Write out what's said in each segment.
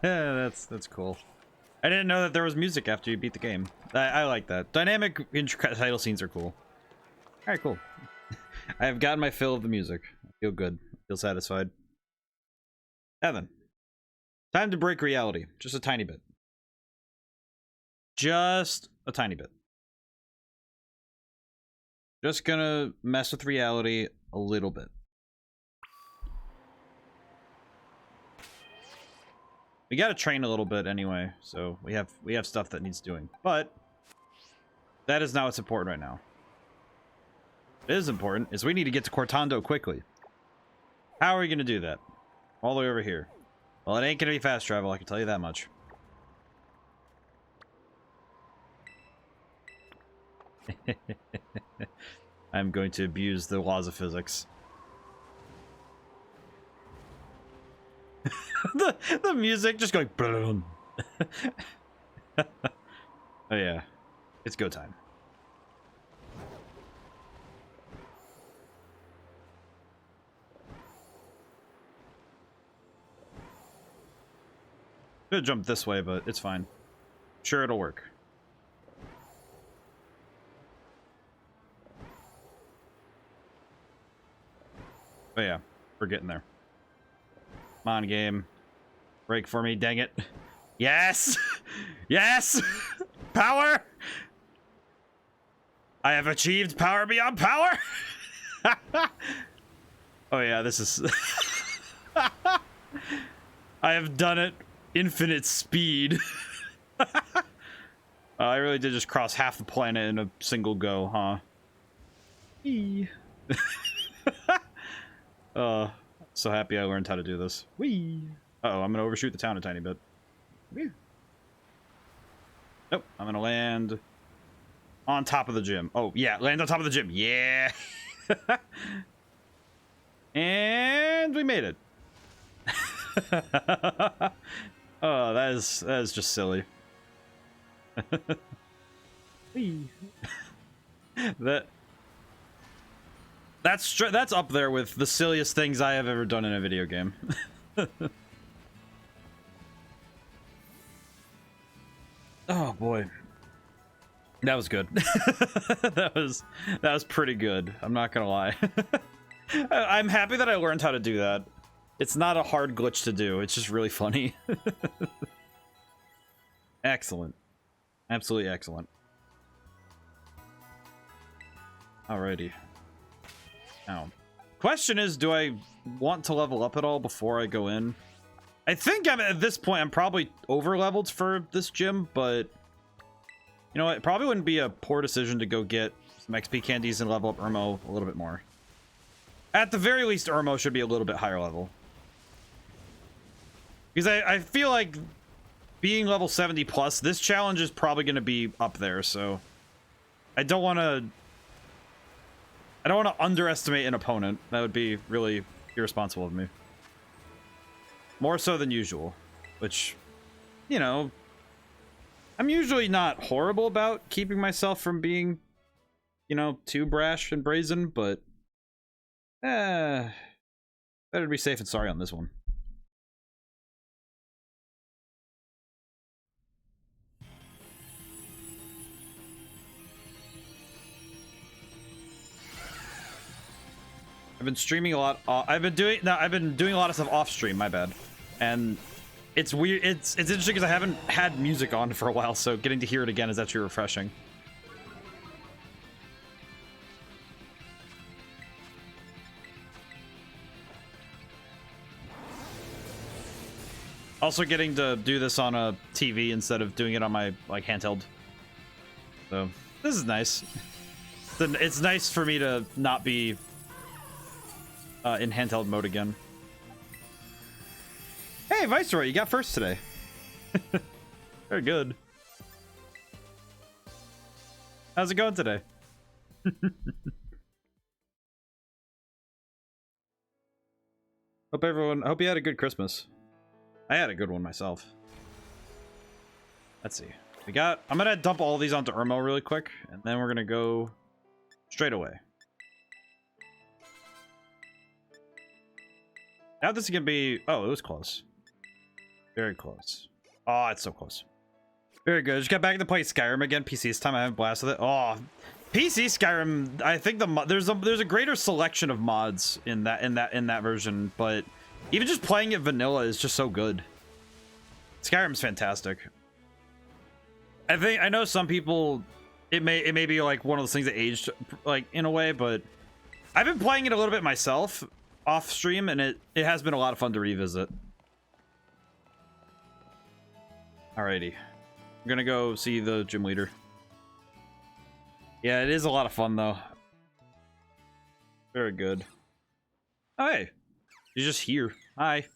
That's cool. I didn't know that there was music after you beat the game. I like that. Dynamic title scenes are cool. Alright, cool. I have gotten my fill of the music. I feel good. I feel satisfied. Evan. Time to break reality. Just a tiny bit. Just a tiny bit. Just gonna mess with reality a little bit. We gotta train a little bit anyway, so we have stuff that needs doing. But that is not what's important right now. What is important is we need to get to Cortando quickly. How are we gonna do that? All the way over here. Well, it ain't gonna be fast travel, I can tell you that much. I'm going to abuse the laws of physics. the music just going boom. Oh yeah, it's go time. Could jump this way, but it's fine. Sure, it'll work. But yeah, we're getting there. Come on, game. Break for me, dang it. Yes! Yes! Power! I have achieved power beyond power! Oh yeah, this is... I have done it. Infinite speed. I really did just cross half the planet in a single go, huh? So happy I learned how to do this. Whee! Uh-oh, I'm gonna overshoot the town a tiny bit. Whee! Nope, I'm gonna land on top of the gym. Oh, yeah, land on top of the gym. Yeah! And we made it. Oh, that is just silly. That's up there with the silliest things I have ever done in a video game. Oh boy. That was good. that was pretty good. I'm not gonna lie. I'm happy that I learned how to do that. It's not a hard glitch to do. It's just really funny. Excellent. Absolutely excellent. Alrighty. Now, question is, do I want to level up at all before I go in? I think at this point, I'm probably over-leveled for this gym, but... You know what? It probably wouldn't be a poor decision to go get some XP candies and level up Irmo a little bit more. At the very least, Irmo should be a little bit higher level. Because I feel like being level 70 plus, this challenge is probably going to be up there, so I don't want to underestimate an opponent. That would be really irresponsible of me. More so than usual, which, you know, I'm usually not horrible about keeping myself from being, you know, too brash and brazen, but better to be safe and sorry on this one. I've been streaming a lot. I've been doing a lot of stuff off stream. My bad. And it's weird. It's interesting because I haven't had music on for a while, so getting to hear it again is actually refreshing. Also, getting to do this on a TV instead of doing it on my handheld. So this is nice. It's nice for me to not be in handheld mode again. Hey, Viceroy, you got first today. Very good. How's it going today? Hope you had a good Christmas. I had a good one myself. Let's see. I'm gonna dump all these onto Irmo really quick, and then we're gonna go straight away. Now this is gonna be... Oh, it was close. Very close. Oh, it's so close. Very good. Just got back to play Skyrim again. PC this time. I haven't blasted it. Oh, PC Skyrim. I think there's a greater selection of mods in that version, but even just playing it vanilla is just so good. Skyrim's fantastic. I know some people, it may be like one of those things that aged like in a way, but I've been playing it a little bit myself off stream, and it has been a lot of fun to revisit. Alrighty, I'm gonna go see the gym leader. Yeah, it is a lot of fun though. Very good. Oh, hey, you're just here. Hi.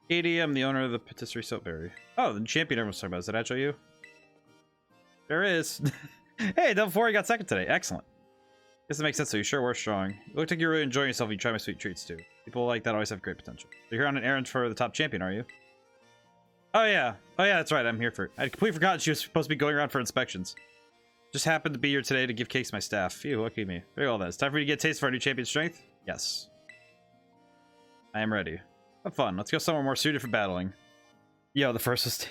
Katie, I'm the owner of the patisserie Soapberry. Oh, the champion everyone's talking about. Is that actually you? There is. Hey, Double 4, you got second today. Excellent. Guess it makes sense, so you sure were strong. You look like you're really enjoying yourself. You try my sweet treats too. People like that always have great potential. So you're here on an errand for the top champion, are you? Oh yeah. Oh yeah, that's right. I'm here for... I completely forgot she was supposed to be going around for inspections. Just happened to be here today to give cakes to my staff. Phew, lucky me. Very well then. It's time for you to get a taste of our new champion strength? Yes. I am ready. Have fun. Let's go somewhere more suited for battling. Yo, the first was...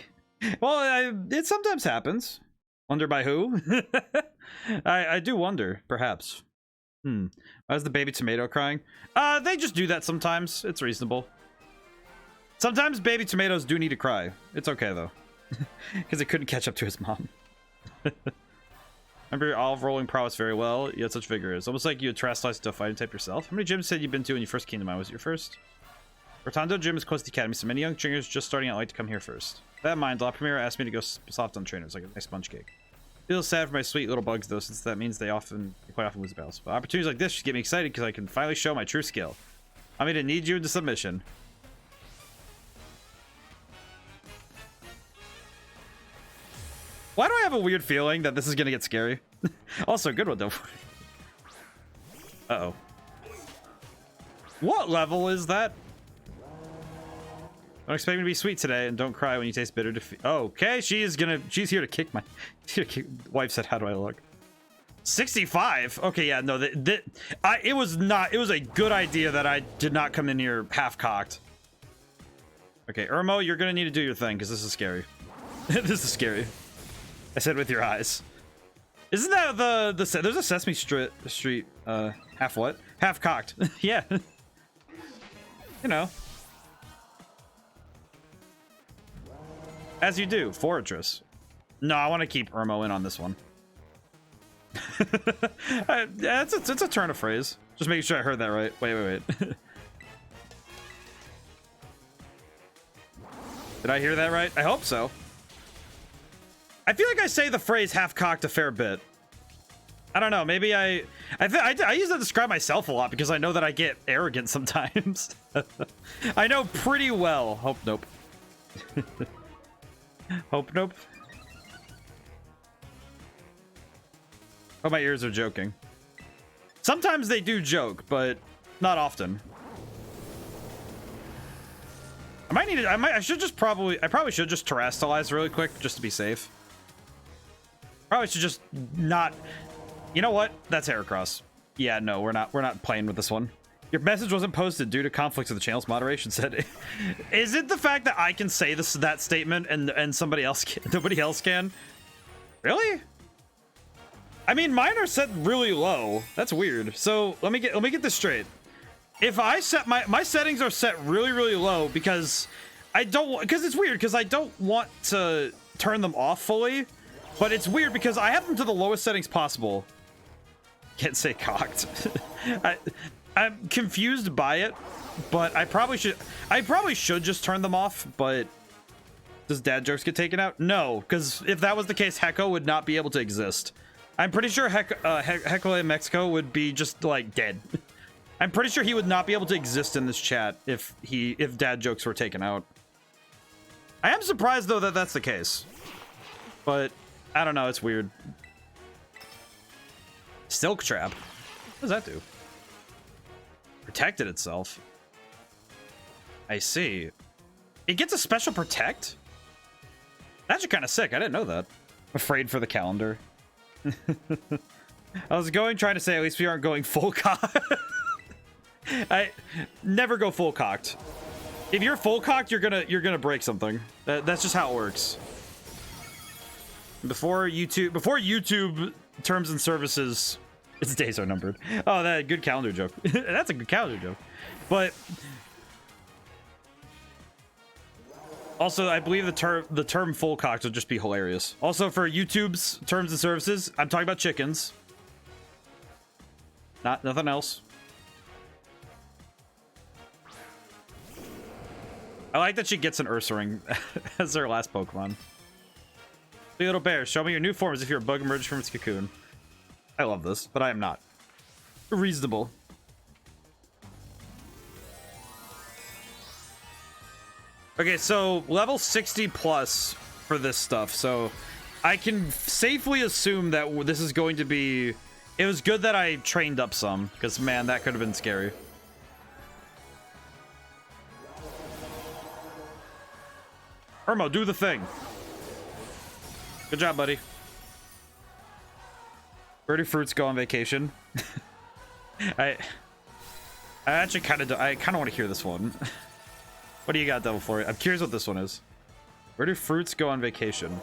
Well, it sometimes happens. Wonder by who? I do wonder, perhaps. Why is the baby tomato crying? They just do that sometimes. It's reasonable. Sometimes baby tomatoes do need to cry. It's okay, though. Because it couldn't catch up to his mom. Remember your olive rolling prowess very well. You had such vigor. It's almost like you had terrestrialized into a fighting type yourself. How many gyms had you been to when you first came to mine? Was it your first? Rotondo Gym is close to the academy, so many young trainers just starting out like to come here first. With that in mind, La Primera asked me to go soft on trainers, like a nice sponge cake. Feels sad for my sweet little bugs, though, since that means they quite often lose battles. But opportunities like this just get me excited because I can finally show my true skill. I'm going to need you into submission. Why do I have a weird feeling that this is going to get scary? Also, good one, though. Uh-oh. What level is that? Don't expect me to be sweet today, and don't cry when you taste bitter defeat. Oh, okay, she's here to kick my... Wife said, how do I look? 65? Okay, yeah, no, it was a good idea that I did not come in here half-cocked. Okay, Irmo, you're gonna need to do your thing, because this is scary. This is scary. I said with your eyes. Isn't that there's a Sesame Street, half what? Half-cocked. Yeah. You know. As you do, Fortress. No, I want to keep Irmo in on this one. It's a turn of phrase. Just making sure I heard that right. Wait. Did I hear that right? I hope so. I feel like I say the phrase half-cocked a fair bit. I don't know. Maybe I use that to describe myself a lot because I know that I get arrogant sometimes. I know pretty well. Hope nope. Hope nope. Oh, my ears are joking. Sometimes they do joke, but not often. I probably should just terrestrialize really quick just to be safe. Probably should just not. You know what? That's Heracross. Yeah, no, we're not playing with this one. Your message wasn't posted due to conflicts with the channel's moderation said. Is it the fact that I can say that statement and nobody else can? Really? I mean, mine are set really low. That's weird. So let me get this straight. If I set my settings are set really low because it's weird because I don't want to turn them off fully, but it's weird because I have them to the lowest settings possible. Can't say cocked. I'm confused by it, but I probably should just turn them off, but does dad jokes get taken out? No, because if that was the case, Hecko would not be able to exist. I'm pretty sure Heckle in Mexico would be just like dead. I'm pretty sure he would not be able to exist in this chat if dad jokes were taken out. I am surprised though that that's the case, but I don't know, it's weird. Silk Trap. What does that do? Protected itself. I see. It gets a special protect? That's kind of sick. I didn't know that. Afraid for the calendar. I was trying to say at least we aren't going full cocked. I never go full cocked. If you're full cocked, you're gonna break something. That's just how it works. Before YouTube terms and services, its days are numbered. Oh, that good calendar joke. That's a good calendar joke. But also, I believe the term full cocked would just be hilarious. Also, for YouTube's terms and services, I'm talking about chickens. Nothing else. I like that she gets an Ursaring as her last Pokemon. Hey, little bear, show me your new form as if you're a bug emerged from its cocoon. I love this, but I am not. Reasonable. Okay, so level 60 plus for this stuff. So I can safely assume that this is going to be... It was good that I trained up some, because man, that could have been scary. Irmo, do the thing. Good job, buddy. Where do fruits go on vacation? I actually kind of want to hear this one. What do you got, Devil Flurry? I'm curious what this one is. Where do fruits go on vacation?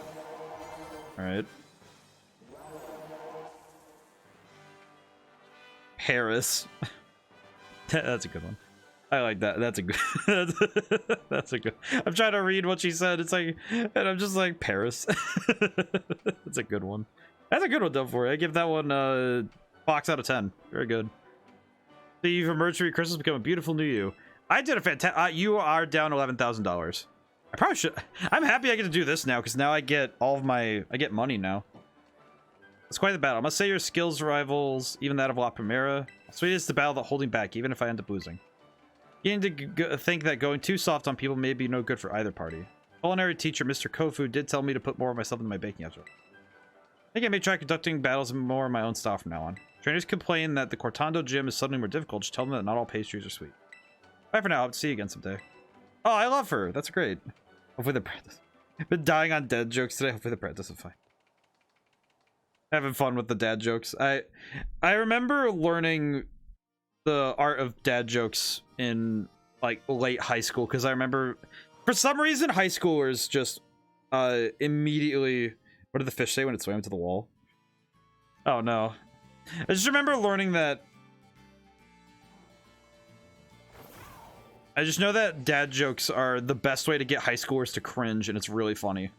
All right. Paris. That's a good one. I like that. That's a good. That's a good. I'm trying to read what she said. It's like, and I'm just like Paris. That's a good one. That's a good one, Devil Flurry. I give that one a box out of 10. Very good. So you've emerged from your Christmas, become a beautiful new you. I did a fantastic. You are down $11,000. I probably should. I'm happy I get to do this now because now I get all of my. I get money now. It's quite the battle. I must say your skills rivals even that of La Primera. Sweet is the battle that holding back, even if I end up losing. You need to think that going too soft on people may be no good for either party. Culinary teacher Mr. Kofu did tell me to put more of myself into my baking after. I think I may try conducting battles more in my own style from now on. Trainers complain that the Cortando gym is suddenly more difficult. Just tell them that not all pastries are sweet. Bye for now. I'll see you again someday. Oh, I love her. That's great. Hopefully the practice. Been dying on dad jokes today. Hopefully the practice is fine. Having fun with the dad jokes. I remember learning the art of dad jokes in like late high school because I remember for some reason high schoolers just immediately. What did the fish say when it swam into the wall? Oh no. I just remember learning that. I just know that dad jokes are the best way to get high schoolers to cringe, and it's really funny.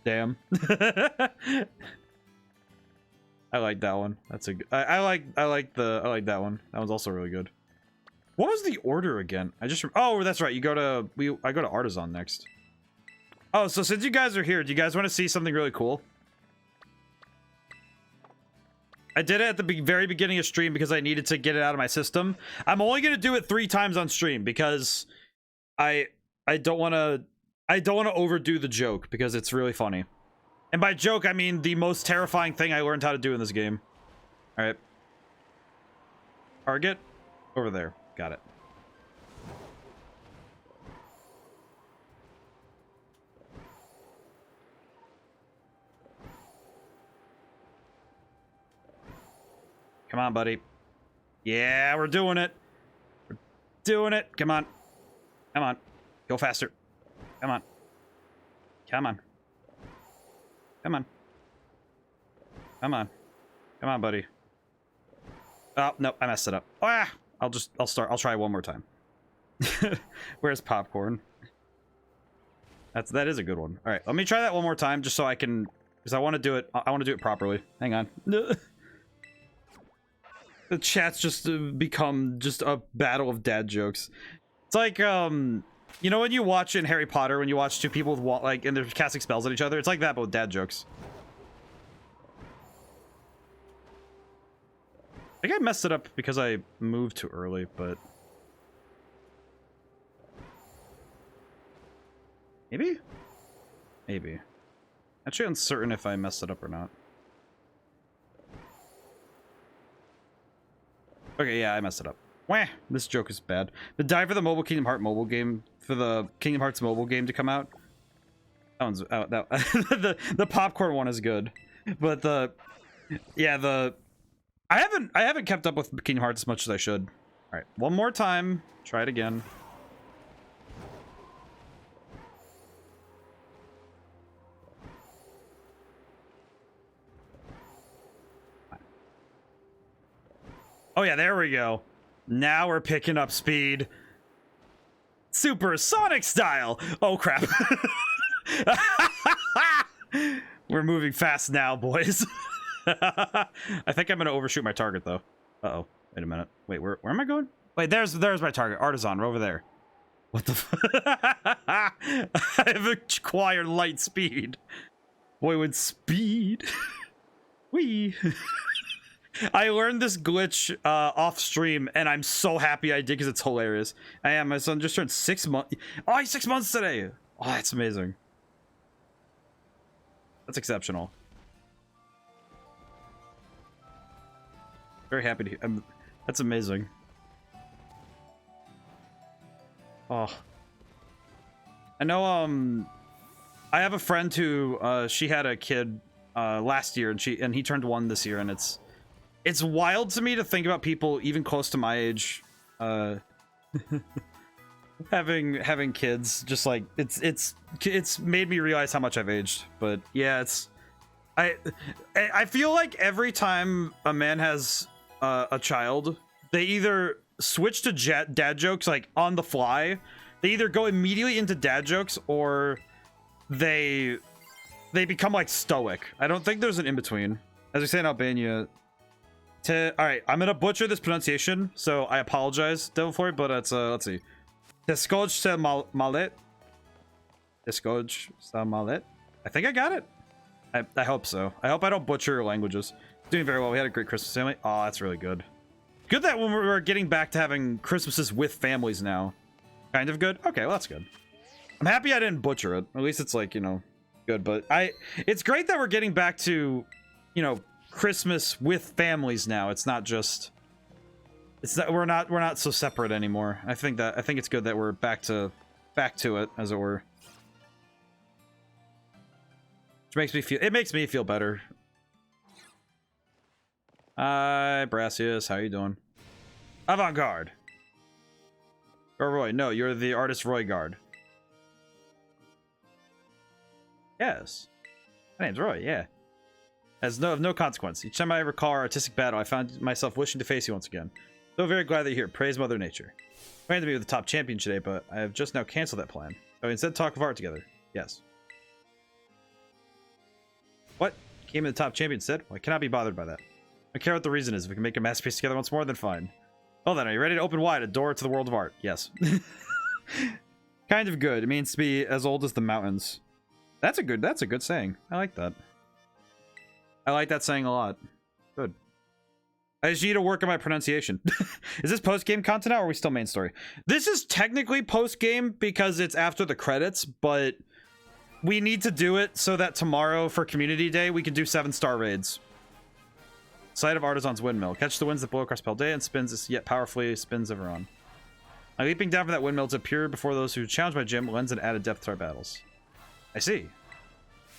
Damn. I like that one. That's a good. I like that one. That one's also really good. What was the order again? Oh, that's right. You go to I go to Artisan next. Oh, so since you guys are here, do you guys want to see something really cool? I did it at the very beginning of stream because I needed to get it out of my system. I'm only gonna do it 3 times on stream because I don't want to overdo the joke because it's really funny. And by joke, I mean the most terrifying thing I learned how to do in this game. All right. Target over there. Got it. Come on, buddy. Yeah, we're doing it. We're doing it. Come on. Come on. Go faster. Come on. Come on. Come on. Come on. Come on, buddy. Oh, no, I messed it up. Ah! I'll try one more time. Where's popcorn? That is a good one. All right, let me try that one more time just so I can, because I want to do it properly. Hang on. The chat's just become just a battle of dad jokes. It's like, you know when you watch in Harry Potter, when you watch 2 people with and they're casting spells at each other? It's like that, but with dad jokes. I think I messed it up because I moved too early, but... Maybe? Maybe. Actually uncertain if I messed it up or not. Okay, yeah, I messed it up. Wah! This joke is bad. The die for the mobile Kingdom Hearts mobile game, for the Kingdom Hearts mobile game to come out. That one's out. The popcorn one is good. But the I haven't kept up with Kingdom Hearts as much as I should. All right, one more time. Try it again. Oh yeah, there we go. Now we're picking up speed. Supersonic style. Oh crap. We're moving fast now, boys. I think I'm gonna overshoot my target though. Uh-oh. Wait a minute. Wait, where am I going? Wait, there's my target. Artisan, over there. What the I have acquired light speed. Boy with speed. Wee. I learned this glitch off stream, and I'm so happy I did because it's hilarious. I am. My son just turned 6 months. Oh, he's 6 months today. Oh, that's amazing. That's exceptional. Very happy to hear. That's amazing. Oh. I know, I have a friend who, she had a kid, last year, and he turned 1 this year, and it's wild to me to think about people even close to my age, having kids. Just like it's made me realize how much I've aged. But yeah, I feel like every time a man has a child, they either switch to dad jokes like on the fly. They either go immediately into dad jokes, or they become like stoic. I don't think there's an in between. As we say in Albania. All right, I'm gonna butcher this pronunciation, so I apologize, Devil Floyd, but it's let's see. Teskoj se malet. Teskoj se malet. I think I got it. I hope so. I hope I don't butcher languages. Doing very well. We had a great Christmas family. Oh, that's really good. Good that when we're getting back to having Christmases with families now. Kind of good. Okay, well, that's good. I'm happy I didn't butcher it. At least it's like, you know, good. But it's great that we're getting back to, you know, Christmas with families now. It's not just, it's that we're not so separate anymore. I think it's good that we're back to it, as it were. Which makes me feel better. Hi, Brassius, how you doing? Avant-garde. Or Roy, no, you're the artist Roy Guard. Yes. My name's Roy, yeah. Of no consequence. Each time I recall our artistic battle, I found myself wishing to face you once again. So very glad that you're here. Praise Mother Nature. I planned to be with the top champion today, but I have just now canceled that plan. So instead talk of art together. Yes. What? Came in the top champion instead? Well, I cannot be bothered by that. I don't care what the reason is. If we can make a masterpiece together once more, then fine. Well then, are you ready to open wide a door to the world of art? Yes. Kind of good. It means to be as old as the mountains. That's a good saying. I like that. I like that saying a lot. Good. I just need to work on my pronunciation. Is this post-game content now, or are we still main story? This is technically post-game because it's after the credits, but we need to do it so that tomorrow for Community Day, we can do 7-star raids. Sight of Artisan's Windmill. Catch the winds that blow across Paldea and spins as yet powerfully spins everyone. I'm leaping down from that windmill to appear before those who challenge my gym lends an added depth to our battles. I see.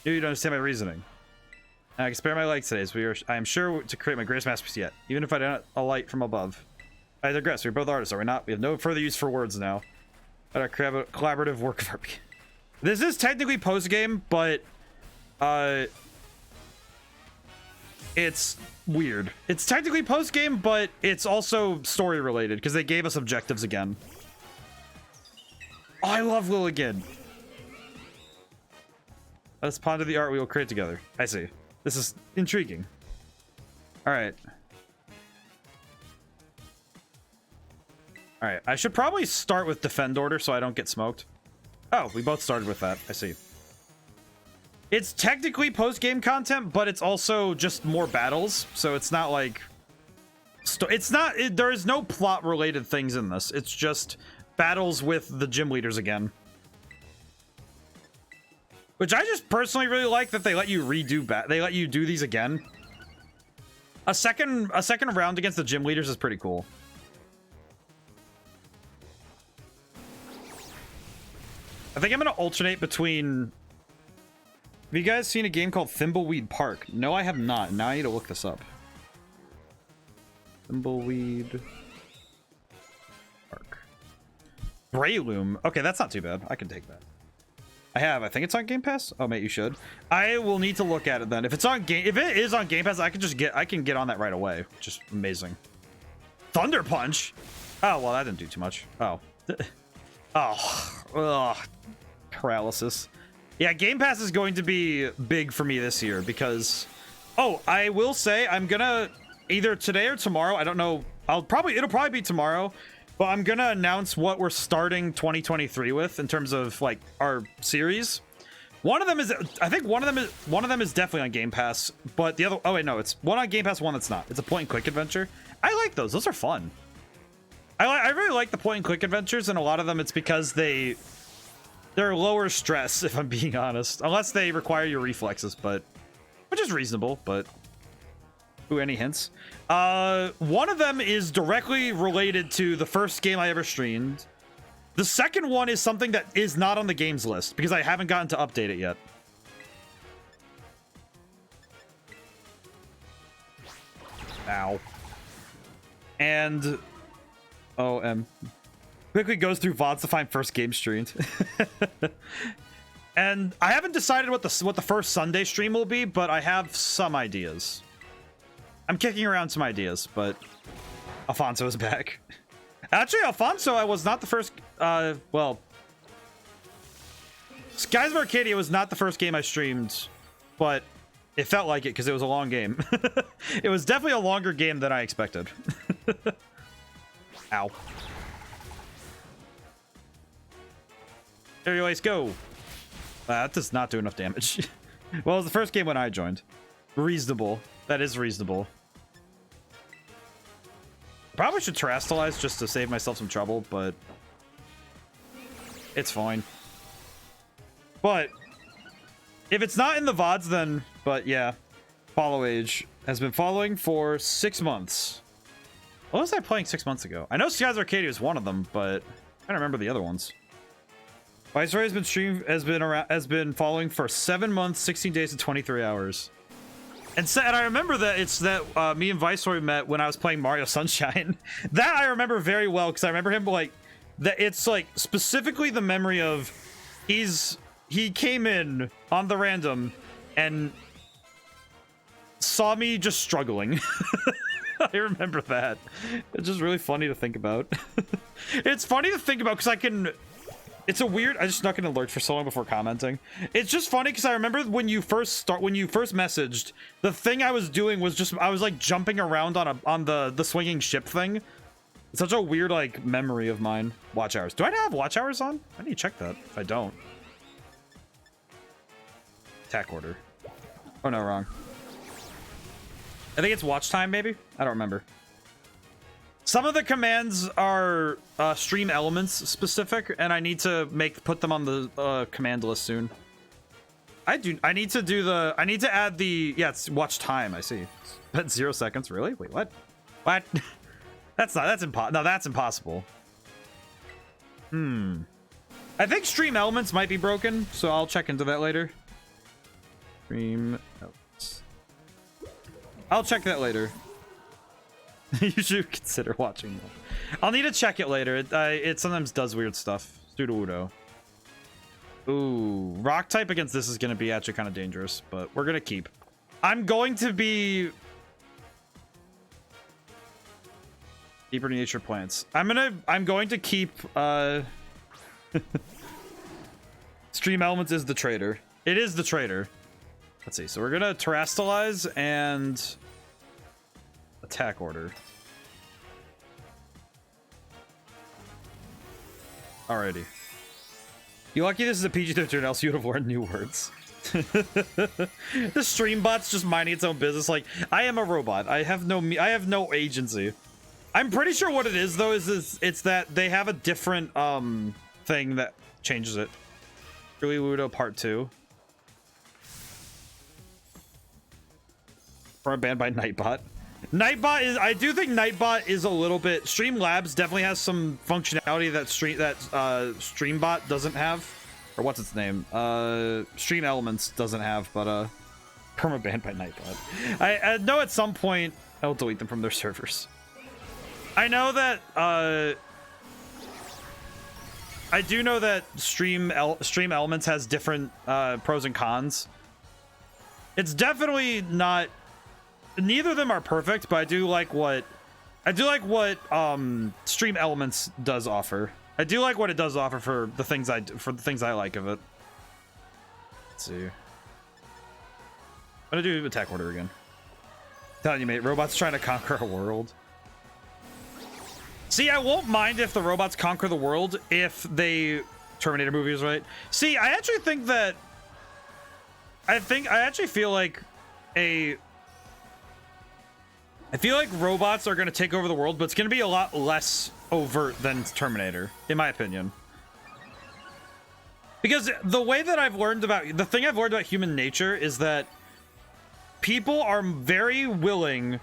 You don't understand my reasoning. I can spare my legs today, I am sure to create my greatest masterpiece yet, even if I do not alight from above. I digress. We're both artists, are we not? We have no further use for words now. But our collaborative work of art. This is technically post-game, but it's weird. It's technically post-game, but it's also story-related, because they gave us objectives again. Oh, I love Lilligant. Let's ponder the art we will create together. I see. This is intriguing. Alright. Alright, I should probably start with Defend Order so I don't get smoked. Oh, we both started with that. I see. It's technically post-game content, but it's also just more battles, so it's not like... there is no plot-related things in this. It's just battles with the gym leaders again. Which I just personally really like that they let you they let you do these again. A second round against the gym leaders is pretty cool. I think I'm gonna alternate between... Have you guys seen a game called Thimbleweed Park? No, I have not. Now I need to look this up. Thimbleweed. Park. Breloom. Okay, that's not too bad. I can take that. I think it's on Game Pass. Oh, mate, you should. I will need to look at it then. If it is on Game Pass, I can get on that right away. Which is amazing. Thunder Punch. Oh, well, that didn't do too much. Oh. Oh. Ugh. Paralysis. Yeah, Game Pass is going to be big for me this year because... Oh, I will say I'm gonna either today or tomorrow. I don't know. It'll probably be tomorrow. But I'm gonna announce what we're starting 2023 with in terms of like our series. One of them is, I think one of them is definitely on Game Pass, but the other, oh wait, no, it's one on Game Pass, one that's not. It's a point and click adventure. I like those. Those are fun. I really like the point and click adventures, and a lot of them it's because they're lower stress, if I'm being honest, unless they require your reflexes, but which is reasonable. But ooh, any hints? One of them is directly related to the first game I ever streamed. The second one is something that is not on the games list because I haven't gotten to update it yet. Ow. And quickly goes through VODs to find first game streamed. And I haven't decided what the first Sunday stream will be, but I have some ideas. I'm kicking around some ideas, but Alfonso is back. Actually, Alfonso, I was not the first. Well, Skies of Arcadia was not the first game I streamed, but it felt like it because it was a long game. It was definitely a longer game than I expected. Ow. Aerial Ace, go. That does not do enough damage. Well, it was the first game when I joined. Reasonable. That is reasonable. Probably should terrestrialize just to save myself some trouble, but it's fine. But if it's not in the VODs, then, but yeah, Follow Age has been following for 6 months. What was I playing 6 months ago? I know Skies Arcadia was one of them, but I don't remember the other ones. Viceroy has been following for 7 months, 16 days, and 23 hours. And I remember that it's that me and Viceroy met when I was playing Mario Sunshine. That I remember very well because I remember him like that. It's like specifically the memory of he came in on the random and saw me just struggling. I remember that. It's just really funny to think about. It's funny to think about because I can. It's a weird. I just snuck an alert for so long before commenting. It's just funny because I remember when you first messaged, the thing I was doing was just I was like jumping around on the swinging ship thing. It's such a weird like memory of mine. Watch hours. Do I have watch hours on? I need to check that. If I don't, attack order. Oh no, wrong. I think it's watch time. Maybe I don't remember. Some of the commands are stream elements specific, and I need to put them on the command list soon. I need to add the it's watch time. I see. That's 0 seconds. Really? Wait, what? What? That's impossible. I think stream elements might be broken, so I'll check into that later. Stream elements. I'll check that later. You should consider watching them. I'll need to check it later. It sometimes does weird stuff. Pseudo-Udo. Ooh, rock type against this is going to be actually kind of dangerous, but we're going to keep. I'm going to be deeper nature plants. I'm going to keep stream elements is the traitor. It is the traitor. Let's see. So we're going to terrestrialize and attack order. Alrighty. You lucky this is a PG-13, else you would have learned new words. The stream bot's just minding its own business. Like, I am a robot. I have no agency. I'm pretty sure what it is though is it's that they have a different thing that changes it. Really Ludo Part 2. Or banned by Nightbot. Nightbot is. I do think Nightbot is a little bit. Streamlabs definitely has some functionality that Streambot doesn't have, or what's its name? Stream Elements doesn't have, but perma banned by Nightbot. I know at some point I'll delete them from their servers. I know that I do know that Stream Elements has different pros and cons. It's definitely not, neither of them are perfect, but I do like what Stream Elements does offer. I do like what it does offer for the things I like of it. Let's see. I'm gonna do attack order again. Telling you, mate, robots trying to conquer a world. See, I won't mind if the robots conquer the world if they Terminator movie is right. See, I actually think that I actually feel like robots are going to take over the world, but it's going to be a lot less overt than Terminator, in my opinion. Because the way that the thing I've learned about human nature is that people are very willing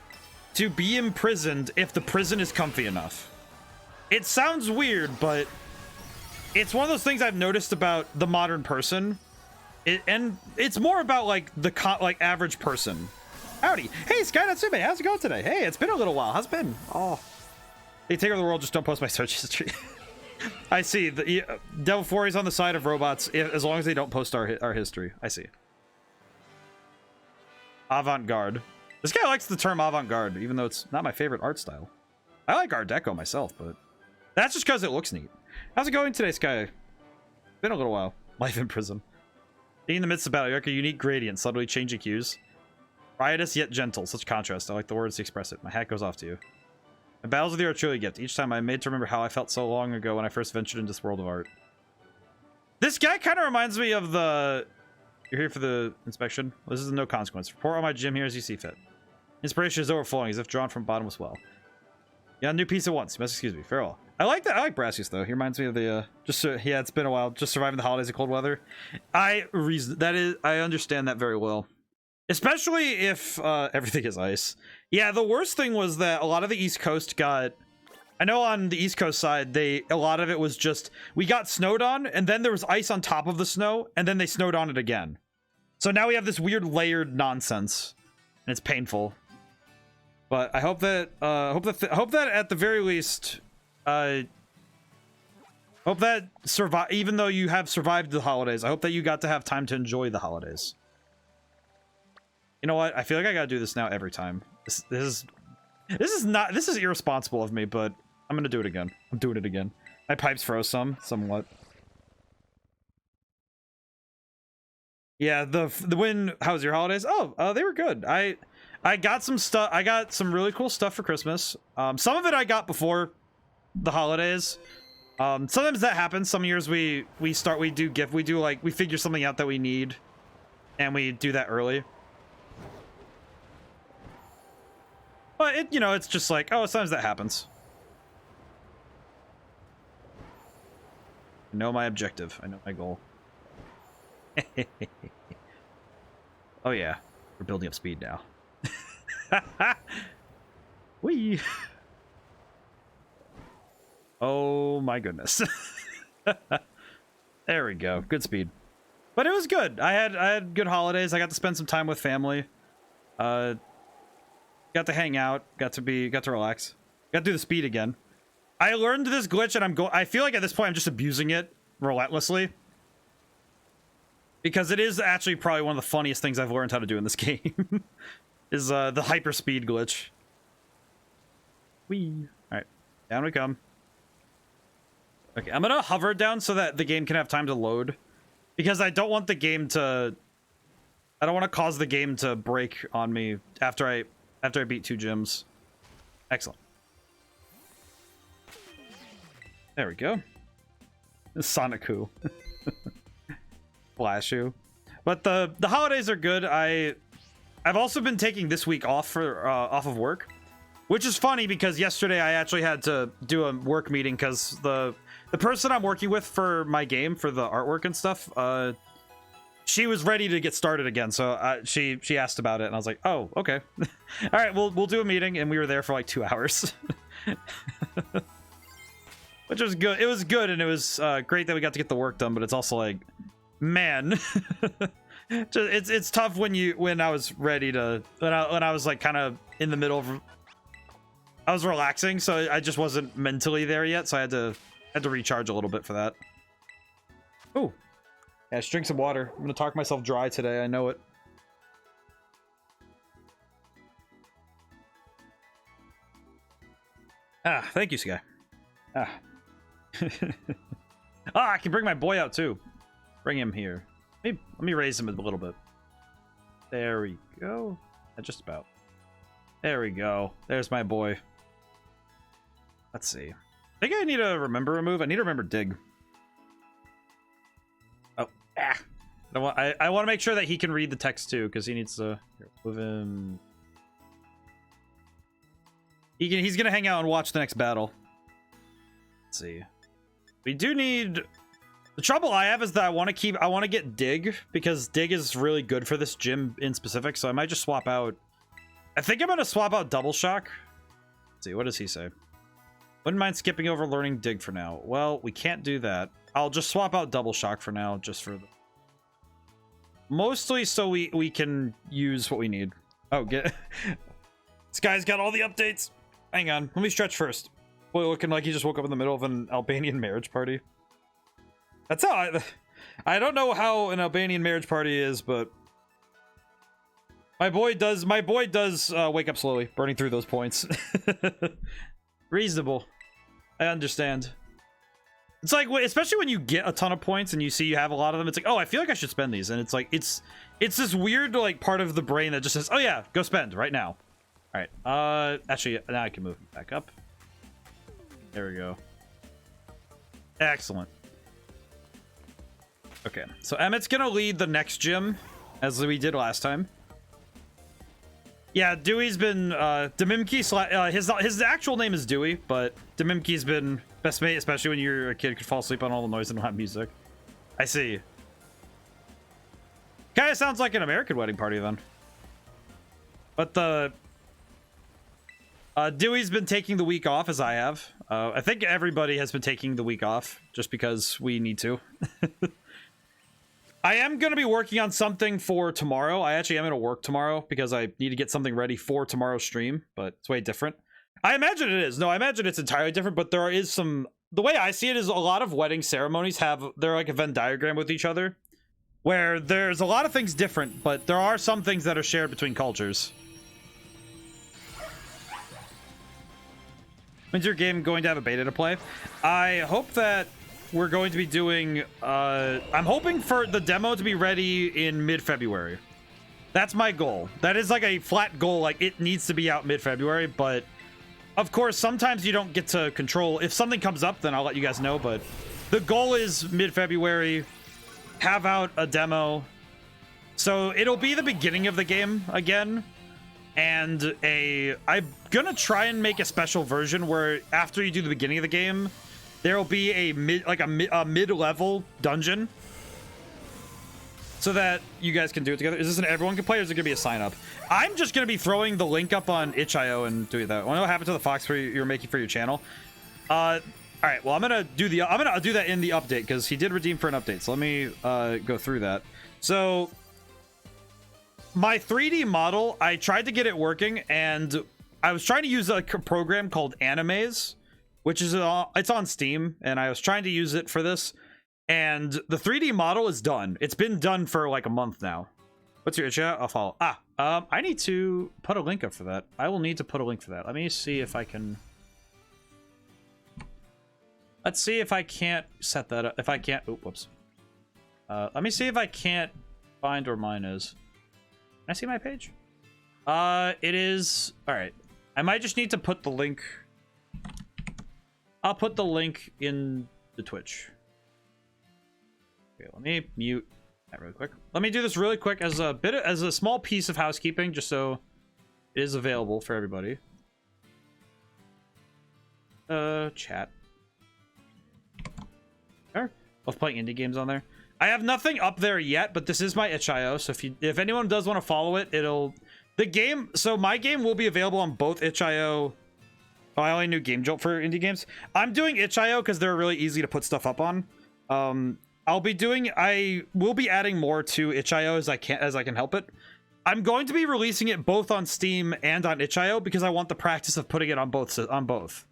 to be imprisoned if the prison is comfy enough. It sounds weird, but it's one of those things I've noticed about the modern person. And it's more about like the average person. Howdy. Hey, Skynatsume, how's it going today? Hey, it's been a little while. How's it been? Oh. They take over the world, just don't post my search history. I see. The Devil 4 is on the side of robots as long as they don't post our history. I see. Avant-garde. This guy likes the term avant-garde, even though it's not my favorite art style. I like Art Deco myself, but that's just because it looks neat. How's it going today, Sky? Been a little while. Life in prison. Being in the midst of battle, you're like a unique gradient, subtly changing cues. Riotous yet gentle, such contrast. I like the words to express it. My hat goes off to you. The battles with you are a truly gift. Each time I'm made to remember how I felt so long ago when I first ventured into this world of art. This guy kind of reminds me of the... You're here for the inspection? Well, this is no consequence. Report on my gym here as you see fit. Inspiration is overflowing, as if drawn from bottomless well. Yeah, a new piece at once. You must excuse me. Farewell. I like that. I like Brassius though. He reminds me of the yeah, it's been a while. Just surviving the holidays of cold weather. I understand that very well. Especially if everything is ice. Yeah, the worst thing was that a lot of the East Coast got... I know on the East Coast side, a lot of it was just... We got snowed on, and then there was ice on top of the snow, and then they snowed on it again. So now we have this weird layered nonsense. And it's painful. But I hope that... hope that at the very least... hope that even though you have survived the holidays, I hope that you got to have time to enjoy the holidays. You know what? I feel like I gotta do this now every time. This is irresponsible of me, but I'm gonna do it again. I'm doing it again. My pipes froze somewhat. Yeah, the wind. How was your holidays? Oh, they were good. I got some stuff. I got some really cool stuff for Christmas. Some of it I got before the holidays. Sometimes that happens. Some years we figure something out that we need, and we do that early. But it's just like, oh, sometimes that happens. I know my objective. I know my goal. Oh yeah, we're building up speed now. Whee! Oh my goodness. There we go. Good speed. But it was good. I had good holidays. I got to spend some time with family. Got to hang out. Got to relax. Got to do the speed again. I learned this glitch and I feel like at this point I'm just abusing it relentlessly. Because it is actually probably one of the funniest things I've learned how to do in this game. Is the hyperspeed glitch. Whee! Alright. Down we come. Okay, I'm gonna hover down so that the game can have time to load. Because I don't want the game to... I don't want to cause the game to break on me after I beat 2 gyms. Excellent. There we go. Sonic-Who. Flashu. But the holidays are good. I've also been taking this week off off of work, which is funny because yesterday I actually had to do a work meeting because the person I'm working with for my game, for the artwork and stuff, she was ready to get started again, so she asked about it, and I was like, oh, okay. All right, we'll do a meeting, and we were there for like 2 hours. Which was good. It was good, and it was great that we got to get the work done, but it's also like, man. It's tough when I was ready to... When I was like kind of in the middle of... I was relaxing, so I just wasn't mentally there yet, so I had to recharge a little bit for that. Oh, yeah, just drink some water. I'm gonna talk myself dry today. I know it. Ah, thank you, Sky. Ah. Ah, I can bring my boy out too. Bring him here. Let me raise him a little bit. There we go. Just about. There we go. There's my boy. Let's see. I think I need to remember a move. I need to remember dig. Oh, ah. I want to make sure that he can read the text too, because he needs to move him. He's gonna hang out and watch the next battle. Let's see. We do need. The trouble I have is that I want to get dig, because dig is really good for this gym in specific. So I might just swap out. I think I'm gonna swap out double shock. Let's see, what does he say? Wouldn't mind skipping over learning dig for now. Well, we can't do that. I'll just swap out double shock for now, just for the... mostly so we can use what we need. Oh, get this guy's got all the updates. Hang on, let me stretch first. Boy, looking like he just woke up in the middle of an Albanian marriage party. That's how I don't know how an Albanian marriage party is, but my boy does wake up slowly, burning through those points. Reasonable. I understand. It's like, especially when you get a ton of points and you see you have a lot of them, it's like, oh, I feel like I should spend these. And it's like, it's this weird, like, part of the brain that just says, oh yeah, go spend right now. All right. Actually, now I can move back up. There we go. Excellent. Okay, so Emmett's gonna lead the next gym, as we did last time. Yeah, Dewey's been, Demimki, his actual name is Dewey, but Demimki's been best mate, especially when you're a kid, could fall asleep on all the noise and not music. I see. Kinda sounds like an American wedding party, then. But Dewey's been taking the week off, as I have. I think everybody has been taking the week off, just because we need to. I am going to be working on something for tomorrow. I actually am going to work tomorrow because I need to get something ready for tomorrow's stream, but it's way different. I imagine it is. No, I imagine it's entirely different, but there is some... the way I see it is a lot of wedding ceremonies they're like a Venn diagram with each other, where there's a lot of things different, but there are some things that are shared between cultures. When's your game going to have a beta to play? I hope that we're going to be doing... I'm hoping for the demo to be ready in mid-February. That's my goal. That is like a flat goal. Like, it needs to be out mid-February, but... of course, sometimes you don't get to control. If something comes up, then I'll let you guys know, but... the goal is mid-February. Have out a demo. So, it'll be the beginning of the game again. And I'm gonna try and make a special version where after you do the beginning of the game, there will be a mid-level dungeon, so that you guys can do it together. Is this an everyone can play, or is it gonna be a sign up? I'm just gonna be throwing the link up on itch.io and doing that. I want to know what happened to the fox you're making for your channel. All right, well, I'm gonna do that in the update, because he did redeem for an update. So let me go through that. So my 3D model, I tried to get it working, and I was trying to use a program called Animaze, which is it's on Steam, and I was trying to use it for this, and the 3D model is done. It's been done for like a month now. What's your chat? I'll follow. I need to put a link up for that. I will need to put a link for that. Let me see if I can. Let's see if I can't set that up. If I can't, oh, whoops. Let me see if I can't find where mine is. Can I see my page? It is, all right. I might just need to put the link. I'll put the link in the Twitch. Okay, let me mute that really quick. Let me do this really quick as a small piece of housekeeping, just so it is available for everybody. Chat. There. Love playing indie games on there. I have nothing up there yet, but this is my itch.io, so if anyone does want to follow it, so my game will be available on both itch.io. Oh, I only knew Game Jolt for indie games. I'm doing itch.io because they're really easy to put stuff up on. I will be adding more to itch.io as I can help it. I'm going to be releasing it both on Steam and on itch.io because I want the practice of putting it on both.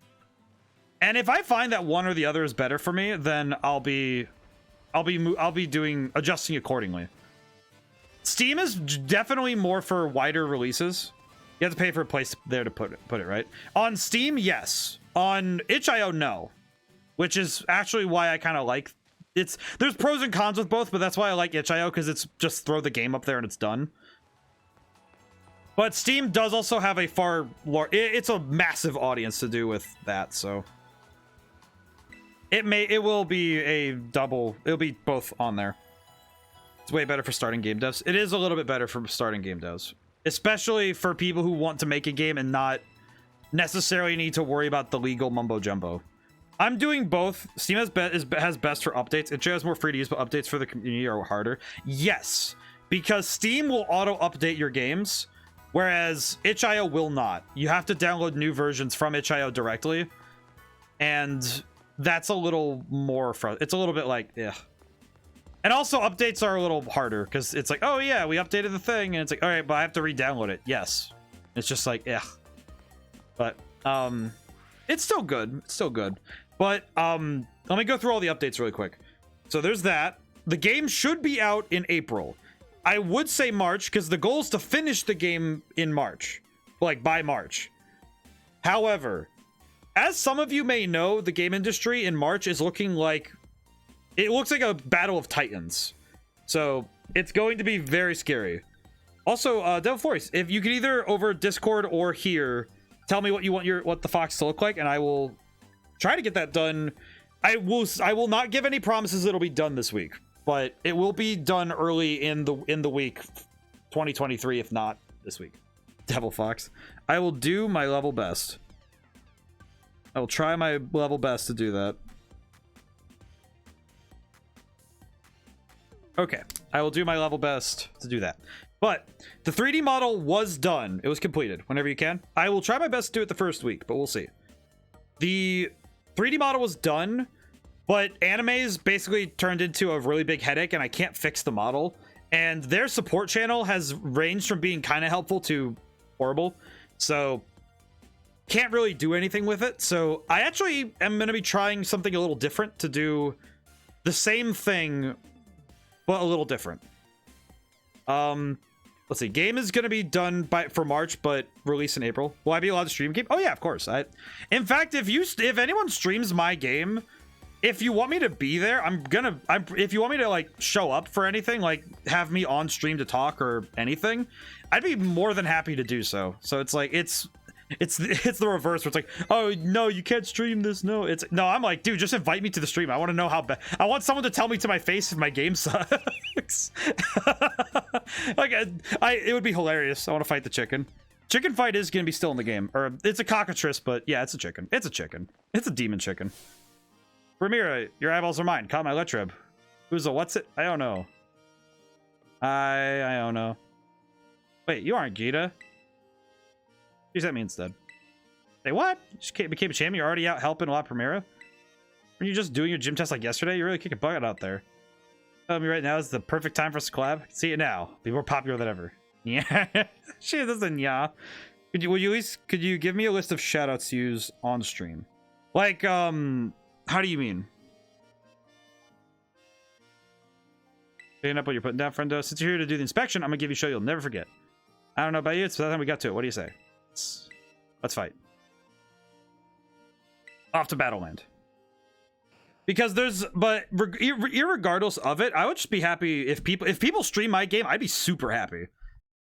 And if I find that one or the other is better for me, then I'll be adjusting accordingly. Steam is definitely more for wider releases. You have to pay for a place there to put it right. On Steam, yes. On itch.io, no. Which is actually why I kind of like it's. There's pros and cons with both, but that's why I like itch.io, because it's just throw the game up there and it's done. But Steam does also have a far large. It's a massive audience to do with that, so it will be a double. It'll be both on there. It's way better for starting game devs. It is a little bit better for starting game devs, especially for people who want to make a game and not necessarily need to worry about the legal mumbo jumbo. I'm doing both. Steam has best for updates. It has more free to use, but updates for the community are harder. Yes, because Steam will auto update your games, whereas itch.io will not. You have to download new versions from itch.io directly, and that's a little more it's a little bit like, yeah. And also updates are a little harder because it's like, oh yeah, we updated the thing, and it's like, all right, but I have to re-download it. Yes, it's just like, yeah. But it's still good. It's still good. But let me go through all the updates really quick. So there's that. The game should be out in April. I would say March because the goal is to finish the game in March, like by March. However, as some of you may know, the game industry in March is looking like, it looks like a battle of titans. So it's going to be very scary. Also, Devil Force, if you can either over Discord or here tell me what you want what the Fox to look like, and I will try to get that done. I will not give any promises it'll be done this week, but it will be done early in the week 2023, if not this week. Devil Fox. I will do my level best. I will try my level best to do that. Okay, I will do my level best to do that. But the 3D model was done. It was completed whenever you can. I will try my best to do it the first week, but we'll see. The 3D model was done, but animes basically turned into a really big headache, and I can't fix the model. And their support channel has ranged from being kind of helpful to horrible. So can't really do anything with it. So I actually am going to be trying something a little different to do the same thing, but a little different. Let's see. Game is going to be done for March, but release in April. Will I be allowed to stream game? Oh yeah, of course. In fact, if anyone streams my game, if you want me to be there, if you want me to like show up for anything, like have me on stream to talk or anything, I'd be more than happy to do so. So it's like, it's the reverse where it's like, oh no, you can't stream this. No, I'm like, dude, just invite me to the stream. I want to know how bad. I want someone to tell me to my face if my game sucks. Like, it would be hilarious. I want to fight the chicken. Chicken fight is gonna be still in the game, or it's a cockatrice, but yeah, it's a chicken. It's a chicken. It's a demon chicken. Ramira, your eyeballs are mine. Caught my Letreb. Who's a what's it? I don't know. I don't know. Wait, you aren't Gita. Use that me instead. Say what? You just became a champion. You're already out helping a lot, Primera. Were you just doing your gym test like yesterday? You're really kicking butt out there. Telling me right now is the perfect time for us to collab. See it now. Be more popular than ever. Yeah. Shit, this isn't yeah. Could you give me a list of shoutouts to use on stream? Like, how do you mean? Picking up what you're putting down, friendo. Since you're here to do the inspection, I'm gonna give you a show you'll never forget. I don't know about you, it's by the time we got to it. What do you say? Let's fight. Off to Battleland. Because irregardless of it, I would just be happy if people stream my game. I'd be super happy.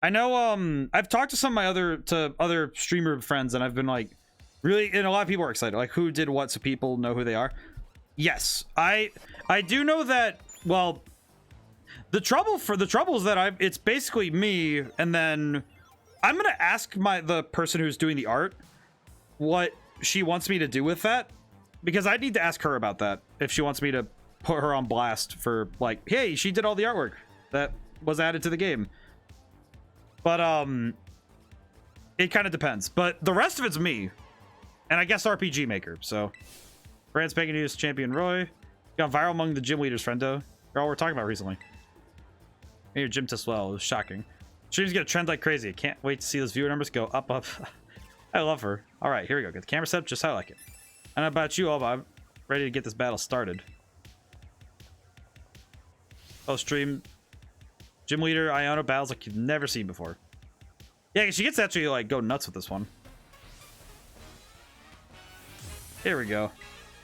I know I've talked to some of my other streamer friends, and I've been like, really, and a lot of people are excited, like who did what, so people know who they are. Yes, I do know that. Well, the trouble is that it's basically me, and then I'm gonna ask the person who's doing the art what she wants me to do with that, because I need to ask her about that if she wants me to put her on blast for like, hey, she did all the artwork that was added to the game. But it kind of depends. But the rest of it's me, and I guess RPG Maker. So brand spanking news, Champion Roy got viral among the gym leaders, friendo. They're all we're talking about recently. And your gym test well, it was shocking. Stream's gonna trend like crazy. I can't wait to see those viewer numbers go up, up. I love her. All right, here we go. Get the camera set up just how I like it. I don't know about you all, but I'm ready to get this battle started. Oh, stream. Gym leader Iona battles like you've never seen before. Yeah, she gets to actually like go nuts with this one. Here we go.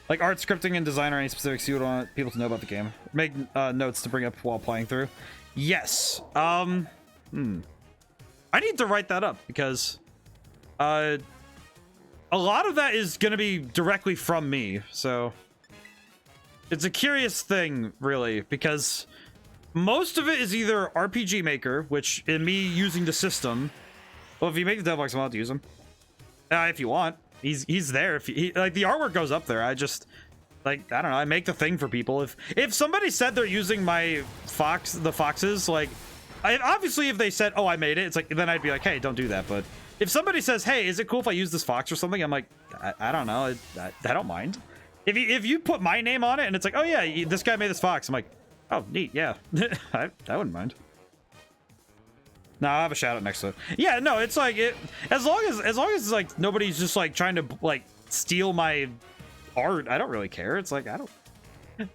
Like art, scripting, and design or any specifics you would want people to know about the game. Make notes to bring up while playing through. Yes. I need to write that up because a lot of that is going to be directly from me. So it's a curious thing, really, because most of it is either RPG Maker, which in me using the system. Well, if you make the dev box, I'm allowed to use them. If you want. He's there. If like the artwork goes up there, I just like I don't know. I make the thing for people. If somebody said they're using my foxes, like obviously if they said, oh, I made it, it's like then I'd be like, hey, don't do that. But if somebody says, hey, is it cool if I use this fox or something? I'm like, I don't know. I don't mind. If you put my name on it and it's like, oh yeah, this guy made this fox, I'm like, oh neat, yeah, I wouldn't mind. No, I'll have a shout out next to it. Yeah, no, it's like as long as it's like nobody's just like trying to like steal my art, I don't really care. It's like I don't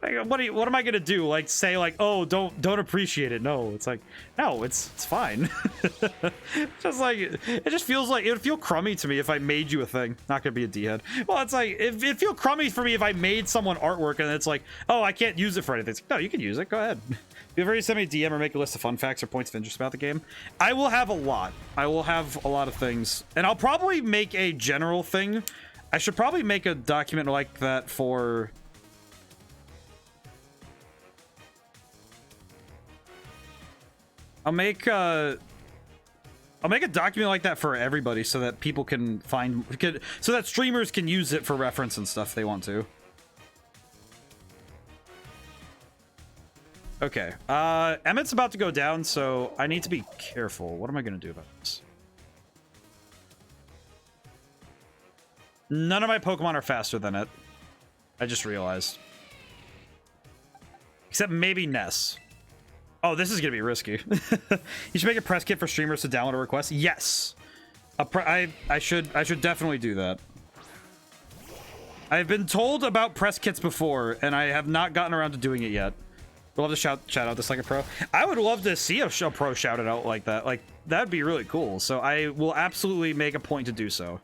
like, what am I gonna do? Like say like, oh, don't appreciate it. No, it's like no, it's fine. Just like it just feels like it would feel crummy to me if I made you a thing. Not gonna be a D-head. Well, it's like it feel crummy for me if I made someone artwork and it's like, oh, I can't use it for anything. It's like, no, you can use it. Go ahead. If you ever send me a DM or make a list of fun facts or points of interest about the game, I will have a lot. I will have a lot of things, and I'll probably make a general thing. I should probably make a document like that for. I'll make a document like that for everybody so that people can find, so that streamers can use it for reference and stuff if they want to. Okay, Emmett's about to go down, so I need to be careful. What am I gonna do about this? None of my Pokemon are faster than it. I just realized. Except maybe Ness. Oh, this is gonna be risky. You should make a press kit for streamers to download a request. Yes, I should definitely do that. I've been told about press kits before, and I have not gotten around to doing it yet. We'll love to shout out this like a pro. I would love to see a pro shout it out like that. Like that'd be really cool. So I will absolutely make a point to do so.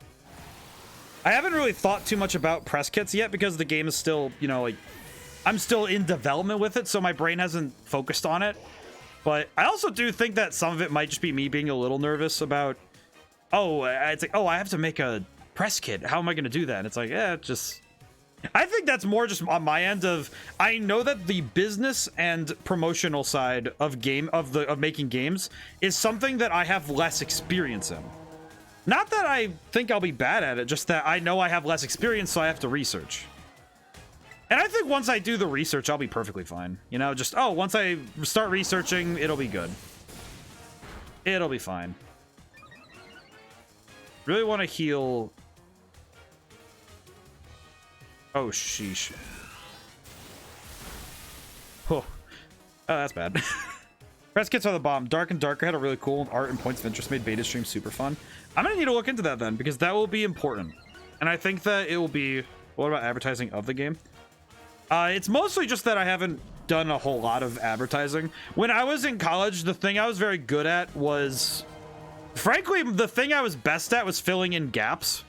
I haven't really thought too much about press kits yet because the game is still, you know, like I'm still in development with it, so my brain hasn't focused on it. But I also do think that some of it might just be me being a little nervous about, oh, it's like, oh, I have to make a press kit. How am I going to do that? And it's like, yeah, just. I think that's more just on my end of I know that the business and promotional side of making games is something that I have less experience in. Not that I think I'll be bad at it, just that I know I have less experience, so I have to research. And I think once I do the research, I'll be perfectly fine. You know, just once I start researching, it'll be good. It'll be fine. Really want to heal. Oh, sheesh. Oh, that's bad. Press kits are the bomb. Dark and Darker had a really cool art and points of interest, made beta stream super fun. I'm gonna need to look into that then, because that will be important. And I think that it will be. What about advertising of the game? It's mostly just that I haven't done a whole lot of advertising. When I was in college, the thing I was very good at was, frankly, the thing I was best at was filling in gaps.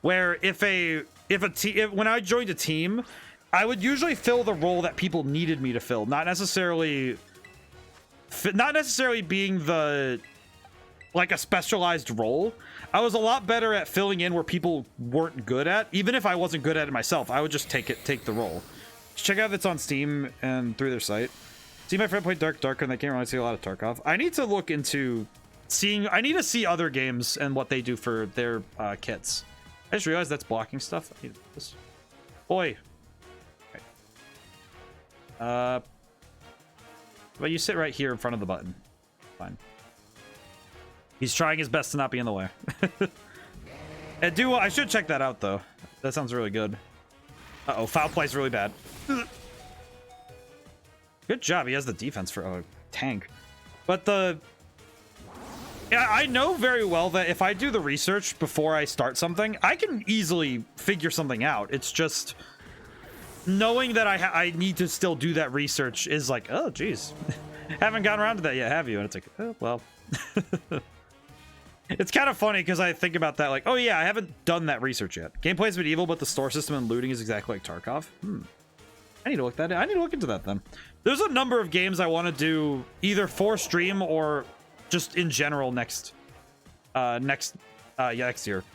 Where when I joined a team, I would usually fill the role that people needed me to fill, not necessarily being like a specialized role. I was a lot better at filling in where people weren't good at. Even if I wasn't good at it myself, I would just take the role. Check out if it's on Steam and through their site. See my friend played Darker, and they can't really see a lot of Tarkov. I need to look into I need to see other games and what they do for their kits. I just realized that's blocking stuff. I need this. Boy. Okay. But you sit right here in front of the button. Fine. He's trying his best to not be in the way. I should check that out though. That sounds really good. Uh-oh, foul play's really bad. Good job. He has the defense for a tank. But Yeah, I know very well that if I do the research before I start something, I can easily figure something out. It's just knowing that I need to still do that research is like, oh, geez. Haven't gotten around to that yet, have you? And it's like, oh, well. It's kind of funny because I think about that like, oh, yeah, I haven't done that research yet. Gameplay is medieval, but the store system and looting is exactly like Tarkov. I need to look into that then. There's a number of games I want to do either for stream or just in general next year.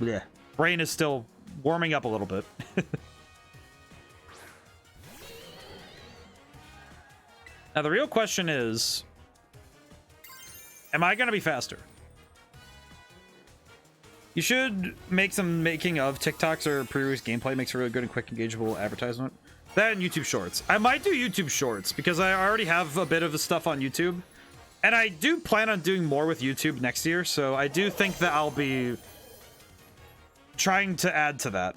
Blech. Brain is still warming up a little bit. Now the real question is, am I gonna be faster? You should make some making of TikToks or pre-release gameplay. Makes a really good and quick engageable advertisement. That and YouTube Shorts. I might do YouTube Shorts because I already have a bit of the stuff on YouTube. And I do plan on doing more with YouTube next year, so I do think that I'll be trying to add to that.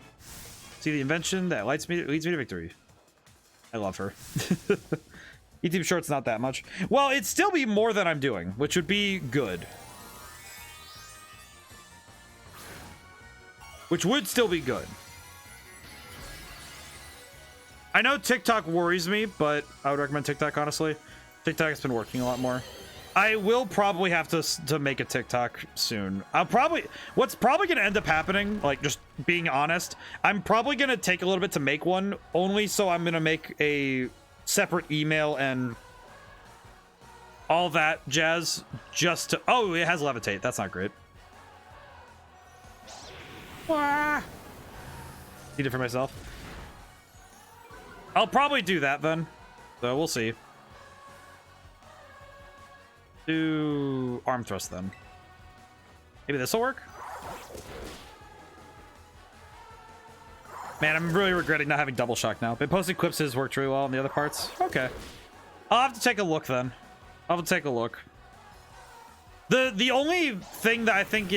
See the invention that leads me to victory. I love her. YouTube Shorts not that much. Well, it'd still be more than I'm doing, which would be good. Which would still be good. I know TikTok worries me, but I would recommend TikTok, honestly. TikTok has been working a lot more. I will probably have to make a TikTok soon. What's probably going to end up happening, like just being honest, I'm probably going to take a little bit to make one, only so I'm going to make a separate email and all that jazz just to... Oh, it has levitate. That's not great. Need it for myself. I'll probably do that then. So we'll see. Do arm thrust then. Maybe this will work. Man, I'm really regretting not having double shock now. Been posting clips has worked really well on the other parts. Okay. I'll have to take a look then. I'll have to take a look. The only thing that I think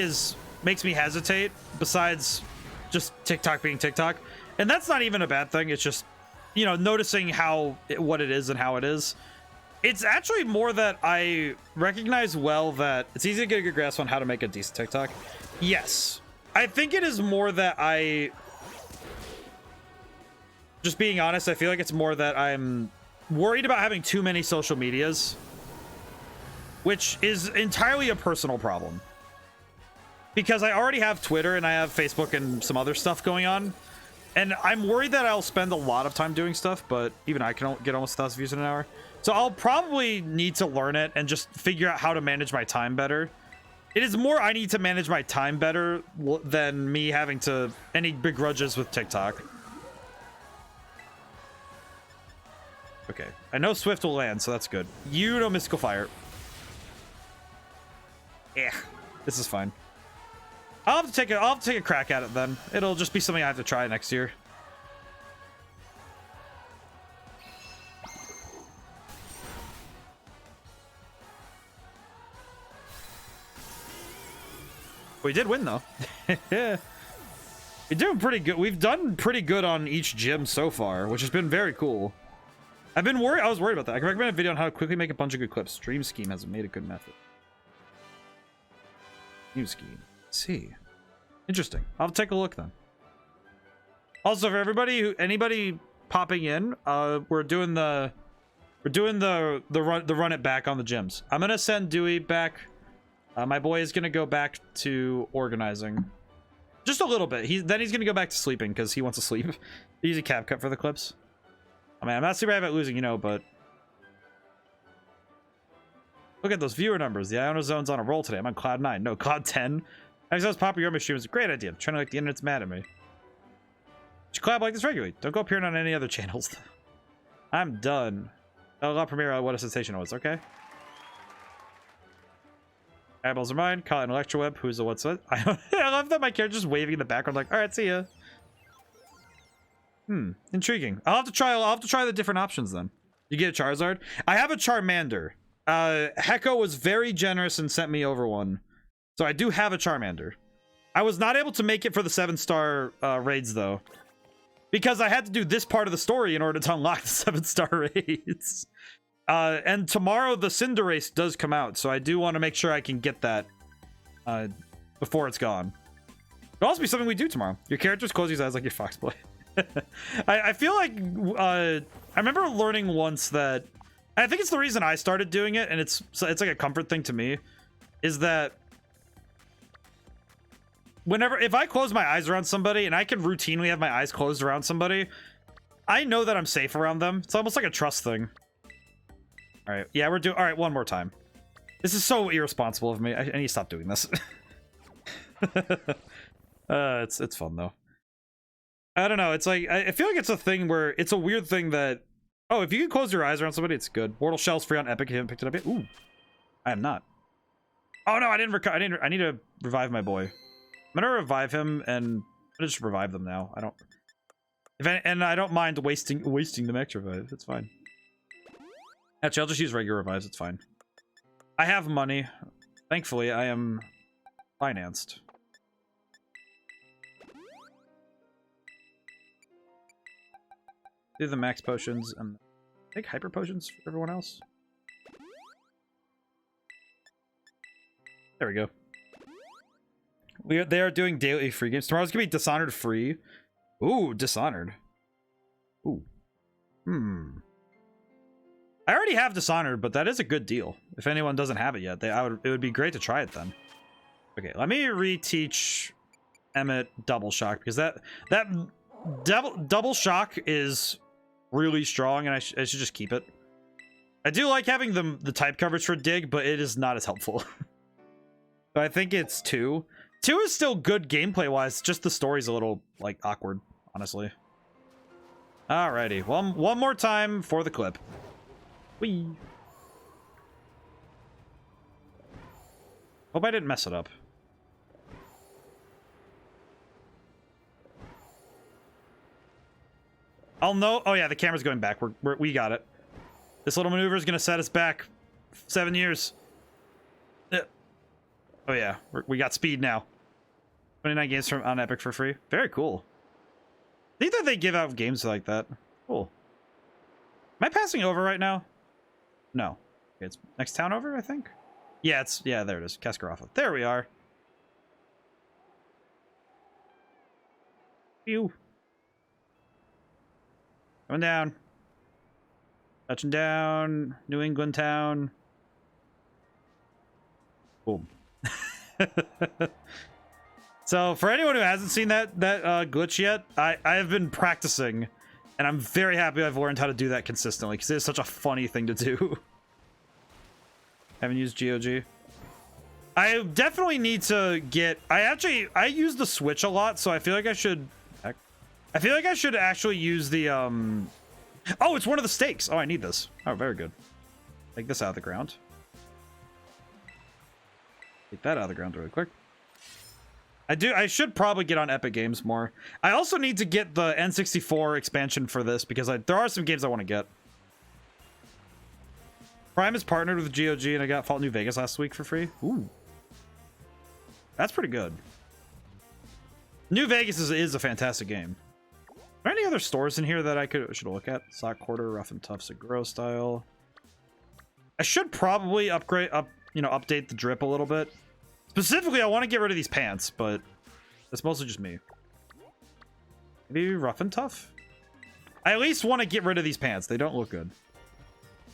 makes me hesitate, besides just TikTok being TikTok, and that's not even a bad thing, it's just, you know, noticing what it is and how it is. It's actually more that I recognize well that it's easy to get a good grasp on how to make a decent TikTok. Yes. I think it is more that just being honest, I feel like it's more that I'm worried about having too many social medias, which is entirely a personal problem. Because I already have Twitter and I have Facebook and some other stuff going on. And I'm worried that I'll spend a lot of time doing stuff, but even I can get almost 1,000 views in an hour. So I'll probably need to learn it and just figure out how to manage my time better. It is more I need to manage my time better than me having any begrudges with TikTok. Okay, I know Swift will land, so that's good. You know Mystical Fire. Yeah, this is fine. I'll have to take a crack at it then. It'll just be something I have to try next year. We did win though. Yeah. We're doing pretty good. We've done pretty good on each gym so far, which has been very cool. I was worried about that. I can recommend a video on how to quickly make a bunch of good clips. Stream Scheme has made a good method. New scheme. Let's see. Interesting. I'll take a look then. Also, for anybody popping in, we're doing the run it back on the gyms. I'm gonna send Dewey back. My boy is gonna go back to organizing. Just a little bit. Then he's gonna go back to sleeping because he wants to sleep. Use a cap cut for the clips. I mean, I'm not super bad at losing, you know, but look at those viewer numbers. The Iono Zone's on a roll today. I'm on Cloud 9. No, Cloud 10. I was popping your stream is a great idea. I'm trying to like the internet's mad at me. You should collab like this regularly. Don't go appearing on any other channels. I'm done. I'll premiere what a sensation was, okay? Eyeballs are mine. Call an Electroweb. Who's the what's what? I love that my character's just waving in the background like, alright, see ya. Intriguing. I'll have to try the different options then. You get a Charizard? I have a Charmander. Hecko was very generous and sent me over one. So I do have a Charmander. I was not able to make it for the 7-star raids though, because I had to do this part of the story in order to unlock the 7-star raids. And tomorrow the Cinderace does come out, so I do want to make sure I can get that before it's gone. It'll also be something we do tomorrow. Your characters close his eyes like your fox boy. I feel like I remember learning once that I think it's the reason I started doing it, and it's like a comfort thing to me, is that if I close my eyes around somebody and I can routinely have my eyes closed around somebody, I know that I'm safe around them. It's almost like a trust thing. All right, yeah, all right, one more time. This is so irresponsible of me. I need to stop doing this. It's fun though. I don't know. It's like I feel like it's a thing where it's a weird thing that, oh, if you can close your eyes around somebody, it's good. Mortal Shell's free on Epic. You haven't picked it up yet. Ooh, I am not. Oh no, I need to revive my boy. I'm gonna revive him, and I'm gonna just revive them now. And I don't mind wasting the max revive. It's fine. Actually, I'll just use regular revives. It's fine. I have money. Thankfully, I am financed. Do the max potions and take hyper potions for everyone else. There we go. They are doing daily free games. Tomorrow's gonna be Dishonored free. Ooh, Dishonored. Ooh. I already have Dishonored, but that is a good deal. If anyone doesn't have it yet, it would be great to try it then. Okay, let me reteach Emmett Double Shock, because that Double Shock is really strong, and I should just keep it. I do like having the type coverage for Dig, but it is not as helpful. So I think it's 2. 2 is still good gameplay wise, just the story's a little like awkward, honestly. Alrighty, one more time for the clip. Whee. Hope I didn't mess it up. I'll know. Oh yeah, the camera's going back. We got it. This little maneuver is gonna set us back 7 years. Oh yeah, we got speed now. 29 games on Epic for free. Very cool. I think that they give out games like that. Cool. Am I passing over right now? No. Okay, it's next town over, I think. Yeah, there it is. Cascaraffa. There we are. Phew. Going down. Touching down. New England town. Boom. So for anyone who hasn't seen that glitch yet, I have been practicing, and I'm very happy I've learned how to do that consistently, because it's such a funny thing to do. Haven't used GOG. I definitely need to get. I use the Switch a lot, so I feel like I should. I feel like I should actually use the Oh, it's one of the stakes. Oh, I need this. Oh, very good. Take this out of the ground. Take that out of the ground really quick. I should probably get on Epic Games more. I also need to get the N64 expansion for this, because there are some games I want to get. Prime is partnered with GOG, and I got Fallout New Vegas last week for free. Ooh. That's pretty good. New Vegas is a fantastic game. Are there any other stores in here that I should look at? Sock Quarter, Rough and Tough, Seguro style. I should probably update the drip a little bit. Specifically, I want to get rid of these pants, but that's mostly just me. Maybe Rough and Tough? I at least want to get rid of these pants. They don't look good.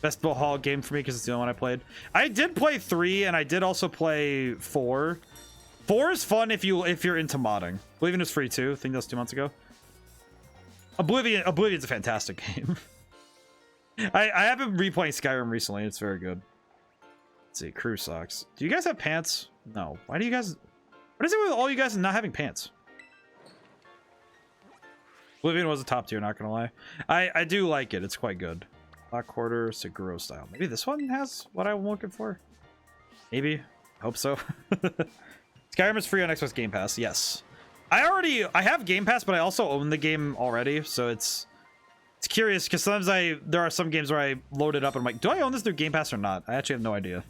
Best Brawlhalla game for me, because it's the only one I played. I did play 3, and I did also play 4. 4 is fun if you're into modding. Oblivion was free too. I think that was 2 months ago. Oblivion's a fantastic game. I have been replaying Skyrim recently. It's very good. Let's see, crew socks. Do you guys have pants? No. Why do you guys... What is it with all you guys not having pants? Oblivion was a top tier, not gonna lie. I do like it. It's quite good. Black Quarter, Seguro style. Maybe this one has what I'm looking for? Maybe. Hope so. Skyrim is free on Xbox Game Pass. Yes. I have Game Pass, but I also own the game already, so it's curious, because sometimes there are some games where I load it up and I'm like, do I own this through Game Pass or not? I actually have no idea.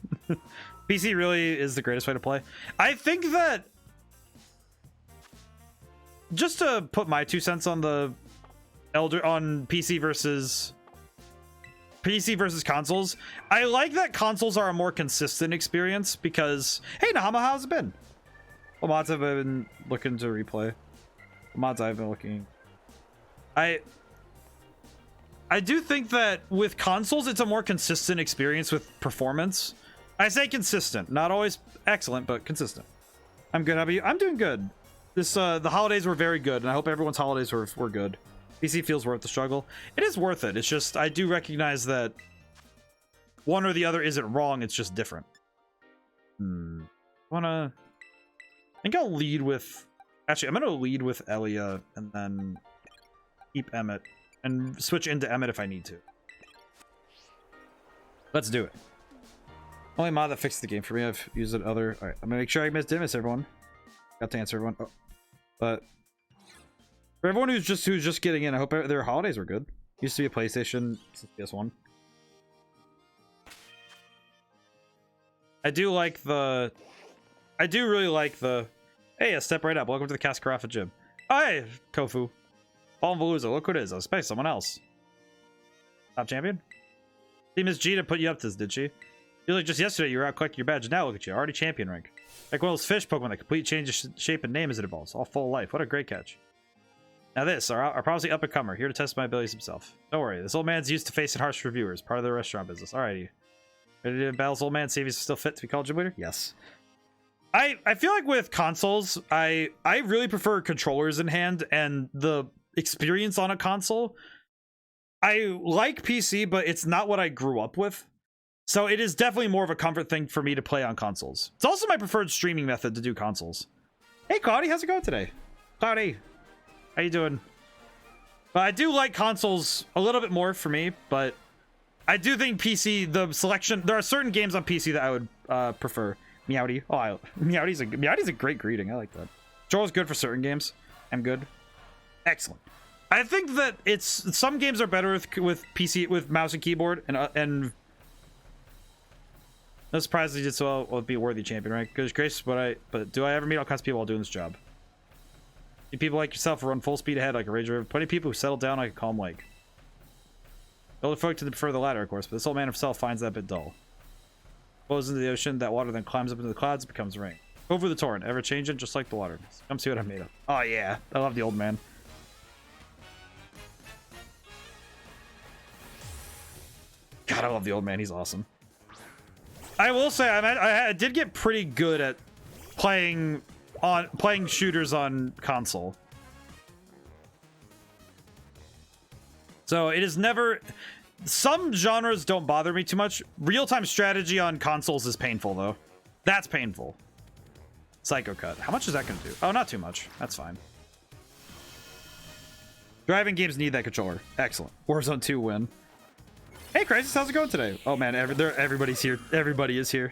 PC really is the greatest way to play. I think that, just to put my 2 cents on the on PC versus consoles, I like that consoles are a more consistent experience, because hey Nahama, how's it been? What mods have I been looking to replay? What mods I've been looking. I do think that with consoles, it's a more consistent experience with performance. I say consistent, not always excellent, but consistent. I'm good. How about you? I'm doing good. This the holidays were very good, and I hope everyone's holidays were good. PC feels worth the struggle. It is worth it. It's just I do recognize that one or the other isn't wrong. It's just different. I think I'll lead with. Actually, I'm gonna lead with Elia and then keep Emmett and switch into Emmett if I need to. Let's do it. Only mod that fixed the game for me. I've used it other. All right, I'm gonna make sure I didn't miss everyone. Got to answer everyone. Oh. But for everyone who's just getting in, I hope their holidays were good. Used to be a PlayStation since PS1. I do really like the. Hey, step right up. Welcome to the Cascarafa gym. Hi, Kofu. Paul Valuza, look what it is. I expect someone else. Top champion? Team Miss G to put you up to this, did she? Feel like just yesterday you were out collecting your badge. Now look at you, already champion rank. Like one of those fish Pokemon that complete changes shape and name as it evolves. All full of life. What a great catch. Now this, our promising up-and-comer, here to test my abilities himself. Don't worry, this old man's used to facing harsh reviewers, part of the restaurant business. Alrighty. Ready to battle this old man, see if he's still fit to be called gym leader? Yes. I feel like with consoles, I really prefer controllers in hand and the experience on a console. I like PC, but it's not what I grew up with. So it is definitely more of a comfort thing for me to play on consoles. It's also my preferred streaming method to do consoles. Hey, Cloudy, how's it going today? Cloudy, how you doing? But I do like consoles a little bit more for me, but I do think PC, the selection, there are certain games on PC that I would prefer. Meowdy. Oh, Meowdy's a great greeting. I like that. Joel's good for certain games. I'm good. Excellent. I think that some games are better with PC with mouse and keyboard and no surprise he did so well with be a worthy champion, right? Good grace, but do I ever meet all kinds of people while doing this job? Do people like yourself run full speed ahead like a Rage River? Plenty of people who settle down like a calm lake. Older folk tend to prefer the latter, of course, but this old man himself finds that a bit dull. Flows into the ocean, that water then climbs up into the clouds, becomes rain. Over the torrent, ever changing, just like the water. Come see what I'm made of. Oh yeah, I love the old man. God, I love the old man. He's awesome. I will say, I did get pretty good at playing shooters on console. So it is never. Some genres don't bother me too much. Real-time strategy on consoles is painful, though. That's painful. Psycho Cut. How much is that going to do? Oh, not too much. That's fine. Driving games need that controller. Excellent. Warzone 2 win. Hey, Crisis, how's it going today? Oh, man, everybody's here. Everybody is here.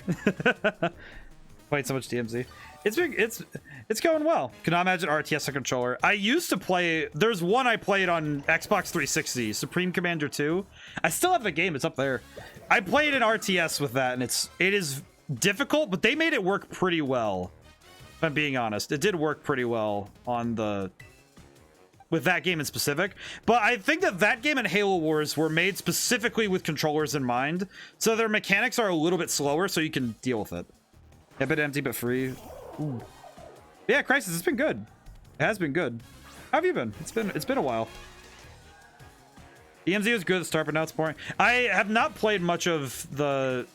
Played so much DMZ. It's going well. Cannot imagine RTS on controller. I used to play. There's one I played on Xbox 360, Supreme Commander 2. I still have the game. It's up there. I played an RTS with that, and it is difficult, but they made it work pretty well. If I'm being honest, it did work pretty well on with that game in specific. But I think that game and Halo Wars were made specifically with controllers in mind, so their mechanics are a little bit slower, so you can deal with it. A bit empty but free. Ooh. Yeah, Crisis, it's been good. It has been good. How have you been? It's been a while. DMZ was good at the start, but now it's boring. I have not played much of the.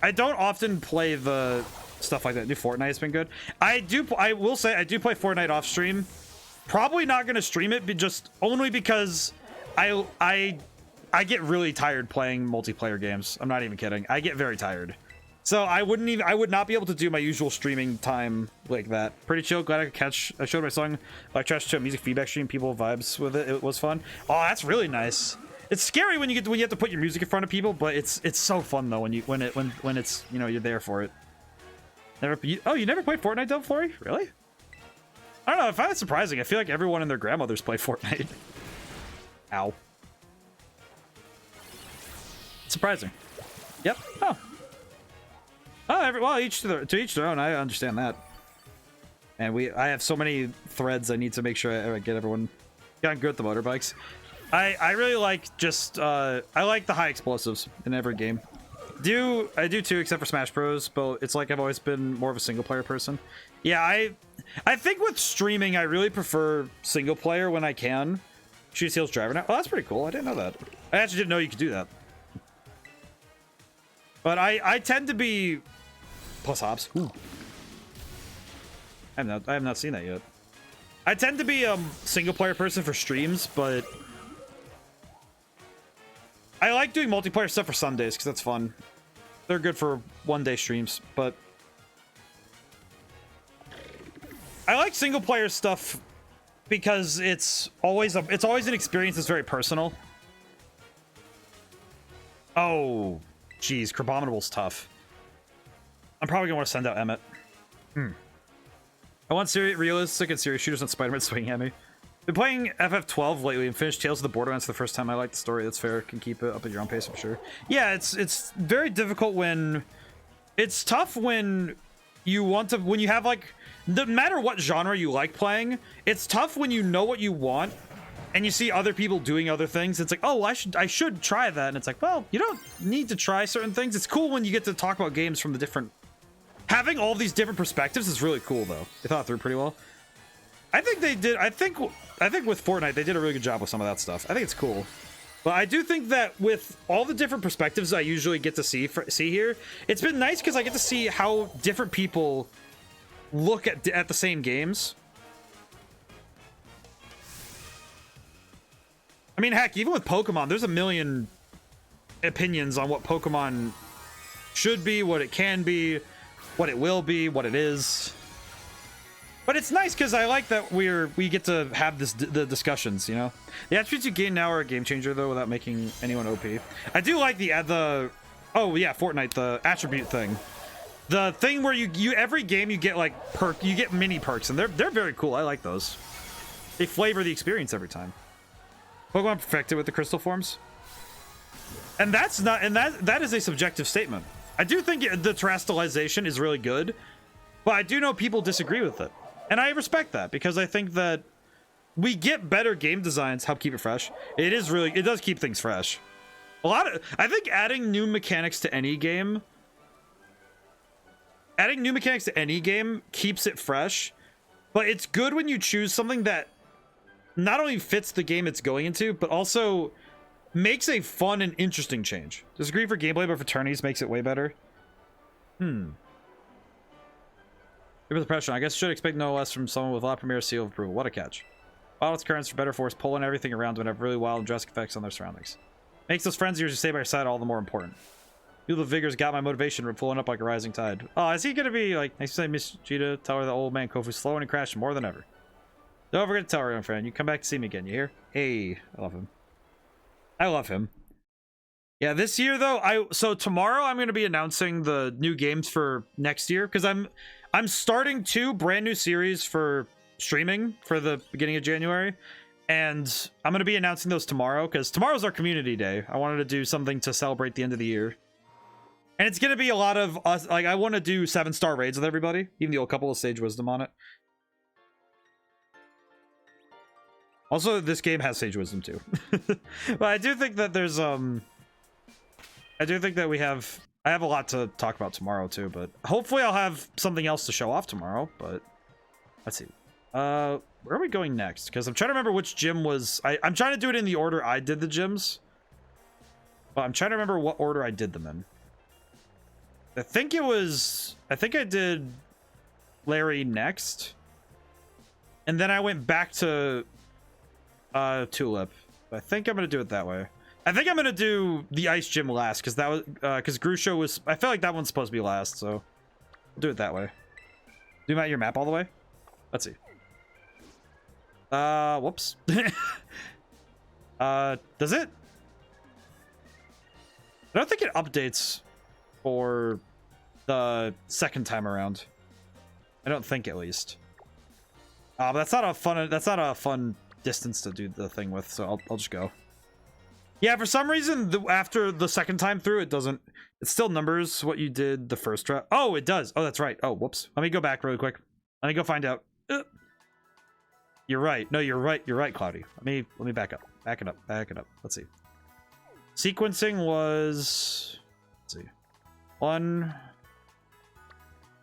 I don't often play the stuff like that. New Fortnite has been good. I will say I do play Fortnite off stream. Probably not going to stream it, but just only because I get really tired playing multiplayer games. I'm not even kidding. I get very tired. So I would not be able to do my usual streaming time like that. Pretty chill. Glad I showed my song like Trash to a music feedback stream. People vibes with it. It was fun. Oh, that's really nice. It's scary when you have to put your music in front of people, but it's so fun though when it's you're there for it. You never played Fortnite, Del Flory? Really? I don't know. I find it surprising. I feel like everyone and their grandmothers play Fortnite. Ow. Surprising. Yep. Oh. Oh, well, to each their own. I understand that. And I have so many threads. I need to make sure I get everyone gotten good at the motorbikes. I really like I like the high explosives in every game. I do too, except for Smash Bros. But it's like I've always been more of a single player person. Yeah, I think with streaming, I really prefer single player when I can. She steals driver now. Oh, that's pretty cool. I didn't know that. I actually didn't know you could do that. But I tend to be plus hops. Ooh. I have not seen that yet. I tend to be a single player person for streams, but I like doing multiplayer stuff for Sundays because that's fun. They're good for one-day streams, but I like single player stuff because it's always an experience that's very personal. Oh, geez, Crabominable's tough. I'm probably gonna want to send out Emmett. I want realistic and serious shooters on Spider-Man swinging at me. Been playing FF12 lately and finished Tales of the Borderlands for the first time. I like the story. That's fair. Can keep it up at your own pace, I'm sure. Yeah, it's very difficult when... It's tough when you want to... When you have, like... No matter what genre you like playing, it's tough when you know what you want and you see other people doing other things. It's like, oh, I should try that. And it's like, well, you don't need to try certain things. It's cool when you get to talk about games from the different... Having all these different perspectives is really cool, though. They thought it through pretty well. I think they did. I think with Fortnite, they did a really good job with some of that stuff. I think it's cool. But I do think that with all the different perspectives I usually get to see here, it's been nice because I get to see how different people look at the same games. I mean, heck, even with Pokemon, there's a million opinions on what Pokemon should be, what it can be, what it will be, what it is. But it's nice because I like that we get to have the discussions, you know? The attributes you gain now are a game changer, though, without making anyone OP. I do like the oh yeah, Fortnite, the attribute thing. The thing where you every game you get like you get mini perks, and they're very cool. I like those. They flavor the experience every time. Pokemon perfected with the crystal forms. And that is a subjective statement. I do think the terrestrialization is really good, but I do know people disagree with it. And I respect that because I think that we get better game designs help keep it fresh. It does keep things fresh. I think adding new mechanics to any game keeps it fresh, but it's good when you choose something that not only fits the game it's going into, but also makes a fun and interesting change. Disagree for gameplay, but for tourneys makes it way better. Give it the pressure. I guess should expect no less from someone with La Premiere seal of approval. What a catch. Violence currents for better force, pulling everything around when have really wild and drastic effects on their surroundings. Makes those friends yours who stay by your side all the more important. You the vigors got my motivation from pulling up like a rising tide. Oh, is he gonna be like, nice to say, Miss Gita, tell her the old man Kofu's slowing and crashing more than ever. Don't forget to tell her, my friend. You come back to see me again, you hear? Hey, I love him. I love him. Yeah, this year though, so tomorrow I'm gonna be announcing the new games for next year because I'm starting 2 brand new series for streaming for the beginning of January, and I'm going to be announcing those tomorrow because tomorrow's our community day. I wanted to do something to celebrate the end of the year, and it's going to be a lot of us. Like, I want to do 7-star raids with everybody, even the old couple of Sage Wisdom on it. Also, this game has Sage Wisdom too. But I do think that there's I do think that I have a lot to talk about tomorrow too, but hopefully I'll have something else to show off tomorrow. But let's see. Where are we going next? Because I'm trying to remember which gym was... I'm trying to do it in the order I did the gyms. But I'm trying to remember what order I did them in. I think I did Larry next. And then I went back to Tulip. I think I'm going to do it that way. I think I'm going to do the ice gym last because that was... Because Grusho was... I feel like that one's supposed to be last, so... We'll do it that way. Zoom out your map all the way? Let's see. Whoops. Does it? I don't think it updates for the second time around. I don't think, at least. But that's not a fun distance to do the thing with, so I'll just go. Yeah, for some reason, after the second time through, it doesn't... It still numbers what you did the first try. Oh, it does. Oh, that's right. Oh, whoops. Let me go back really quick. Let me go find out. You're right. No, you're right. You're right, Cloudy. Let me back up. Back it up. Back it up. Let's see. Sequencing was... Let's see. 1...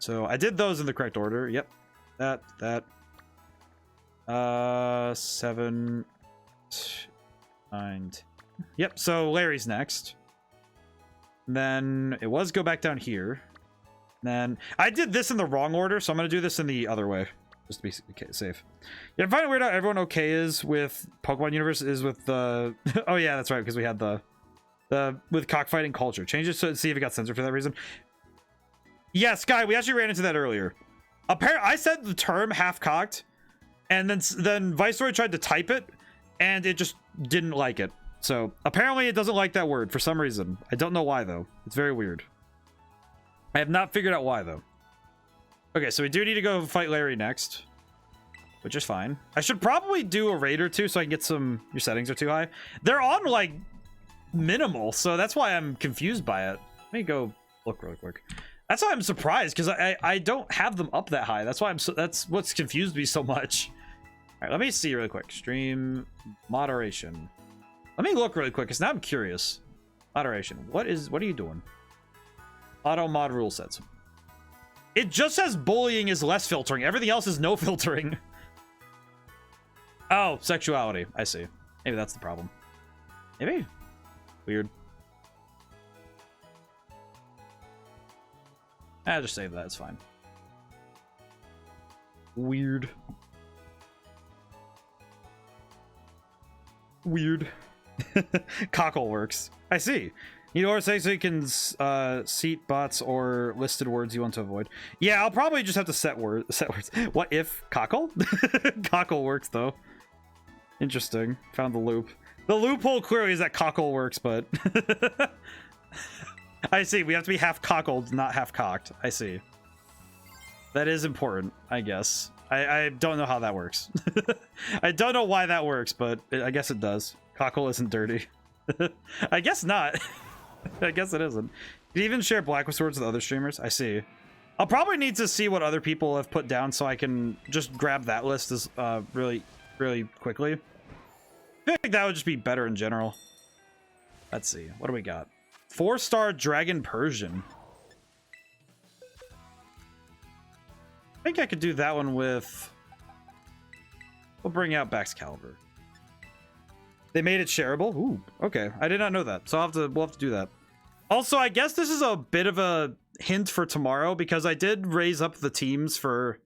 So, I did those in the correct order. Yep. that. 7, 9. Yep, so Larry's next. And then it was go back down here. And then I did this in the wrong order, so I'm going to do this in the other way. Just to be safe. Yeah, I find it weird how everyone okay is with Pokemon Universe is with the... oh yeah, that's right, because we had the with cockfighting culture. Change it to see if it got censored for that reason. Yeah, Sky, we actually ran into that earlier. Apparently, I said the term half-cocked, and then Viceroy tried to type it, and it just didn't like it. So, apparently it doesn't like that word for some reason. I don't know why, though. It's very weird. I have not figured out why, though. Okay, so we do need to go fight Larry next, which is fine. I should probably do a raid or two so I can get some... Your settings are too high. They're on, like, minimal, so that's why I'm confused by it. Let me go look really quick. That's why I'm surprised, because I don't have them up that high. That's why that's what's confused me so much. All right, let me see really quick. Stream moderation. Let me look really quick, because now I'm curious. Moderation. What are you doing? Auto mod rule sets. It just says bullying is less filtering. Everything else is no filtering. Oh, sexuality. I see. Maybe that's the problem. Maybe. Weird. I'll just save that. It's fine. Weird. Weird. Cockle works. I see. You know what I'm saying? So you can seat bots or listed words you want to avoid. Yeah, I'll probably just have to set words. What if cockle? Cockle works though. Interesting. Found the loop. The loophole clearly is that cockle works, but I see. We have to be half cockled, not half cocked. I see. That is important, I guess. I don't know how that works. I don't know why that works, but I guess it does. Cockle isn't dirty. I guess not. I guess it isn't. You even share Blacklist words with other streamers? I see. I'll probably need to see what other people have put down so I can just grab that list as really quickly. I think that would just be better in general. Let's see. What do we got? 4-star Dragon Persian. I think I could do that one with... We'll bring out Baxcalibur. They made it shareable? Ooh, okay. I did not know that. So we'll have to do that. Also, I guess this is a bit of a hint for tomorrow because I did raise up the teams for...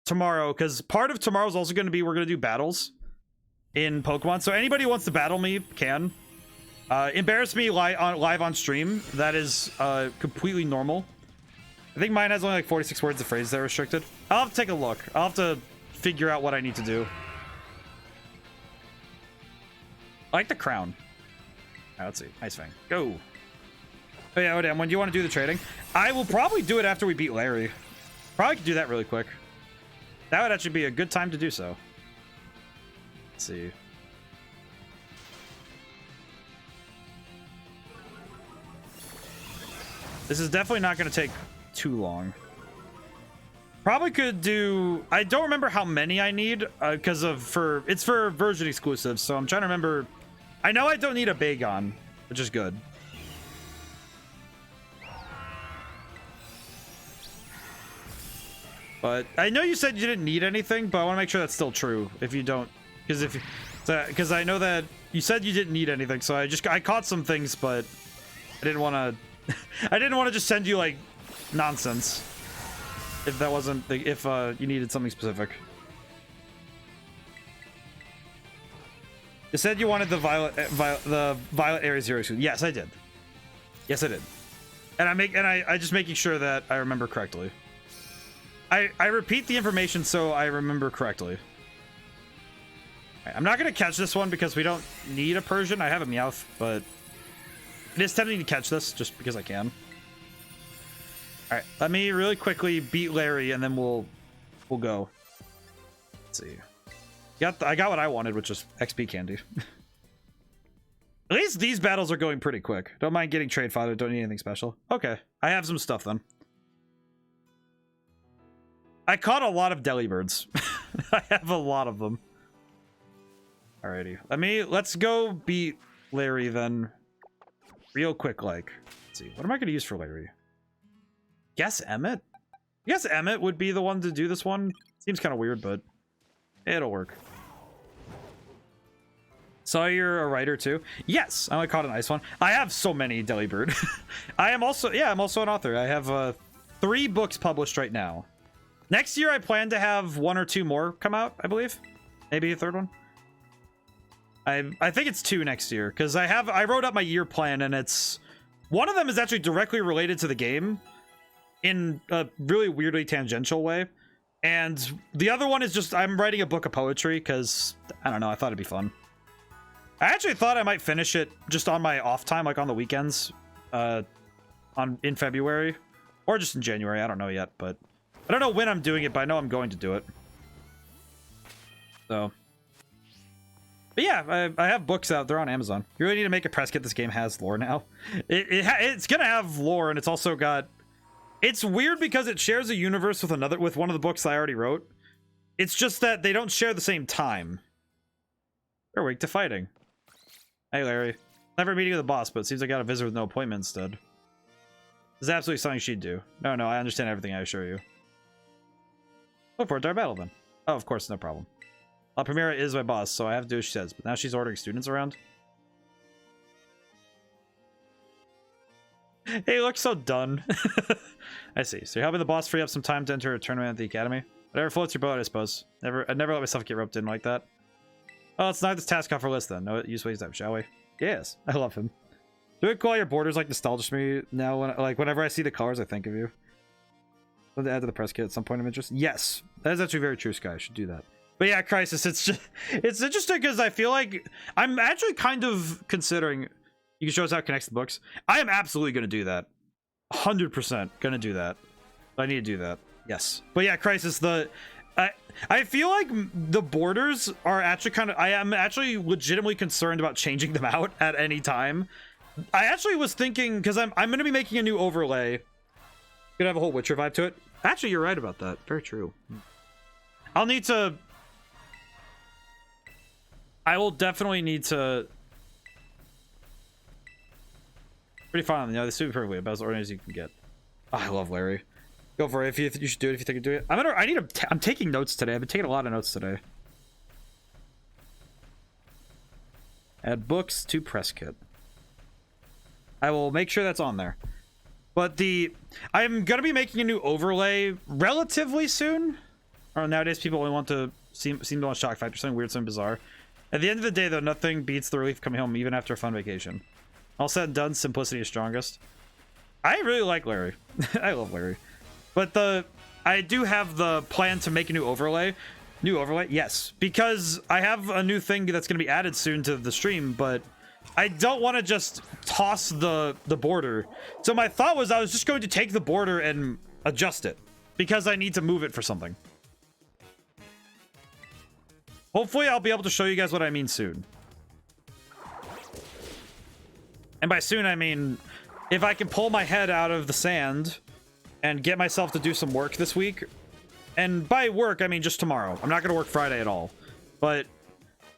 tomorrow because part of tomorrow is also going to be we're going to do battles in Pokemon. So anybody who wants to battle me can. Embarrass me live on stream. That is completely normal. I think mine has only like 46 words of phrase that are restricted. I'll have to take a look. I'll have to figure out what I need to do. I like the crown. All right, let's see. Ice Fang. Go. Oh yeah, ODaM, when do you want to do the trading? I will probably do it after we beat Larry. Probably could do that really quick. That would actually be a good time to do so. Let's see. This is definitely not going to take too long. Probably could do... I don't remember how many I need because it's for version exclusives, so I'm trying to remember. I know I don't need a Bagon, which is good. But I know you said you didn't need anything, but I want to make sure that's still true. If you don't, because I know that you said you didn't need anything, so I caught some things, but I didn't want to. I didn't want to just send you like nonsense. If that wasn't if you needed something specific. You said you wanted the violet area 0. Yes, I did. Yes, I did. And I just making sure that I remember correctly. I repeat the information so I remember correctly. Right, I'm not going to catch this one because we don't need a Persian. I have a Meowth, but it is tempting to catch this just because I can. All right, let me really quickly beat Larry and then we'll go. Let's see. I got what I wanted, which is XP candy. At least these battles are going pretty quick. Don't mind getting trade fodder. Don't need anything special. Okay, I have some stuff then. I caught a lot of Delibirds. I have a lot of them. Alrighty. Let's go beat Larry then. Real quick, like. Let's see. What am I going to use for Larry? guess Emmett. I guess Emmett would be the one to do this one. Seems kind of weird, but it'll work. So you're a writer too? Yes, I only caught an ice one. I have so many, Delibird. I'm also an author. I have 3 books published right now. Next year, I plan to have 1 or 2 more come out, I believe. Maybe a 3rd one. I think it's 2 next year, because I wrote up my year plan, and it's... One of them is actually directly related to the game in a really weirdly tangential way. And the other one is just, I'm writing a book of poetry, because, I don't know, I thought it'd be fun. I actually thought I might finish it just on my off time, like on the weekends, in February, or just in January. I don't know yet, but I don't know when I'm doing it, but I know I'm going to do it. So, but yeah, I have books out. They're on Amazon. You really need to make a press kit. This game has lore now. It's gonna have lore, and it's also got. It's weird because it shares a universe with one of the books I already wrote. It's just that they don't share the same time. They're weak to fighting. Hey, Larry. Never meeting with the boss, but it seems I got a visit with no appointment instead. This is absolutely something she'd do. No, I understand everything, I assure you. Look forward to our battle, then. Oh, of course, no problem. Primera is my boss, so I have to do as she says, but now she's ordering students around. Hey, you look so done. I see. So you're helping the boss free up some time to enter a tournament at the academy? Whatever floats your boat, I suppose. I'd never let myself get roped in like that. Oh, let's knock this task off our list then. No use waste time, shall we? Yes, I love him. Do we call your borders like nostalgia to me now? Whenever I see the colors, I think of you. Something to add to the press kit at some point of interest? Yes, that is actually very true, Sky. I should do that. But yeah, Crisis, it's interesting because I feel like I'm actually kind of considering. You can show us how it connects the books. I am absolutely going to do that. 100% going to do that. I need to do that. Yes. But yeah, Crisis, I feel like the borders are actually I am actually legitimately concerned about changing them out at any time. I actually was thinking, because I'm going to be making a new overlay. Gonna have a whole Witcher vibe to it. Actually, you're right about that. Very true. I will definitely need to. Pretty fun. You know, this would be perfectly about as organized as you can get. Oh, I love Larry. Go for it. If you should do it, if you think you do it. I'm taking notes today. I've been taking a lot of notes today. Add books to press kit. I will make sure that's on there. But I'm gonna be making a new overlay relatively soon. Or nowadays, people only want to seem to want shock factor, something weird, something bizarre. At the end of the day, though, nothing beats the relief of coming home, even after a fun vacation. All said and done, simplicity is strongest. I really like Larry. I love Larry. But I do have the plan to make a new overlay. New overlay? Yes. Because I have a new thing that's going to be added soon to the stream, but I don't want to just toss the border. So my thought was I was just going to take the border and adjust it. Because I need to move it for something. Hopefully I'll be able to show you guys what I mean soon. And by soon, I mean, if I can pull my head out of the sand and get myself to do some work this week. And by work, I mean just tomorrow. I'm not going to work Friday at all. But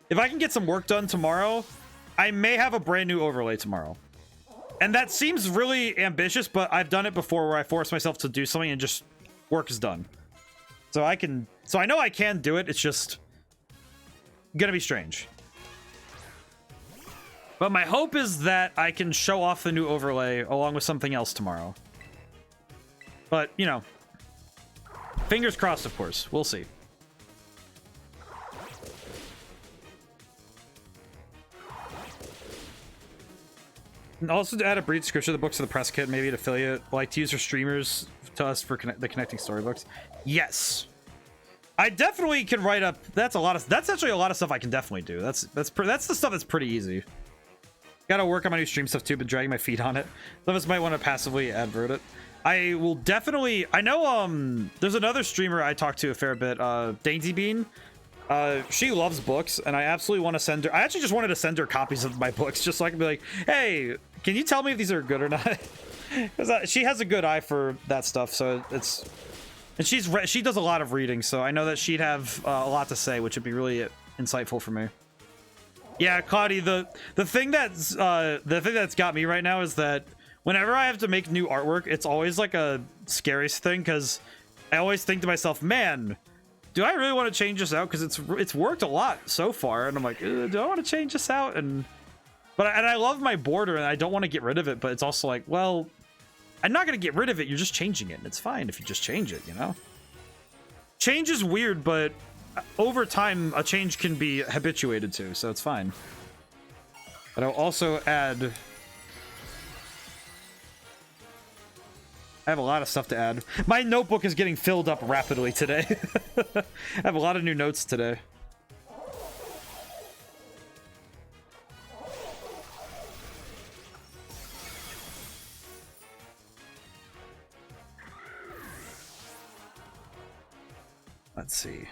if I can get some work done tomorrow, I may have a brand new overlay tomorrow. And that seems really ambitious, but I've done it before where I force myself to do something and just work is done. So I know I can do it. It's just going to be strange. But my hope is that I can show off the new overlay along with something else tomorrow. But, you know, fingers crossed, of course. We'll see. And also to add a brief description of the books of the press kit, maybe an affiliate, like to use for streamers to us for the connecting storybooks. Yes. I definitely can write up. That's actually a lot of stuff I can definitely do. That's the stuff that's pretty easy. Gotta work on my new stream stuff too, but dragging my feet on it. Some of us might want to passively advert it. I will definitely. I know there's another streamer I talk to a fair bit, Dainty Bean. She loves books, and I absolutely want to send her. I actually just wanted to send her copies of my books, just so I can be like, hey, can you tell me if these are good or not? Because she has a good eye for that stuff, so it's. And she does a lot of reading, so I know that she'd have a lot to say, which would be really insightful for me. Yeah, Claudia, the thing that's got me right now is that whenever I have to make new artwork, it's always like a scariest thing, because I always think to myself, man, do I really want to change this out? Because it's worked a lot so far, and I'm like, do I want to change this out? And I love my border, and I don't want to get rid of it, but it's also like, well, I'm not going to get rid of it. You're just changing it, and it's fine if you just change it, you know? Change is weird, but over time, a change can be habituated to, so it's fine. But I'll also add... I have a lot of stuff to add. My notebook is getting filled up rapidly today. I have a lot of new notes today. Let's see.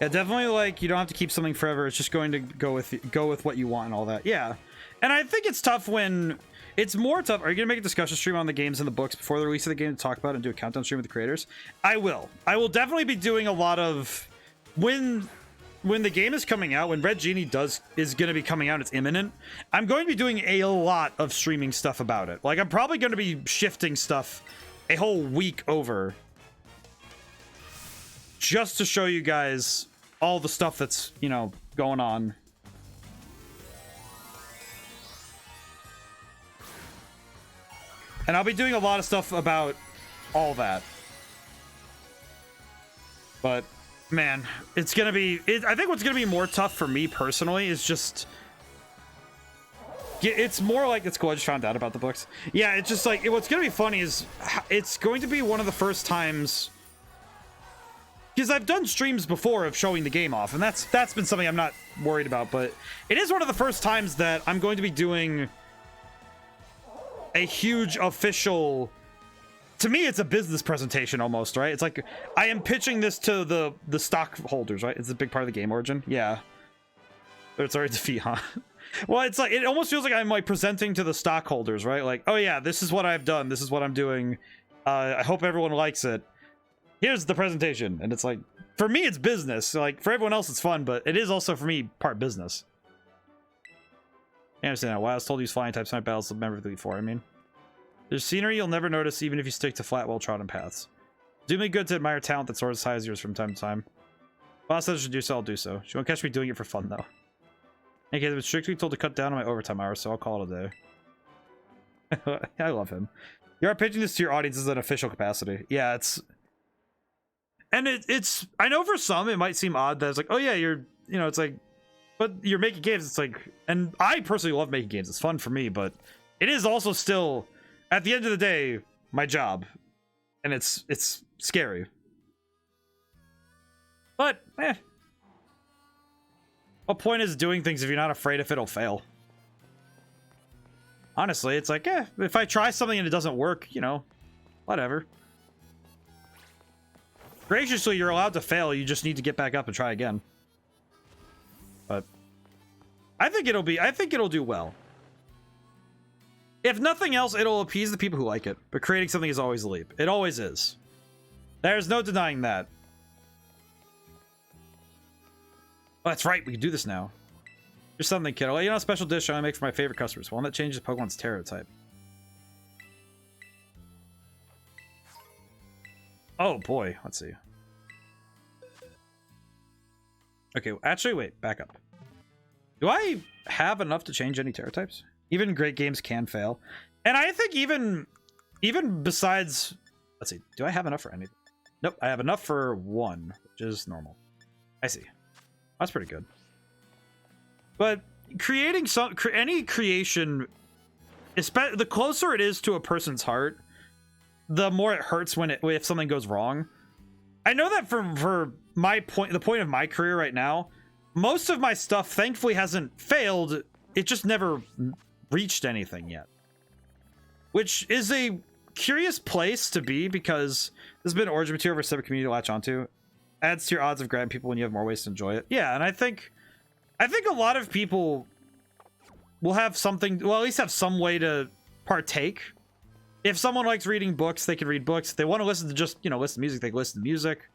Yeah, definitely, like, you don't have to keep something forever. It's just going to go with what you want and all that. Yeah. And I think it's tough when... It's more tough. Are you going to make a discussion stream on the games and the books before the release of the game to talk about it and do a countdown stream with the creators? I will. I will definitely be doing a lot of... When the game is coming out, when Red Genie is going to be coming out, it's imminent, I'm going to be doing a lot of streaming stuff about it. Like, I'm probably going to be shifting stuff a whole week over just to show you guys all the stuff that's, you know, going on. And I'll be doing a lot of stuff about all that. But, man, it's going to be... I think what's going to be more tough for me personally is just... It's more like... It's cool, I just found out about the books. Yeah, it's just like... What's going to be funny is... It's going to be one of the first times... Because I've done streams before of showing the game off, and that's been something I'm not worried about, but it is one of the first times that I'm going to be doing... a huge official, to me it's a business presentation almost, right? It's like I am pitching this to the stockholders, right? It's a big part of the game origin. Yeah, it's already defeat, huh? Well, it's like it almost feels like I'm like presenting to the stockholders, right? Like, oh yeah, this is what I've done, this is what I'm doing, I hope everyone likes it, here's the presentation. And it's like, for me it's business, like for everyone else it's fun, but it is also for me part business. I understand that. Wow, I was told to use flying types in my battles remember before. I mean, there's scenery you'll never notice even if you stick to flat, well-trodden paths. Do me good to admire talent that soars as high as yours from time to time. Boss says I should do so, I'll do so. She won't catch me doing it for fun, though. Okay, I've been strictly told to cut down on my overtime hours, so I'll call it a day. I love him. You are pitching this to your audience as an official capacity. Yeah, it's... And it's... I know for some it might seem odd that it's like, oh yeah, you're... You know, it's like... But you're making games, it's like... And I personally love making games. It's fun for me, but... It is also still... At the end of the day, my job. And it's scary. But, what point is doing things if you're not afraid if it'll fail? Honestly, it's like, if I try something and it doesn't work, you know, whatever. Graciously, you're allowed to fail. You just need to get back up and try again. But I think it'll do well. If nothing else, it'll appease the people who like it. But creating something is always a leap. It always is. There's no denying that. Oh, that's right. We can do this now. Here's something, kiddo. You know, a special dish I make for my favorite customers. One that changes Pokemon's stereotype. Oh, boy. Let's see. Okay, actually, wait. Back up. Do I have enough to change any Terratypes? Even great games can fail. And I think even besides... Let's see. Do I have enough for anything? Nope. I have enough for one, which is normal. I see. That's pretty good. But creating any creation... the closer it is to a person's heart, the more it hurts if something goes wrong. I know that for my point, the point of my career right now, most of my stuff thankfully hasn't failed. It just never reached anything yet, which is a curious place to be because there's been origin material for a separate community to latch onto. Adds to your odds of grabbing people when you have more ways to enjoy it. Yeah, and I think a lot of people will have something, well, at least have some way to partake. If someone likes reading books, they can read books. If they want to listen to just, you know, listen to music, they can listen to music.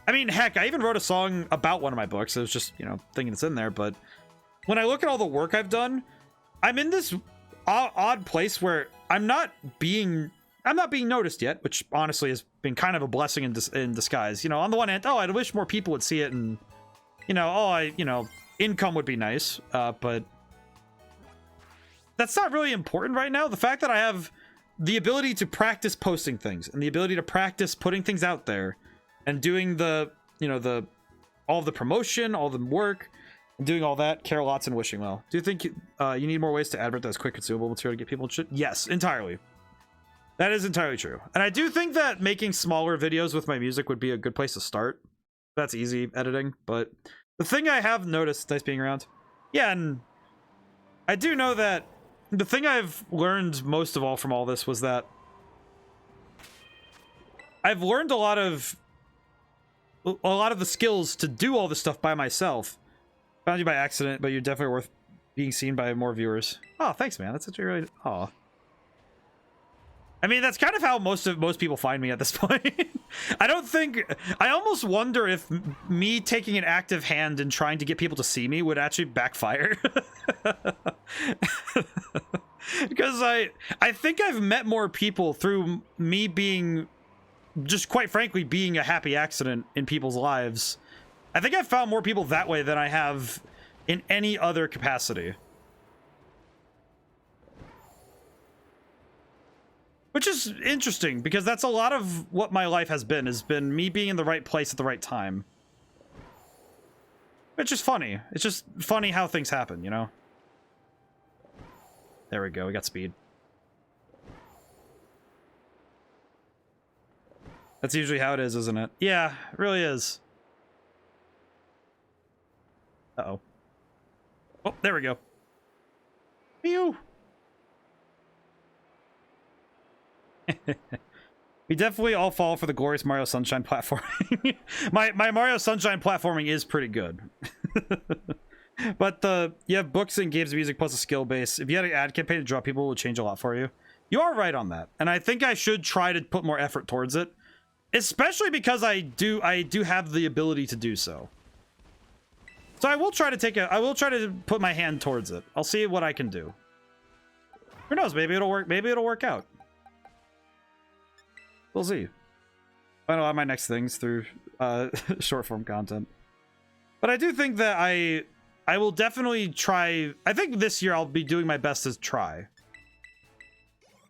I mean, heck, I even wrote a song about one of my books. It was just, you know, thinking it's in there. But when I look at all the work I've done, I'm in this... odd place where I'm not being noticed yet, which honestly has been kind of a blessing in disguise. You know, on the one hand, oh, I wish more people would see it, and you know, income would be nice, but that's not really important right now. The fact that I have the ability to practice posting things and the ability to practice putting things out there and doing the, you know, all of the promotion, all the work, and doing all that, care lots and wishing well. Do you think you need more ways to advertise quick consumable material to get people to? Yes, entirely. That is entirely true. And I do think that making smaller videos with my music would be a good place to start. That's easy editing, but the thing I have noticed, nice being around. Yeah, and I do know that the thing I've learned most of all from all this was that I've learned a lot of the skills to do all this stuff by myself. Found you by accident, but you're definitely worth being seen by more viewers. Oh, thanks, man. That's such a really... Aw. I mean, that's kind of how most people find me at this point. I almost wonder if me taking an active hand and trying to get people to see me would actually backfire. Because I think I've met more people through me being, just quite frankly, being a happy accident in people's lives. I think I've found more people that way than I have in any other capacity. Which is interesting, because that's a lot of what my life has been me being in the right place at the right time. It's just funny. It's just funny how things happen, you know? There we go, we got speed. That's usually how it is, isn't it? Yeah, it really is. Uh-oh. Oh, there we go. Phew! We definitely all fall for the glorious Mario Sunshine platforming. my Mario Sunshine platforming is pretty good. But you have books and games, music, plus a skill base. If you had an ad campaign to draw people, it would change a lot for you. You are right on that, and I think I should try to put more effort towards it, especially because I do have the ability to do so. So I will try to put my hand towards it. I'll see what I can do. Who knows? Maybe it'll work. Maybe it'll work out. We'll see. Find a lot of my next things through short form content. But I do think that I will definitely try. I think this year I'll be doing my best to try.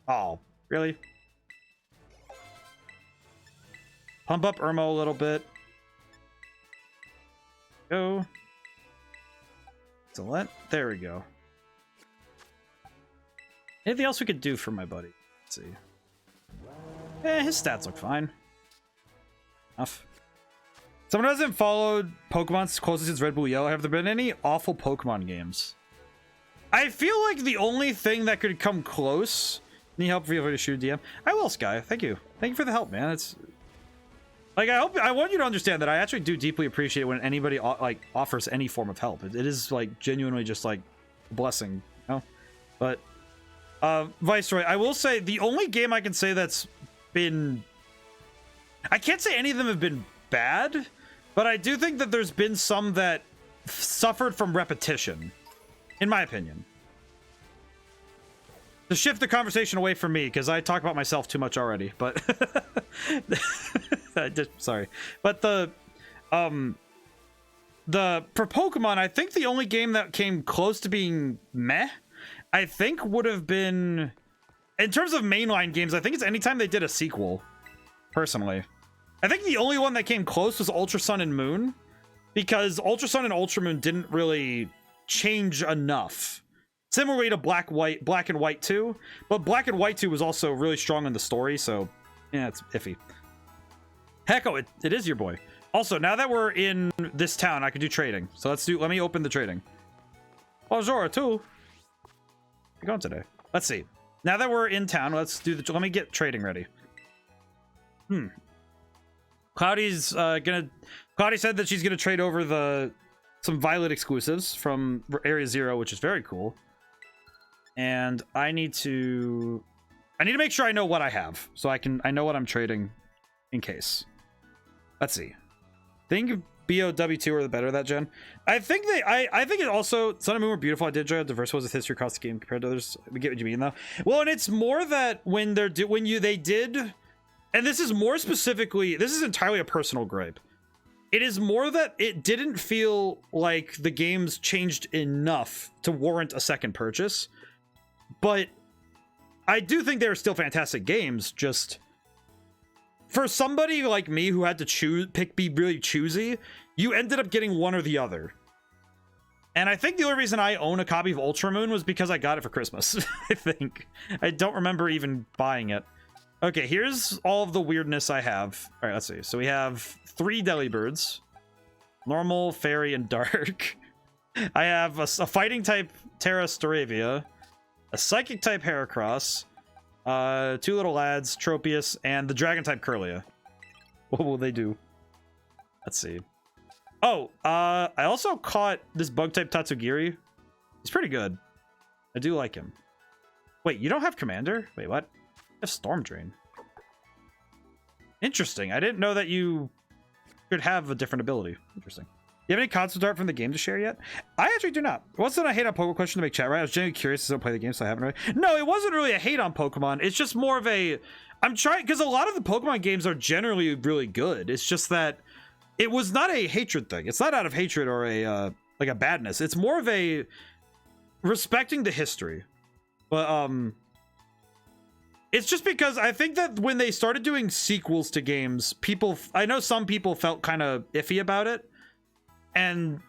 Oh, really? Pump up Irmo a little bit. Go. Select. There we go. Anything else we could do for my buddy? Let's see. His stats look fine. Enough. Someone hasn't followed Pokemon's closest since Red, Blue, Yellow. Have there been any awful Pokemon games? I feel like the only thing that could come close. Need help? Feel free to shoot DM. I will, Sky. Thank you. Thank you for the help, man. It's like I want you to understand that I actually do deeply appreciate when anybody like offers any form of help. It is like genuinely just like a blessing, you know? But Viceroy, I will say the only game I can say that's been, I can't say any of them have been bad, but I do think that there's been some that suffered from repetition, in my opinion. To shift the conversation away from me, because I talk about myself too much already, but sorry. But for Pokemon, I think the only game that came close to being meh, I think would have been, in terms of mainline games, I think it's anytime they did a sequel, personally. I think the only one that came close was Ultra Sun and Moon, because Ultra Sun and Ultra Moon didn't really change enough. Similarly to Black and White 2, but Black and White 2 was also really strong in the story, so yeah, it's iffy. Hecko, it is your boy. Also, now that we're in this town, I can do trading. So let me open the trading. Bonjour, too. We're going today. Let's see. Now that we're in town, let me get trading ready. Cloudy said that she's gonna trade over some Violet exclusives from Area 0, which is very cool. And I need to make sure I know what I have, so I know what I'm trading in case. Let's see. BOW2 or the better that gen. I think I think it also Sun and Moon were beautiful. I did enjoy how diverse was its history across the game compared to others. We get what you mean though. Well, and it's more that when they did, and this is more specifically, this is entirely a personal gripe. It is more that it didn't feel like the games changed enough to warrant a second purchase. But I do think they were still fantastic games, just for somebody like me who had to be really choosy, you ended up getting one or the other. And I think the only reason I own a copy of Ultra Moon was because I got it for Christmas, I think. I don't remember even buying it. Okay, here's all of the weirdness I have. All right, let's see. So we have 3 Delibirds. Normal, Fairy, and Dark. I have a fighting type Terra Staravia. A psychic type Heracross. 2 little lads, Tropius, and the dragon type Curlia. What will they do? Let's see. Oh, I also caught this bug type Tatsugiri. He's pretty good. I do like him. Wait, you don't have Commander? Wait, what? You have Storm Drain. Interesting. I didn't know that you could have a different ability. Interesting. You have any concept art from the game to share yet? I actually do not. It wasn't a hate on Pokemon question to make chat, right? I was genuinely curious to play the game, so I haven't really. No, it wasn't really a hate on Pokemon. It's just more of a. I'm trying, because a lot of the Pokemon games are generally really good. It's just that it was not a hatred thing. It's not out of hatred or a like a badness. It's more of a respecting the history. But it's just because I think that when they started doing sequels to games, I know some people felt kind of iffy about it. And,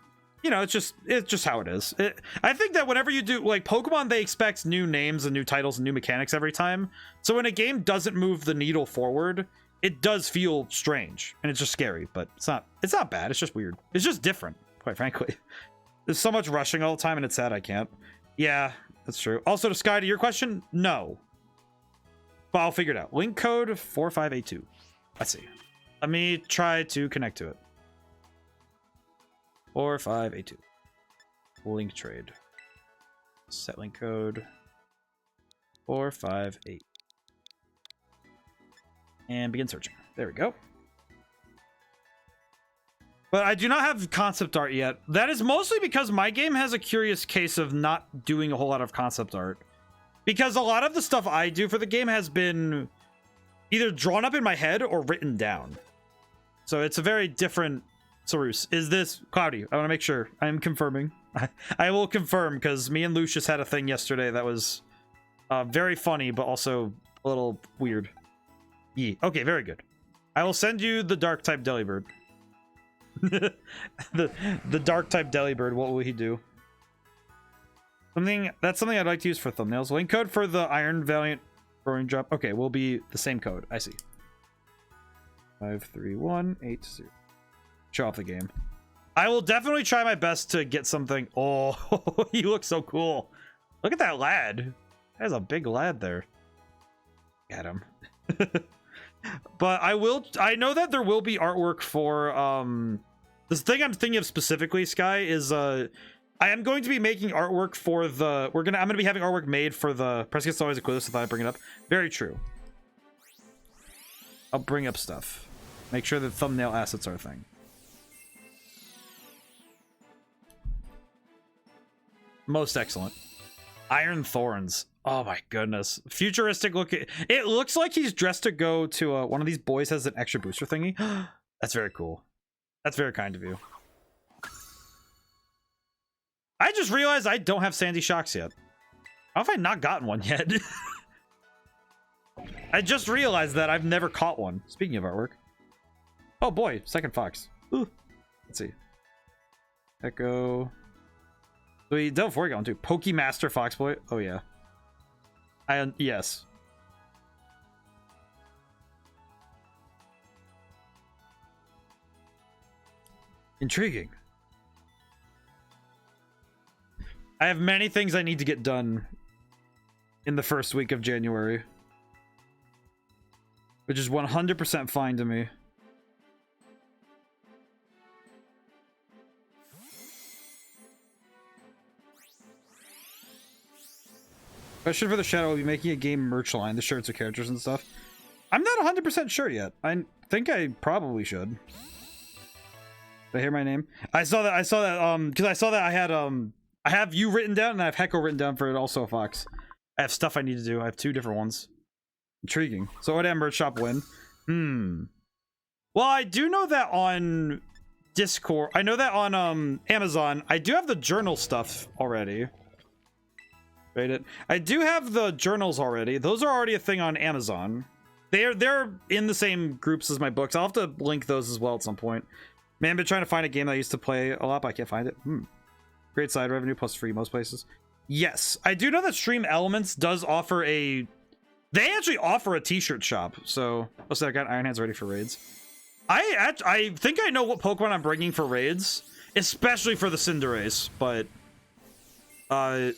you know, it's just how it is. I think that whenever you do, like, Pokemon, they expect new names and new titles and new mechanics every time. So when a game doesn't move the needle forward, it does feel strange. And it's just scary, but it's not bad. It's just weird. It's just different, quite frankly. There's so much rushing all the time, and it's sad I can't. Yeah, that's true. Also, to Sky, to your question, no. But I'll figure it out. Link code 4582. Let's see. Let me try to connect to it. 4582. Link trade. Set link code 458. And begin searching. There we go. But I do not have concept art yet. That is mostly because my game has a curious case of not doing a whole lot of concept art. Because a lot of the stuff I do for the game has been either drawn up in my head or written down. So it's a very different Sarus. Is this Cloudy? I want to make sure. I'm confirming. I will confirm, because me and Lucius had a thing yesterday that was very funny, but also a little weird. Yeah. Okay, very good. I will send you the dark type Delibird. the dark type Delibird. What will he do? That's something I'd like to use for thumbnails. Link code for the Iron Valiant Roaring Drop. Okay, will be the same code. I see. 53180. Show off the game. I will definitely try my best to get something. Oh, he looks so cool. Look at that lad. There's a big lad there. Get him. But I know that there will be artwork for this thing I'm thinking of specifically, Sky, is I am going to be making artwork for the I'm gonna be having artwork made for the press gets always a quiz, so I thought I'd bring it up. Very true. I'll bring up stuff. Make sure that thumbnail assets are a thing. Most excellent. Iron Thorns. Oh my goodness. Futuristic looking. It looks like he's dressed to go to one of these boys has an extra booster thingy. That's very cool. That's very kind of you. I just realized I don't have Sandy Shocks yet. How have I not gotten one yet? I just realized that I've never caught one. Speaking of artwork. Oh boy, second fox. Ooh. Let's see. Echo. We dealt before we got one too. Pokemaster Foxboy. Oh yeah. Yes. Intriguing. I have many things I need to get done in the first week of January, which is 100% fine to me. Question for the Shadow, will be making a game merch line, the shirts or characters and stuff. I'm not 100% sure yet. I think I probably should. Did I hear my name? I saw that because I saw that I have you written down and I have Hecko written down for it also, Fox. I have stuff I need to do. I have 2 different ones. Intriguing. So ODaM merch shop win. Well, I do know that on Discord. I know that on Amazon. I do have the journal stuff already. Wait it. I do have the journals already. Those are already a thing on Amazon. They're in the same groups as my books. I'll have to link those as well at some point. Man, I've been trying to find a game that I used to play a lot, but I can't find it. Great side revenue plus free most places. Yes, I do know that Stream Elements does offer a... They actually offer a t-shirt shop. So, let's say I got Iron Hands ready for raids. I think I know what Pokemon I'm bringing for raids, especially for the Cinderace, but I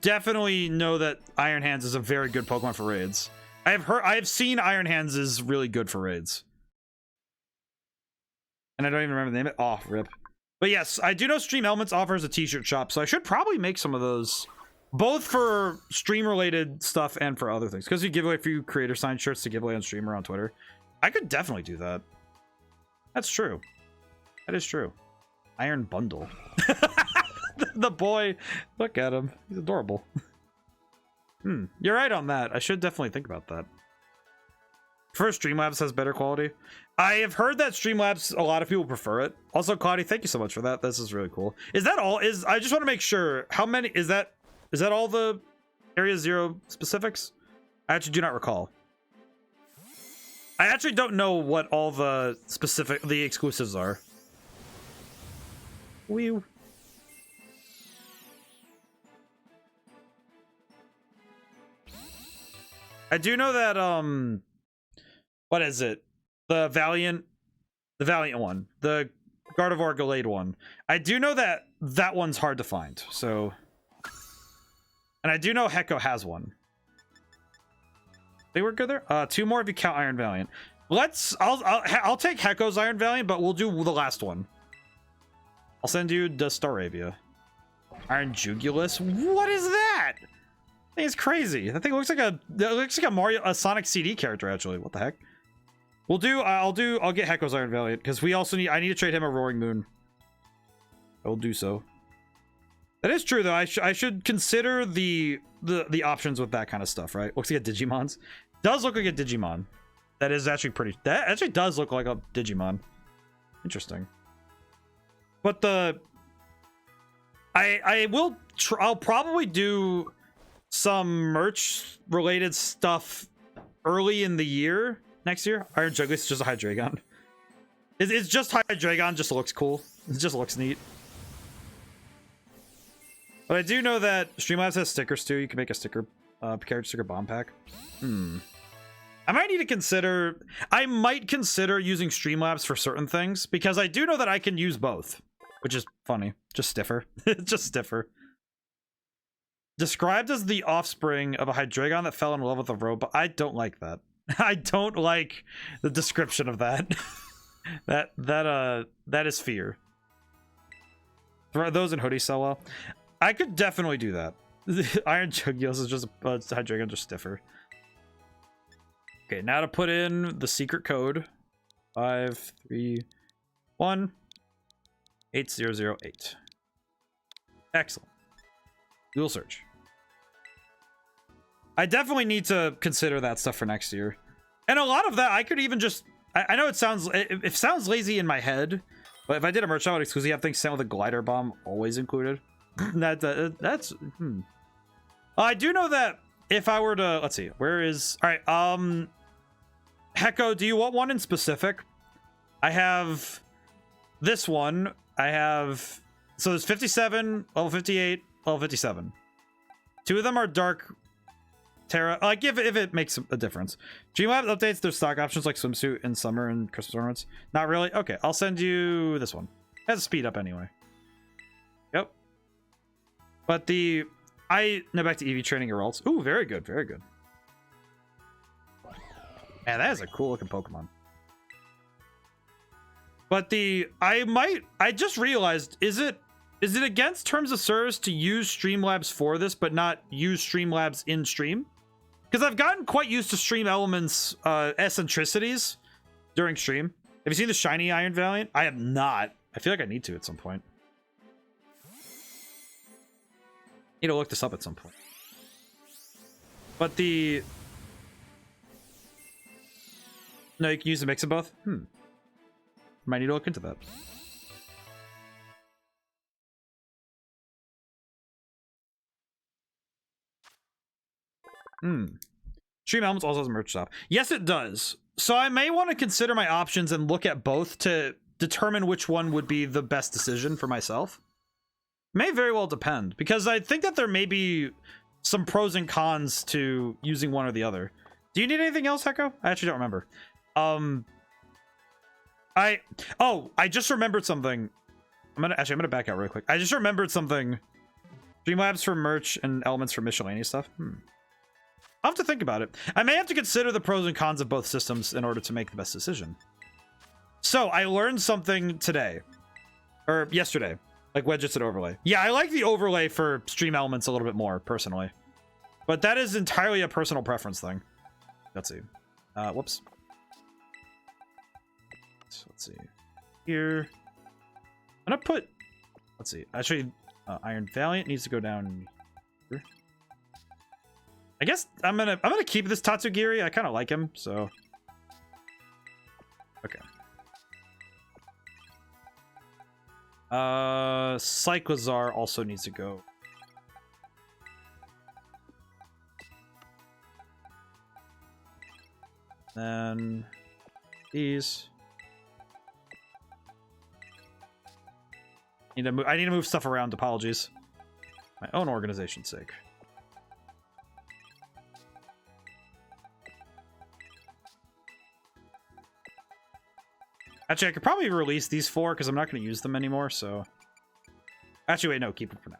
definitely know that Iron Hands is a very good Pokemon for raids. I've seen Iron Hands is really good for raids. And I don't even remember the name of it. Oh, rip. But yes, I do know Stream Elements offers a t-shirt shop, so I should probably make some of those, both for stream-related stuff and for other things. Because you give away a few creator-signed shirts to give away on stream or on Twitter. I could definitely do that. That's true. That is true. Iron Bundle. The boy. Look at him. He's adorable. You're right on that. I should definitely think about that. First, Streamlabs has better quality. I have heard that Streamlabs, a lot of people prefer it. Also, Claudia, thank you so much for that. This is really cool. Is that all? I just want to make sure. How many is that all the Area Zero specifics? I actually do not recall. I actually don't know what all the exclusives are. Wee. I do know that what is it? The Valiant one, the Gardevoir Gallade one. I do know that one's hard to find. So, and I do know Hecko has one. They were good there. 2 more if you count Iron Valiant. I'll take Hecko's Iron Valiant, but we'll do the last one. I'll send you the Staravia. Iron Jugulus. What is that? That thing is crazy. That thing looks like a Sonic CD character. Actually, what the heck? I'll get Hecko's Iron Valiant because I need to trade him a Roaring Moon. I will do so. That is true though. I should consider the options with that kind of stuff, right? Looks like a Digimon's. Does look like a Digimon. That is actually pretty. That actually does look like a Digimon. Interesting. But I'll probably do some merch related stuff early in the year. Next year. Iron Jugulis is just a Hydreigon. It's just Hydreigon, just looks cool. It just looks neat. But I do know that Streamlabs has stickers too. You can make a character sticker bomb pack. I might need to consider... I might consider using Streamlabs for certain things, because I do know that I can use both. Which is funny. Just stiffer. Just stiffer. Described as the offspring of a Hydreigon that fell in love with a robot. I don't like that. I don't like the description of that. that is fear. Those in hoodies sell well. I could definitely do that. Iron Jugulus is just a Hydreigon, just stiffer. Okay, now to put in the secret code. 5318008. Excellent. Google search. I definitely need to consider that stuff for next year. And a lot of that, I could even just... I know it sounds lazy in my head, but if I did a merch out exclusively, have things sent with a glider bomb always included. That's... I do know that if I were to... Let's see. Where is... All right. Hecko, do you want one in specific? I have this one. I have... So there's 57, level 58, level 57. 2 of them are dark... Terra, like if it makes a difference. Streamlabs updates their stock options like swimsuit in summer and Christmas ornaments. Not really. Okay, I'll send you this one. It has a speed up anyway. Yep. But now back to EV training Geralts. Ooh, very good, very good. Man, that is a cool looking Pokemon. But I just realized, is it against terms of service to use Streamlabs for this, but not use Streamlabs in stream? Because I've gotten quite used to Stream Elements eccentricities during stream. Have you seen the shiny Iron Valiant? I have not. I feel like I need to at some point. Need to look this up at some point. But the... No, you can use a mix of both? Might need to look into that. Stream Elements also has a merch shop. Yes, it does. So I may want to consider my options and look at both to determine which one would be the best decision for myself. May very well depend, because I think that there may be some pros and cons to using one or the other. Do you need anything else, Hecko? I actually don't remember. I just remembered something. I'm gonna back out real quick. I just remembered something. Streamlabs for merch and elements for miscellaneous stuff. I'll have to think about it. I may have to consider the pros and cons of both systems in order to make the best decision. So I learned something today, or yesterday, like widgets and overlay. Yeah, I like the overlay for stream elements a little bit more personally, but that is entirely a personal preference thing. Let's see. Whoops. So let's see here. I'm gonna put. Let's see. Actually, Iron Valiant needs to go down here. I guess I'm gonna keep this Tatsugiri. I kind of like him, so okay. Cyclizar also needs to go. Then these. I need to move stuff around. Apologies. My own organization's sake. Actually, I could probably release these 4 because I'm not going to use them anymore, so... Actually, wait, no, keep them for now.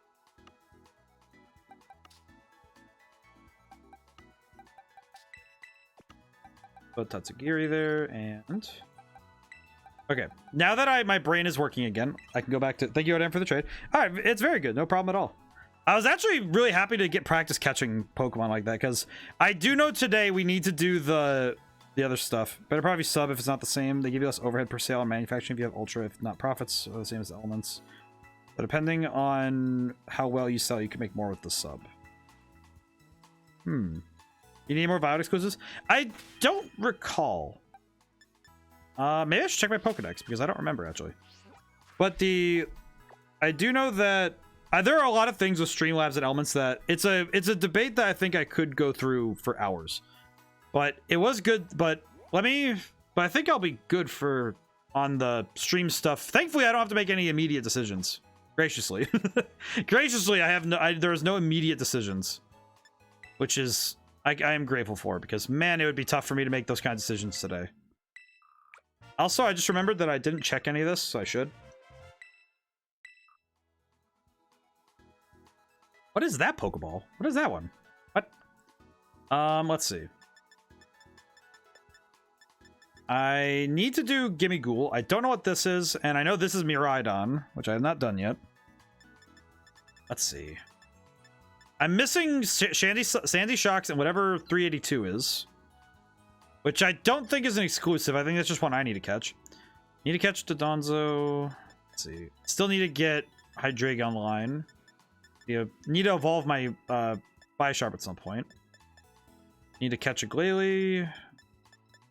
Put Tatsugiri there, and... Okay, now that my brain is working again, I can go back to... Thank you, ODaM, for the trade. Alright, it's very good, no problem at all. I was actually really happy to get practice catching Pokemon like that, because I do know today we need to do the other stuff. Better probably sub if it's not the same. They give you less overhead per sale on manufacturing if you have ultra, if not profits are the same as the elements. But depending on how well you sell, you can make more with the sub. You need more Violet exclusives? I don't recall. Maybe I should check my Pokedex because I don't remember actually. But I do know that there are a lot of things with Streamlabs and elements that it's a debate that I think I could go through for hours. But it was good, but I think I'll be good for on the stream stuff. Thankfully, I don't have to make any immediate decisions. Graciously. Graciously, there's no immediate decisions. Which is, I am grateful for, because man, it would be tough for me to make those kind of decisions today. Also, I just remembered that I didn't check any of this, so I should. What is that Pokeball? What is that one? What? Let's see. I need to do Gimme Ghoul. I don't know what this is, and I know this is Miraidon, which I have not done yet. Let's see. I'm missing Sandy Shocks and whatever 382 is. Which I don't think is an exclusive. I think that's just one I need to catch. Need to catch Dodonzo. Let's see. Still need to get Hydreigon line. Need to evolve my Biosharp at some point. Need to catch a Glalie.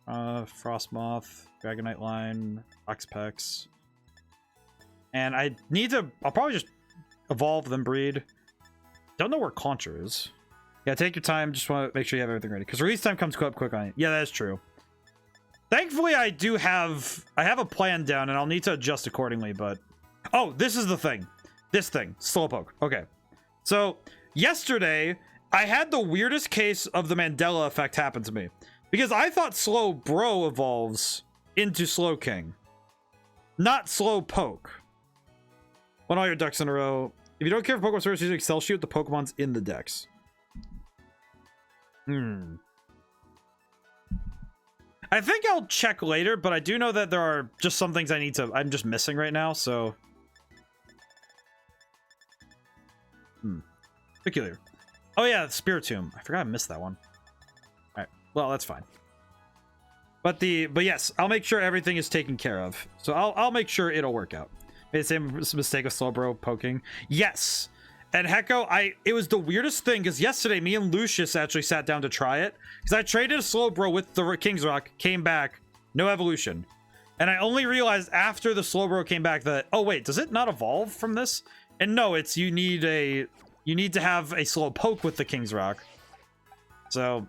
Frostmoth, Dragonite line, Oxpex. And I'll probably just evolve, then breed. Don't know where Concher is. Yeah, take your time. Just want to make sure you have everything ready. Because release time comes up quick on it. Yeah, that is true. Thankfully, I have a plan down, and I'll need to adjust accordingly, but... Oh, this is the thing. This thing. Slowpoke. Okay. So, yesterday, I had the weirdest case of the Mandela effect happen to me. Because I thought Slowbro evolves into Slowking. Not Slowpoke. Want all your ducks in a row. If you don't care for Pokemon service using Excel sheet, the Pokemon's in the dex. I think I'll check later, but I do know that there are just some things I'm just missing right now, so... Peculiar. Oh yeah, Spiritomb. I forgot I missed that one. Alright, well, that's fine. But yes, I'll make sure everything is taken care of. So I'll make sure it'll work out. Made the same mistake with Slowbro poking. Yes. And Hecko, it was the weirdest thing because yesterday me and Lucius actually sat down to try it because I traded a Slowbro with the King's Rock, came back, no evolution. And I only realized after the Slowbro came back that, oh wait, does it not evolve from this? And no, it's you need to have a Slowpoke with the King's Rock. So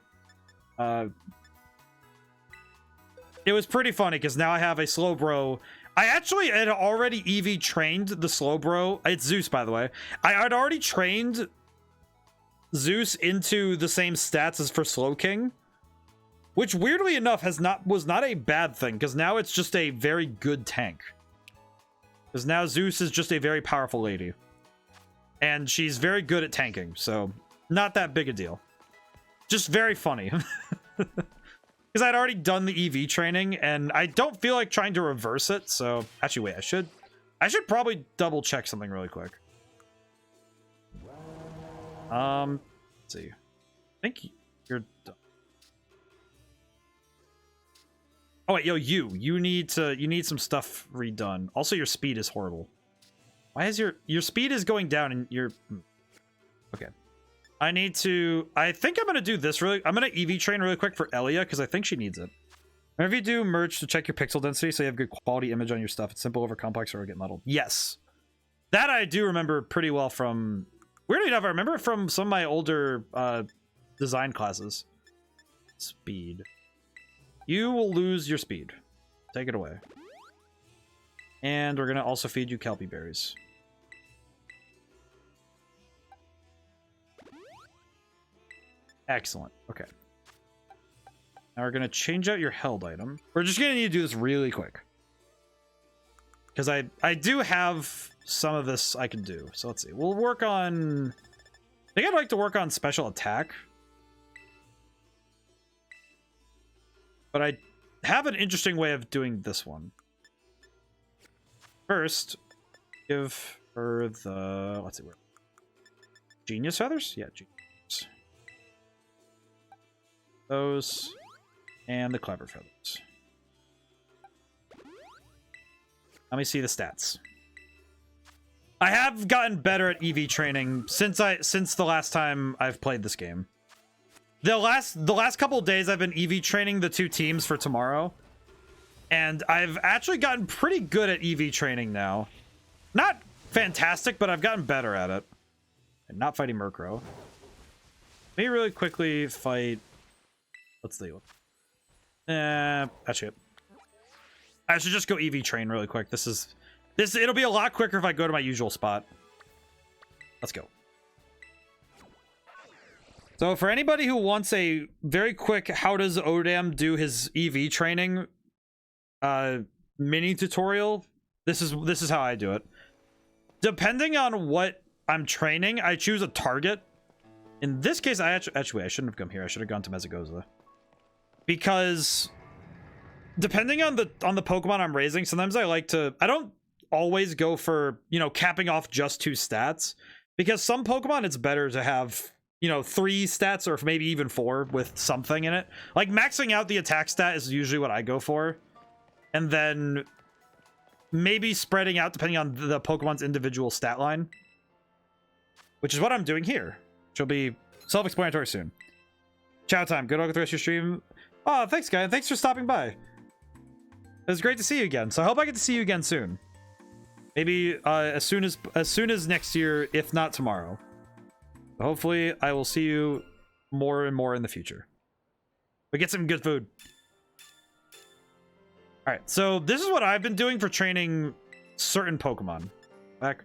it was pretty funny because now I have a Slowbro. I actually had already EV trained the Slowbro. It's Zeus, by the way. I had already trained Zeus into the same stats as for Slowking, which weirdly enough was not a bad thing because now it's just a very good tank. Because now Zeus is just a very powerful lady, and she's very good at tanking, so not that big a deal. Just very funny. Because I'd already done the EV training, and I don't feel like trying to reverse it, so... Actually, wait, I should probably double-check something really quick. Let's see. I think you're done. Oh, wait, yo, you need some stuff redone. Also, your speed is horrible. Why is your speed is going down, and you're... Okay. I think I'm going to do this I'm going to EV train really quick for Elia because I think she needs it. Whenever you do merge to check your pixel density so you have good quality image on your stuff, it's simple over complex or it'll get muddled. Yes. That I do remember pretty well from... Weirdly enough, I remember it from some of my older design classes. Speed. You will lose your speed. Take it away. And we're going to also feed you Kelpie berries. Excellent. Okay. Now we're going to change out your held item. We're just going to need to do this really quick. Because I do have some of this I can do. So let's see. We'll work on... I think I'd like to work on special attack. But I have an interesting way of doing this one. First, give her the... Let's see. Where? Genius feathers? Yeah, genius. Those and the clever feathers. Let me see the stats. I have gotten better at EV training since the last time I've played this game. The last couple of days I've been EV training the two teams for tomorrow, and I've actually gotten pretty good at EV training now. Not fantastic, but I've gotten better at it. And not fighting Murkrow. Let me really quickly fight. Let's see. Actually, I should just go EV train really quick. It'll be a lot quicker if I go to my usual spot. Let's go. So for anybody who wants a very quick how does ODaM do his EV training mini tutorial, this is how I do it. Depending on what I'm training, I choose a target. In this case, I shouldn't have come here. I should have gone to Mezagoza. Because depending on the Pokemon I'm raising, sometimes I don't always go for, capping off just 2 stats. Because some Pokemon, it's better to have, 3 stats or maybe even 4 with something in it. Like maxing out the attack stat is usually what I go for. And then maybe spreading out depending on the Pokemon's individual stat line. Which is what I'm doing here. Which will be self-explanatory soon. Chow time. Good luck with the rest of your stream. Oh, thanks, guy. Thanks for stopping by. It was great to see you again. So I hope I get to see you again soon. Maybe as soon as next year, if not tomorrow. Hopefully, I will see you more and more in the future. But get some good food. All right. So this is what I've been doing for training certain Pokemon. Back.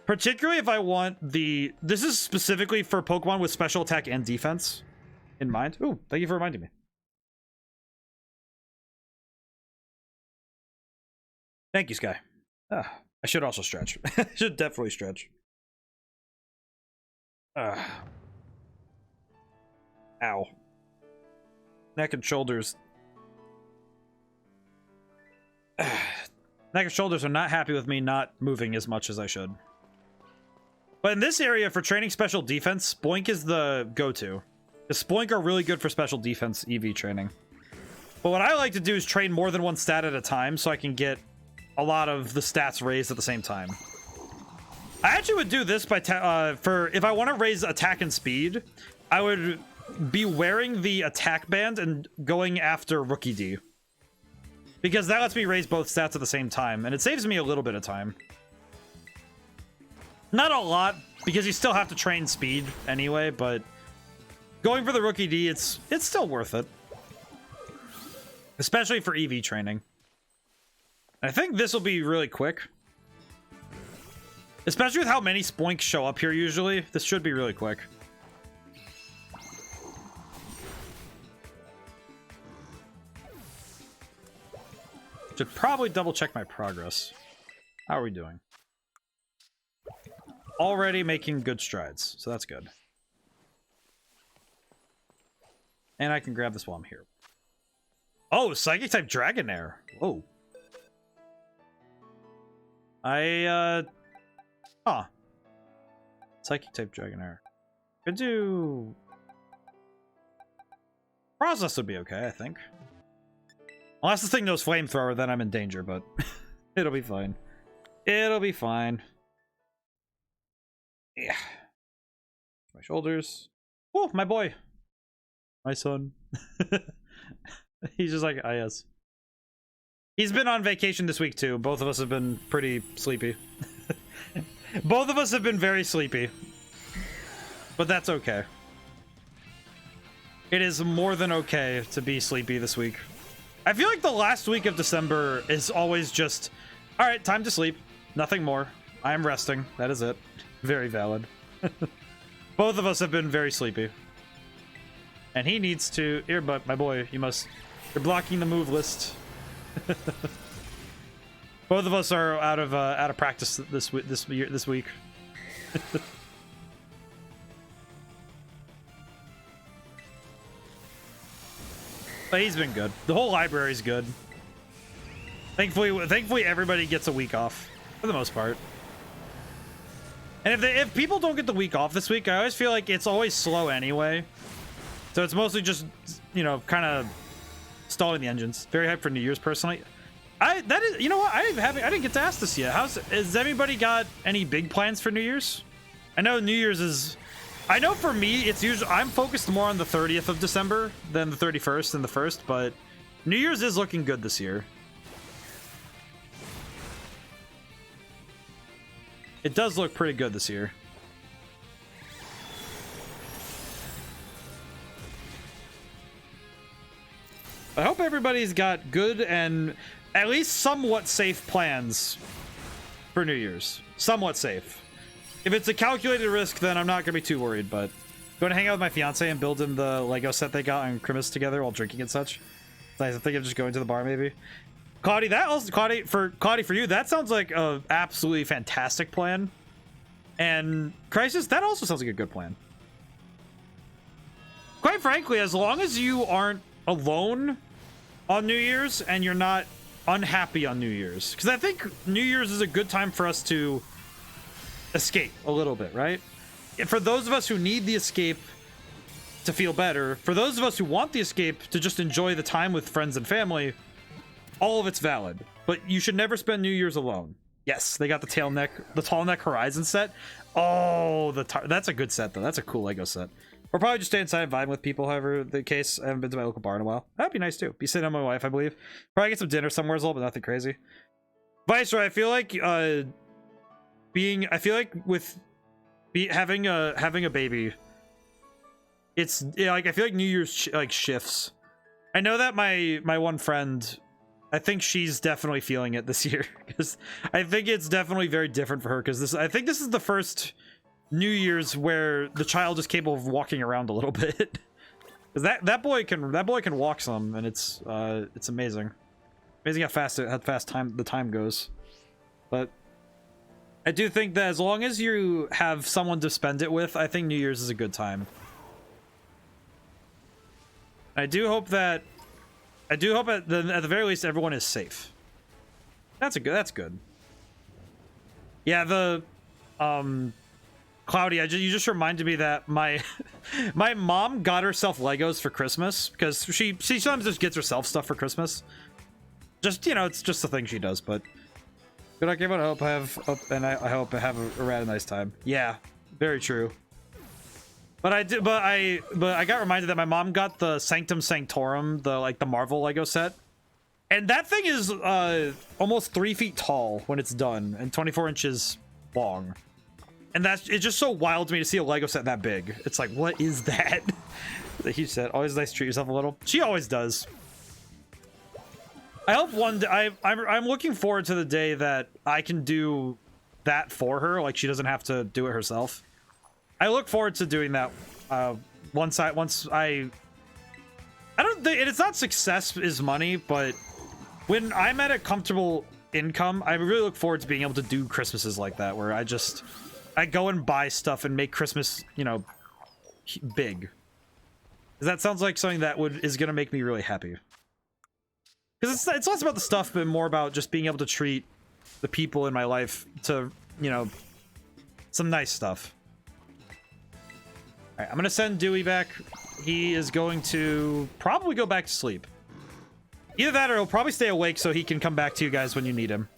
Particularly if I want this is specifically for Pokemon with special attack and defense in mind. Ooh, thank you for reminding me. Thank you, Sky. I should also stretch. I should definitely stretch. Ow. Neck and shoulders. Neck and shoulders are not happy with me not moving as much as I should. But in this area, for training special defense, Spoink is the go-to. Because Spoink are really good for special defense EV training. But what I like to do is train more than one stat at a time so I can get a lot of the stats raised at the same time. I actually would do this by for if I want to raise attack and speed, I would be wearing the attack band and going after Rookie D. Because that lets me raise both stats at the same time, and it saves me a little bit of time. Not a lot, because you still have to train speed anyway, but going for the Rookie D, it's still worth it. Especially for EV training. I think this will be really quick. Especially with how many spoinks show up here usually. This should be really quick. Should probably double check my progress. How are we doing? Already making good strides, so that's good. And I can grab this while I'm here. Oh, Psychic type Dragonair. Whoa. Psychic type Dragonair. Could do... Process would be okay, I think. Unless the thing knows Flamethrower, then I'm in danger, but it'll be fine. It'll be fine. Yeah. My shoulders. Oh, my boy. My son. He's just like, yes. He's been on vacation this week too. Both of us have been pretty sleepy. Both of us have been very sleepy. But that's okay. It is more than okay to be sleepy this week. I feel like the last week of December is always just, all right, time to sleep. Nothing more. I am resting. That is it. Very valid. Both of us have been very sleepy. And he needs to... Earbud, my boy, you must... You're blocking the move list. Both of us are out of practice this week. But he's been good. The whole library's good. Thankfully everybody gets a week off for the most part. And if people don't get the week off this week, I always feel like it's always slow anyway. So it's mostly just, you know, kind of stalling the engines. Very hyped for New Year's personally. You know what? I didn't get to ask this yet. Has anybody got any big plans for New Year's? I know New Year's is, I know for me, it's usually, I'm focused more on the 30th of December than the 31st and the 1st, but New Year's is looking good this year. It does look pretty good this year. I hope everybody's got good and at least somewhat safe plans for New Year's. Somewhat safe. If it's a calculated risk, then I'm not going to be too worried, but going to hang out with my fiance and build in the Lego set they got on Christmas together while drinking and such. I think of just going to the bar maybe. Claudia, for you, that sounds like a absolutely fantastic plan. And Crisis, that also sounds like a good plan. Quite frankly, as long as you aren't alone on New Year's and you're not unhappy on New Year's, because I think New Year's is a good time for us to escape a little bit, right? For those of us who need the escape to feel better, for those of us who want the escape to just enjoy the time with friends and family, all of it's valid. But you should never spend New Year's alone. Yes, they got the tall neck Horizon set. Oh, that's a good set though. That's a cool Lego set. Or probably just stay inside and vibe with people, however the case. I haven't been to my local bar in a while. That'd be nice too. Be sitting on my wife, I believe. Probably get some dinner somewhere as well, but nothing crazy. Viceroy, I feel like having a baby, it's like I feel like New Year's shifts. I know that my one friend, I think she's definitely feeling it this year because I think it's definitely very different for her because I think this is the first New Year's where the child is capable of walking around a little bit. Because that boy can walk some, and it's amazing. Amazing how fast the time goes. But I do think that as long as you have someone to spend it with, I think New Year's is a good time. I do hope at the very least everyone is safe. That's good. Yeah, Cloudy, you just reminded me that my My mom got herself Legos for Christmas because she sometimes just gets herself stuff for Christmas. Just, you know, it's just a thing she does. But good luck, everyone. I hope I have a rad nice time. Yeah, very true. But I got reminded that my mom got the Sanctum Sanctorum, the Marvel Lego set. And that thing is almost 3 feet tall when it's done and 24 inches long. And it's just so wild to me to see a Lego set that big. It's like, what is that? The huge set. Always nice to treat yourself a little. She always does. I hope one day, I'm looking forward to the day that I can do that for her. Like she doesn't have to do it herself. I look forward to doing that once I don't think it's not success is money, but when I'm at a comfortable income, I really look forward to being able to do Christmases like that, where I go and buy stuff and make Christmas, you know, big. That sounds like something that is gonna make me really happy. Because it's less about the stuff, but more about just being able to treat the people in my life to, you know, some nice stuff. Alright, I'm gonna send Dewey back. He is going to probably go back to sleep. Either that or he'll probably stay awake so he can come back to you guys when you need him.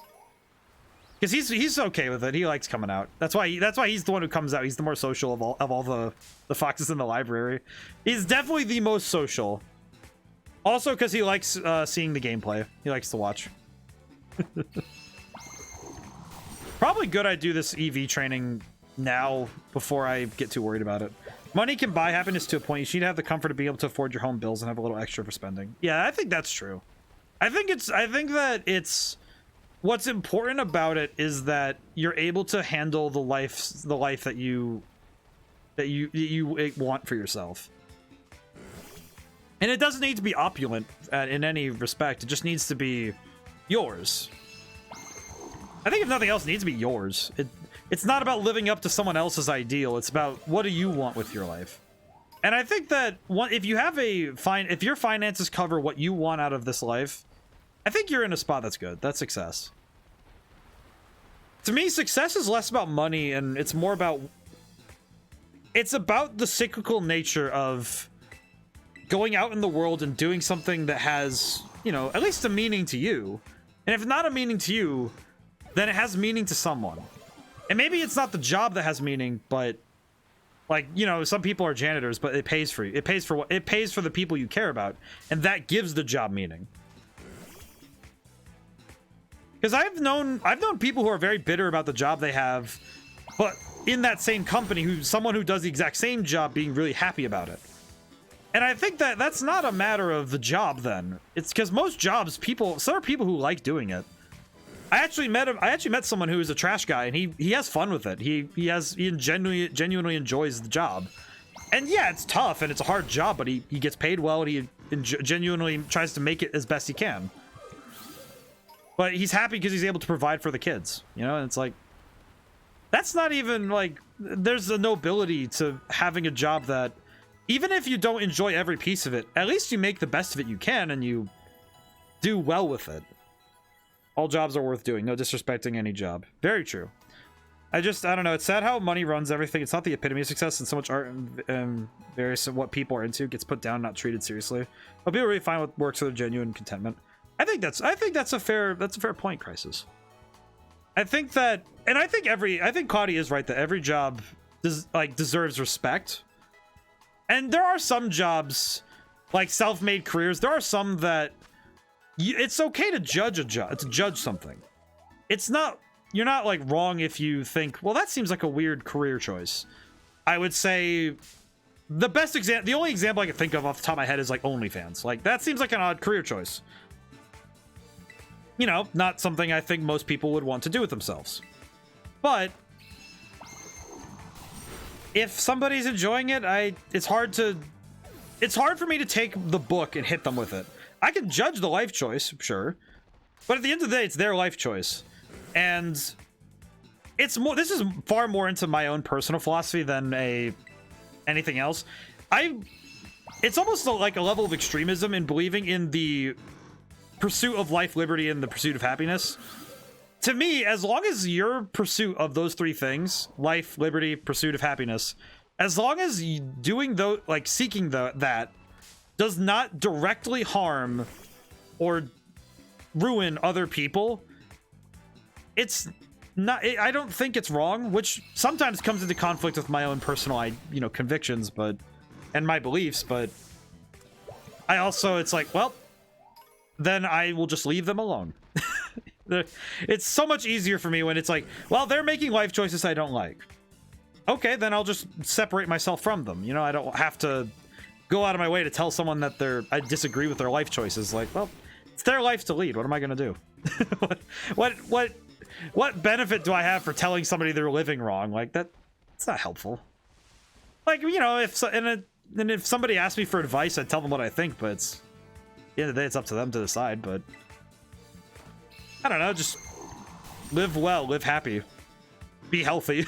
Because he's okay with it. He likes coming out. That's why he's the one who comes out. He's the more social of all the foxes in the library. He's definitely the most social. Also because he likes seeing the gameplay. He likes to watch. Probably good I do this EV training now before I get too worried about it. Money can buy happiness to a point. You should have the comfort of being able to afford your home bills and have a little extra for spending. Yeah, I think that's true. I think that it's what's important about it is that you're able to handle the life that you want for yourself. And it doesn't need to be opulent in any respect. It just needs to be yours. I think if nothing else, it needs to be yours. It's not about living up to someone else's ideal. It's about what do you want with your life. And I think that if your finances cover what you want out of this life, I think you're in a spot that's good. That's success. To me, success is less about money and it's more about the cyclical nature of going out in the world and doing something that has, you know, at least a meaning to you. And if not a meaning to you, then it has meaning to someone. And maybe it's not the job that has meaning, but like, you know, some people are janitors, but it pays for you. It pays for the people you care about, and that gives the job meaning. Because I've known people who are very bitter about the job they have, but in that same company, someone who does the exact same job being really happy about it. And I think that that's not a matter of the job then. It's because most jobs, there are people who like doing it. I actually met someone who is a trash guy, and he has fun with it. He genuinely enjoys the job. And yeah, it's tough and it's a hard job, but he gets paid well and he genuinely tries to make it as best he can. But he's happy because he's able to provide for the kids, you know? And it's like, that's not even like, there's a nobility to having a job that, even if you don't enjoy every piece of it, at least you make the best of it you can and you do well with it. All jobs are worth doing. No disrespecting any job. Very true. I don't know. It's sad how money runs everything. It's not the epitome of success, and so much art and various what people are into gets put down, not treated seriously. But people really find what works for their genuine contentment. I think that's a fair point, Crisis. I think Claudia is right that every job deserves respect. And there are some jobs, like self-made careers, there are some that it's okay to judge a job, to judge something. You're not like wrong if you think, well, that seems like a weird career choice. I would say the only example I can think of off the top of my head is like OnlyFans. Like that seems like an odd career choice. You know, not something I think most people would want to do with themselves. But if somebody's enjoying it, it's hard for me to take the book and hit them with it. I can judge the life choice, sure, but at the end of the day, it's their life choice, and this is far more into my own personal philosophy than anything else. It's almost like a level of extremism in believing in the pursuit of life, liberty, and the pursuit of happiness. To me, as long as your pursuit of those three things, life, liberty, pursuit of happiness, as long as doing like seeking that does not directly harm or ruin other people, it's not, I don't think it's wrong, which sometimes comes into conflict with my own personal, convictions, and my beliefs, but I also, it's like, well, then I will just leave them alone. It's so much easier for me when it's like, well, they're making life choices I don't like. Okay, then I'll just separate myself from them. I don't have to go out of my way to tell someone that I disagree with their life choices. Like, well, it's their life to lead. What am I gonna do? What benefit do I have for telling somebody they're living wrong? Like that, it's not helpful. Like, if somebody asked me for advice, I'd tell them what I think, but at the end of the day, it's up to them to decide. But I don't know, just live well, live happy, be healthy.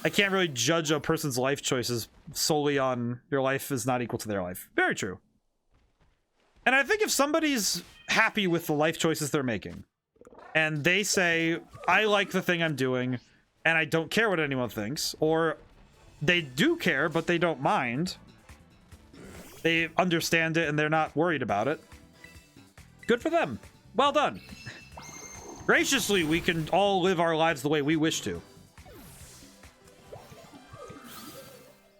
I can't really judge a person's life choices solely on your life is not equal to their life. Very true. And I think if somebody's happy with the life choices they're making, and they say, I like the thing I'm doing, and I don't care what anyone thinks, or they do care, but they don't mind, they understand it and they're not worried about it, good for them. Well done. Graciously, we can all live our lives the way we wish to.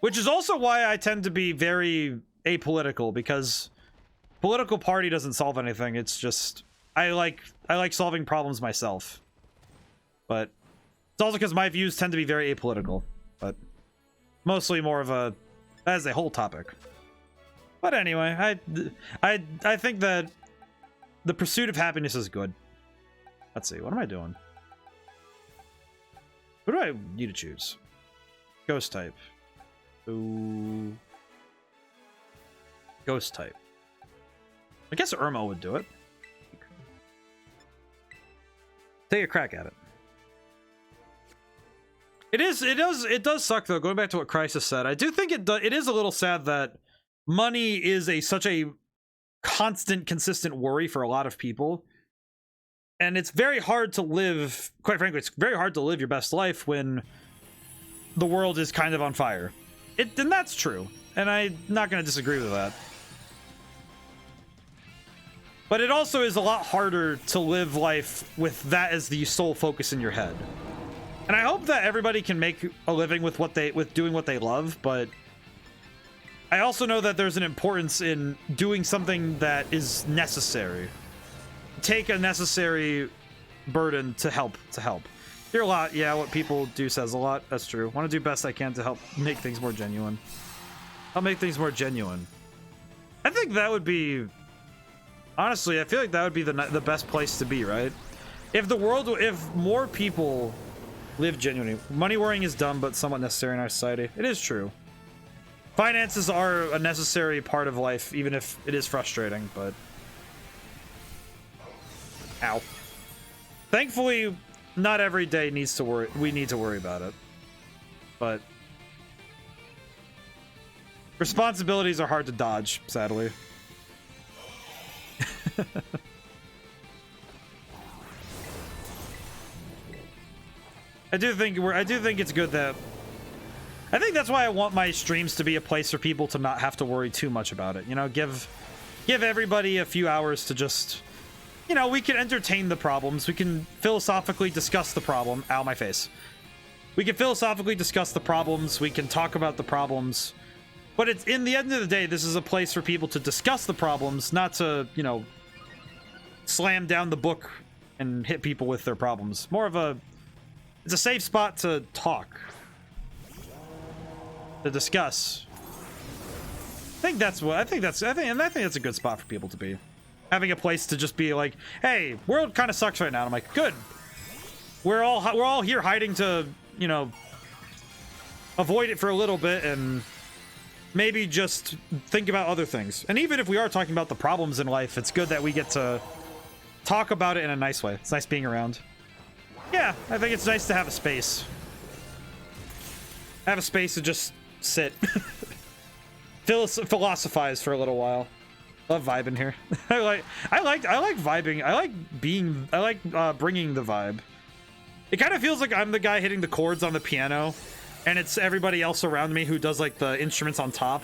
Which is also why I tend to be very apolitical, because political party doesn't solve anything. It's just, I like solving problems myself. But it's also because my views tend to be very apolitical. But mostly more of a, as a whole topic. But anyway, I think that the pursuit of happiness is good. Let's see, what am I doing? Who do I need to choose? Ghost type. Ooh. Ghost type. I guess Irma would do it. Take a crack at it. It does suck though. Going back to what Crisis said, I do think it is a little sad that money is such a constant, consistent worry for a lot of people. And it's very hard to live, quite frankly, it's very hard to live your best life when the world is kind of on fire. And that's true. And I'm not going to disagree with that. But it also is a lot harder to live life with that as the sole focus in your head. And I hope that everybody can make a living with doing what they love, but I also know that there's an importance in doing something that is necessary. Take a necessary burden to help. Hear a lot, yeah, what people do says a lot. That's true. Want to do best I can to help make things more genuine. I'll make things more genuine. I think that would be... Honestly, I feel like that would be the best place to be, right? If more people live genuinely. Money worrying is dumb, but somewhat necessary in our society. It is true. Finances are a necessary part of life, even if it is frustrating, but... Ow. Thankfully, not every day needs to worry. We need to worry about it. But... responsibilities are hard to dodge, sadly. I do think it's good that... I think that's why I want my streams to be a place for people to not have to worry too much about it. You know, give everybody a few hours to just... You know, we can entertain the problems. We can philosophically discuss the problem. Ow, my face. We can philosophically discuss the problems. We can talk about the problems. But it's, in the end of the day, this is a place for people to discuss the problems, not to, you know, slam down the book and hit people with their problems. More of a... It's a safe spot to talk. To discuss. I think that's a good spot for people to be. Having a place to just be like, hey, world kind of sucks right now. And I'm like, good. We're all here hiding to, you know, avoid it for a little bit and maybe just think about other things. And even if we are talking about the problems in life, it's good that we get to talk about it in a nice way. It's nice being around. Yeah, I think it's nice to have a space. Have a space to just sit. Philosophize for a little while. Love vibing here. I like vibing. I like bringing the vibe. It kind of feels like I'm the guy hitting the chords on the piano and it's everybody else around me who does like the instruments on top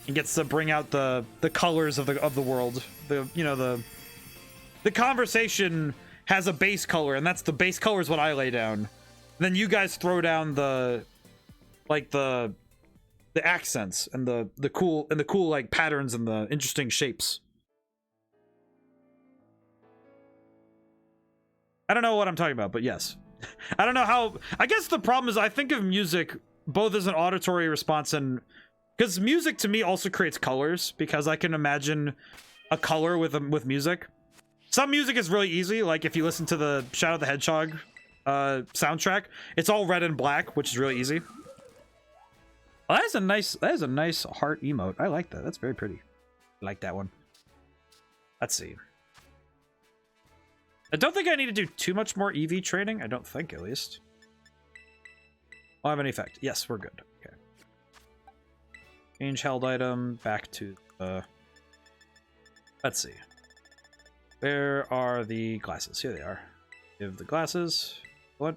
and gets to bring out the colors of the world. The conversation has a base color, and that's the base color is what I lay down. And then you guys throw down the accents and the cool like patterns and the interesting shapes. I don't know what I'm talking about, but yes. I don't know how. I guess the problem is I think of music both as an auditory response and because music to me also creates colors, because I can imagine a color with music. Some music is really easy, like if you listen to the Shadow the Hedgehog soundtrack, it's all red and black, which is really easy. Well, that is a nice heart emote. I like that. That's very pretty. I like that one. Let's see. I don't think I need to do too much more EV training. I don't think, at least. Will have any effect? Yes, we're good. Okay. Change held item back to the. Let's see. Where are the glasses? Here they are. Give the glasses. What?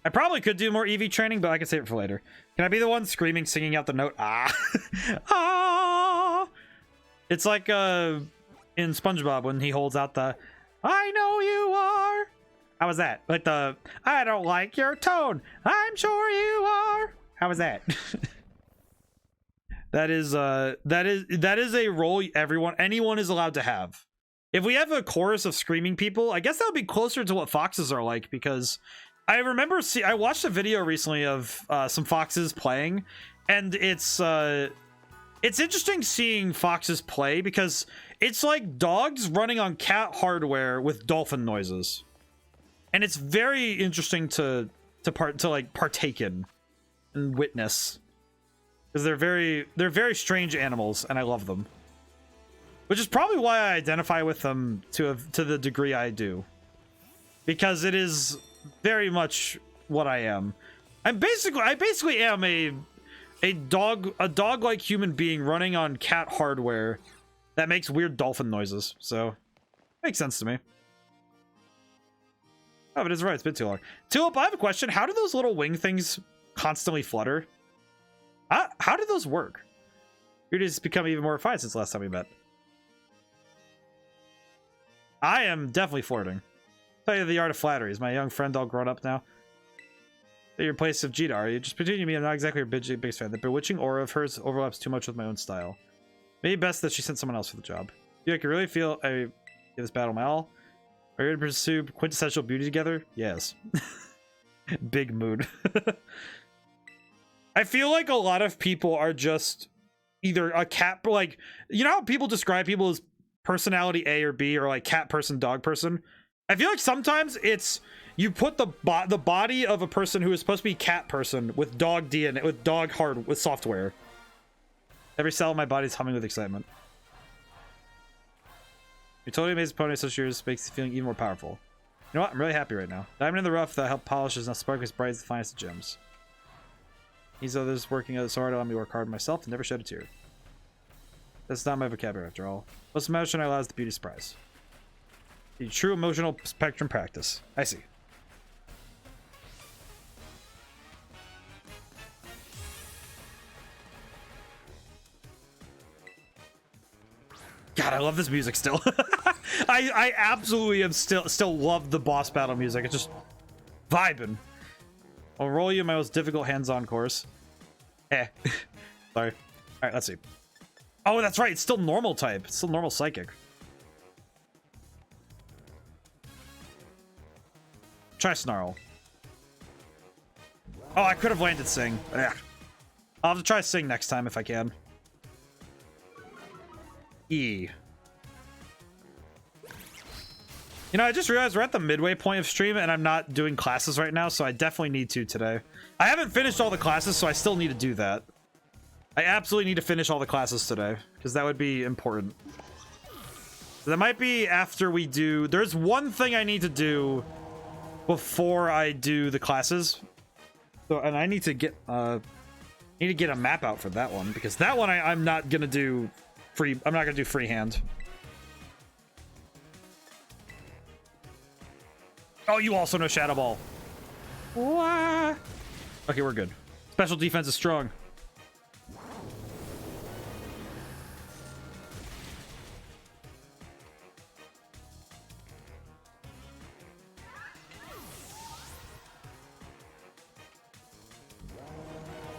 I probably could do more EV training, but I can save it for later. Can I be the one screaming, singing out the note? Ah! Ah! It's like in SpongeBob when he holds out the I know you are. How was that? Like the I don't like your tone. I'm sure you are. How was that? That is a role anyone is allowed to have. If we have a chorus of screaming people, I guess that would be closer to what foxes are like, because I remember I watched a video recently of some foxes playing, and it's interesting seeing foxes play because it's like dogs running on cat hardware with dolphin noises, and it's very interesting to partake in and witness, because they're very strange animals, and I love them, which is probably why I identify with them to the degree I do, because it is very much what I am. I basically am a dog-like human being running on cat hardware that makes weird dolphin noises. So makes sense to me. Oh, but it's right. It's been too long. Tulip, I have a question. How do those little wing things constantly flutter? How did those work? You're just become even more refined since the last time we met. I am definitely flirting. Tell you the art of flattery. Is my young friend all grown up now? Your place of Vegeta, are you? Just between me, I'm not exactly her biggest fan. The bewitching aura of hers overlaps too much with my own style. Maybe best that she sent someone else for the job. Do you really feel I give this battle my all? Are you going to pursue quintessential beauty together? Yes. Big mood. I feel like a lot of people are just either a cat, like, you know how people describe people as personality A or B, or like cat person, dog person? I feel like sometimes it's you put the body of a person who is supposed to be cat person with dog DNA, with dog with software. Every cell in my body is humming with excitement. Your totally amazing pony such years makes you feeling even more powerful. You know what? I'm really happy right now. Diamond in the rough that helped polish is now sparkling as bright as the finest of gems. These others working so hard to let me work hard myself and never shed a tear. That's not my vocabulary after all. What's the matter should I allow the beauty surprise? The true emotional spectrum practice. I see. God, I love this music still. I absolutely am still love the boss battle music. It's just vibing. I'll roll you my most difficult hands-on course. Sorry. All right, let's see. Oh, that's right. It's still normal type. It's still normal psychic. Try Snarl. Oh, I could have landed Sing. Ugh. I'll have to try Sing next time if I can. E. You know, I just realized we're at the midway point of stream and I'm not doing classes right now, so I definitely need to today. I haven't finished all the classes, so I still need to do that. I absolutely need to finish all the classes today, because that would be important. That might be after we do... There's one thing I need to do before I do the classes. So, and I need to get a map out for that one, because that one I'm not gonna do free. I'm not gonna do freehand. Oh, you also know Shadow Ball. Wah. Okay, we're good. Special defense is strong.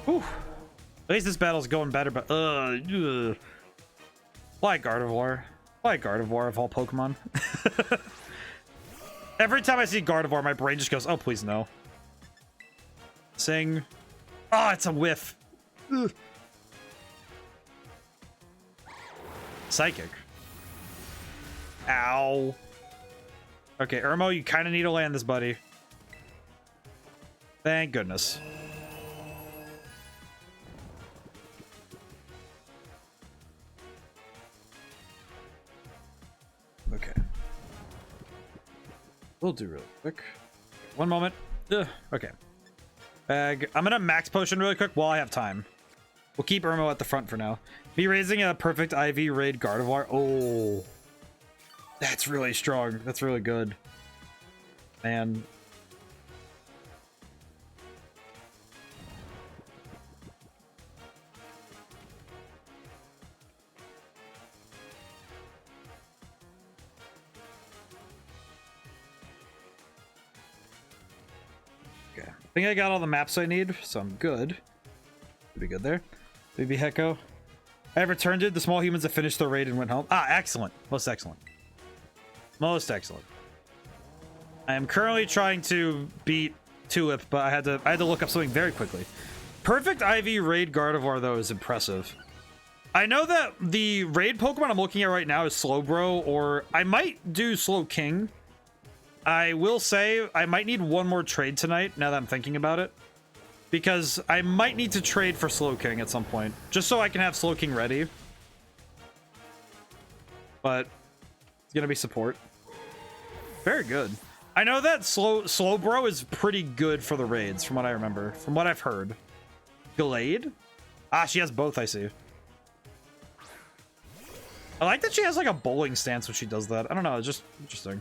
Whew. At least this battle's going better, but why Gardevoir? Why Gardevoir of all Pokemon? Every time I see Gardevoir, my brain just goes, oh, please no. Sing. Oh, it's a whiff. Ugh. Psychic. Ow. Okay, Irmo, you kind of need to land this, buddy. Thank goodness. Okay. We'll do really quick. One moment. Ugh. Okay. Bag. I'm gonna max potion really quick while I have time. We'll keep Irmo at the front for now. Me raising a perfect IV raid Gardevoir. Oh. That's really strong. That's really good. Man. Okay. I think I got all the maps I need, so I'm good. Pretty good there. Baby Hecko. I have returned it. The small humans have finished their raid and went home. Ah, excellent. Most excellent. Most excellent. I am currently trying to beat Tulip, but I had to look up something very quickly. Perfect IV raid Gardevoir, though, is impressive. I know that the raid Pokemon I'm looking at right now is Slowbro, or I might do Slowking. I will say I might need one more trade tonight, now that I'm thinking about it. Because I might need to trade for Slowking at some point, just so I can have Slowking ready. But it's gonna be support. Very good. I know that Slowbro is pretty good for the raids, from what I remember, from what I've heard. Gallade? Ah, she has both, I see. I like that she has like a bowling stance when she does that. I don't know, it's just interesting.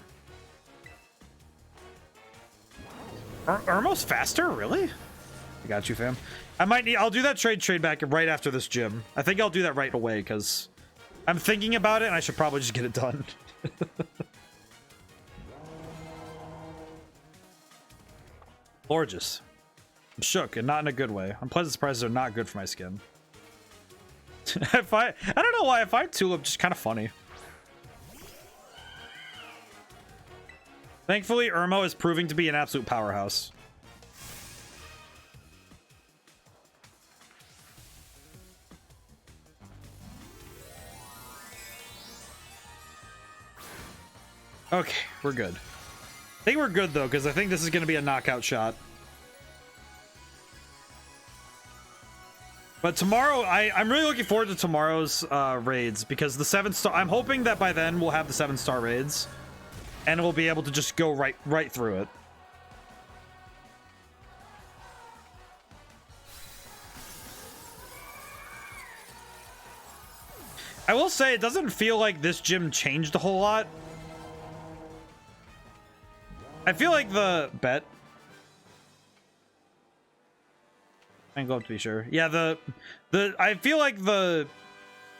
Irmo's faster? Really? I got you, fam. I'll do that trade back right after this gym. I think I'll do that right away because I'm thinking about it and I should probably just get it done. Gorgeous. I'm shook and not in a good way. Unpleasant surprises are not good for my skin. I don't know why I find Tulip just kind of funny. Thankfully, Irmo is proving to be an absolute powerhouse. Okay, we're good. I think we're good, though, because I think this is going to be a knockout shot. But tomorrow, I'm really looking forward to tomorrow's raids, because the 7-star... I'm hoping that by then we'll have the 7-star raids, and we'll be able to just go right through it. I will say, it doesn't feel like this gym changed a whole lot. I feel like the bet. I can go up to be sure. Yeah, I feel like the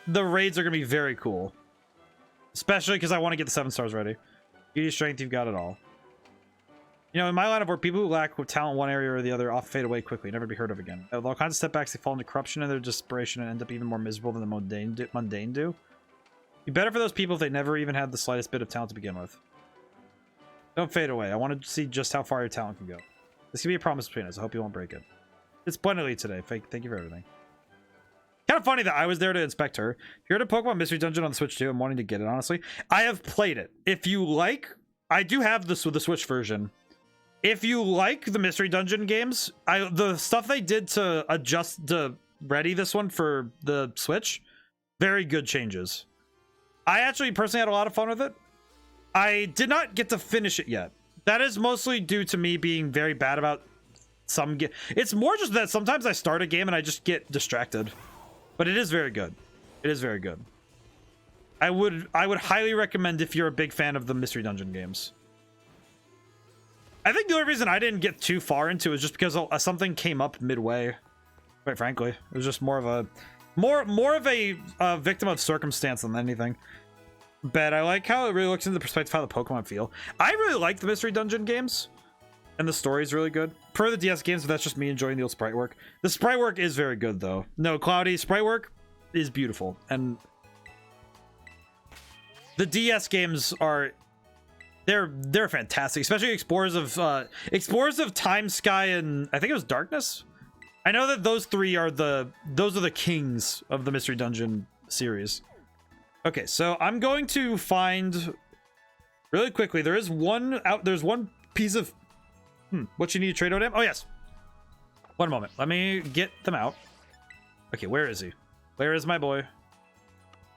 raids are gonna be very cool, especially because I want to get the 7 stars ready. Beauty, strength, you've got it all. You know, in my line of work, people who lack talent in one area or the other often fade away quickly, never to be heard of again. With all kinds of setbacks, they fall into corruption and their desperation and end up even more miserable than the mundane do. Be better for those people if they never even had the slightest bit of talent to begin with. Don't fade away. I want to see just how far your talent can go. This can be a promise between us. I hope you won't break it. It's splendidly today. Thank you for everything. Kind of funny that I was there to inspect her. If you're at a Pokemon Mystery Dungeon on the Switch too, I'm wanting to get it, honestly. I have played it. If you like, I do have this with the Switch version. If you like the Mystery Dungeon games, the stuff they did to adjust to ready this one for the Switch, very good changes. I actually personally had a lot of fun with it. I did not get to finish it yet. That is mostly due to me being very bad about some game. It's more just that sometimes I start a game and I just get distracted. But it is very good. It is very good. I would highly recommend if you're a big fan of the Mystery Dungeon games. I think the only reason I didn't get too far into it is just because something came up midway. Quite frankly, it was just more of a victim of circumstance than anything. But I like how it really looks into the perspective of how the Pokemon feel. I really like the Mystery Dungeon games, and the story's really good. Per the DS games, but that's just me enjoying the old sprite work. The sprite work is very good, though. No, Cloudy, sprite work is beautiful, and the DS games are they're fantastic, especially Explorers of Time, Sky, and I think it was Darkness. I know that those three are the kings of the Mystery Dungeon series. Okay, so I'm going to find really quickly. There's one piece of what you need to trade ODaM. Oh yes. One moment. Let me get them out. Okay, where is he? Where is my boy?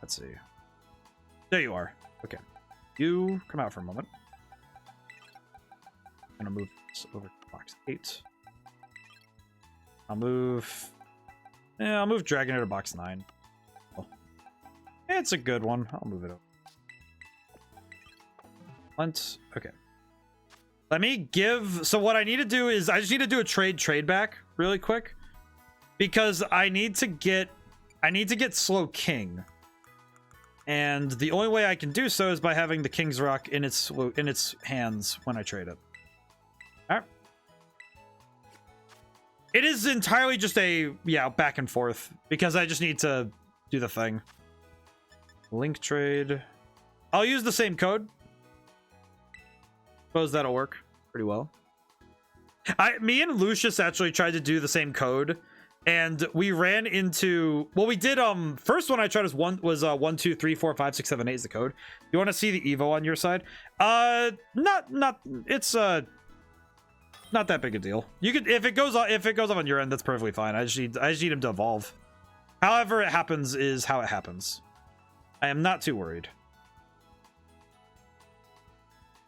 Let's see. There you are. Okay. You come out for a moment. I'm gonna move this over to box 8. I'll move Dragonair to box 9. Oh. It's a good one. I'll move it over. Okay. Let me give... So what I need to do is I just need to do a trade back really quick, because I need to get Slow King. And the only way I can do so is by having the King's Rock in its hands when I trade it. All right. It is entirely just a back and forth, because I just need to do the thing. Link trade. I'll use the same code. Suppose that'll work pretty well. Me and Lucius actually tried to do the same code, and we ran into... Well, we did... First one I tried was 1, 2, 3, 4, 5, 6, 7, 8 is the code. You want to see the Evo on your side? It's not that big a deal. You could... If it goes off on your end, that's perfectly fine. I just need him to evolve. However it happens is how it happens. I am not too worried.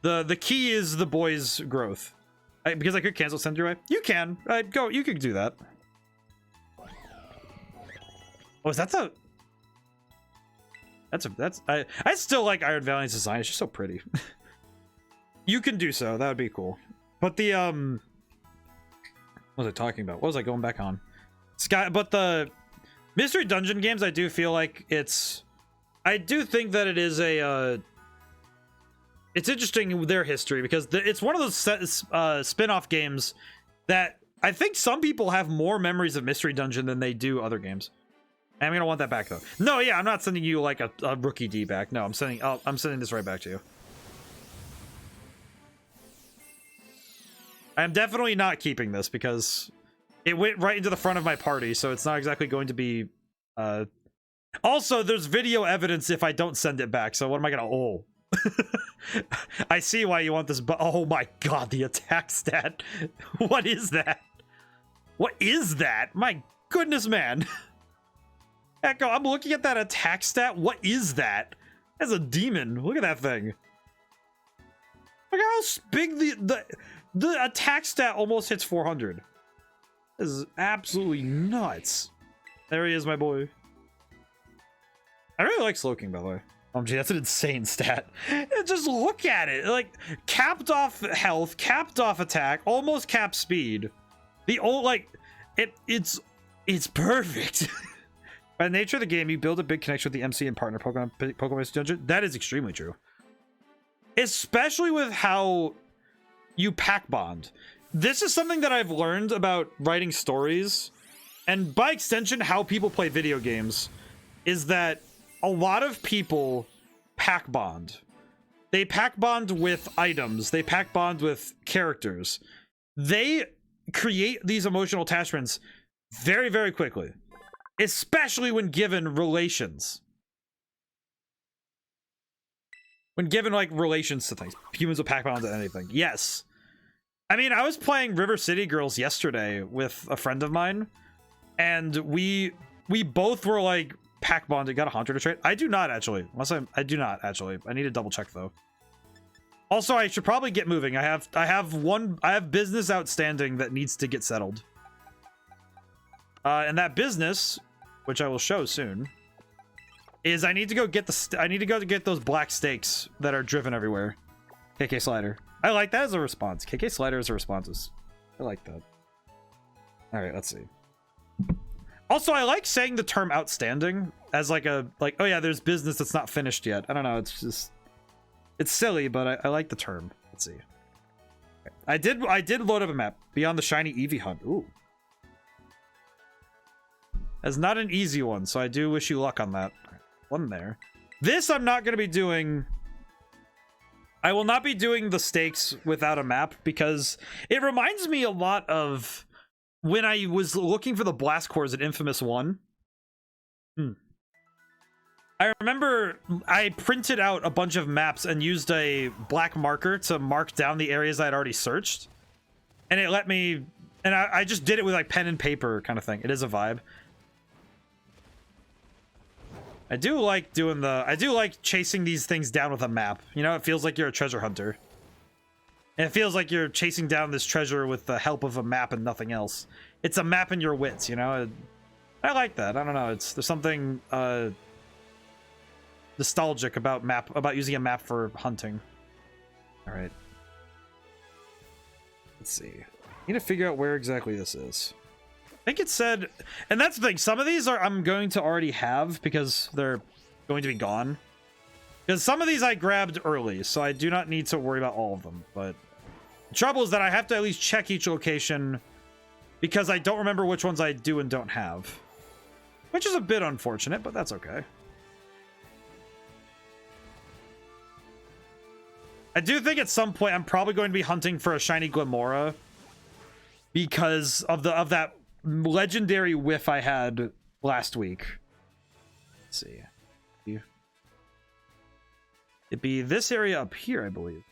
The key is the boy's growth. Because I could cancel send your way. You can. You could do that. Oh, is that the... I still like Iron Valiant's design. It's just so pretty. You can do so. That would be cool. But the, what was I talking about? What was I going back on? But the Mystery Dungeon games, I do feel like I do think that it is it's interesting their history, because it's one of those spin-off games that I think some people have more memories of Mystery Dungeon than they do other games. I'm gonna want that back though. No, yeah, I'm not sending you like a rookie D back. No, I'm sending this right back to you. I'm definitely not keeping this because it went right into the front of my party, so it's not exactly going to be also there's video evidence if I don't send it back, so what am I gonna... Oh. I see why you want this, but oh my god, the attack stat. What is that? What is that? My goodness, man. Echo, I'm looking at that attack stat. What is that? That's a demon. Look at that thing. Look how big the attack stat almost hits 400. This is absolutely nuts. There he is, my boy. I really like Slowking, by the way. Gee, that's an insane stat. Just look at it. Like, capped off health, capped off attack, almost capped speed. It's perfect. By the nature of the game, you build a big connection with the MC and partner Pokemon Mystery Dungeon. That is extremely true. Especially with how you pack bond. This is something that I've learned about writing stories, and by extension, how people play video games, is that a lot of people pack bond. They pack bond with items. They pack bond with characters. They create these emotional attachments very, very quickly. Especially when given relations. When given, like, relations to things. Humans will pack bond to anything. Yes. I mean, I was playing River City Girls yesterday with a friend of mine, and we both were, like, pack bonded. Got a Haunter to trade. I do not, actually. I do not, actually. I need to double check, though. Also, I should probably get moving. I have business outstanding that needs to get settled. And that business, which I will show soon, is I need to go get get those black stakes that are driven everywhere. KK Slider. I like that as a response. KK Slider as a response. I like that. All right, let's see. Also, I like saying the term outstanding as like a, like, oh yeah, there's business that's not finished yet. I don't know, it's just, it's silly, but I like the term. Let's see. I did load up a map beyond the shiny Eevee hunt. Ooh. That's not an easy one, so I do wish you luck on that. One there. This I'm not going to be doing. I will not be doing the stakes without a map because it reminds me a lot of when I was looking for the blast cores at Infamous 1. I remember I printed out a bunch of maps and used a black marker to mark down the areas I had already searched. And it let me, and I just did it with like pen and paper kind of thing. It is a vibe. I do like doing the, I do like chasing these things down with a map. You know, it feels like you're a treasure hunter. And it feels like you're chasing down this treasure with the help of a map and nothing else. It's a map in your wits, you know? I like that. I don't know. There's something nostalgic about using a map for hunting. All right. Let's see. Need to figure out where exactly this is. I think it said, and that's the thing, some of these I'm going to already have because they're going to be gone. Because some of these I grabbed early, so I do not need to worry about all of them. But the trouble is that I have to at least check each location because I don't remember which ones I do and don't have. Which is a bit unfortunate, but that's okay. I do think at some point I'm probably going to be hunting for a shiny Glimora because of that legendary whiff I had last week. Let's see. It'd be this area up here, I believe.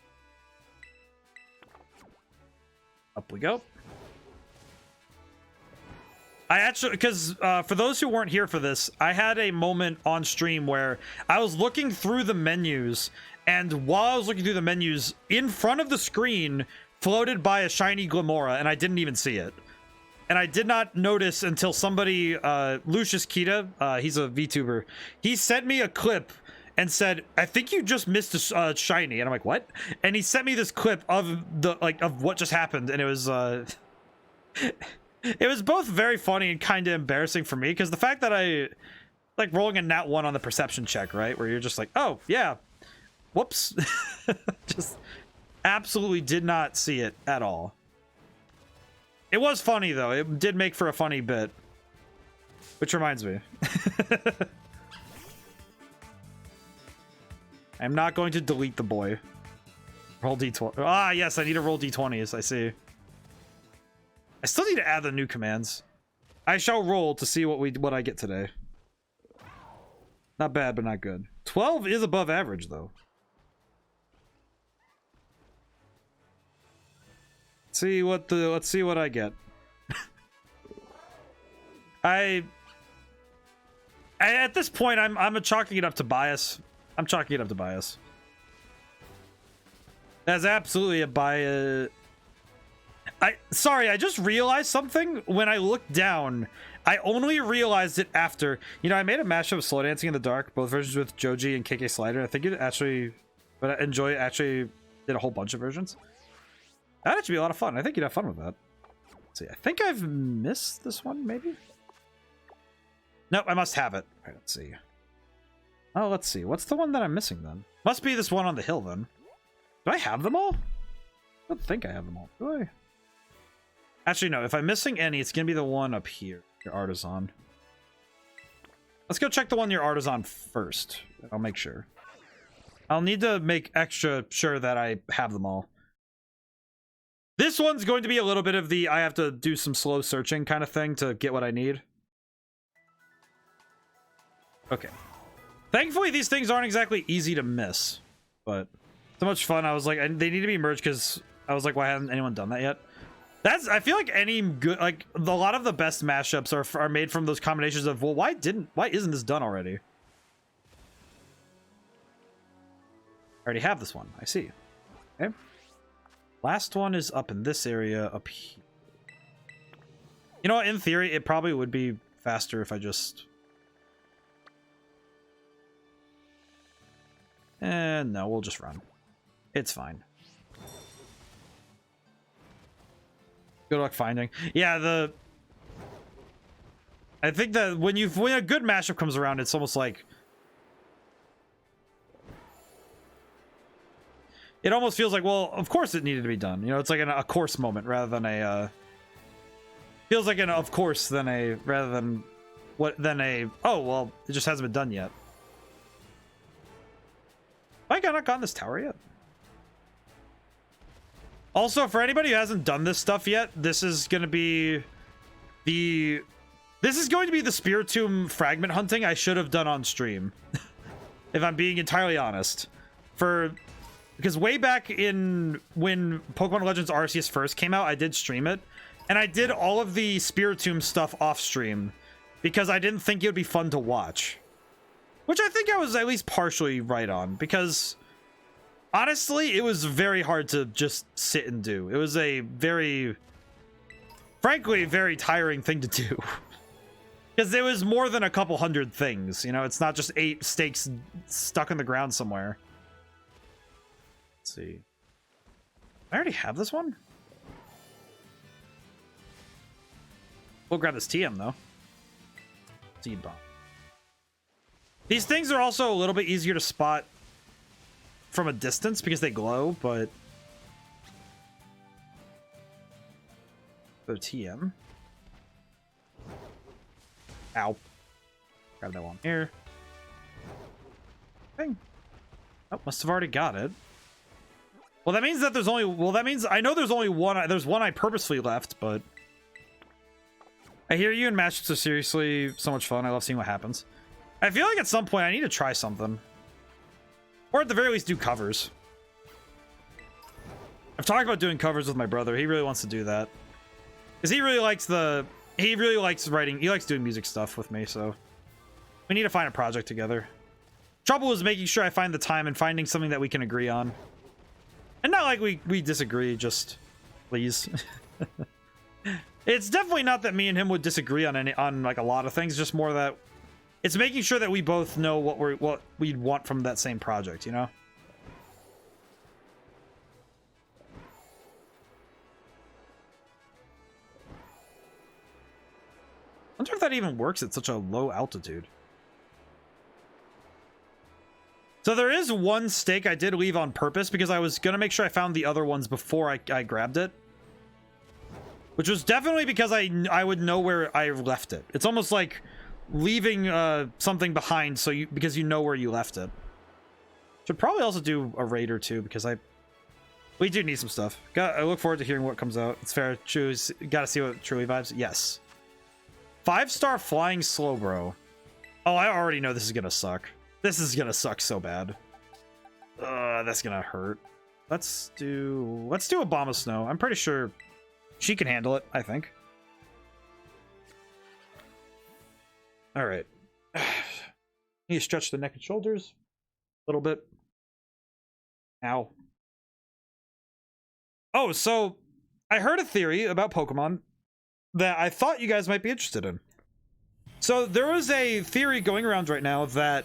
Up we go. I actually, because for those who weren't here for this, I had a moment on stream where I was looking through the menus, and while I was looking through the menus, in front of the screen floated by a shiny Glimora, and I didn't even see it. And I did not notice until somebody, Lucius Kita, he's a VTuber, he sent me a clip and said, I think you just missed a shiny. And I'm like, what? And he sent me this clip of the, like, of what just happened. And it was, it was both very funny and kind of embarrassing for me. Because the fact that I, like, rolling a nat 1 on the perception check, right? Where you're just like, oh, yeah. Whoops. Just absolutely did not see it at all. It was funny, though. It did make for a funny bit. Which reminds me. I'm not going to delete the boy. Roll d20. Ah, yes, I need to roll d20s. I see. I still need to add the new commands. I shall roll to see what I get today. Not bad, but not good. 12 is above average, though. Let's see what I get. I at this point I'm chalking it up to bias. I'm chalking it up to bias. That's absolutely a bias. Sorry, I just realized something when I looked down. I only realized it after, you know, I made a mashup of Slow Dancing in the Dark, both versions with Joji and KK Slider. I think it actually, but Enjoy actually did a whole bunch of versions. That'd actually be a lot of fun. I think you'd have fun with that. Let's see, I think I've missed this one, maybe? Nope, I must have it. All right, let's see. Oh, let's see. What's the one that I'm missing, then? Must be this one on the hill, then. Do I have them all? I don't think I have them all. Do I? Actually, no. If I'm missing any, it's going to be the one up here. Your Artisan. Let's go check the one near Artisan first. I'll make sure. I'll need to make extra sure that I have them all. This one's going to be a little bit of the I have to do some slow searching kind of thing to get what I need. Okay. Thankfully, these things aren't exactly easy to miss, but so much fun. I was like, they need to be merged because I was like, why hasn't anyone done that yet? I feel like any good, like a lot of the best mashups are made from those combinations of, well, why isn't this done already? I already have this one. I see. Okay. Last one is up in this area up here. You know what? In theory, it probably would be faster if I just... no, we'll just run. It's fine. Good luck finding. Yeah, I think that when a good mashup comes around, it's almost like it almost feels like, well, of course it needed to be done. You know, it's like a course moment rather than a feels like an of course than a rather than oh well, it just hasn't been done yet. Have I not gotten this tower yet? Also, for anybody who hasn't done this stuff yet, this is going to be the Spiritomb fragment hunting I should have done on stream. If I'm being entirely honest. Because way back in when Pokemon Legends Arceus first came out, I did stream it. And I did all of the Spiritomb stuff off stream because I didn't think it would be fun to watch. Which I think I was at least partially right on, because honestly, it was very hard to just sit and do. It was a frankly, very tiring thing to do. Because there was more than a couple hundred things, you know? It's not just 8 stakes stuck in the ground somewhere. Let's see. I already have this one? We'll grab this TM, though. Seed bomb. These things are also a little bit easier to spot from a distance because they glow, but... So TM. Ow. Grab that one here. Bang. Oh, must have already got it. Well, that means that there's only... Well, that means... I know there's only one... There's one I purposely left, but... I hear you, and matches are seriously so much fun. I love seeing what happens. I feel like at some point I need to try something. Or at the very least do covers. I've talked about doing covers with my brother. He really wants to do that. Because he really likes writing. He likes doing music stuff with me, so... We need to find a project together. Trouble is making sure I find the time and finding something that we can agree on. And not like we disagree, just... Please. It's definitely not that me and him would disagree on like a lot of things, just more that it's making sure that we both know what we'd want from that same project, you know? I wonder if that even works at such a low altitude. So there is one stake I did leave on purpose because I was gonna make sure I found the other ones before I grabbed it. Which was definitely because I would know where I left it. It's almost like leaving something behind because you know where you left it. Should probably also do a raid or two because we do need some stuff. I look forward to hearing what comes out. It's fair. Gotta see what truly vibes. Yes. 5-star flying Slowbro. Oh, I already know this is gonna suck. This is gonna suck so bad. That's gonna hurt. Let's do Abomasnow. I'm pretty sure she can handle it, I think. All right. Need to stretch the neck and shoulders a little bit. Ow. Oh, so I heard a theory about Pokemon that I thought you guys might be interested in. So there was a theory going around right now that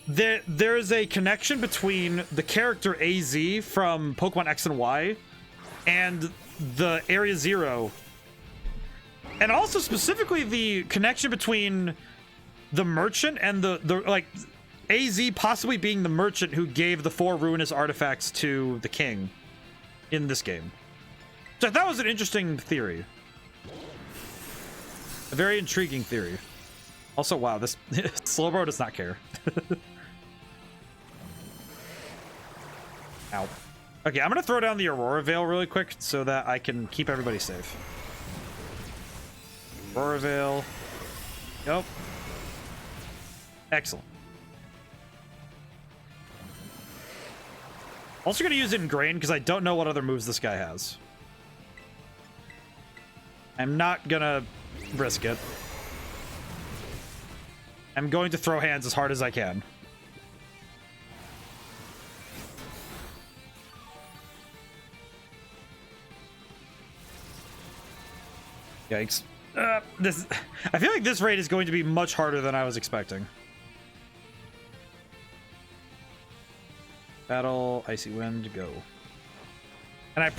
there is a connection between the character AZ from Pokemon X and Y and the Area Zero, and also specifically the connection between the merchant and the like AZ possibly being the merchant who gave the 4 ruinous artifacts to the king in this game. So that was an interesting theory, a very intriguing theory. Also, wow, this Slowbro does not care. Ow. Okay, I'm gonna throw down the Aurora Veil really quick so that I can keep everybody safe. Aurora Veil. Yep. Excellent. Also gonna use Ingrain because I don't know what other moves this guy has. I'm not gonna risk it. I'm going to throw hands as hard as I can. Yikes. I feel like this raid is going to be much harder than I was expecting. Battle, Icy Wind, go. And I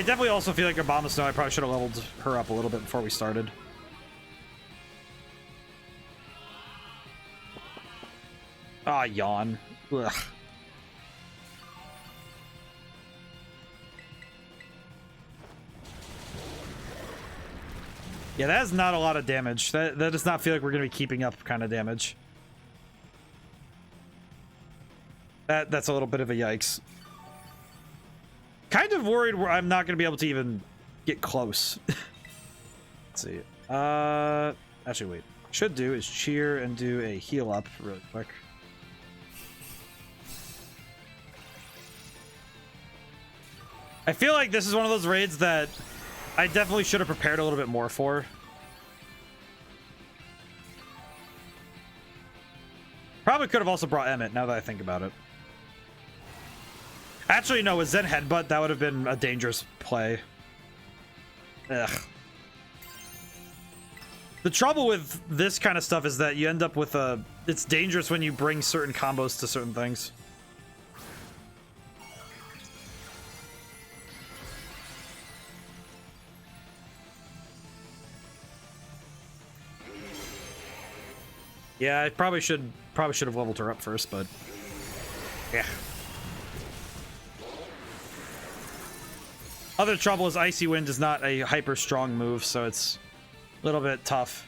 definitely also feel like Obama Snow, I probably should have leveled her up a little bit before we started. Ah, yawn. Ugh. Yeah, that is not a lot of damage. That does not feel like we're going to be keeping up kind of damage. That's a little bit of a yikes. Kind of worried where I'm not going to be able to even get close. Let's see. Actually, wait. What I should do is cheer and do a heal up really quick. I feel like this is one of those raids that I definitely should have prepared a little bit more for. Probably could have also brought Emmett, now that I think about it. Actually, no, with Zen Headbutt, that would have been a dangerous play. Ugh. The trouble with this kind of stuff is that you end up with a... It's dangerous when you bring certain combos to certain things. Yeah, I probably should have leveled her up first, but yeah. Other trouble is Icy Wind is not a hyper strong move, so it's a little bit tough.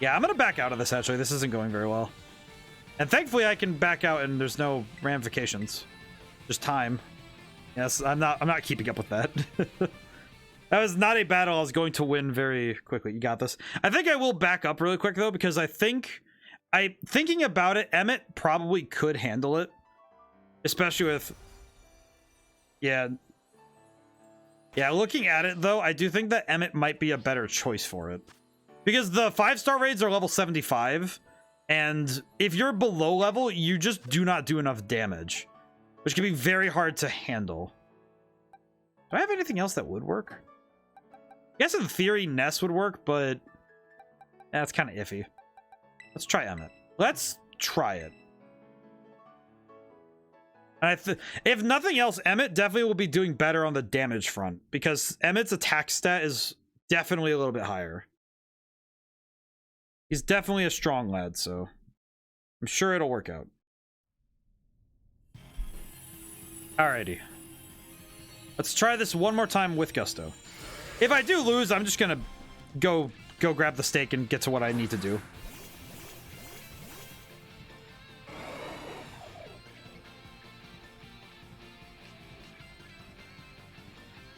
Yeah, I'm gonna back out of this actually. This isn't going very well. And thankfully I can back out and there's no ramifications. Just time. Yes, I'm not keeping up with that. That was not a battle I was going to win very quickly. You got this. I think I will back up really quick though, because thinking about it, Emmett probably could handle it. Especially with... Yeah, looking at it though, I do think that Emmett might be a better choice for it. Because the 5-star raids are level 75, and if you're below level, you just do not do enough damage, which can be very hard to handle. Do I have anything else that would work? I guess in theory, Ness would work, but that's kind of iffy. Let's try Emmett. Let's try it. If nothing else, Emmett definitely will be doing better on the damage front, because Emmett's attack stat is definitely a little bit higher. He's definitely a strong lad, so I'm sure it'll work out. Alrighty. Let's try this one more time with gusto. If I do lose, I'm just gonna go grab the stake and get to what I need to do.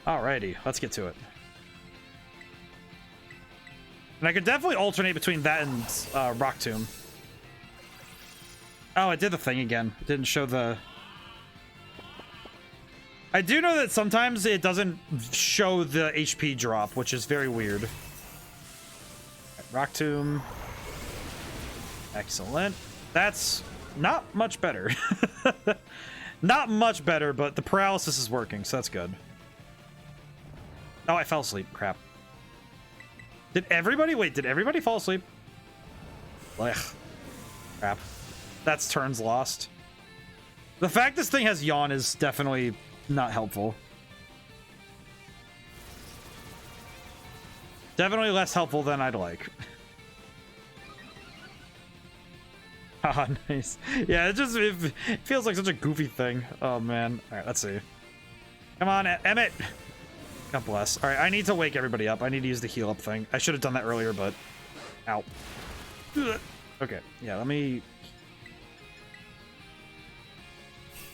Alrighty, let's get to it. And I could definitely alternate between that and Rock Tomb. Oh, I did the thing again. It didn't show the... I do know that sometimes it doesn't show the HP drop, which is very weird. Rock Tomb. Excellent. That's not much better. Not much better, but the paralysis is working, so that's good. Oh, I fell asleep. Crap. Did everybody... Wait, did everybody fall asleep? Ugh. Crap. That's turns lost. The fact this thing has yawn is definitely not helpful. Definitely less helpful than I'd like. Ah, nice. Yeah, it feels like such a goofy thing. Oh, man. All right, let's see. Come on, Emmett. God bless. All right, I need to wake everybody up. I need to use the heal up thing. I should have done that earlier, but... Ow. Okay, yeah, let me...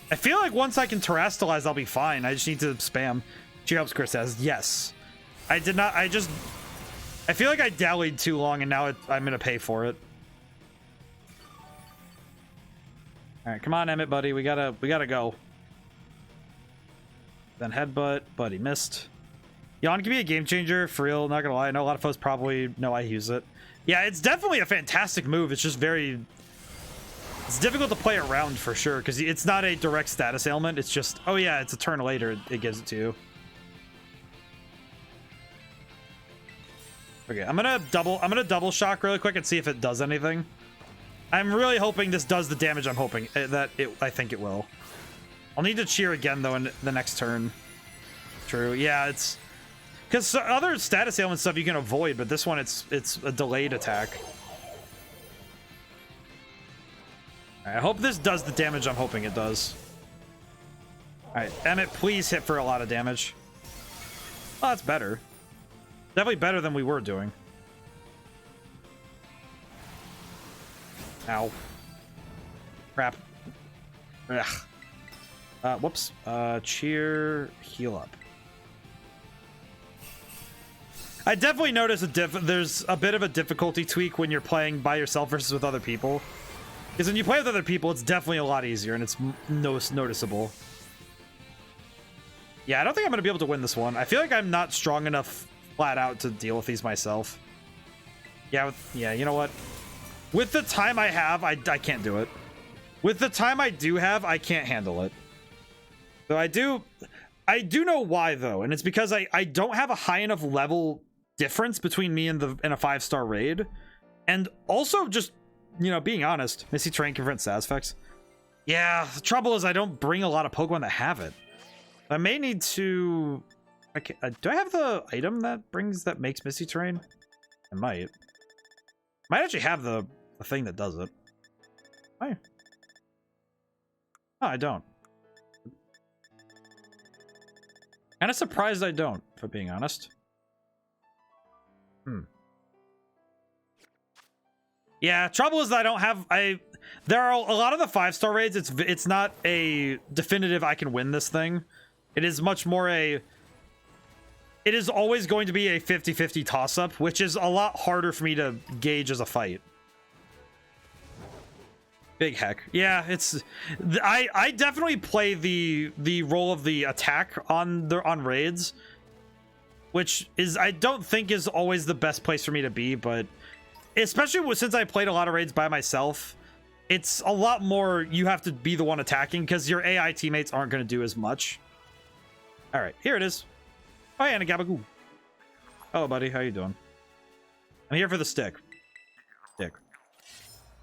I feel like once I can terrestrialize, I'll be fine. I just need to spam. Cheer Helps Chris says, yes. I did not... I feel like I dallied too long, and now I'm going to pay for it. All right, come on, Emmett, buddy. We gotta go. Then headbutt. Buddy missed. Yawn can be a game changer, for real. Not gonna lie. I know a lot of folks probably know I use it. Yeah, it's definitely a fantastic move. It's just very... It's difficult to play around for sure, because it's not a direct status ailment. It's just, oh yeah, it's a turn later it gives it to you. Okay, I'm gonna double shock really quick and see if it does anything. I'm really hoping this does the damage I'm hoping I think it will. I'll need to cheer again though in the next turn. True. Yeah, it's because other status ailment stuff you can avoid, but this one it's a delayed attack. I hope this does the damage I'm hoping it does. All right, Emmett, please hit for a lot of damage. Oh, that's better. Definitely better than we were doing. Ow. Crap. Ugh. Whoops. Cheer, heal up. I definitely notice there's a bit of a difficulty tweak when you're playing by yourself versus with other people. Because when you play with other people, it's definitely a lot easier and it's noticeable. Yeah, I don't think I'm going to be able to win this one. I feel like I'm not strong enough flat out to deal with these myself. Yeah, yeah, you know what? With the time I have, I can't do it. With the time I do have, I can't handle it. So I do know why though, and it's because I don't have a high enough level difference between me and a 5-star raid, and also just, you know, being honest, Misty Train can prevent status effects. Yeah, the trouble is I don't bring a lot of Pokemon that have it. I may need to. Do I have the item that makes Misty Terrain? I might. Might actually have the thing that does it. Why? Oh, I don't. Kind of surprised I don't, for being honest. Yeah, trouble is that I don't have. There are a lot of the 5-star raids. It's not a definitive I can win this thing. It is much more a. It is always going to be a 50-50 toss-up, which is a lot harder for me to gauge as a fight. Big heck. Yeah, it's. I definitely play the role of the attack on raids, which is I don't think is always the best place for me to be, but especially since I played a lot of raids by myself, it's a lot more you have to be the one attacking because your AI teammates aren't going to do as much. All right, here it is. Oh, yeah, and a Gabagoo. Hello, buddy. How you doing? I'm here for the stick.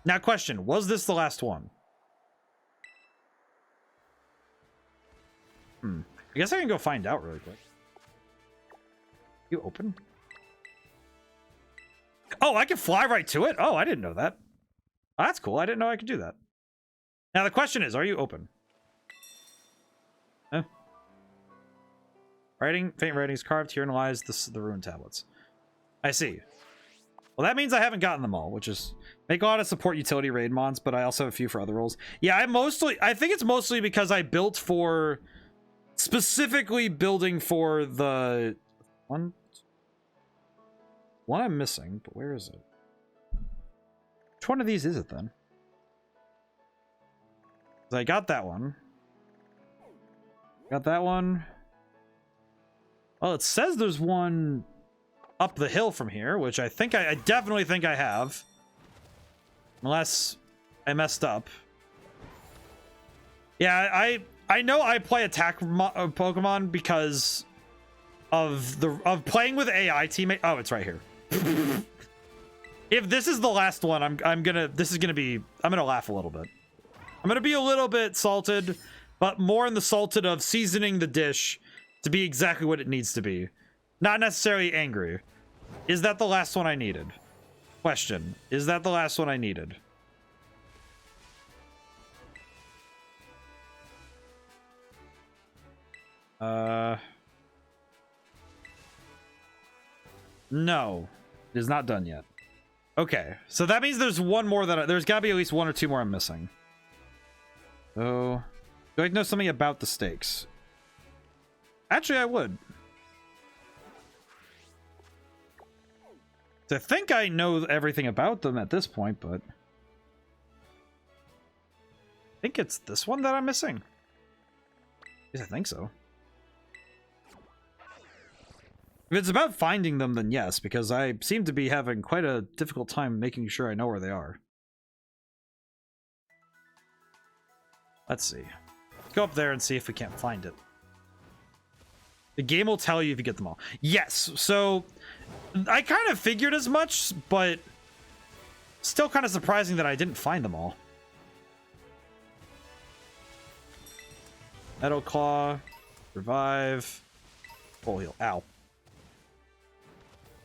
Now, question. Was this the last one? I guess I can go find out really quick. You open? Oh, I can fly right to it? Oh, I didn't know that. Oh, that's cool. I didn't know I could do that. Now, the question is, are you open? Huh? Faint writings carved here and lies the rune tablets. I see. Well, that means I haven't gotten them all, which is make a lot of support utility raid mons, but I also have a few for other roles. Yeah, I think it's mostly because I built for specifically building for the one I'm missing, but where is it? Which one of these is it then? I got that one. Got that one. Well, it says there's one up the hill from here, which I definitely think I have. Unless I messed up. Yeah, I know I play attack Pokemon because of playing with AI teammate. Oh, it's right here. If this is the last one, I'm gonna laugh a little bit. I'm gonna be a little bit salted, but more in the salted of seasoning the dish to be exactly what it needs to be. Not necessarily angry. Is that the last one I needed? Question. Is that the last one I needed? No. It is not done yet. Okay. So that means there's one more there's gotta be at least one or two more I'm missing. So, do I know something about the stakes? Actually, I would. I think I know everything about them at this point, but I think it's this one that I'm missing. Yes, I think so. If it's about finding them, then yes, because I seem to be having quite a difficult time making sure I know where they are. Let's see. Let's go up there and see if we can't find it. The game will tell you if you get them all. Yes, so I kind of figured as much, but still kind of surprising that I didn't find them all. Metal Claw, Revive. Full heal. Ow.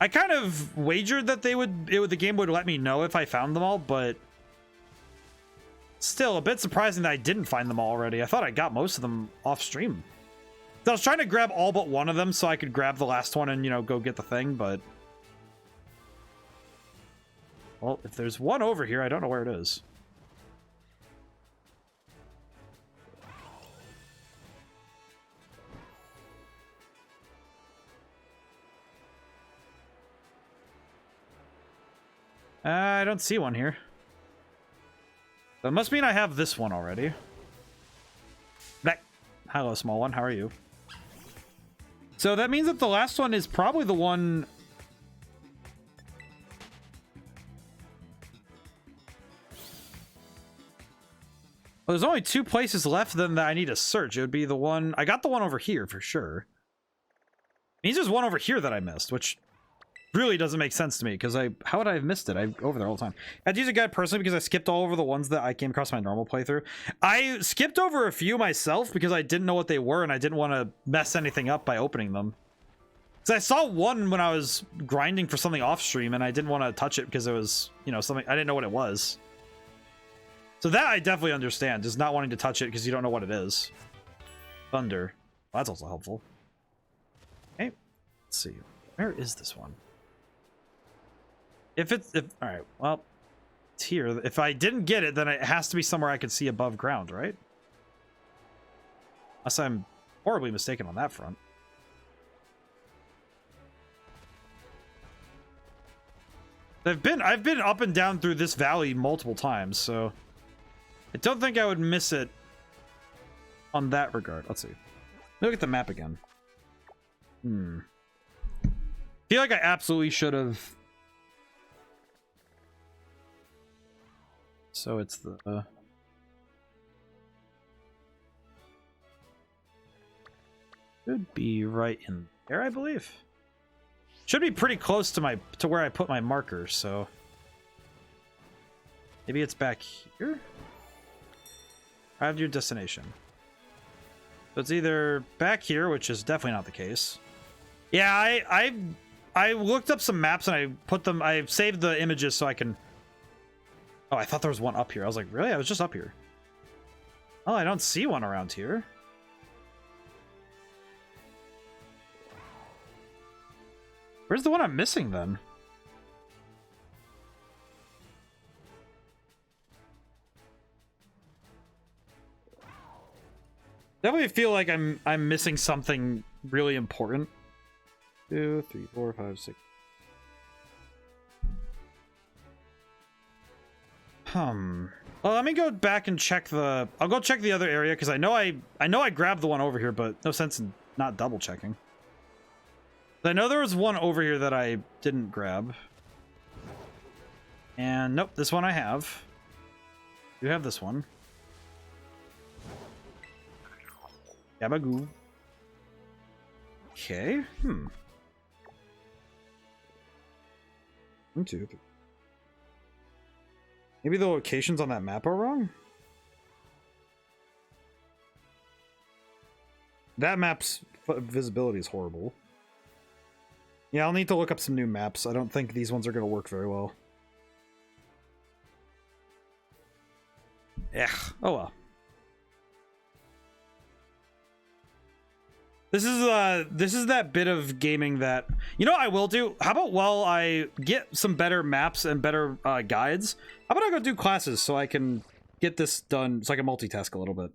I kind of wagered that the game would let me know if I found them all, but still a bit surprising that I didn't find them all already. I thought I got most of them off stream. So I was trying to grab all but one of them so I could grab the last one and, you know, go get the thing, but... Well, if there's one over here, I don't know where it is. I don't see one here. That must mean I have this one already. Back. Hello, small one. How are you? So that means that the last one is probably the one... Well, there's only 2 places left then that I need to search. It would be the one... I got the one over here for sure. It means there's one over here that I missed, which really doesn't make sense to me because how would I have missed it? I'm over there all the time. I had to use a guide personally because I skipped all over the ones that I came across my normal playthrough. I skipped over a few myself because I didn't know what they were and I didn't want to mess anything up by opening them. So I saw one when I was grinding for something off stream and I didn't want to touch it because it was, you know, something I didn't know what it was. So that I definitely understand, just not wanting to touch it because you don't know what it is. Thunder. Well, that's also helpful. Okay, let's see. Where is this one? All right, well, it's here. If I didn't get it, then it has to be somewhere I could see above ground, right? Unless I'm horribly mistaken on that front. I've been up and down through this valley multiple times, so I don't think I would miss it on that regard. Let's see. Look at the map again. Feel like I absolutely should have. So it's the should be right in there, I believe. Should be pretty close to where I put my marker, so maybe it's back here. I have your destination. So it's either back here, which is definitely not the case. Yeah, I looked up some maps and I put them. I saved the images so I can. Oh, I thought there was one up here. I was like, really? I was just up here. Oh, I don't see one around here. Where's the one I'm missing then? Definitely feel like I'm missing something really important. 2, 3, 4, 5, 6. Well, let me go back and check the. I'll go check the other area because I know I grabbed the one over here, but no sense in not double checking. I know there was one over here that I didn't grab. And nope, this one I have. You have this one. Yabagoo. Okay. 1, 2, 3. Maybe the locations on that map are wrong? That map's visibility is horrible. Yeah, I'll need to look up some new maps. I don't think these ones are going to work very well. Ugh. Oh well. This is that bit of gaming that, you know what I will do? How about while I get some better maps and better guides, how about I go do classes so I can get this done, so I can multitask a little bit.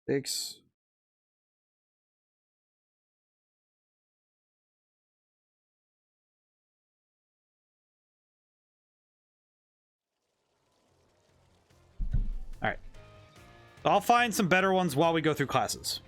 Thanks. All right. I'll find some better ones while we go through classes.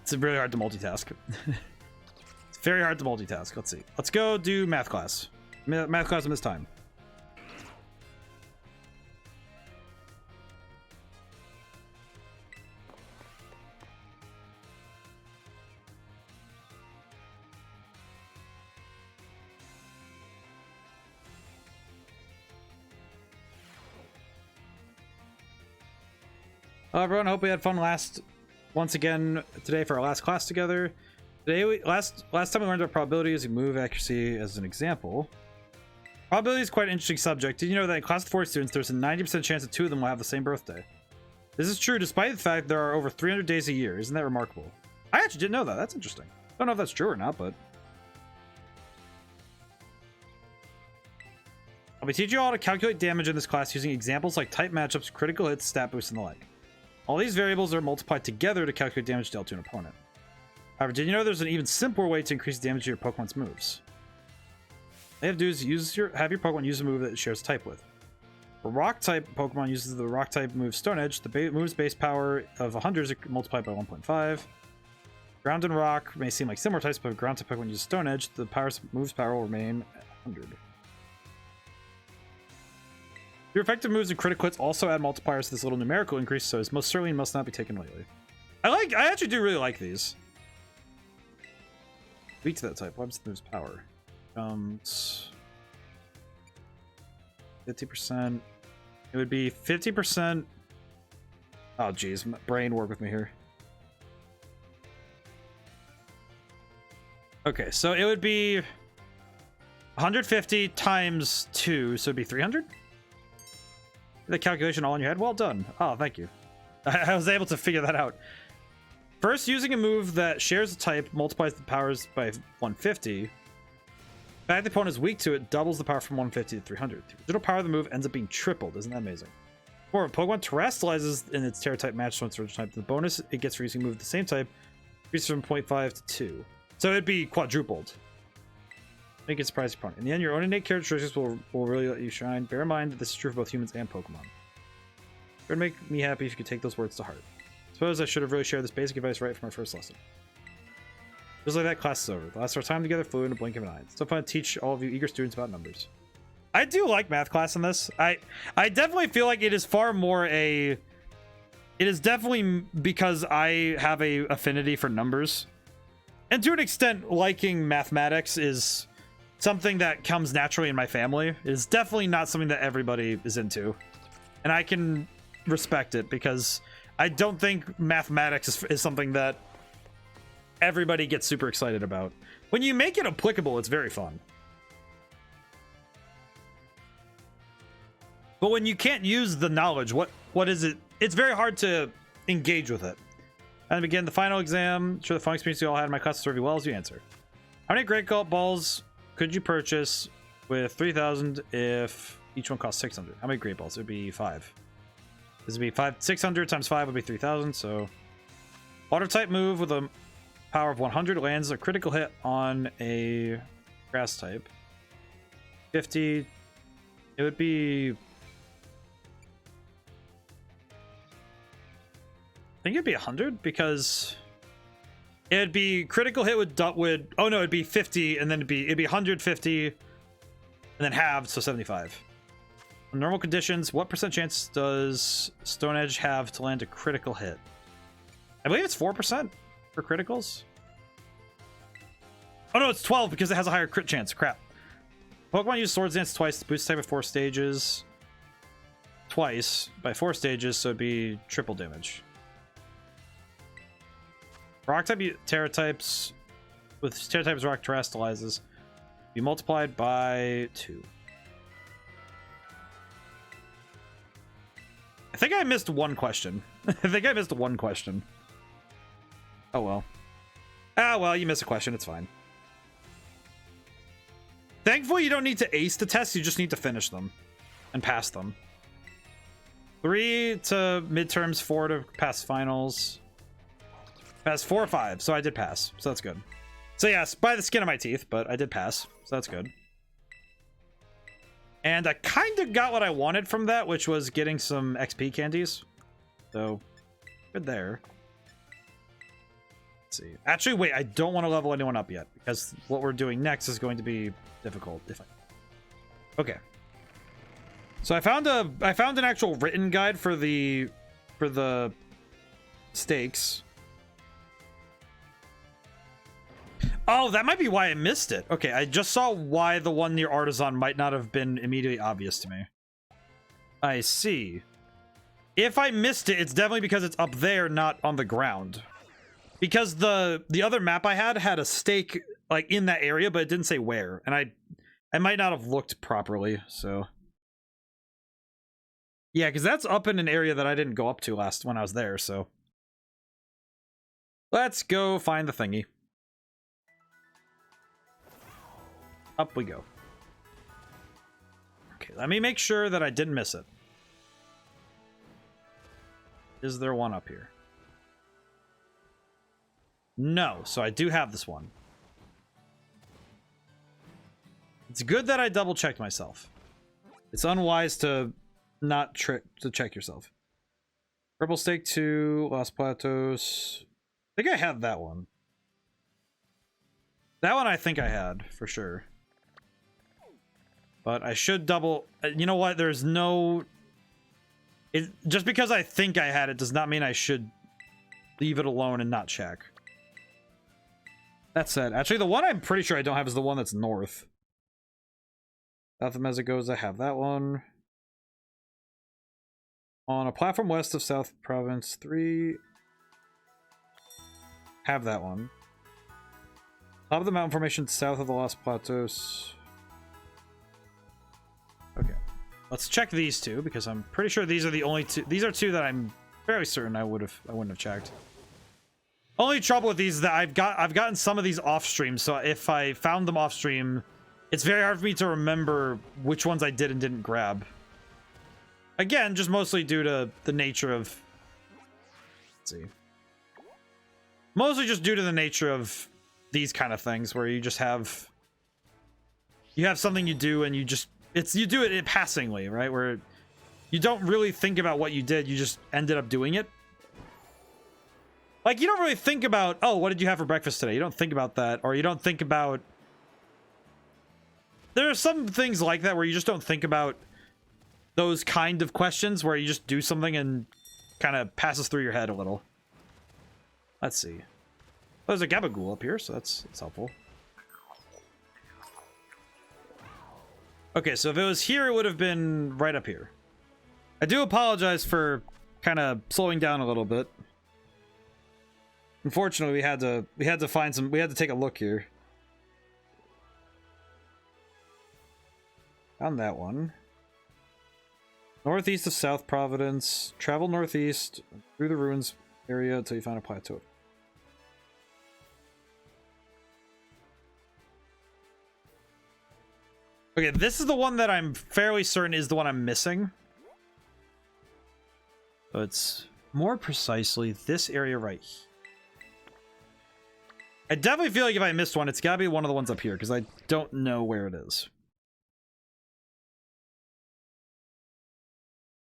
It's really hard to multitask. very hard to multitask. Let's see. Let's go do math class. Math class in this time. Hello everyone, hope we had fun once again today for our last class together. Today last time we learned about probabilities and move accuracy as an example. Probability is quite an interesting subject. Did you know that in class of 40 students there's a 90% chance that 2 of them will have the same birthday? This is true despite the fact there are over 300 days a year. Isn't that remarkable? I actually didn't know that. That's interesting. I don't know if that's true or not, but I'll be teaching you all how to calculate damage in this class using examples like type matchups, critical hits, stat boosts, and the like. All these variables are multiplied together to calculate damage dealt to an opponent. However, did you know there's an even simpler way to increase damage to your Pokemon's moves? All you have to do is have your Pokemon use a move that it shares type with. A rock type Pokemon uses the rock type move Stone Edge. The move's base power of 100 is multiplied by 1.5. Ground and rock may seem like similar types, but if ground type Pokemon uses Stone Edge, the move's power will remain at 100. Your effective moves and critical hits also add multipliers to this little numerical increase, so it's most certainly must not be taken lightly. I actually do really like these. Weak to that type. What's the move's power? 50%. It would be 50%. Oh, geez. Brain, work with me here. Okay, so it would be 150 times 2, so it'd be 300? The calculation all in your head? Well done. Oh, thank you. I was able to figure that out. First, using a move that shares a type multiplies the powers by 150. The fact the opponent is weak to it doubles the power from 150 to 300. The original power of the move ends up being tripled. Isn't that amazing? Or if Pokemon terrestrializes in its Terra type match to its original type, the bonus it gets for using a move of the same type increases from 0.5 to 2. So it'd be quadrupled. Make it surprise your opponent. In the end, your own innate characteristics will really let you shine. Bear in mind that this is true for both humans and Pokemon. It would make me happy if you could take those words to heart. Suppose I should have really shared this basic advice right from our first lesson. Just like that, class is over. The last of our time together flew in a blink of an eye. It's so fun to teach all of you eager students about numbers. I do like math class in this. I definitely feel like it is far more a... It is definitely because I have a affinity for numbers. And to an extent, liking mathematics is something that comes naturally in my family. It is definitely not something that everybody is into. And I can respect it because I don't think mathematics is something that everybody gets super excited about. When you make it applicable, it's very fun. But when you can't use the knowledge, what is it? It's very hard to engage with it. And begin the final exam. Sure, the fun experience you all had in my class will serve you well as you answer. How many Great Gulp balls could you purchase with 3,000 if each one costs 600? How many Great Balls? It would be 5. This would be 600 times 5 would be 3,000. So, water type move with a power of 100 lands a critical hit on a grass type. 50. It would be... I think it'd be 100 because it'd be critical hit would oh no, it'd be 50 and then it'd be 150 and then halved, so 75. In normal conditions, what percent chance does Stone Edge have to land a critical hit? I believe it's 4% for criticals. Oh no, it's 12 because it has a higher crit chance. Crap. Pokemon use Swords Dance twice to boost type of 4 stages. Twice by 4 stages, so it'd be triple damage. Rock type Terra types with Terra types rock terrestrializes be multiplied by 2. I think I missed one question. I think I missed one question. Oh well. Ah well, you missed a question, it's fine. Thankfully you don't need to ace the tests, you just need to finish them and pass them. 3 to midterms, 4 to pass finals. Pass 4 or 5, so I did pass, so that's good. So yes, by the skin of my teeth, but I did pass, so that's good. And I kind of got what I wanted from that, which was getting some XP candies. So, good there. Let's see. Actually, wait, I don't want to level anyone up yet because what we're doing next is going to be difficult. Okay. So I found an actual written guide for the stakes. Oh, that might be why I missed it. Okay, I just saw why the one near Artisan might not have been immediately obvious to me. I see. If I missed it, it's definitely because it's up there, not on the ground. Because the other map I had a stake like in that area, but it didn't say where, and I might not have looked properly. So yeah, because that's up in an area that I didn't go up to last when I was there. So let's go find the thingy. Up we go. Okay, let me make sure that I didn't miss it. Is there one up here? No, so I do have this one. It's good that I double checked myself. It's unwise to not check yourself. Purple Stake 2, Lost Plateaus. I think I had that one. That one I think I had, for sure. But I should double... You know what? There's no... Just because I think I had it does not mean I should leave it alone and not check. That said, actually the one I'm pretty sure I don't have is the one that's north. South of Mezagoza, I have that one. On a platform west of South Province 3. Have that one. Top of the mountain formation south of the Lost Plateaus. Okay. Let's check these two, because I'm pretty sure these are the only two. These are two that I'm fairly certain I wouldn't have checked. Only trouble with these is that I've gotten some of these off stream, so if I found them off stream, it's very hard for me to remember which ones I did and didn't grab. Again, just mostly due to the nature of... Let's see. Mostly just due to the nature of these kind of things, where you just have... You have something you do and you just... You do it passingly, right? Where you don't really think about what you did, you just ended up doing it. Like, you don't really think about, oh, what did you have for breakfast today? You don't think about that, or you don't think about... There are some things like that where you just don't think about those kind of questions, where you just do something and kind of passes through your head a little. Let's see. Oh, there's a Gabagool up here, so that's helpful. Okay, so if it was here, it would have been right up here. I do apologize for kind of slowing down a little bit. Unfortunately, we had to find some. We had to take a look here. Found that one. Northeast of South Providence. Travel northeast through the ruins area until you find a plateau. Okay, this is the one that I'm fairly certain is the one I'm missing. So it's more precisely this area right here. I definitely feel like if I missed one, it's gotta be one of the ones up here, because I don't know where it is.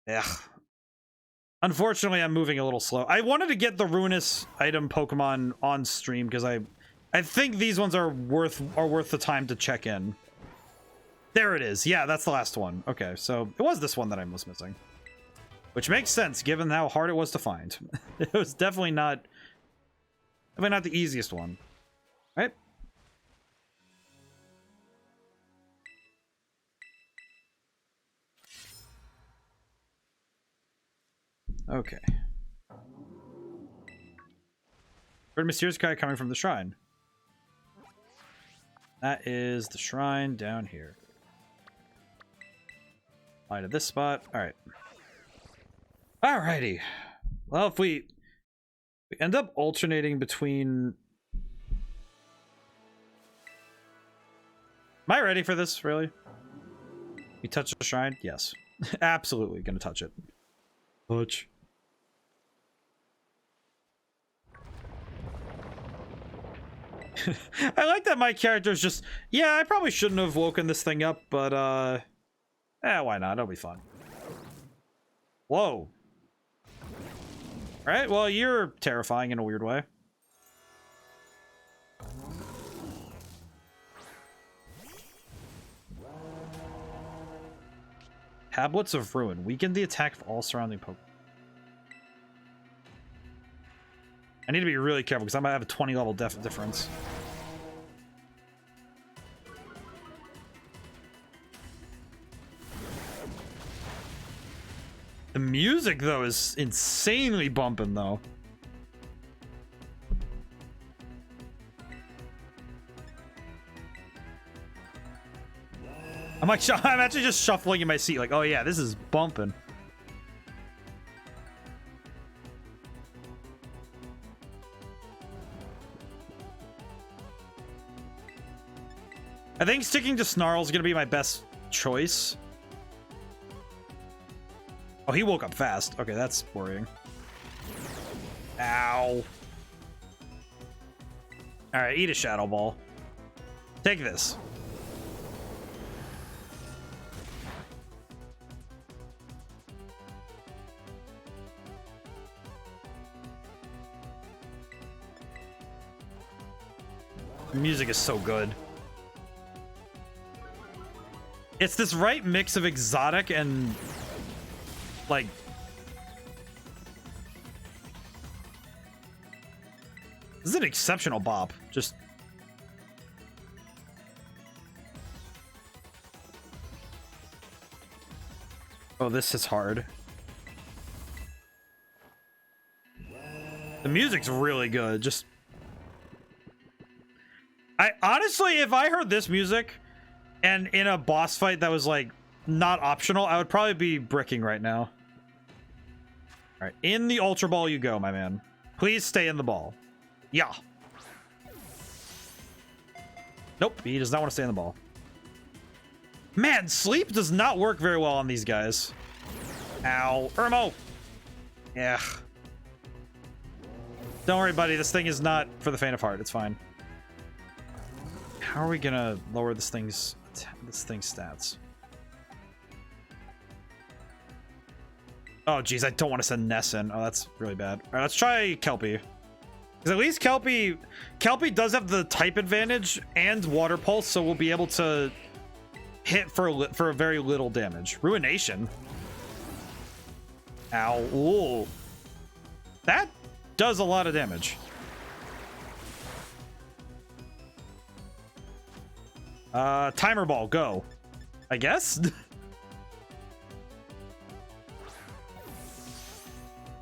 Ugh. Unfortunately, I'm moving a little slow. I wanted to get the ruinous item Pokemon on stream, because I think these ones are worth the time to check in. There it is. Yeah, that's the last one. Okay, so it was this one that I was missing. Which makes sense, given how hard it was to find. It was definitely not the easiest one. Right? Okay. Heard a mysterious guy coming from the shrine. That is the shrine down here. Lie to this spot. Alright. Alrighty. Well, if we end up alternating between... Am I ready for this, really? You touch the shrine? Yes. Absolutely gonna touch it. Touch. I like that my character's just... Yeah, I probably shouldn't have woken this thing up, but, why not? It'll be fun. Whoa. Alright, well, you're terrifying in a weird way. Tablets of Ruin. Weaken the attack of all surrounding Pokemon. I need to be really careful because I might have a 20 level difference. The music, though, is insanely bumping, though. I'm actually just shuffling in my seat, like, oh yeah, this is bumping. I think sticking to Snarl is gonna be my best choice. Oh, he woke up fast. Okay, that's worrying. Ow. Alright, eat a Shadow Ball. Take this. The music is so good. It's this right mix of exotic and like this is an exceptional bop. Just oh, this is hard. The music's really good. Just I honestly, if I heard this music and in a boss fight that was like not optional, I would probably be bricking right now. All right, in the Ultra Ball you go, my man. Please stay in the ball. Yeah. Nope, he does not want to stay in the ball. Man, sleep does not work very well on these guys. Ow. Irmo! Yeah. Don't worry, buddy. This thing is not for the faint of heart. It's fine. How are we gonna lower this thing's stats? Oh, geez, I don't want to send Ness in. Oh, that's really bad. All right, let's try Kelpie. Because at least Kelpie does have the type advantage and Water Pulse, so we'll be able to hit for a very little damage. Ruination. Ow. Ooh. That does a lot of damage. Timer Ball, go. I guess?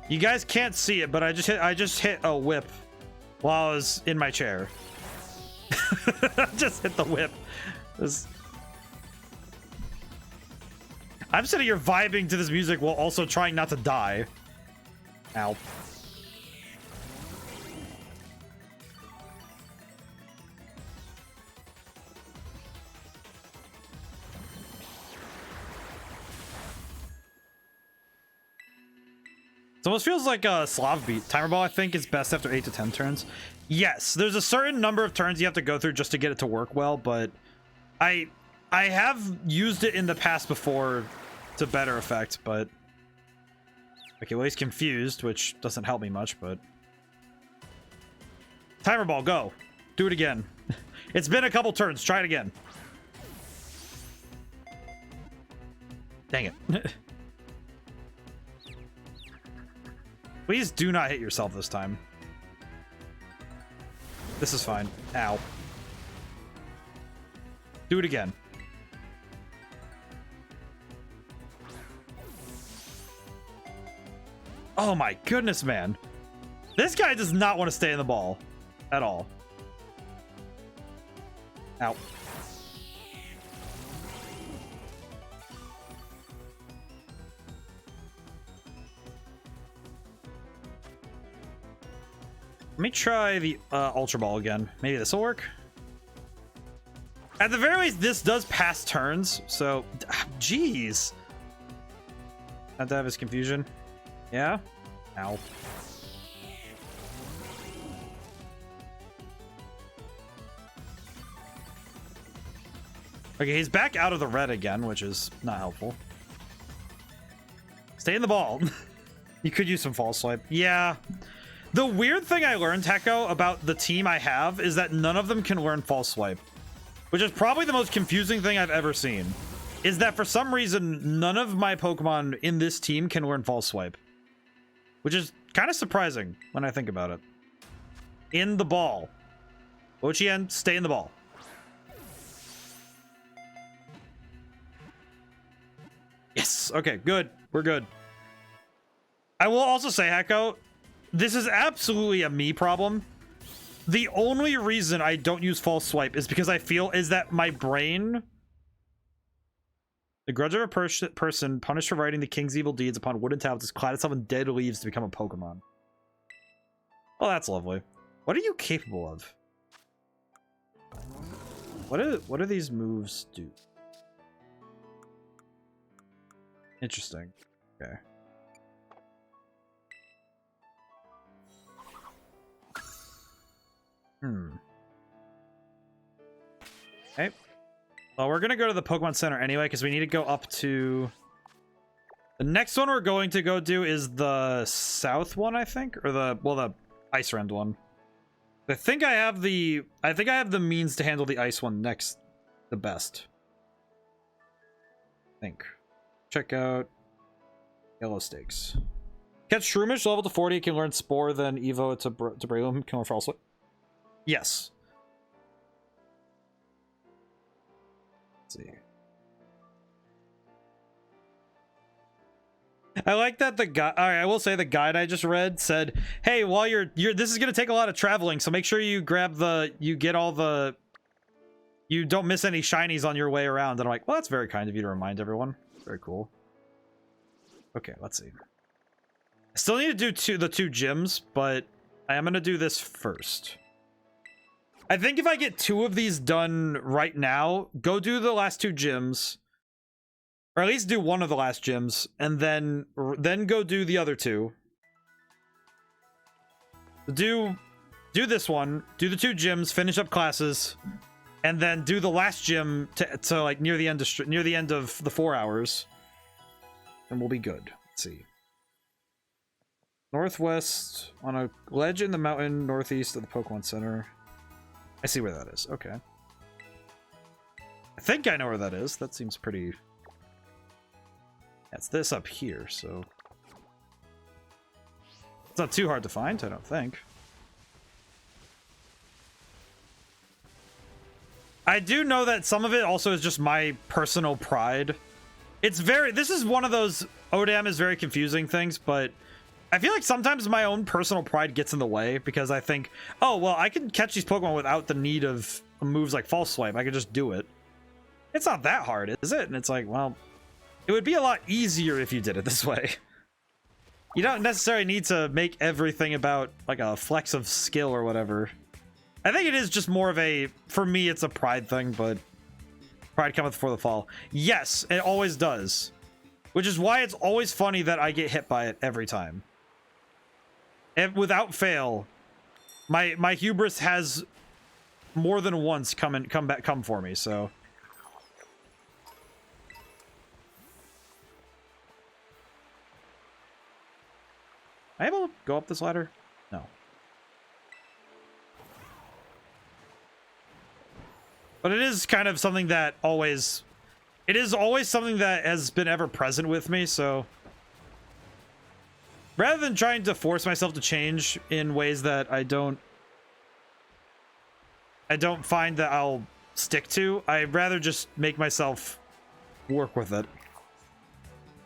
You guys can't see it, but I just hit a whip while I was in my chair. Just hit the whip. I'm sitting here vibing to this music while also trying not to die. Ow. It almost feels like a Slav beat. Timer Ball, I think, is best after 8 to 10 turns. Yes, there's a certain number of turns you have to go through just to get it to work well, but I have used it in the past before to better effect, but okay, well, he's confused, which doesn't help me much, but Timer Ball, go. Do it again. It's been a couple turns. Try it again. Dang it. Please do not hit yourself this time. This is fine. Ow. Do it again. Oh my goodness, man. This guy does not want to stay in the ball at all. Ow. Let me try the Ultra Ball again. Maybe this will work. At the very least, this does pass turns. So, jeez. Have to have his confusion. Yeah? Ow. Okay, he's back out of the red again, which is not helpful. Stay in the ball. You could use some false swipe. Yeah. The weird thing I learned, Hecko, about the team I have is that none of them can learn False Swipe, which is probably the most confusing thing I've ever seen. Is that for some reason, none of my Pokemon in this team can learn False Swipe, which is kind of surprising when I think about it. In the ball. Ochien, stay in the ball. Yes. Okay, good. We're good. I will also say, Hecko, this is absolutely a me problem. The only reason I don't use False Swipe is because I feel is that my brain... The grudge of a person punished for writing the king's evil deeds upon wooden tablets is clad itself in dead leaves to become a Pokemon. Oh, that's lovely. What are you capable of? What do these moves do? Interesting. Okay. Okay. Well, we're gonna go to the Pokemon Center anyway, because we need to go up to... The next one we're going to go do is the south one, I think? Or the, well, the Ice Rend one. I think I have the means to handle the ice one next the best. I think. Check out Yellow Stakes. Catch Shroomish, level to 40, can learn Spore, then Evo to Breloom, can learn False Swipe. Yes. Let's see. I like that the guy. All right, I will say the guide I just read said, "Hey, while you're this is gonna take a lot of traveling, so make sure you grab you don't miss any shinies on your way around." And I'm like, well, that's very kind of you to remind everyone. Very cool. Okay, let's see. I still need to do the two gyms, but I am gonna do this first. I think if I get 2 of these done right now, go do the last 2 gyms. Or at least do one of the last gyms, and then go do the other 2. Do this one, do the 2 gyms, finish up classes, and then do the last gym to like near the end of the 4 hours, and we'll be good. Let's see. Northwest on a ledge in the mountain northeast of the Pokemon Center. I see where that is. Okay. I think I know where that is. That seems pretty... It's this up here, so... It's not too hard to find, I don't think. I do know that some of it also is just my personal pride. It's very... This is one of those... ODaM is very confusing things, but... I feel like sometimes my own personal pride gets in the way, because I think, oh, well, I can catch these Pokemon without the need of moves like False Swipe. I could just do it. It's not that hard, is it? And it's like, well... It would be a lot easier if you did it this way. You don't necessarily need to make everything about, like, a flex of skill or whatever. I think it is just more of a... For me, it's a pride thing, but... Pride cometh before the fall. Yes, it always does. Which is why it's always funny that I get hit by it every time. And without fail, my hubris has more than once come for me, so... Am I able to go up this ladder? No. But it is kind of something that always... It is always something that has been ever present with me, so... Rather than trying to force myself to change in ways that I don't find that I'll stick to, I'd rather just make myself work with it.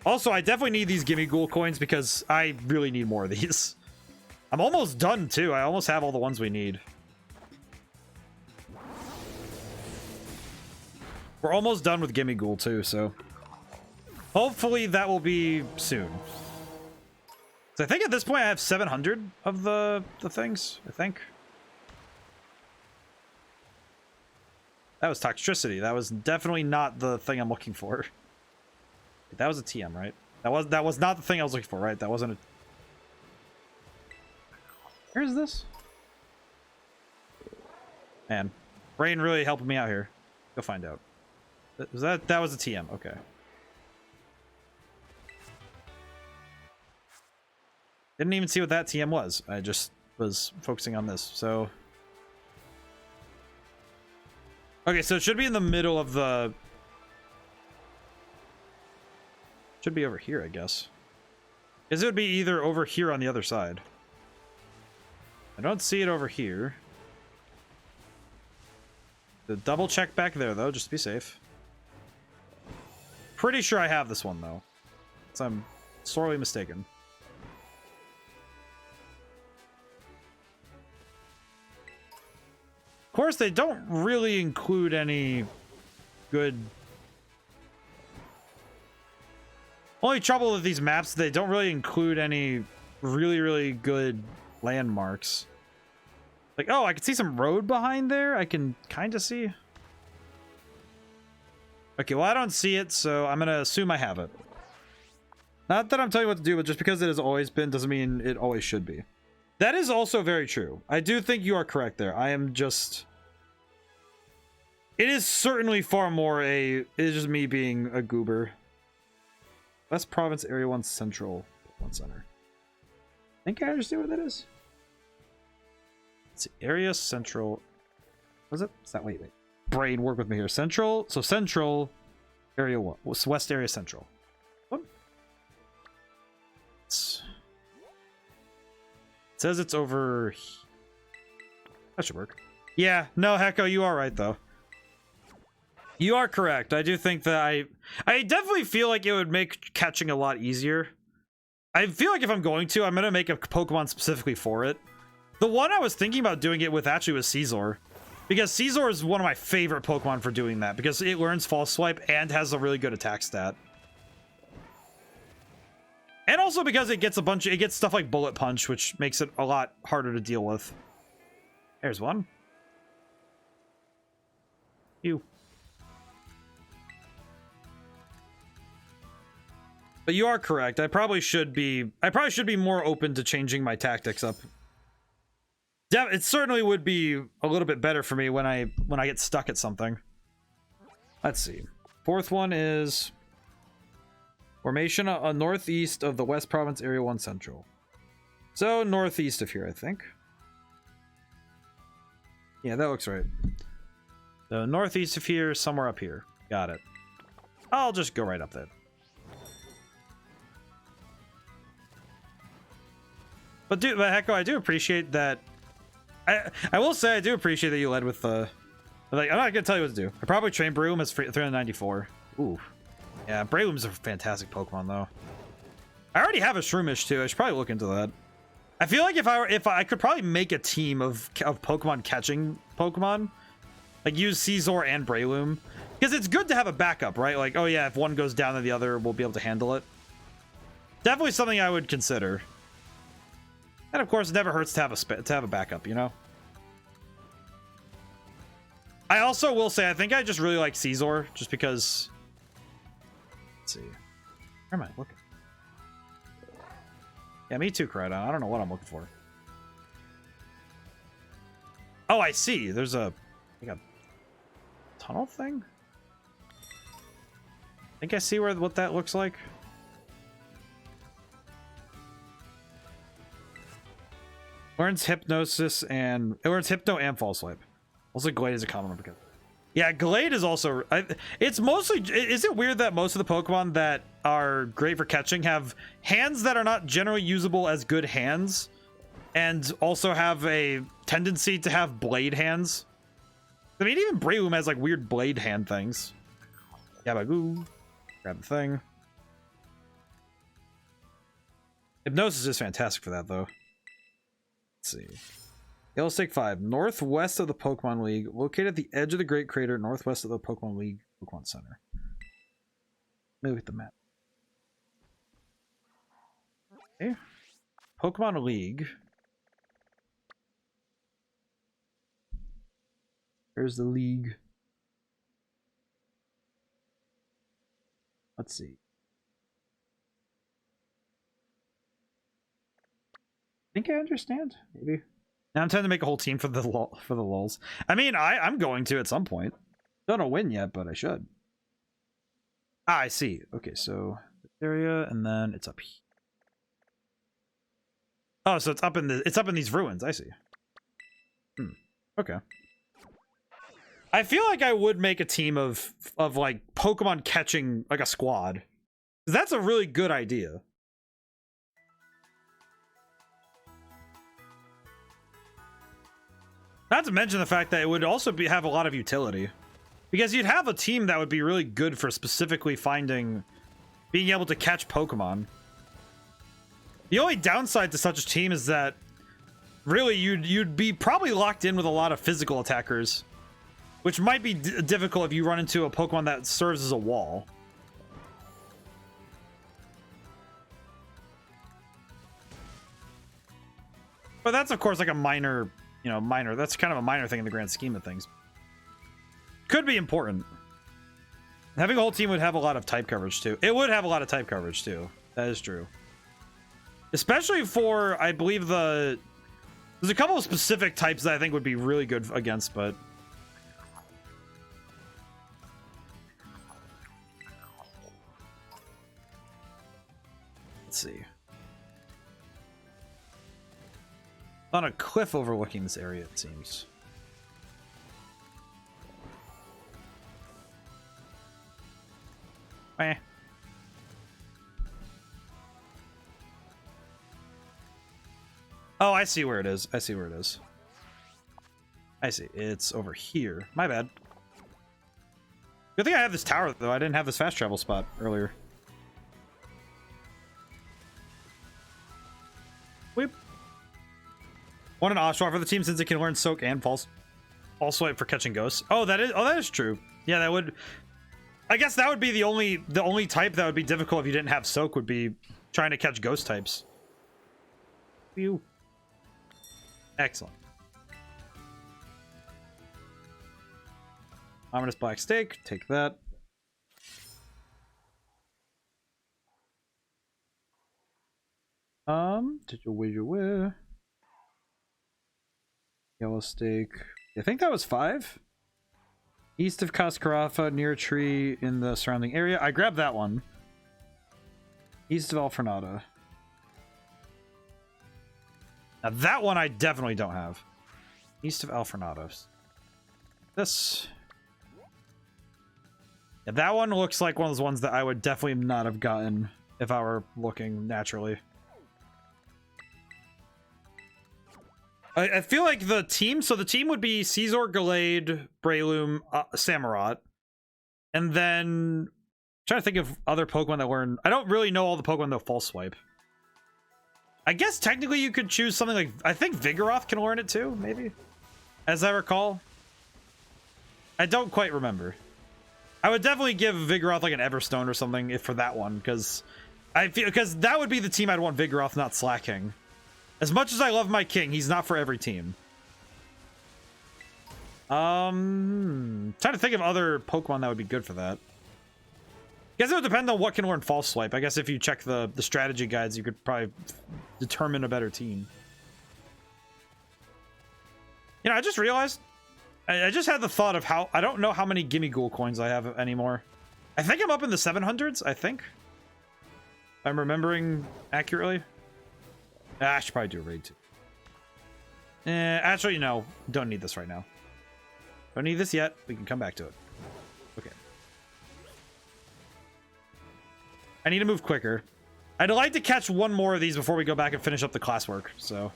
Also, I definitely need these Gimme Ghoul coins because I really need more of these. I'm almost done, too. I almost have all the ones we need. We're almost done with Gimme Ghoul, too, so... Hopefully that will be soon. So I think at this point I have 700 of the things, I think. That was Toxtricity. That was definitely not the thing I'm looking for. That was a TM, right? That was not the thing I was looking for, right? That wasn't a... Where is this? Man, brain really helping me out here. Go find out. That was a TM, okay. Didn't even see what that TM was. I just was focusing on this. So okay, so it should be in the middle of the... Should be over here, I guess. Because it would be either over here on the other side. I don't see it over here. The double check back there, though, just to be safe. Pretty sure I have this one, though. So I'm sorely mistaken. Of course, they don't really include any good... Only trouble with these maps, they don't really include any really good landmarks. Like, oh, I can see some road behind there. I can kind of see. Okay, well, I don't see it, so I'm going to assume I have it. Not that I'm telling you what to do, but just because it has always been doesn't mean it always should be. That is also very true. I do think you are correct there. I am just... It is certainly far more a... It is just me being a goober. West Province, Area 1 Central, Pokemon Center. I think I understand what that is. Let's see. Area Central. Was it? Is that... Wait. Brain, work with me here. Central. So Central, Area 1. West Area Central. What? It says it's over... That should work. Yeah. No, Hecko, you are right, though. You are correct. I do think that I definitely feel like it would make catching a lot easier. I feel like if I'm going to, I'm going to make a Pokemon specifically for it. The one I was thinking about doing it with actually was Scizor. Because Scizor is one of my favorite Pokemon for doing that. Because it learns False Swipe and has a really good attack stat. And also because it gets it gets stuff like Bullet Punch, which makes it a lot harder to deal with. There's one. You. But you are correct. I probably should be more open to changing my tactics up. Yeah, it certainly would be a little bit better for me when I get stuck at something. Let's see. Fourth one is formation northeast of the West Province, Area 1 Central. So northeast of here, I think. Yeah, that looks right. So northeast of here, somewhere up here. Got it. I'll just go right up there. But Hecko, I do appreciate that. I will say I do appreciate that you led with the... Like, I'm not gonna tell you what to do. I probably train Breloom as 394. Ooh. Yeah, Breloom's a fantastic Pokemon, though. I already have a Shroomish, too. I should probably look into that. I feel like if I could probably make a team of Pokemon catching Pokemon. Like, use Scizor and Breloom. Because it's good to have a backup, right? Like, oh yeah, if one goes down, then the other will be able to handle it. Definitely something I would consider. And of course, it never hurts to have a backup, you know? I also will say, I think I just really like Scizor, just because... Let's see. Where am I looking? Yeah, me too, Crydon. I don't know what I'm looking for. Oh, I see. There's a... like a tunnel thing? I think I see what that looks like. Learns Hypnosis and... It learns Hypno and False Swipe. Also, Glade is a common one because... Yeah, Glade is also... it's mostly... Is it weird that most of the Pokemon that are great for catching have hands that are not generally usable as good hands? And also have a tendency to have blade hands? I mean, even Breloom has, like, weird blade hand things. Yabagoo. Grab the thing. Hypnosis is fantastic for that, though. Let's see. Yellow Stake 5. Northwest of the Pokemon League. Located at the edge of the Great Crater, northwest of the Pokemon League Pokemon Center. Let me look at the map. Okay. Pokemon League. There's the league. Let's see. I think I understand, maybe. Now I'm trying to make a whole team for the lulz. I mean, I'm going to at some point. Don't know when yet, but I should. Ah, I see. Okay, so this area, and then it's up here. Oh, so it's up in these ruins. I see. Okay. I feel like I would make a team of like Pokemon catching, like a squad. That's a really good idea. Not to mention the fact that it would also have a lot of utility. Because you'd have a team that would be really good for specifically being able to catch Pokemon. The only downside to such a team is that really you'd be probably locked in with a lot of physical attackers, which might be difficult if you run into a Pokemon that serves as a wall. But that's of course like a minor, that's kind of a minor thing in the grand scheme of things. Could be important. Having a whole team would have a lot of type coverage too. It would have a lot of type coverage too. That is true. Especially for, I believe there's a couple of specific types that I think would be really good against, but let's see. On a cliff overlooking this area, it seems. Eh. Oh, I see where it is. I see where it is. I see. It's over here. My bad. Good thing I have this tower, though. I didn't have this fast travel spot earlier. Weep. Want an Oshawott for the team since it can learn Soak and False Swipe for catching ghosts. Oh, that is true. Yeah, that would. I guess that would be the only type that would be difficult if you didn't have Soak, would be trying to catch ghost types. Phew. Excellent. Ominous Black Steak. Take that. Did you where? Yellow Steak. I think that was 5. East of Cascarafa, near a tree in the surrounding area. I grabbed that one. East of Alfornada. Now that one I definitely don't have. East of Alfornada. This. Yeah, that one looks like one of those ones that I would definitely not have gotten if I were looking naturally. I feel like the team would be Caesar, Gallade, Breloom, Samurott. And then I'm trying to think of other Pokemon that learn. I don't really know all the Pokemon that False Swipe. I guess technically you could choose something like, I think Vigoroth can learn it too, maybe? As I recall. I don't quite remember. I would definitely give Vigoroth like an Everstone or something for that one, because that would be the team I'd want Vigoroth, not Slacking. As much as I love my king, he's not for every team. Trying to think of other Pokemon that would be good for that. I guess it would depend on what can learn False Swipe. I guess if you check the strategy guides, you could probably determine a better team. You know, I just realized, I just had the thought of how, I don't know how many Gimme Ghoul coins I have anymore. I think I'm up in the 700s, I think. If I'm remembering accurately. I should probably do a raid too. Actually, no. Don't need this right now. Don't need this yet. We can come back to it. Okay. I need to move quicker. I'd like to catch one more of these before we go back and finish up the classwork, so.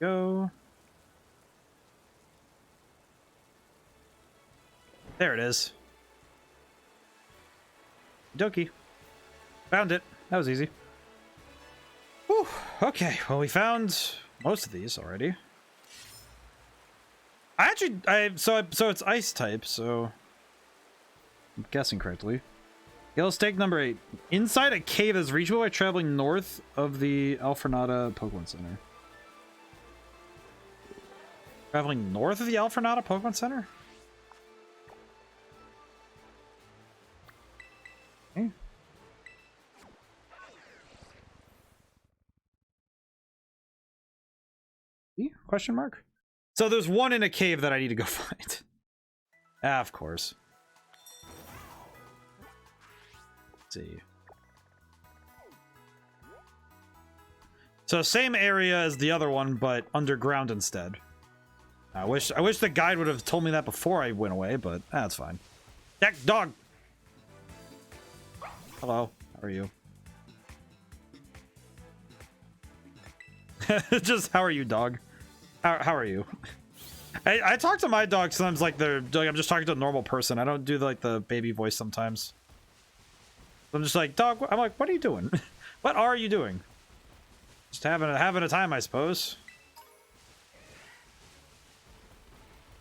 Go. There it is. Dokie. Found it. That was easy. Whew. Okay, well, we found most of these already. So it's ice type, so I'm guessing correctly. Yellow Steak number 8. Inside a cave is reachable by traveling north of the Alfornada Pokemon Center. Traveling north of the Alfornada Pokemon Center? Okay. Question mark? So there's one in a cave that I need to go find. Ah, of course. see. So same area as the other one, but underground instead. I wish the guide would have told me that before I went away, but that's fine. Heck, dog. Hello, how are you? Just how are you, dog? How are you? I talk to my dog sometimes like I'm just talking to a normal person. I don't do like the baby voice sometimes. I'm just like, dog. I'm like, what are you doing? What are you doing? Just having a time, I suppose.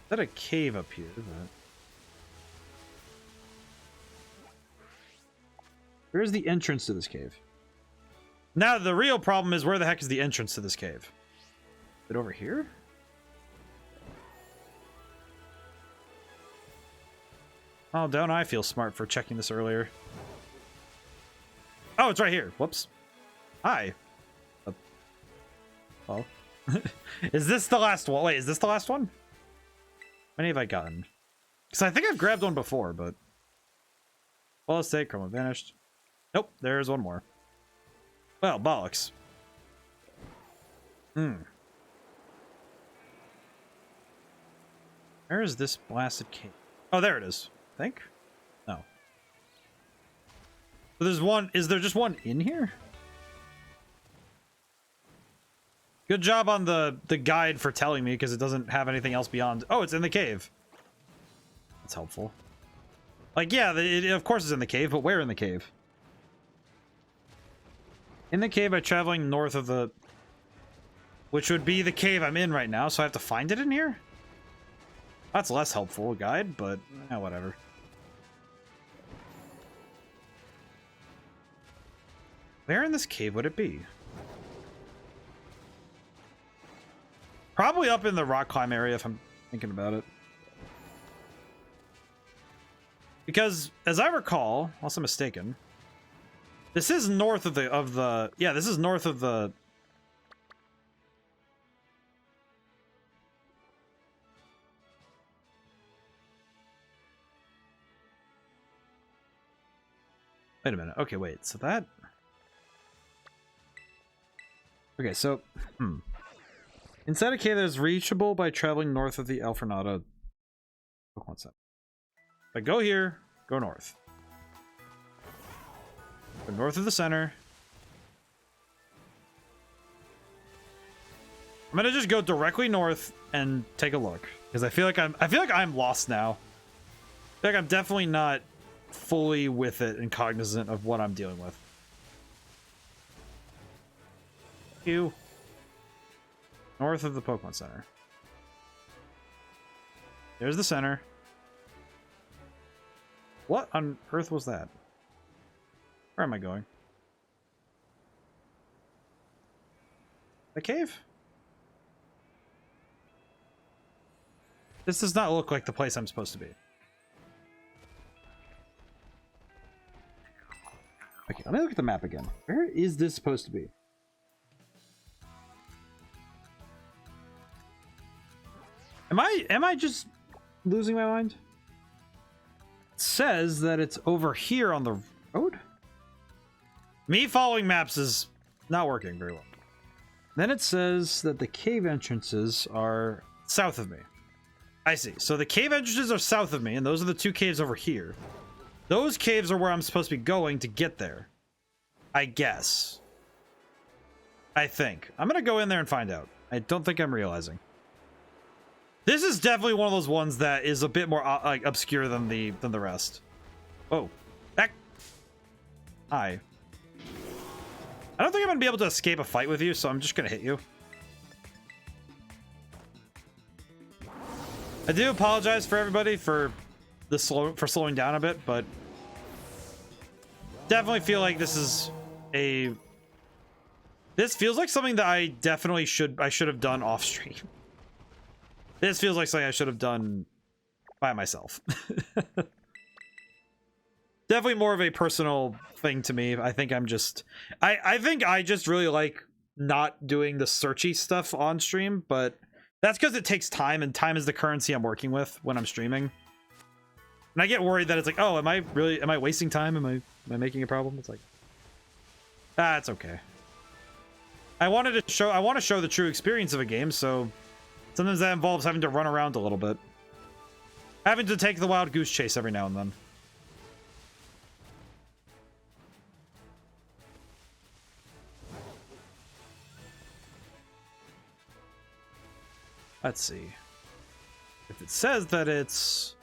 Is that a cave up here? Where's the entrance to this cave? Now the real problem is, where the heck is the entrance to this cave? Is it over here? Oh, don't I feel smart for checking this earlier? Oh, it's right here. Whoops. Hi. Oh. Is this the last one? Wait, is this the last one? How many have I gotten? Because I think I've grabbed one before, but... Well, estate, chroma vanished. Nope, there's one more. Well, bollocks. Where is this blasted cave? Oh, there it is. I think? No. So there's one. Is there just one in here? Good job on the guide for telling me, because it doesn't have anything else beyond. Oh, it's in the cave. That's helpful. Like, yeah, it of course it's in the cave, but where in the cave? In the cave by traveling north of the... Which would be the cave I'm in right now, so I have to find it in here? That's less helpful, guide, but whatever. Where in this cave would it be? Probably up in the rock climb area, if I'm thinking about it. Because, as I recall, unless I'm mistaken, this is north of the yeah, this is north of the... Wait a minute. Okay, wait. So that... Okay, so... Inside a cave that is reachable by traveling north of the Alfornada Pokemon Center. If I go here, go north. Go north of the center. I'm gonna just go directly north and take a look, because I feel like I'm lost now. I feel like I'm definitely not fully with it and cognizant of what I'm dealing with. You. North of the Pokemon Center. There's the center. What on earth was that? Where am I going? The cave? This does not look like the place I'm supposed to be. Okay, let me look at the map again. Where is this supposed to be? Am I just losing my mind? It says that it's over here on the road. Me following maps is not working very well. Then it says that the cave entrances are south of me. I see. So the cave entrances are south of me, and those are the two caves over here. Those caves are where I'm supposed to be going to get there. I guess. I think. I'm gonna go in there and find out. I don't think I'm realizing. This is definitely one of those ones that is a bit more like obscure than the rest. Oh, back. Hi. I don't think I'm gonna be able to escape a fight with you, so I'm just gonna hit you. I do apologize for everybody for slowing down a bit, but definitely feel like this is a... This feels like something that I definitely should have done off stream. This feels like something I should have done by myself. Definitely more of a personal thing to me. I think I'm just... I think I just really like not doing the searchy stuff on stream, but that's because it takes time, and time is the currency I'm working with when I'm streaming. And I get worried that it's like, oh, am I wasting time? Am I Am I making a problem? It's like, ah, it's okay. I want to show the true experience of a game, so sometimes that involves having to run around a little bit. Having to take the wild goose chase every now and then. Let's see. If it says that it's...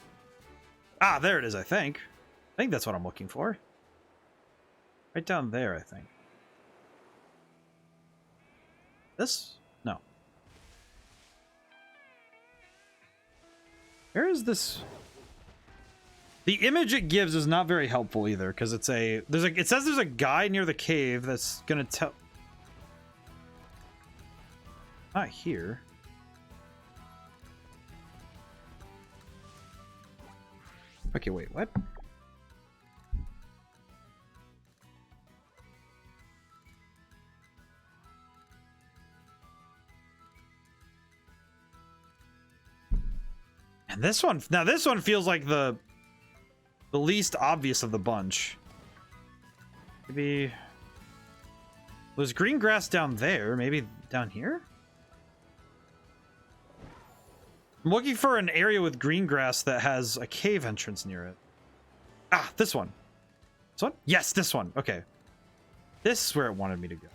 Ah, there it is, I think. I think that's what I'm looking for. Right down there, I think. This? No. Where is this? The image it gives is not very helpful either, because it's a... It says there's a guy near the cave that's gonna tell... Not here. Okay, wait, what? And this one, now this one feels like the least obvious of the bunch. Maybe was green grass down there, maybe down here? I'm looking for an area with green grass that has a cave entrance near it. Ah, this one. This one? Yes, this one. Okay. This is where it wanted me to go.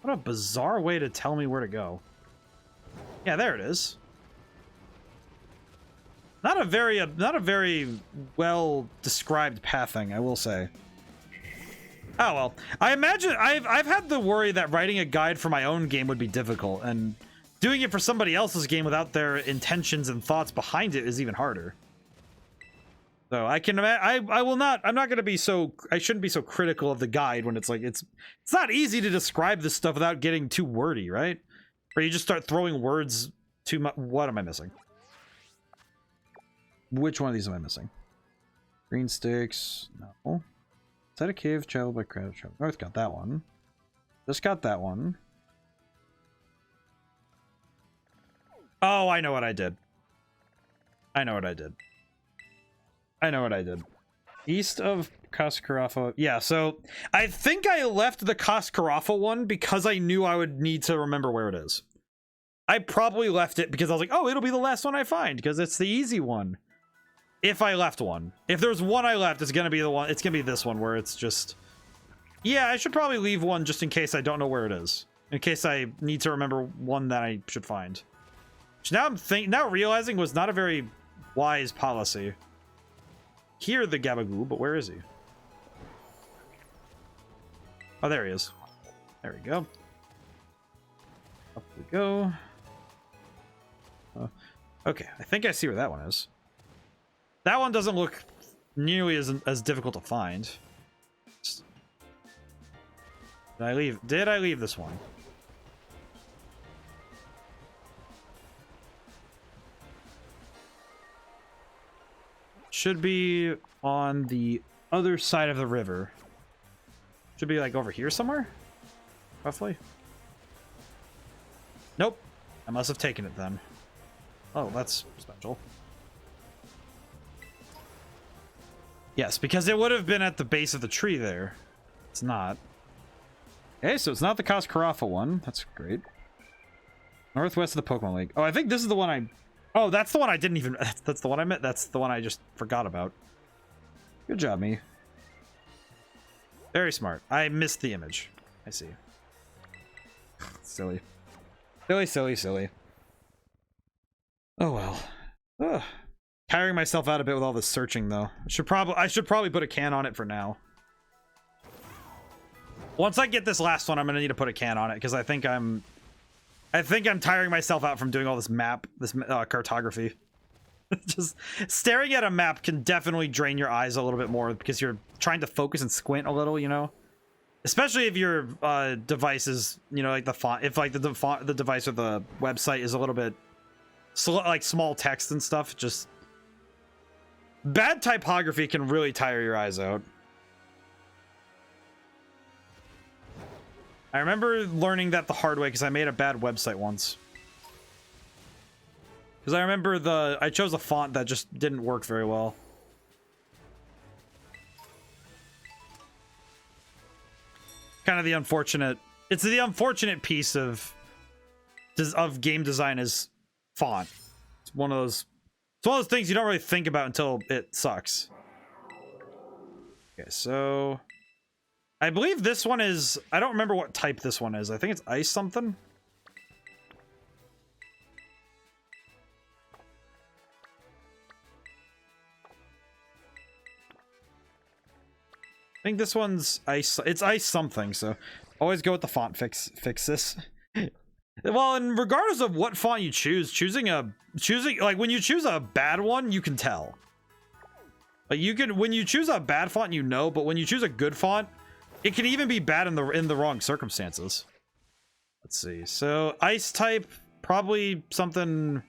What a bizarre way to tell me where to go. Yeah, there it is. Not a very well described pathing, I will say. Oh well. I imagine I've had the worry that writing a guide for my own game would be difficult, and doing it for somebody else's game without their intentions and thoughts behind it is even harder. So I can imagine I'm not going to be so, I shouldn't be so critical of the guide when it's like, it's not easy to describe this stuff without getting too wordy, right? Or you just start throwing words too much. What am I missing? Which one of these am I missing? Green sticks. No. Is that a cave? Travel by crowd. Travel north. Got that one. Just got that one. Oh, I know what I did. I know what I did. I know what I did. East of Kaskarafa. Yeah, so I think I left the Kaskarafa one because I knew I would need to remember where it is. I probably left it because I was like, oh, it'll be the last one I find because it's the easy one. If I left one. If there's one I left, it's going to be the one. It's going to be this one where it's just... Yeah, I should probably leave one just in case I don't know where it is. In case I need to remember one that I should find. Which now realizing was not a very wise policy. Hear the Gabagoo, but where is he? Oh, there he is. There we go. Up we go. Okay, I think I see where that one is. That one doesn't look nearly as difficult to find. Did I leave this one? Should be on the other side of the river. Should be like over here somewhere, roughly. Nope. I must have taken it then. Oh, that's special. Yes, because it would have been at the base of the tree there. It's not. Okay, so it's not the Kaskarafa one. That's great. Northwest of the Pokemon League. Oh, I think this is the one I... Oh, that's the one I didn't even... That's the one I meant. That's the one I just forgot about. Good job, me. Very smart. I missed the image. I see. Silly. Silly, silly, silly. Oh, well. Ugh. Tiring myself out a bit with all this searching, though. I should probably put a can on it for now. Once I get this last one, I'm gonna need to put a can on it, because I think I'm tiring myself out from doing all this cartography. Just staring at a map can definitely drain your eyes a little bit more because you're trying to focus and squint a little, you know? Especially if your device is, you know, like the font, if like the device or the website is a little bit like small text and stuff, just bad typography can really tire your eyes out. I remember learning that the hard way because I made a bad website once. Because I remember I chose a font that just didn't work very well. kind of the unfortunate. It's the unfortunate piece of game design is font. It's one of those. It's one of those things you don't really think about until it sucks. Okay, so I believe this one is. I don't remember what type this one is. I think it's ice something. I think this one's ice. It's ice something. So always go with the font fix this. Well, and regardless of what font you choosing like when you choose a bad one, you can tell. Like you can when you choose a bad font, you know, but when you choose a good font, it can even be bad in the wrong circumstances. Let's see. So ice type, probably something.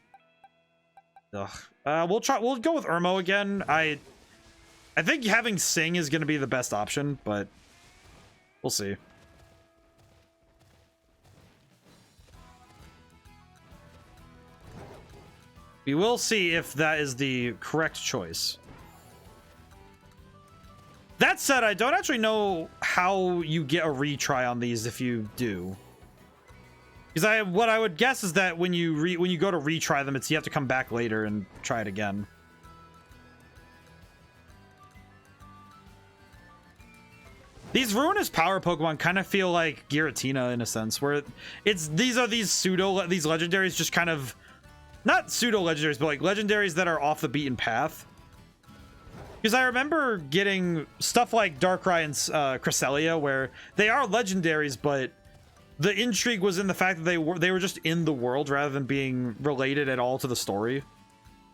Ugh. We'll go with Irmo again. I think having Sing is going to be the best option, but we'll see. We will see if that is the correct choice. That said, I don't actually know how you get a retry on these if you do. Because what I would guess is that when you go to retry them, you have to come back later and try it again. These Ruinous Power Pokemon kind of feel like Giratina in a sense, where these legendaries just kind of not pseudo legendaries, but like legendaries that are off the beaten path. Because I remember getting stuff like Darkrai and Cresselia, where they are legendaries, but the intrigue was in the fact that they were just in the world rather than being related at all to the story.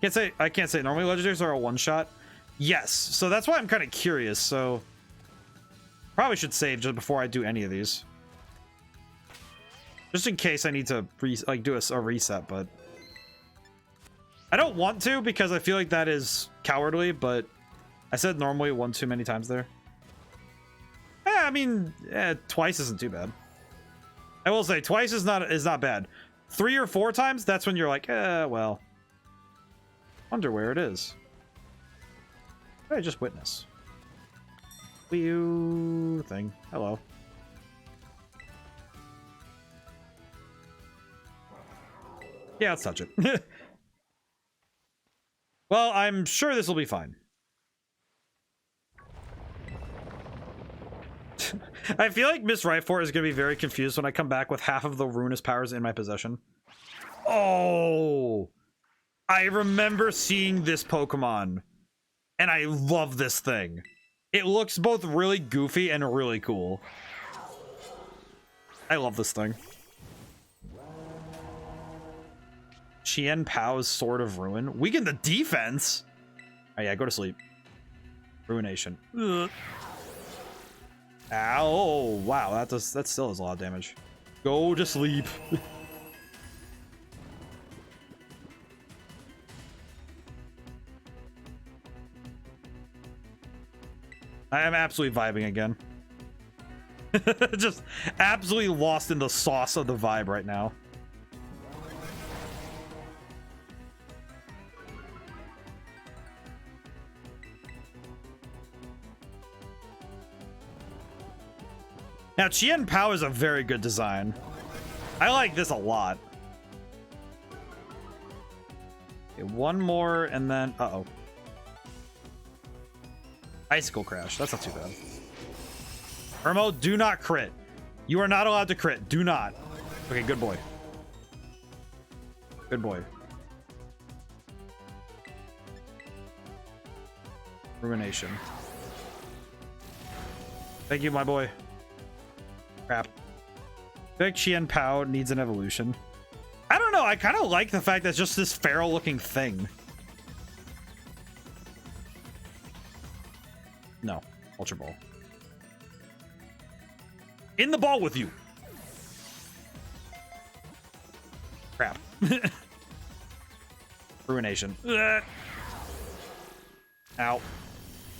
I can't say normally legendaries are a one shot. Yes, so that's why I'm kind of curious. So probably should save just before I do any of these, just in case I need to do a reset, but I don't want to because I feel like that is cowardly, but I said normally one too many times there. I mean, twice isn't too bad. I will say twice is not bad. 3 or 4 times, that's when you're like, well, wonder where it is. I just witness. Wee thing. Hello. Yeah, let's touch it. Well, I'm sure this will be fine. I feel like Miss Rifort is going to be very confused when I come back with half of the Ruinous Powers in my possession. Oh! I remember seeing this Pokemon, and I love this thing. It looks both really goofy and really cool. I love this thing. Chien Pao's Sword of Ruin. Weaken the defense? Oh yeah, go to sleep. Ruination. Ugh. Ow, wow, that still does a lot of damage. Go to sleep. I am absolutely vibing again. Just absolutely lost in the sauce of the vibe right now. Now, Chien Pao is a very good design. I like this a lot. Okay, one more, and then... Uh-oh. Icicle Crash. That's not too bad. Irmo, do not crit. You are not allowed to crit. Do not. Okay, good boy. Good boy. Ruination. Thank you, my boy. Crap. I feel like Chien Pao needs an evolution. I don't know. I kind of like the fact that it's just this feral looking thing. No. Ultra Ball. In the ball with you. Crap. Ruination. Ugh. Ow.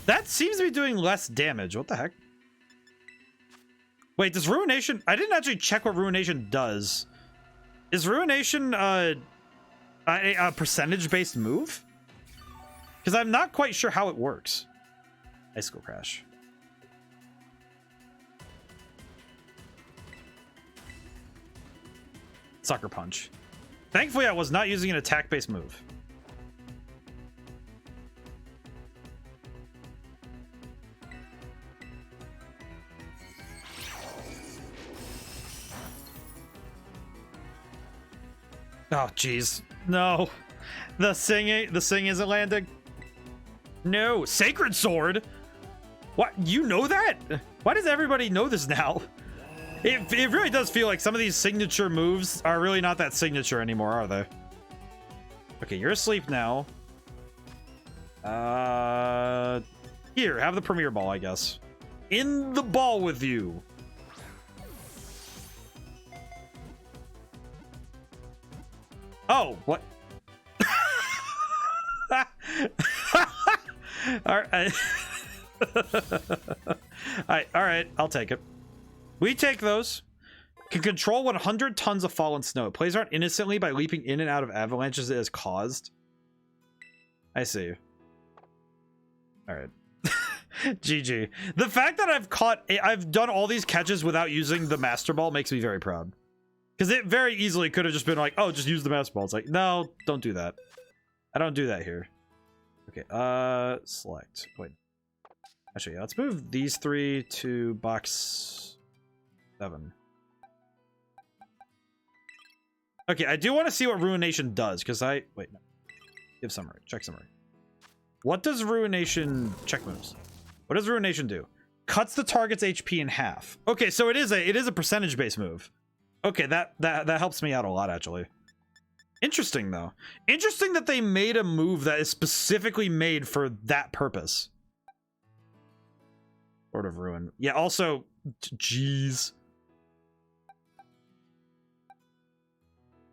That seems to be doing less damage. What the heck? Wait, does Ruination... I didn't actually check what Ruination does. Is Ruination a percentage-based move? Because I'm not quite sure how it works. Icicle Crash. Sucker Punch. Thankfully, I was not using an attack-based move. Oh, jeez. No. The sing isn't landing. No. Sacred Sword? What? You know that? Why does everybody know this now? It really does feel like some of these signature moves are really not that signature anymore, are they? Okay, you're asleep now. Here, have the Premier Ball, I guess. In the ball with you. Oh, what? All right. All right, I'll take it. We take those. Can control 100 tons of fallen snow. It plays around innocently by leaping in and out of avalanches it has caused. I see. All right. GG. The fact that I've done all these catches without using the Master Ball makes me very proud. Because it very easily could have just been like, oh, just use the Master Ball. It's like, no, don't do that. I don't do that here. Okay, select. Wait. Actually, yeah, let's move these three to box 7. Okay, I do want to see what Ruination does, because wait, no. Give summary. Check summary. What does Ruination... Check moves. What does Ruination do? Cuts the target's HP in half. Okay, so it is a percentage-based move. Okay, that helps me out a lot, actually. Interesting, though. Interesting that they made a move that is specifically made for that purpose. Sword of Ruin. Yeah, also... Jeez.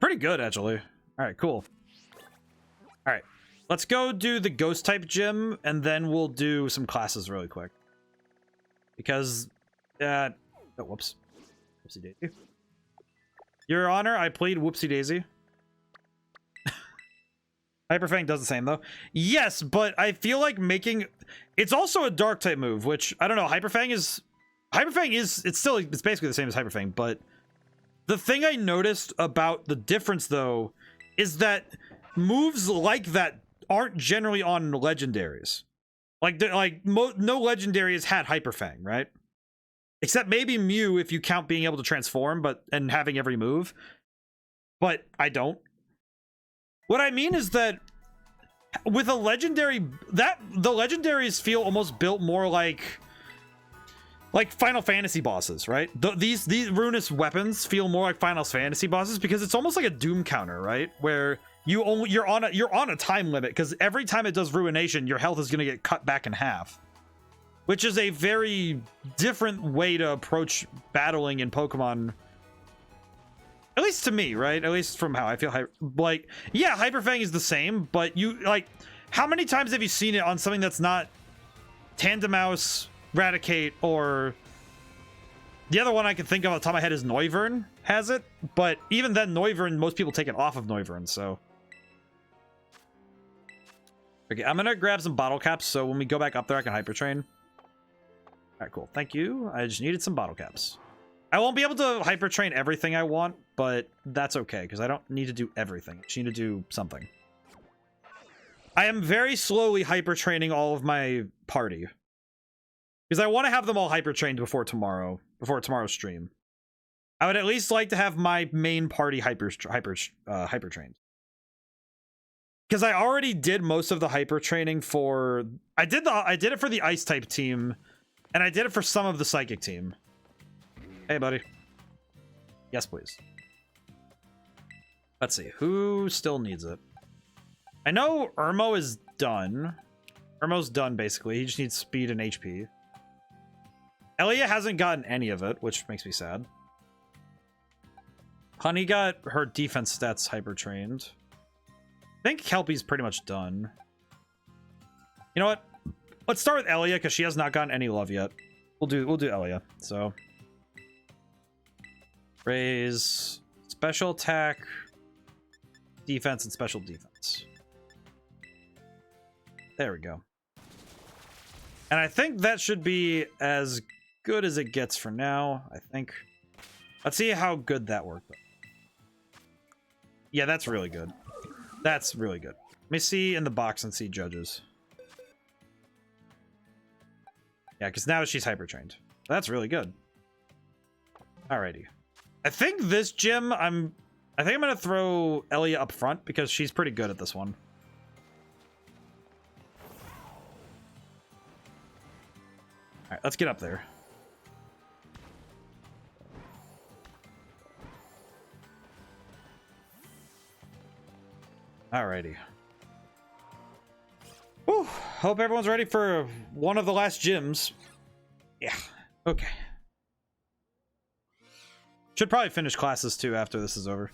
Pretty good, actually. Alright, cool. Alright. Let's go do the Ghost-type gym, and then we'll do some classes really quick. Because... oh, whoops. Whoopsie-daisy. Your Honor, I plead whoopsie-daisy. Hyperfang does the same, though. Yes, but I feel like making... It's also a Dark-type move, which, I don't know, Hyperfang is... It's basically the same as Hyperfang, but... The thing I noticed about the difference, though, is that moves like that aren't generally on legendaries. No legendary has had Hyperfang, right? Except maybe Mew if you count being able to transform and having every move. But I don't. What I mean is that with a legendary, the legendaries feel almost built more like Final Fantasy bosses, right? These ruinous weapons feel more like Final Fantasy bosses because it's almost like a Doom counter, right? Where you're on a time limit because every time it does Ruination, your health is going to get cut back in half, which is a very different way to approach battling in Pokemon. At least to me, right? At least from how I feel. Yeah, Hyperfang is the same, but how many times have you seen it on something that's not Tandemaus, Raticate, or the other one I can think of off the top of my head is Noivern has it, but even then Noivern, most people take it off of Noivern, so. Okay, I'm gonna grab some bottle caps so when we go back up there I can hyper train. Alright, cool. Thank you. I just needed some bottle caps. I won't be able to hyper train everything I want, but that's okay, because I don't need to do everything. I just need to do something. I am very slowly hyper training all of my party. Because I want to have them all hyper trained before tomorrow's stream. I would at least like to have my main party hyper trained. Because I already did most of the hyper training for... I did it for the ice type team, and I did it for some of the psychic team. Hey, buddy. Yes, please. Let's see. Who still needs it? I know Irmo is done. Irmo's done, basically. He just needs speed and HP. Elia hasn't gotten any of it, which makes me sad. Honey got her defense stats hyper trained. I think Kelpie's pretty much done. You know what? Let's start with Elia because she has not gotten any love yet. We'll do Elia. So raise special attack, defense, and special defense. There we go. And I think that should be as good as it gets for now, I think. Let's see how good that worked. Yeah, that's really good. That's really good. Let me see in the box and see judges. Yeah, because now she's hyper trained. That's really good. Alrighty. I think this gym, I think I'm gonna throw Elia up front because she's pretty good at this one. Alright, let's get up there. Alrighty. Whew. Hope everyone's ready for one of the last gyms. Yeah. Okay. Should probably finish classes too after this is over.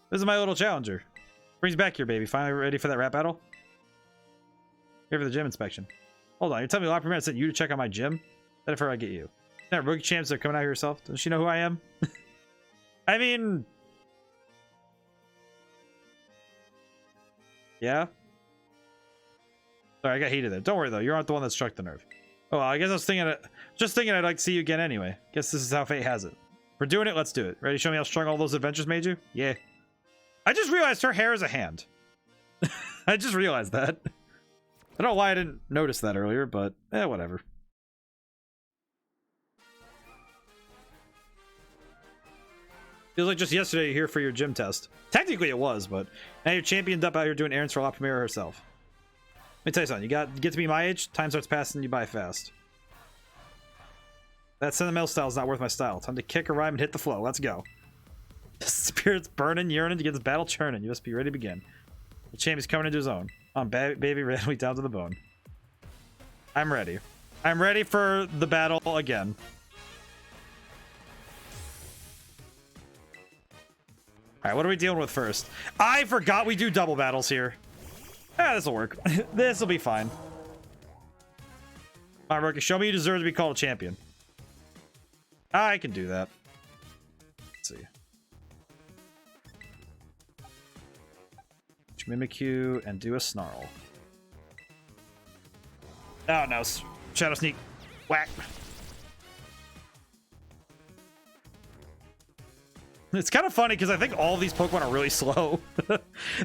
This is my little challenger. Brings back your baby. Finally ready for that rap battle? Here for the gym inspection. Hold on, you're telling me La Primera sent you to check out my gym? That if I get you. Yeah, rookie champs are coming out here yourself. Doesn't she know who I am? I mean... Yeah? Sorry, I got heated there. Don't worry though, you're not the one that struck the nerve. Oh, well, I guess I was thinking... Just thinking I'd like to see you again anyway. Guess this is how fate has it. We're doing it, let's do it. Ready to show me how strong all those adventures made you? Yeah. I just realized her hair is a hand. I just realized that. I don't know why I didn't notice that earlier, but whatever. Feels like just yesterday you're here for your gym test. Technically it was, but now you're championed up out here doing errands for La Primera herself. Let me tell you something, you get to be my age, time starts passing you by fast. That sentimental style is not worth my style. Time to kick a rhyme and hit the flow. Let's go. Spirit's burning, yearning to get this battle churning. You must be ready to begin. The champion's coming into his own. Baby, randomly down to the bone. I'm ready. I'm ready for the battle again. Alright, what are we dealing with first? I forgot we do double battles here. Ah, this'll work. This'll be fine. Alright, rookie, show me you deserve to be called a champion. I can do that. Let's see. Mimikyu and do a snarl. Oh no, Shadow Sneak. Whack. It's kind of funny because I think all these Pokemon are really slow.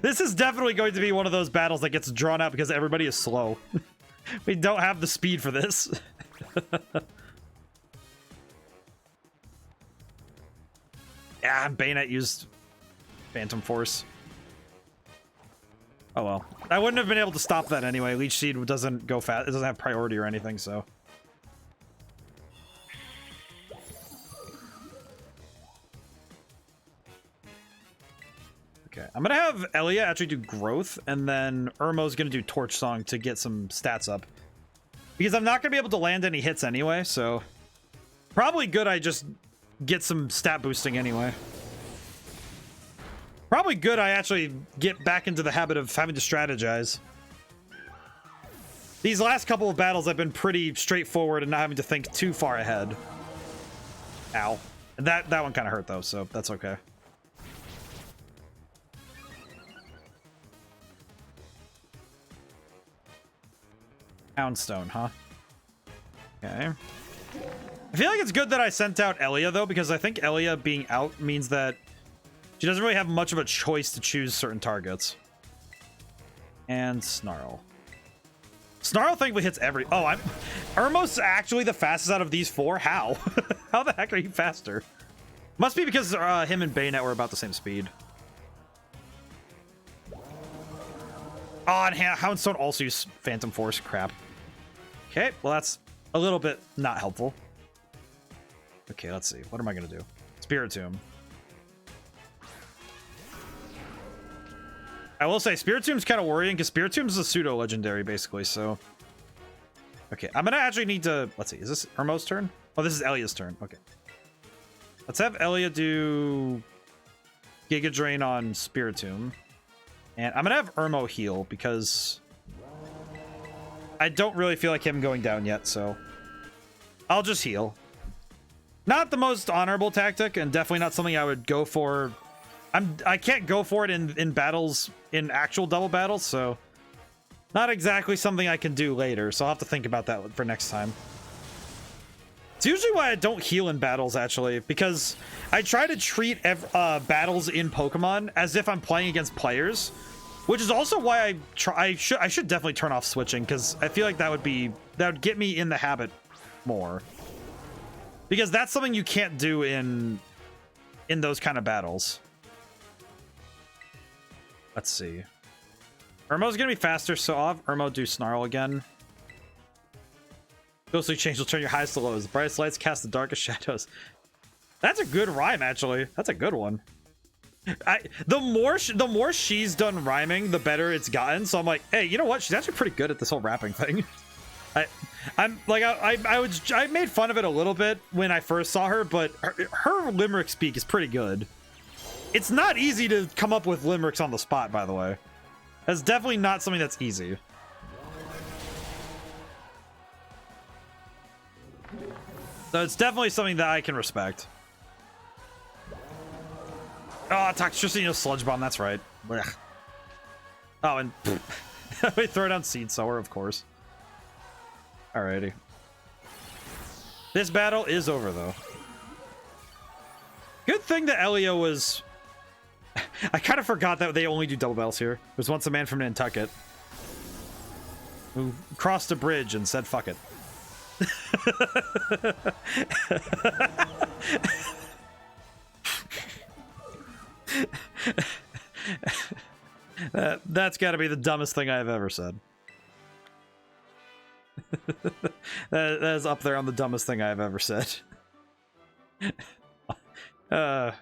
This is definitely going to be one of those battles that gets drawn out because everybody is slow. We don't have the speed for this. Yeah, Bayonet used Phantom Force. Oh well. I wouldn't have been able to stop that anyway. Leech Seed doesn't go fast. It doesn't have priority or anything, so. Okay. I'm gonna have Elia actually do Growth, and then Irmo's gonna do Torch Song to get some stats up. Because I'm not gonna be able to land any hits anyway, so. Probably good I just get some stat boosting anyway. Probably good I actually get back into the habit of having to strategize. These last couple of battles have been pretty straightforward and not having to think too far ahead. Ow. That one kind of hurt though, so that's okay. Houndstone, huh? Okay. I feel like it's good that I sent out Elia though, because I think Elia being out means that she doesn't really have much of a choice to choose certain targets. And Snarl. Snarl thankfully hits every... Oh, Irmo's actually the fastest out of these four? How? How the heck are you faster? Must be because him and Bayonet were about the same speed. Oh, and Houndstone also used Phantom Force. Crap. Okay, well that's a little bit not helpful. Okay, let's see. What am I going to do? Spiritomb. I will say, Spiritomb's kind of worrying, because Spiritomb's a pseudo-legendary, basically, so... Okay, I'm gonna actually need to... Let's see, is this Irmo's turn? Oh, this is Elia's turn. Okay. Let's have Elia do... Giga Drain on Spiritomb. And I'm gonna have Irmo heal, because... I don't really feel like him going down yet, so... I'll just heal. Not the most honorable tactic, and definitely not something I would go for... I can't go for it in battles, in actual double battles, so not exactly something I can do later, so I'll have to think about that for next time. It's usually why I don't heal in battles, actually, because I try to treat battles in Pokemon as if I'm playing against players, which is also why I should definitely turn off switching, because I feel like that would get me in the habit more, because that's something you can't do in those kind of battles. Let's see. Irmo's gonna be faster, so I'll have Irmo do Snarl again. Ghostly change will turn your highs to lows. The brightest lights cast the darkest shadows. That's a good rhyme, actually. That's a good one. The more she's done rhyming, the better it's gotten. So I'm like, hey, you know what? She's actually pretty good at this whole rapping thing. I made fun of it a little bit when I first saw her, but her limerick speak is pretty good. It's not easy to come up with limericks on the spot, by the way. That's definitely not something that's easy. So it's definitely something that I can respect. Oh, Toxtricity, no Sludge Bomb, that's right. Blech. Oh, and we throw down Seed Sower, of course. Alrighty. This battle is over, though. Good thing that Elio was... I kind of forgot that they only do double battles here. There was once a man from Nantucket who crossed a bridge and said, fuck it. That's got to be the dumbest thing I've ever said. That is up there on the dumbest thing I've ever said. I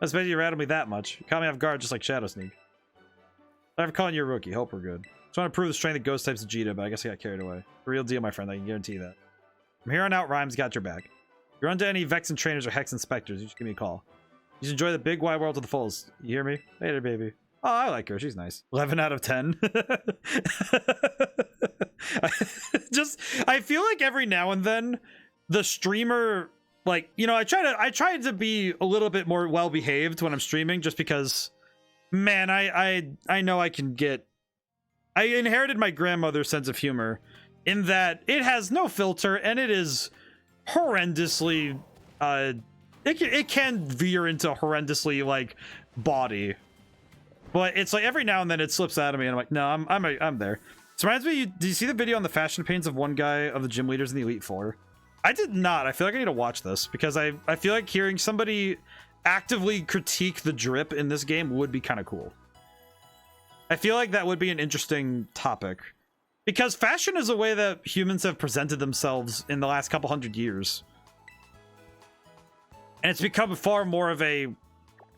suppose you rattled me that much. You caught me off guard just like Shadow Sneak. Sorry for calling you a rookie. Hope we're good. Just want to prove the strength of ghost types of Vegeta, but I guess I got carried away. Real deal, my friend. I can guarantee that. From here on out, Rhymes got your back. If you're onto any Vexen trainers or Hex inspectors, you just give me a call. You just enjoy the big wide world to the fullest. You hear me? Later, baby. Oh, I like her. She's nice. 11 out of 10. I feel like every now and then the streamer, like, you know, I try to be a little bit more well behaved when I'm streaming, just because, man, I know I can get. I inherited my grandmother's sense of humor, in that it has no filter and it is horrendously it can veer into horrendously like body, but it's like every now and then it slips out of me and I'm like, no, I'm there. This reminds me, did you see the video on the fashion opinions of one guy of the gym leaders in the Elite Four? I did not. I feel like I need to watch this, because I feel like hearing somebody actively critique the drip in this game would be kind of cool. I feel like that would be an interesting topic, because fashion is a way that humans have presented themselves in the last couple hundred years. And it's become far more of a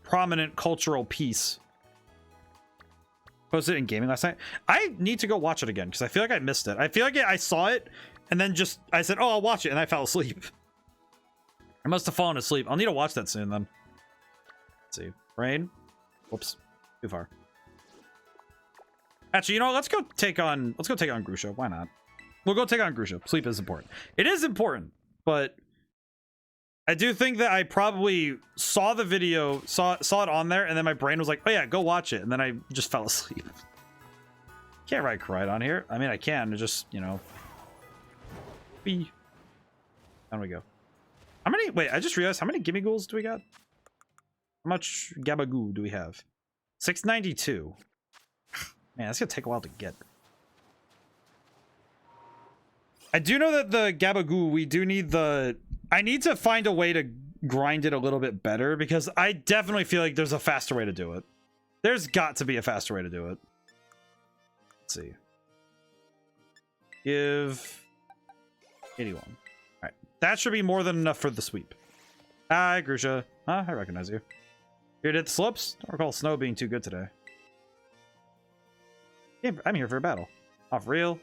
prominent cultural piece. Posted in gaming last night. I need to go watch it again, because I feel like I missed it. I feel like I saw it, and then I said, oh, I'll watch it, and I fell asleep. I must have fallen asleep. I'll need to watch that soon, then. Let's see. Rain. Whoops. Too far. Actually, you know what? Let's go take on Grusha. Why not? We'll go take on Grusha. Sleep is important. It is important, but I do think that I probably saw the video, saw it on there, and then my brain was like, oh yeah, go watch it, and then I just fell asleep. Can't write Karide on here. I mean, I can. It just, you know. Be. Down we go. How many? Wait, I just realized, how many Gimme Ghouls do we got? How much Gabagoo do we have? 692. Man, that's gonna take a while to get. I do know that the Gabagoo, we do need the... I need to find a way to grind it a little bit better, because I definitely feel like there's a faster way to do it. There's got to be a faster way to do it. Let's see. Give 81. All right, that should be more than enough for the sweep. Hi, Grusha. Huh? I recognize you. Here to hit the slopes? Don't recall snow being too good today. Yeah, I'm here for a battle. Off real.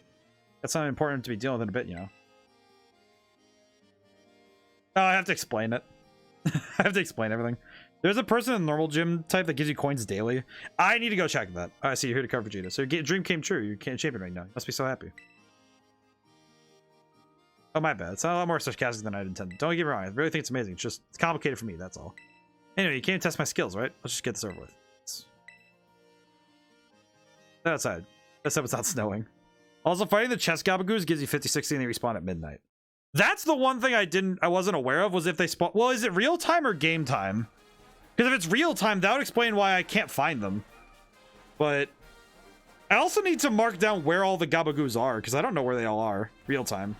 That's something important to be dealing with in a bit, you know. Oh, I have to explain it. I have to explain everything. There's a person in the normal gym type that gives you coins daily. I need to go check that. Oh, I see you're here to cover Vegeta. So your dream came true. You're champion right now. You must be so happy. Oh, my bad. It's a lot more sarcastic than I'd intended. Don't get me wrong. I really think it's amazing. It's complicated for me. That's all. Anyway, you can't test my skills, right? Let's just get this over with. Outside. Let's hope it's not snowing. Also, fighting the chest Gabagoos gives you 50-60 and they respawn at midnight. That's the one thing I wasn't aware of, was if they spawn. Well, is it real time or game time? Because if it's real time, that would explain why I can't find them. But I also need to mark down where all the Gabagoos are, because I don't know where they all are real time.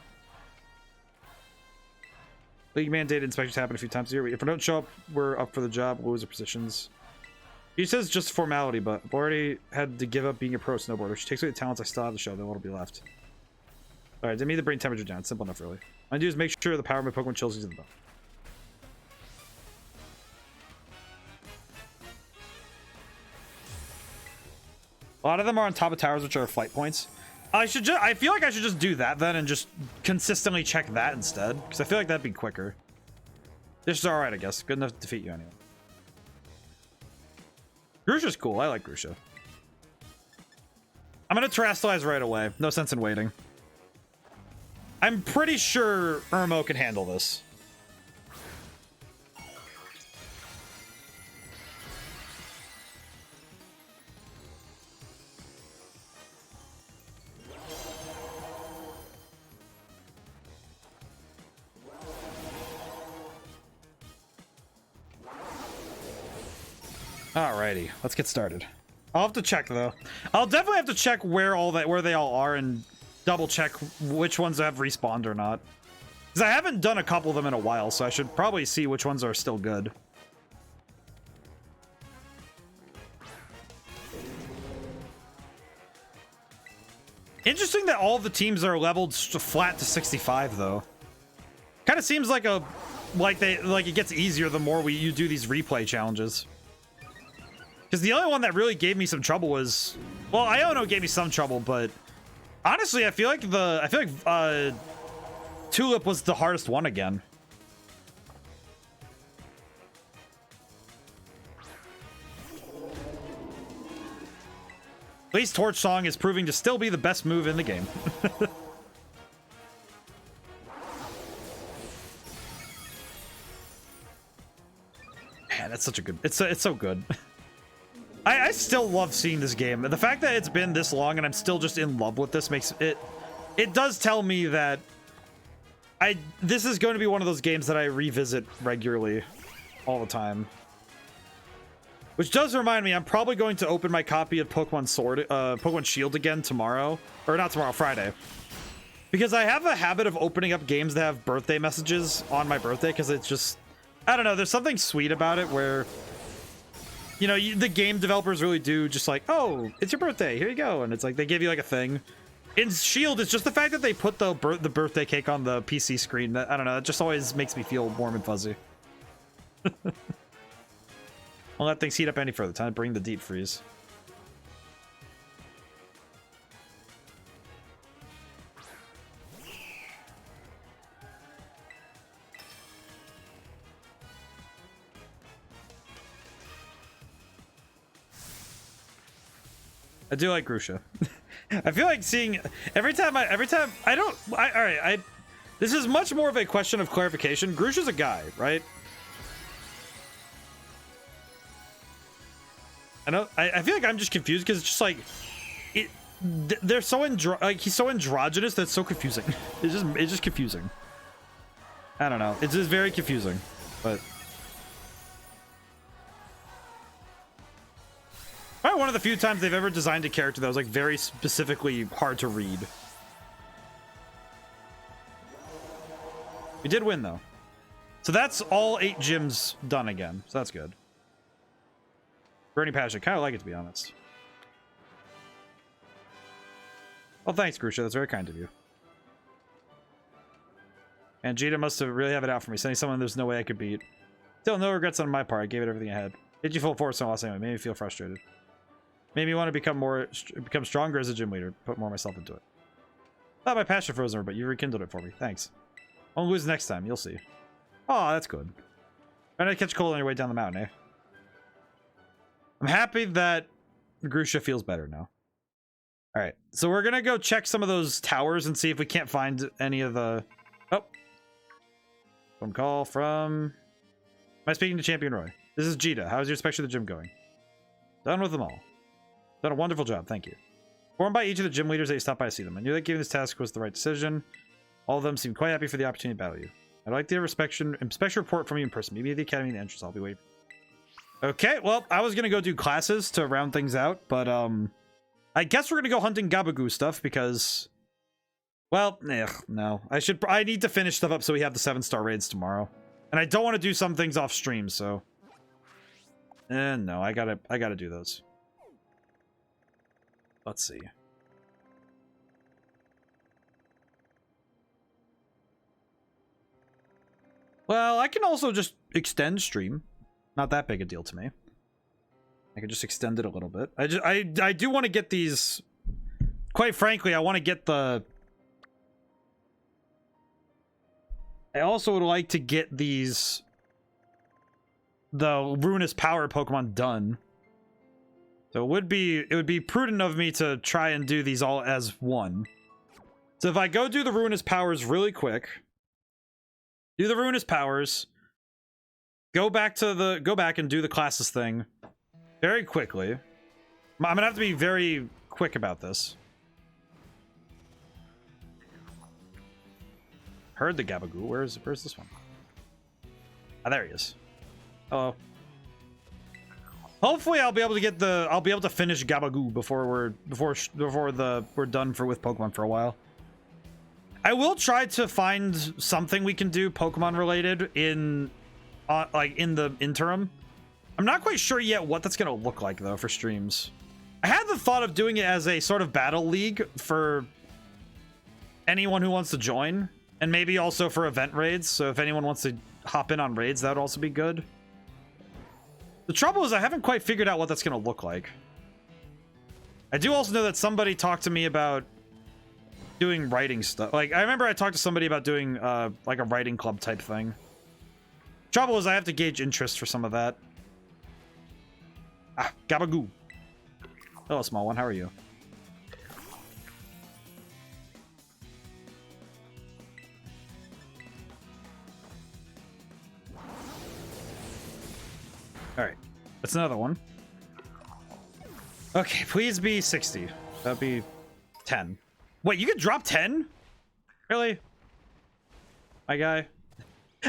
League mandated inspections happen a few times a year. If we don't show up, we're up for the job. We'll lose our positions. He says just formality, but I've already had to give up being a pro snowboarder. If she takes away the talents I still have to show, then what'll be left? Alright, didn't mean to bring temperature down. It's simple enough, really. All I do is make sure the power of my Pokemon chills using the belt. A lot of them are on top of towers, which are flight points. I feel like I should just do that then and just consistently check that instead, because I feel like that'd be quicker. This is alright, I guess. Good enough to defeat you anyway. Grusha's cool. I like Grusha. I'm gonna terrestrialize right away. No sense in waiting. I'm pretty sure Irmo can handle this. Alrighty, let's get started. I'll have to check though. I'll definitely have to check where they all are and double check which ones have respawned or not. Because I haven't done a couple of them in a while, so I should probably see which ones are still good. Interesting that all the teams are leveled flat to 65 though. Kind of seems like it gets easier the more you do these replay challenges. Because the only one that really gave me some trouble was, well, Iono gave me some trouble, but honestly, I feel like Tulip was the hardest one again. At least Torch Song is proving to still be the best move in the game. Man, that's such a good. It's so good. I still love seeing this game. The fact that it's been this long and I'm still just in love with this makes it. It does tell me that this is going to be one of those games that I revisit regularly, all the time. Which does remind me, I'm probably going to open my copy of Pokemon Shield again tomorrow, or not tomorrow, Friday, because I have a habit of opening up games that have birthday messages on my birthday, because it's just, I don't know, there's something sweet about it where, you know, the game developers really do just like, oh, it's your birthday, here you go, and it's like they give you like a thing. In Shield, it's just the fact that they put the birthday cake on the PC screen. That, I don't know, it just always makes me feel warm and fuzzy. I'll let things heat up any further. Time to bring the deep freeze. I do like Grusha. I feel like seeing every time I don't. All right. This is much more of a question of clarification. Grusha's a guy, right? I know. I feel like I'm just confused because it's just like they're so he's so androgynous that's so confusing. It's just confusing. I don't know. It's just very confusing, but probably one of the few times they've ever designed a character that was like very specifically hard to read. We did win though, so that's all 8 gyms done again. So that's good. Burning Passion. Kind of like it, to be honest. Well, thanks, Grusha. That's very kind of you. And Jita must have really have it out for me, sending someone there's no way I could beat. Still, no regrets on my part. I gave it everything I had. Hit you full force and lost anyway. Made me feel frustrated. Made me want to become stronger as a gym leader. Put more of myself into it. Thought my passion froze over, but you rekindled it for me. Thanks. Won't lose next time. You'll see. Oh, that's good. Trying to catch cold on your way down the mountain, eh? I'm happy that Grusha feels better now. All right, so we're gonna go check some of those towers and see if we can't find any of the. Oh, phone call from. Am I speaking to Champion Roy? This is Jita. How's your inspection of the gym going? Done with them all. Done a wonderful job, thank you. Informed by each of the gym leaders that you stopped by to see them. I knew that giving this task was the right decision. All of them seem quite happy for the opportunity to battle you. I'd like to inspection report from you in person. Maybe at the academy in the entrance. I'll be waiting. Okay, well, I was gonna go do classes to round things out, but I guess we're gonna go hunting Gabagoo stuff because, well, no. I need to finish stuff up so we have the 7-star raids tomorrow, and I don't want to do some things off stream. So, no, I gotta do those. Let's see. Well, I can also just extend stream. Not that big a deal to me. I can just extend it a little bit. I do want to get these. Quite frankly, I want to get the. I also would like to get these. The Ruinous Power Pokemon done. So it would be prudent of me to try and do these all as one. So if I go do the Ruinous Powers really quick. Do the Ruinous Powers. Go back and do the classes thing very quickly. I'm gonna have to be very quick about this. Heard the Gabagoo. Where's this one? Ah, there he is. Hello. Hopefully I'll be able to finish Gabagoo before we're done with Pokemon for a while. I will try to find something we can do Pokemon related in like in the interim. I'm not quite sure yet what that's gonna look like though for streams. I had the thought of doing it as a sort of battle league for anyone who wants to join, and maybe also for event raids. So if anyone wants to hop in on raids, that would also be good. The trouble is I haven't quite figured out what that's gonna look like. I do also know that somebody talked to me about doing writing stuff. Like I remember I talked to somebody about doing like a writing club type thing. Trouble is I have to gauge interest for some of that. Ah, Gabagoo. Hello, small one. How are you? All right, that's another one. Okay, please be 60. That'd be 10. Wait, you could drop 10? Really? My guy.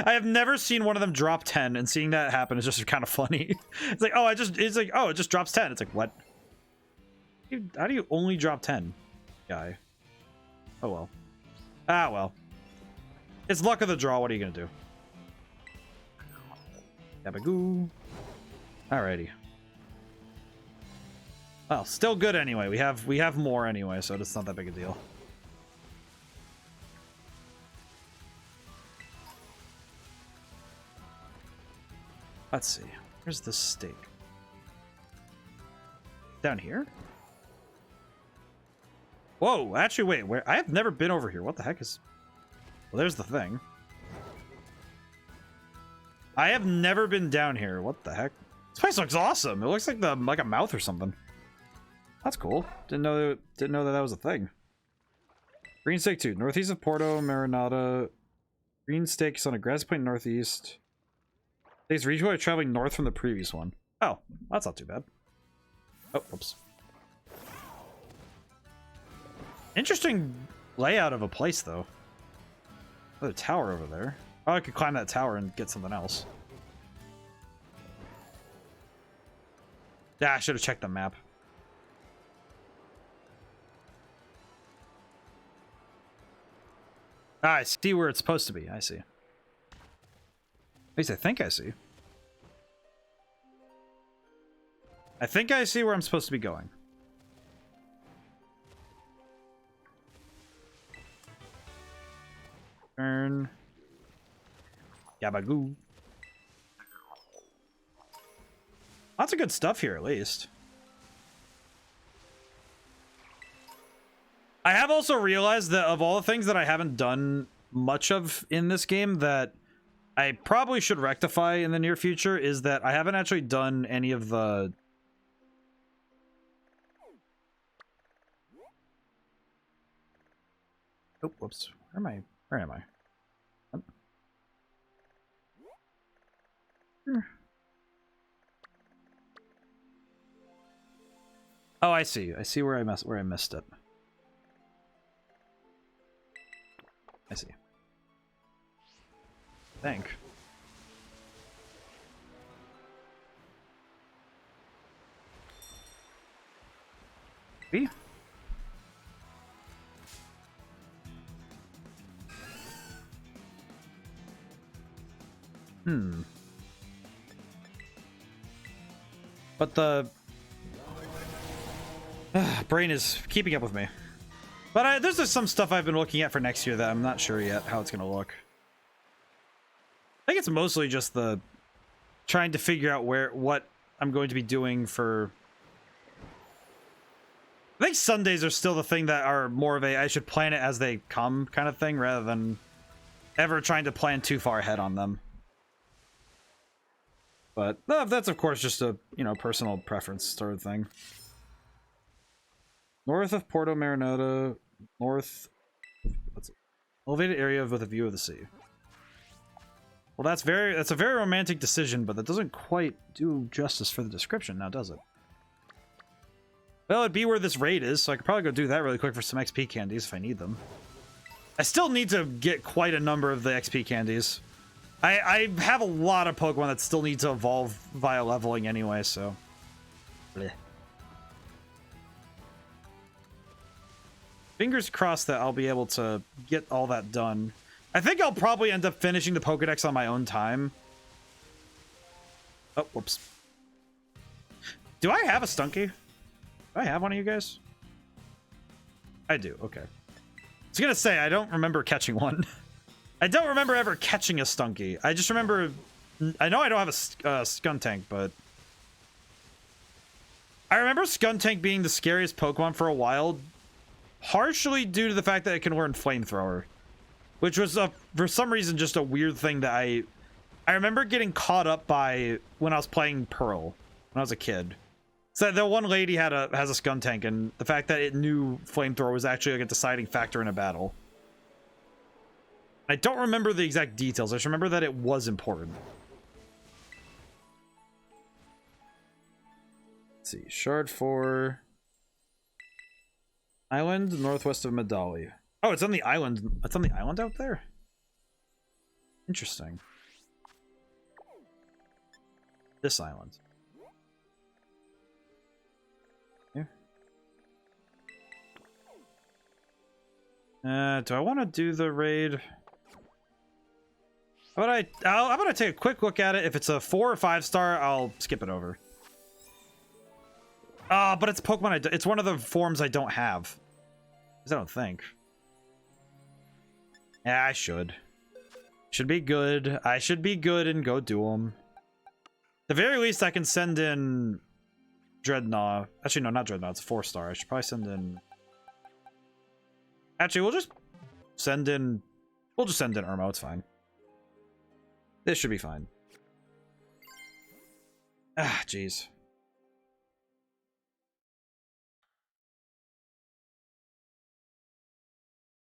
I have never seen one of them drop 10, and seeing that happen is just kind of funny. It's like, oh, it just drops 10. It's like, what? How do you only drop 10, guy? Oh, well. Ah, well. It's luck of the draw. What are you going to do? Gabagoo. Alrighty. Well, still good anyway. We have more anyway, so it's not that big a deal. Let's see. Where's the stake? Down here? Whoa, actually, wait, where? I have never been over here. What the heck is... Well, there's the thing. I have never been down here. What the heck? This place looks awesome. It looks like a mouth or something. That's cool. Didn't know that was a thing. Green Stake 2. Northeast of Porto Marinada. Green Stake is on a grassy plain northeast. States regional are traveling north from the previous one. Oh, that's not too bad. Oh, whoops. Interesting layout of a place, though. Another tower over there. Oh, I could climb that tower and get something else. Yeah, I should have checked the map. Ah, I see where it's supposed to be. I see. At least I think I see. I think I see where I'm supposed to be going. Turn. Gabagoo. Lots of good stuff here, at least. I have also realized that of all the things that I haven't done much of in this game that I probably should rectify in the near future is that I haven't actually done any of the... Oh, whoops. Where am I? Where am I? Oh, I see. I see where I missed it. I see. think. Maybe? But the brain is keeping up with me. But there's just some stuff I've been looking at for next year that I'm not sure yet how it's going to look. I think it's mostly just the trying to figure out what I'm going to be doing for... I think Sundays are still the thing that are more of a I should plan it as they come kind of thing, rather than ever trying to plan too far ahead on them. But that's of course just a, you know, personal preference sort of thing. North of Porto Marinota, north, elevated area with a view of the sea. Well, that's a very romantic decision, but that doesn't quite do justice for the description now, does it? Well, it'd be where this raid is, so I could probably go do that really quick for some XP candies if I need them. I still need to get quite a number of the XP candies. I have a lot of Pokemon that still need to evolve via leveling anyway, so... Blech. Fingers crossed that I'll be able to get all that done. I think I'll probably end up finishing the Pokedex on my own time. Oh, whoops. Do I have a Stunky? Do I have one of you guys? I do, okay. I was gonna say, I don't remember catching one. I don't remember ever catching a Stunky. I just remember... I know I don't have a Skuntank, but... I remember Skuntank being the scariest Pokemon for a while, partially due to the fact that it can learn Flamethrower. Which was, for some reason, just a weird thing that I remember getting caught up by when I was playing Pearl, when I was a kid. So the one lady has a Skuntank, and the fact that it knew Flamethrower was actually like a deciding factor in a battle. I don't remember the exact details. I just remember that it was important. Let's see. Shard 4. Island northwest of Medali. Oh, it's on the island. It's on the island out there? Interesting. This island. Yeah. Do I want to do the raid? I'm gonna take a quick look at it. If it's a 4 or 5 star, I'll skip it over. But it's Pokemon. It's one of the forms I don't have. I don't think. Yeah, I should. Should be good. I should be good and go do them. At the very least, I can send in Dreadnought. Actually, no, not Dreadnought. It's a 4 star. I should probably send in... Actually, we'll just send in... We'll just send in Irmo. It's fine. This should be fine. Ah, jeez.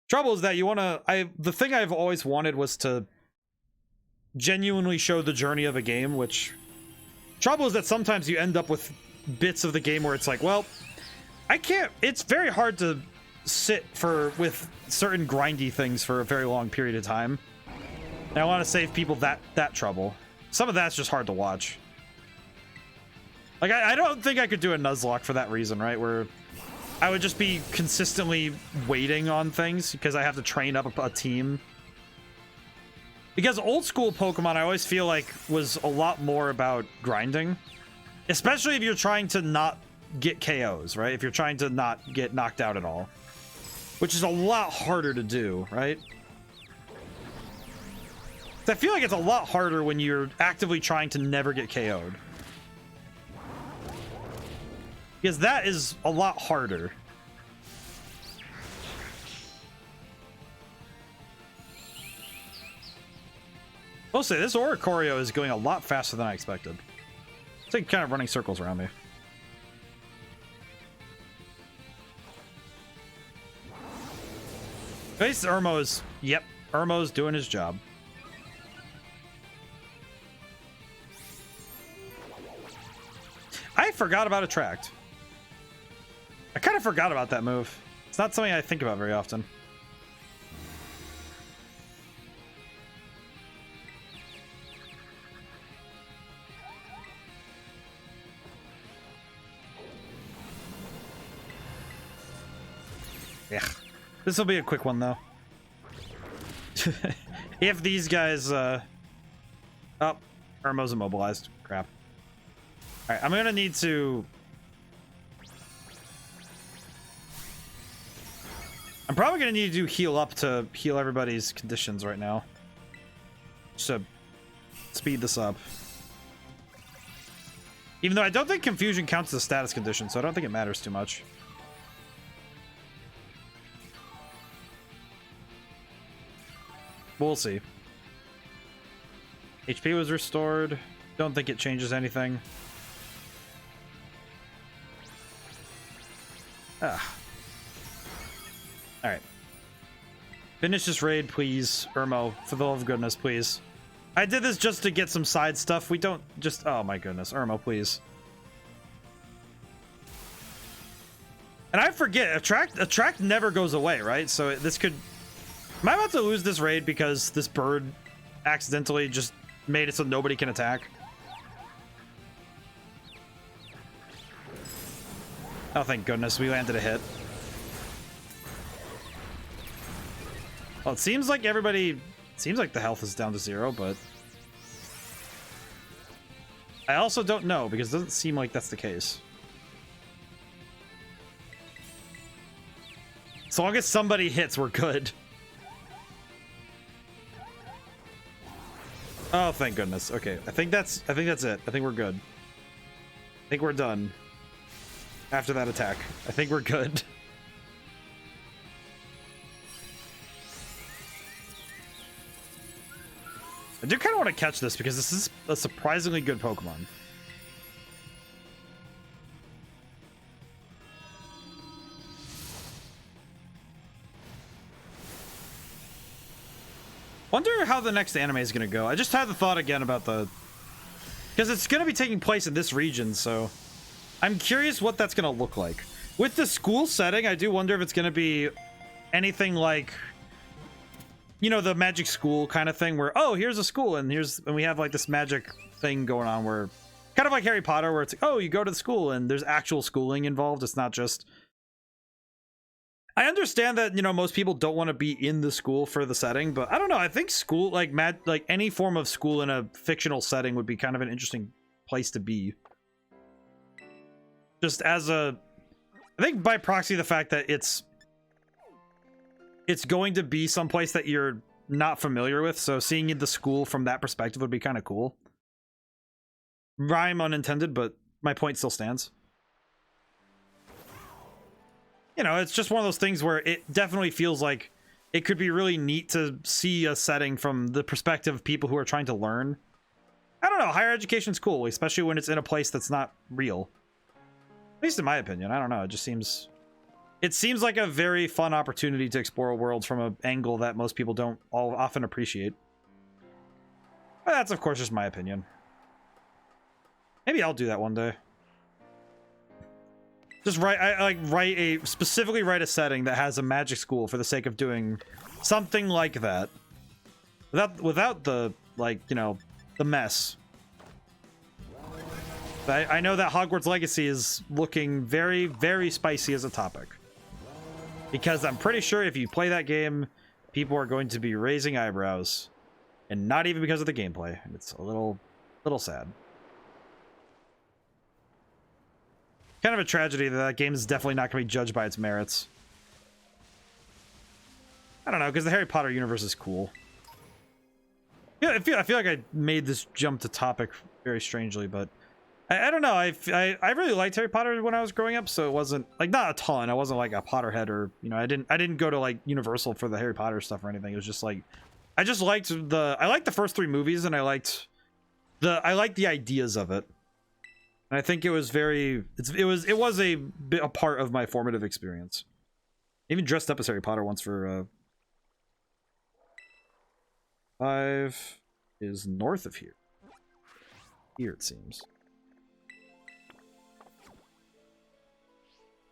Trouble is that you want to... The thing I've always wanted was to genuinely show the journey of a game, which... Trouble is that sometimes you end up with bits of the game where it's like, well, I can't... It's very hard to sit with certain grindy things for a very long period of time. And I want to save people that trouble. Some of that's just hard to watch. Like, I don't think I could do a Nuzlocke for that reason, right? Where I would just be consistently waiting on things because I have to train up a team. Because old school Pokemon, I always feel like, was a lot more about grinding. Especially if you're trying to not get KOs, right? If you're trying to not get knocked out at all. Which is a lot harder to do, right? I feel like it's a lot harder when you're actively trying to never get KO'd. Because that is a lot harder. I'll say, this Oricorio is going a lot faster than I expected. It's like kind of running circles around me. Face Irmo's... Yep, Irmo's doing his job. I forgot about Attract. I kind of forgot about that move. It's not something I think about very often. Yeah. This will be a quick one, though. If these guys, Oh, Irmo's immobilized. Crap. Alright, I'm gonna need to... I'm probably gonna need to heal up to heal everybody's conditions right now. Just to speed this up. Even though I don't think confusion counts as a status condition, so I don't think it matters too much. We'll see. HP was restored. Don't think it changes anything. Ah. Alright. Finish this raid, please. Irmo, for the love of goodness, please. I did this just to get some side stuff. We don't just... Oh my goodness. Irmo, please. And I forget, attract never goes away, right? So this could... Am I about to lose this raid because this bird accidentally just made it so nobody can attack? Oh, thank goodness. We landed a hit. Well, it seems like everybody... Seems like the health is down to 0, but... I also don't know, because it doesn't seem like that's the case. So long as somebody hits, we're good. Oh, thank goodness. Okay, I think that's it. I think we're good. I think we're done. After that attack. I think we're good. I do kind of want to catch this because this is a surprisingly good Pokemon. Wonder how the next anime is going to go. I just had the thought again about the... Because it's going to be taking place in this region, so... I'm curious what that's going to look like. With the school setting, I do wonder if it's going to be anything like... You know, the magic school kind of thing where, oh, here's a school and we have like this magic thing going on where... Kind of like Harry Potter where it's like, oh, you go to the school and there's actual schooling involved. It's not just... I understand that, you know, most people don't want to be in the school for the setting, but I don't know. I think school, like any form of school in a fictional setting would be kind of an interesting place to be. Just as a... I think by proxy, the fact that it's going to be someplace that you're not familiar with, so seeing the school from that perspective would be kind of cool. Rhyme unintended, but my point still stands. You know, it's just one of those things where it definitely feels like it could be really neat to see a setting from the perspective of people who are trying to learn. I don't know, higher education's cool, especially when it's in a place that's not real. At least in my opinion, I don't know, it just seems... It seems like a very fun opportunity to explore worlds from an angle that most people don't often appreciate. But that's, of course, just my opinion. Maybe I'll do that one day. Just specifically write a setting that has a magic school for the sake of doing something like that. Without the, like, you know, the mess. I know that Hogwarts Legacy is looking very, very spicy as a topic. Because I'm pretty sure if you play that game, people are going to be raising eyebrows. And not even because of the gameplay. It's a little sad. Kind of a tragedy that that game is definitely not going to be judged by its merits. I don't know, because the Harry Potter universe is cool. Yeah, I feel like I made this jump to topic very strangely, but I don't know. I really liked Harry Potter when I was growing up, so it wasn't like not a ton. I wasn't like a Potterhead or, you know, I didn't go to like Universal for the Harry Potter stuff or anything. It was just like I liked the first 3 movies, and I liked the ideas of it. And I think it was it was a part of my formative experience. I even dressed up as Harry Potter once for 5 is north of here. Here it seems.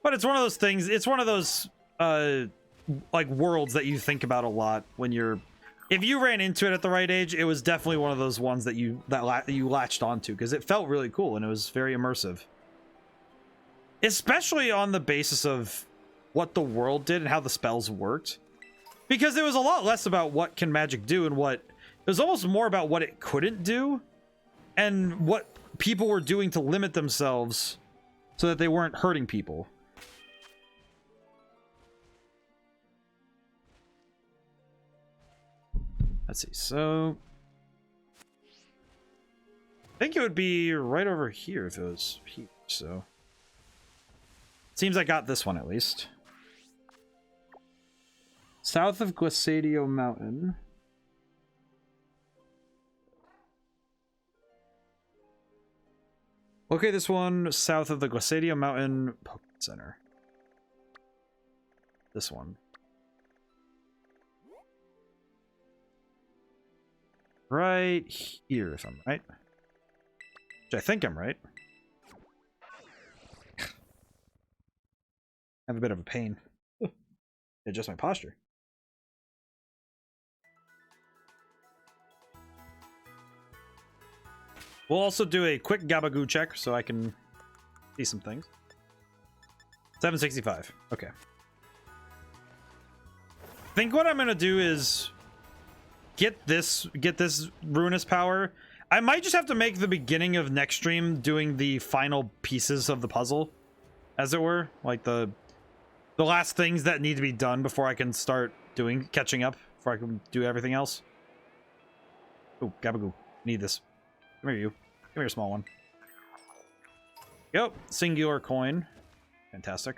But it's one of those things, it's one of those like worlds that you think about a lot when you're... If you ran into it at the right age, it was definitely one of those ones that you latched onto, because it felt really cool and it was very immersive. Especially on the basis of what the world did and how the spells worked. Because it was a lot less about what can magic do and what... It was almost more about what it couldn't do and what people were doing to limit themselves so that they weren't hurting people. Let's see, so... I think it would be right over here if it was here, so... Seems I got this one at least. South of Glaciadio Mountain. Okay, this one south of the Glaciadio Mountain Pokémon Center. This one. Right here, if I'm right. Which I think I'm right. I have a bit of a pain. Adjust my posture. We'll also do a quick Gabagoo check so I can see some things. 765. Okay. I think what I'm gonna do is get this ruinous power. I might just have to make the beginning of next stream doing the final pieces of the puzzle, as it were, like the last things that need to be done before I can start catching up, before I can do everything else. Oh, Gabagoo, need this. Come here, you. Come here, small one. Yep, singular coin. Fantastic.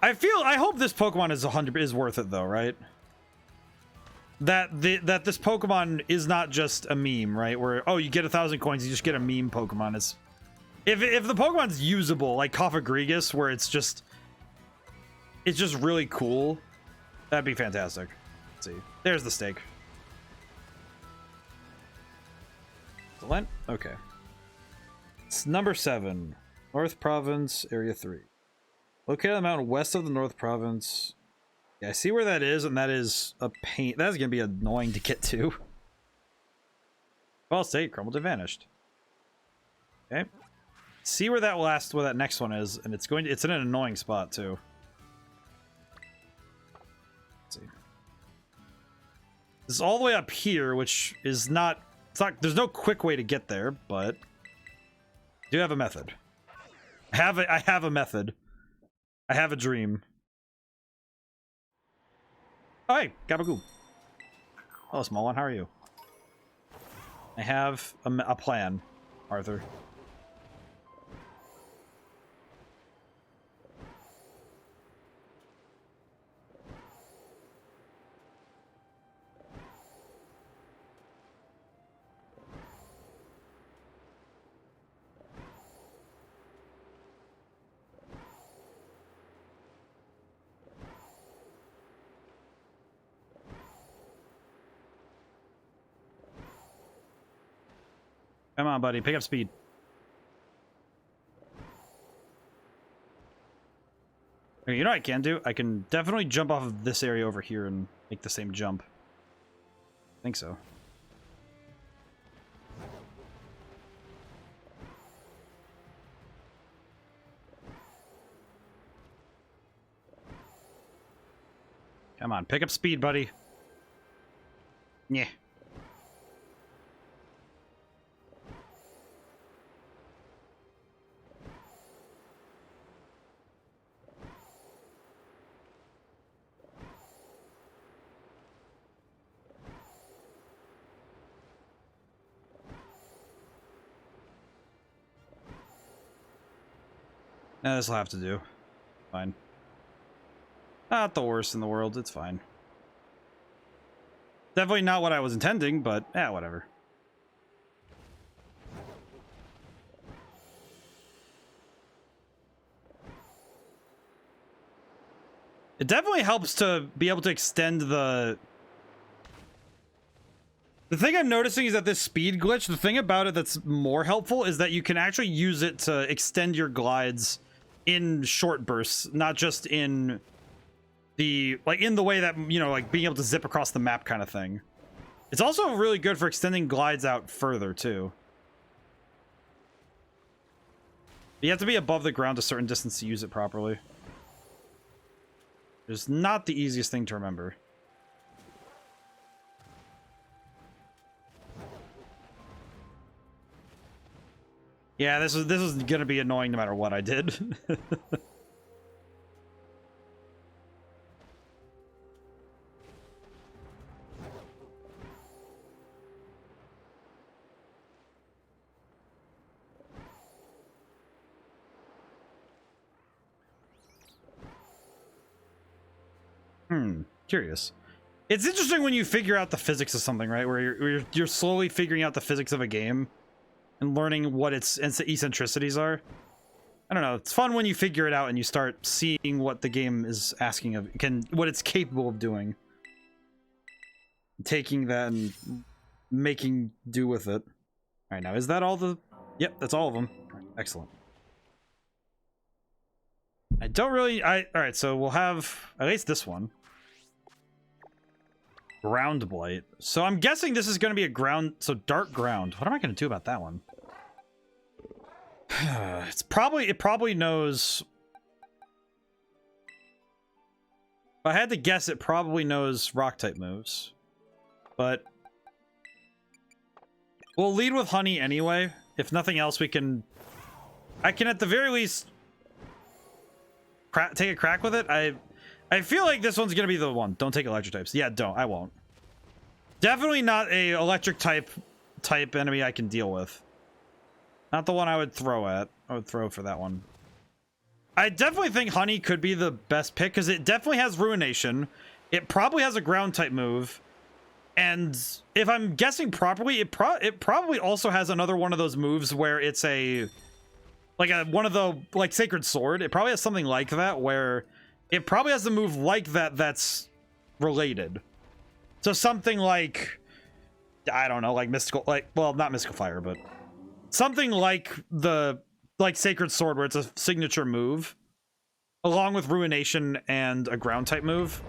I hope this Pokemon is worth it though, right? That this Pokemon is not just a meme, right? Where, oh, you get 1,000 coins, you just get a meme Pokemon. It's if the Pokemon's usable, like Cofagrigus, where it's just really cool, that'd be fantastic. Let's see. There's the stake. Excellent. Okay. It's number 7. North Province, Area 3. Located on the mountain west of the North Province. Yeah, I see where that is, and that is a pain. That's going to be annoying to get to. Well, state crumbled and vanished. Okay. See where that next one is, and it's in an annoying spot too. Let's see. This is all the way up here, which is not... there's no quick way to get there, but I do have a method. I have a method. I have a dream. Oh, hey, Gabagoo. Hello, small one. How are you? I have a plan, Arthur. Come on, buddy. Pick up speed. Okay, you know what I can do? I can definitely jump off of this area over here and make the same jump. I think so. Come on, pick up speed, buddy. Yeah. Nah, this'll have to do. Fine. Not the worst in the world, it's fine. Definitely not what I was intending, but yeah, whatever. It definitely helps to be able to extend the... The thing I'm noticing is that this speed glitch, the thing about it that's more helpful is that you can actually use it to extend your glides in short bursts, not just in the, like, in the way that, you know, like being able to zip across the map kind of thing. It's also really good for extending glides out further, too. You have to be above the ground a certain distance to use it properly. It's not the easiest thing to remember. Yeah, this is gonna be annoying no matter what I did. Curious. It's interesting when you figure out the physics of something, right? Where you're slowly figuring out the physics of a game and learning what its eccentricities are. I don't know. It's fun when you figure it out and you start seeing what the game is asking of, what it's capable of doing. Taking that and making do with it. All right, now is that all the? Yep, that's all of them. All right, excellent. I don't really. All right, so we'll have at least this one. Ground blight. So I'm guessing this is going to be a ground. So dark ground. What am I going to do about that one? It probably knows. If I had to guess, it probably knows rock type moves. But we'll lead with honey anyway. If nothing else, I can at the very least take a crack with it. I feel like this one's gonna be the one. Don't take electric types. Yeah, don't. I won't. Definitely not a electric type enemy I can deal with. Not the one I would throw at. I would throw for that one. I definitely think honey could be the best pick because it definitely has ruination. It probably has a ground type move. And if I'm guessing properly, it probably also has another one of those moves where it's one of the Sacred Sword. It probably has something like that where it probably has a move like that that's related. So something like, I don't know, like mystical, well, not mystical fire, but something like Sacred Sword where it's a signature move along with ruination and a ground type move.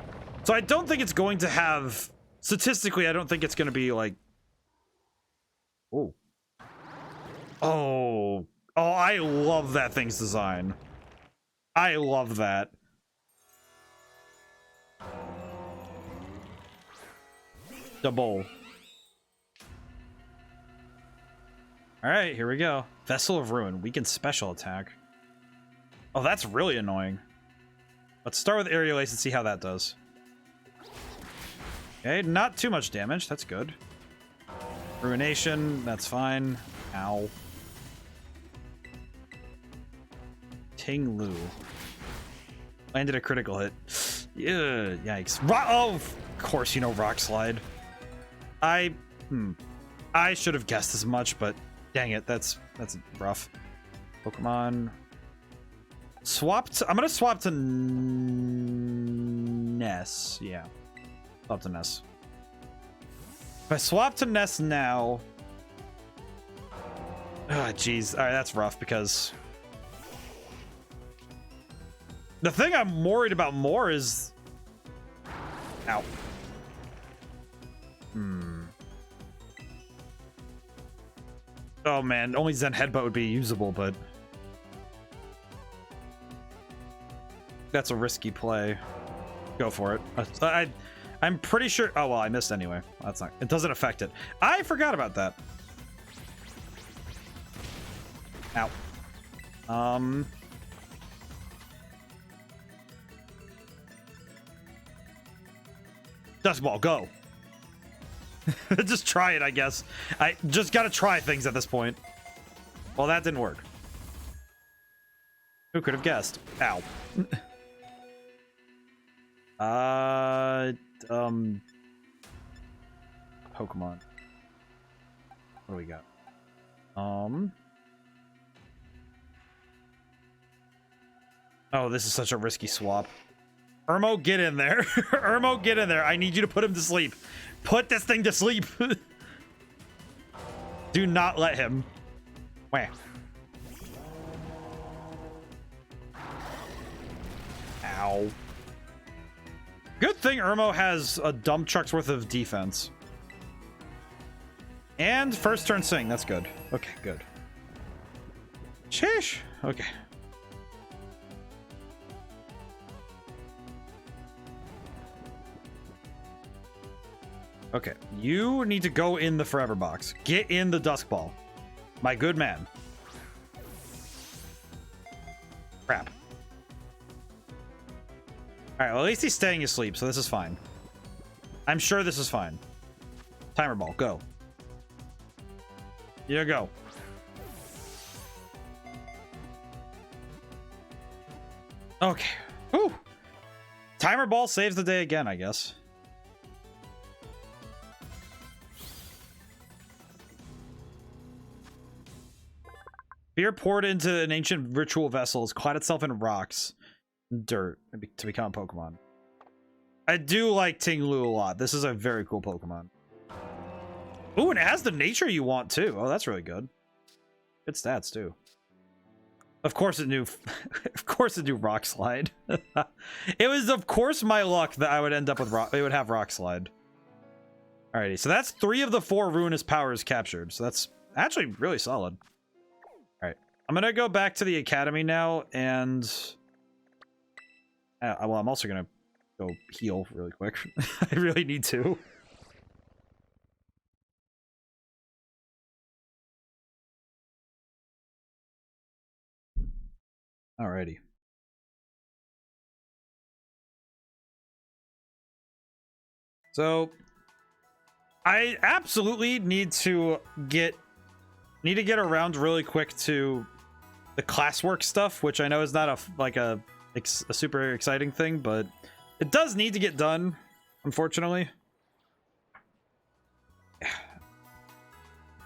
So I don't think it's going to have, statistically, I don't think it's going to be like, oh, I love that thing's design. I love that. Double. All right, here we go. Vessel of Ruin, weakened special attack. Oh, that's really annoying. Let's start with Aerial Ace and see how that does. Okay, not too much damage. That's good. Ruination, that's fine. Ow. Ting Lu. Landed a critical hit. Yeah, yikes. Oh, of course, Rock Slide. I should have guessed as much, but dang it, that's rough. Pokemon. I'm gonna swap to Ness. Yeah. Swap to Ness. If I swap to Ness now. Ah, jeez. Alright, that's rough because the thing I'm worried about more is. Ow. Oh man, only Zen Headbutt would be usable, but that's a risky play. Go for it. I'm pretty sure. Oh well, I missed anyway. That's not. It doesn't affect it. I forgot about that. Ow. Dust Ball, go. Just try it, I guess. I just gotta try things at this point. Well, that didn't work. Who could have guessed? Ow. Pokemon. What do we got? Oh, this is such a risky swap. Irmo, get in there. Irmo, get in there. I need you to put him to sleep. Put this thing to sleep. Do not let him. Wah. Ow. Good thing Irmo has a dump truck's worth of defense. And first turn Sing. That's good. Okay, good. Sheesh. Okay. Okay, you need to go in the forever box. Get in the dusk ball. My good man. Crap. Alright, well, at least he's staying asleep, so this is fine. I'm sure this is fine. Timer ball, go. You go. Okay. Whew. Timer ball saves the day again, I guess. Beer poured into an ancient ritual vessel has clad itself in rocks and dirt to become a Pokemon. I do like Ting-Lu a lot. This is a very cool Pokemon. Ooh, and it has the nature you want too. Oh, that's really good. Good stats too. Of course it knew of course it knew Rock Slide. It was of course my luck that I would end up with it would have Rock Slide. Alrighty, so that's 3 of the 4 ruinous powers captured. So that's actually really solid. Alright. I'm gonna go back to the academy now and well, I'm also gonna go heal really quick. I really need to. Alrighty. So I absolutely need to get around really quick to the classwork stuff, which I know is not a super exciting thing, but it does need to get done, unfortunately.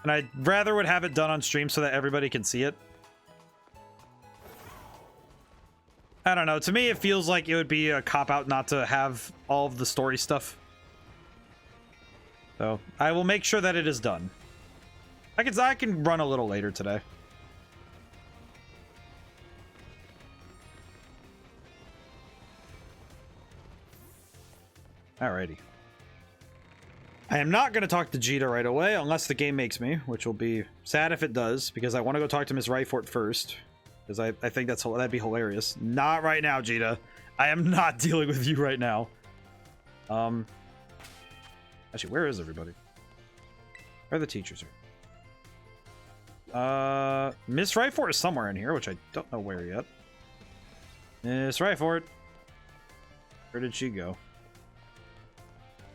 And I'd rather would have it done on stream so that everybody can see it. I don't know. To me, it feels like it would be a cop-out not to have all of the story stuff. So, I will make sure that it is done. I can run a little later today. Alrighty. I am not going to talk to Jita right away, unless the game makes me, which will be sad if it does, because I want to go talk to Miss Ryfort first. Because I think that'd be hilarious. Not right now, Jita. I am not dealing with you right now. Actually, where is everybody? Where are the teachers here? Miss Ryfort is somewhere in here, which I don't know where yet. Miss Ryfort. Where did she go?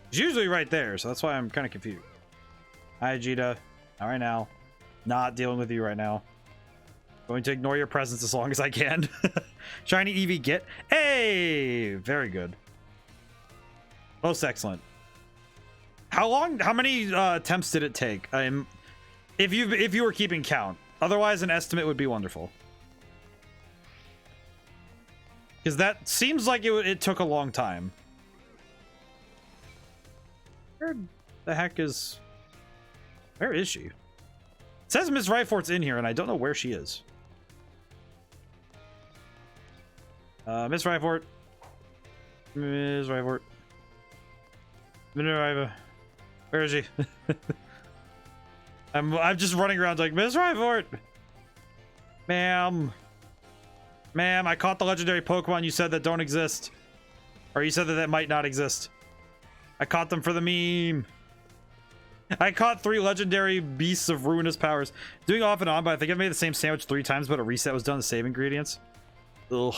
She's usually right there, so that's why I'm kind of confused. Hi, Jita. Not right now. Not dealing with you right now. Going to ignore your presence as long as I can. Shiny Eevee get. Hey! Very good. Most excellent. How many attempts did it take? If you were keeping count. Otherwise, an estimate would be wonderful. Because that seems like it took a long time. Where the heck is... Where is she? It says Miss Ryfort's in here, and I don't know where she is. Miss Ryfort. Miss Ryfort. Where is she? I'm just running around like, Miss Ryfort! Ma'am. Ma'am, I caught the legendary Pokemon you said that don't exist. Or you said that might not exist. I caught them for the meme. I caught 3 legendary beasts of ruinous powers. Doing off and on, but I think I've made the same sandwich 3 times, but a reset was done to save ingredients. Ugh.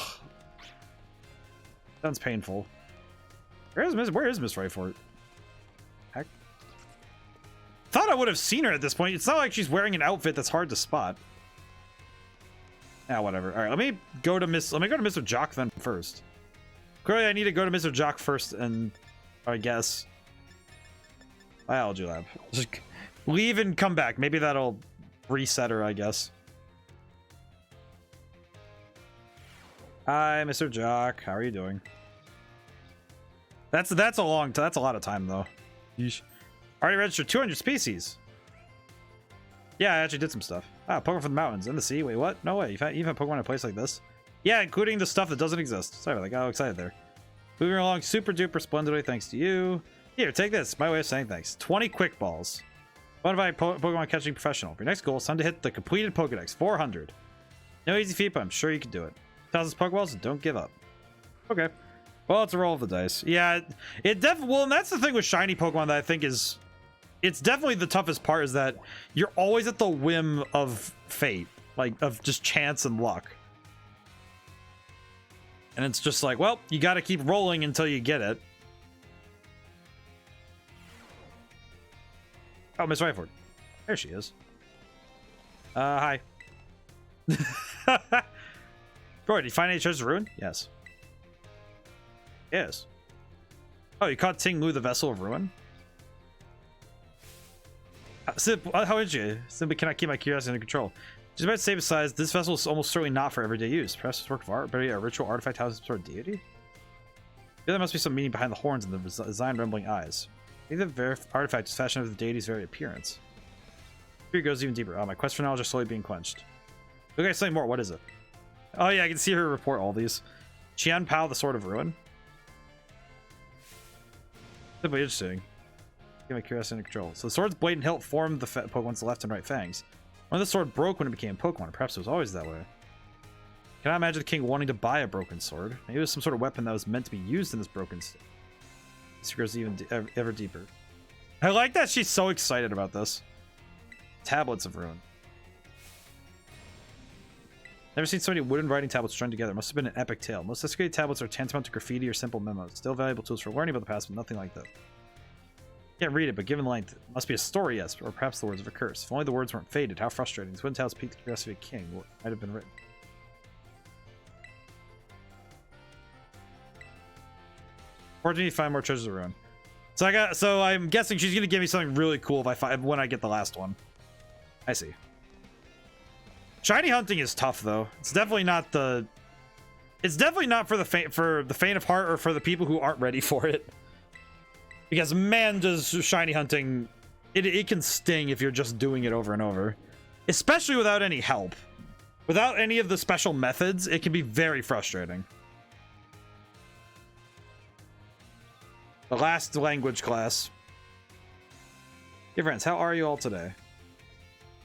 Sounds painful. Where is Miss Ryfort? Heck. Thought I would have seen her at this point. It's not like she's wearing an outfit that's hard to spot. Ah, whatever. All right, let me go to Mr. Jock then first. Clearly, I need to go to Mr. Jock first, and I guess biology lab. Just leave and come back. Maybe that'll reset her, I guess. Hi, Mr. Jock. How are you doing? That's a lot of time though. Yeesh. Already registered 200 species. Yeah, I actually did some stuff. Ah, Pokemon from the mountains and the sea. Wait, what? No way. You've had Pokemon in a place like this? Yeah, including the stuff that doesn't exist. Sorry, I got all excited there. Moving along super duper splendidly thanks to you. Here, take this. My way of saying thanks. 20 quick balls. Bonafide Pokemon catching professional. For your next goal, it's time to hit the completed Pokedex. 400. No easy feat, but I'm sure you can do it. Thousands of Pokeballs, and don't give up. Okay. Well, it's a roll of the dice. Yeah, it definitely. Well, and that's the thing with shiny Pokemon that I think is, it's definitely the toughest part, is that you're always at the whim of fate, like of just chance and luck. And it's just like, well, you got to keep rolling until you get it. Oh, Miss Ryford. There she is. Hi. Bro, did you find any treasures of ruin? Yes. Yes. Oh, you caught Ting Lu, the Vessel of Ruin? How did you? Simply cannot keep my curiosity under control. Just about to say, besides, this vessel is almost certainly not for everyday use. Perhaps it's a work of art, better yet, a ritual artifact housing some sort of deity? Yeah, there must be some meaning behind the horns and the designed rumbling eyes. Maybe the artifact is fashioned of the deity's very appearance. Here goes even deeper. Oh, my quest for knowledge is slowly being quenched. Okay, something more. What is it? Oh yeah, I can see her report all these. Qian Pao, the Sword of Ruin. Simply interesting. Get my curiosity under control. So the sword's blade and hilt formed the Pokemon's left and right fangs. One of the sword broke when it became Pokemon. Perhaps it was always that way. Cannot imagine the king wanting to buy a broken sword. Maybe it was some sort of weapon that was meant to be used in this broken state. This goes even ever deeper. I like that she's so excited about this. Tablets of Ruin. Never seen so many wooden writing tablets strung together. Must have been an epic tale. Most excavated tablets are tantamount to graffiti or simple memos. Still valuable tools for learning about the past, but nothing like that. Can't read it, but given length, it must be a story, yes, or perhaps the words of a curse. If only the words weren't faded. How frustrating. These wooden tablets piqued the curiosity of a king. What might have been written? Fortunately, find more treasures of ruin. So I'm guessing she's gonna give me something really cool if I find when I get the last one. I see. Shiny hunting is tough though. It's definitely not for the faint of heart or for the people who aren't ready for it. Because man, does shiny hunting, it can sting if you're just doing it over and over. Especially without any help. Without any of the special methods, it can be very frustrating. The last language class. Hey friends, how are you all today?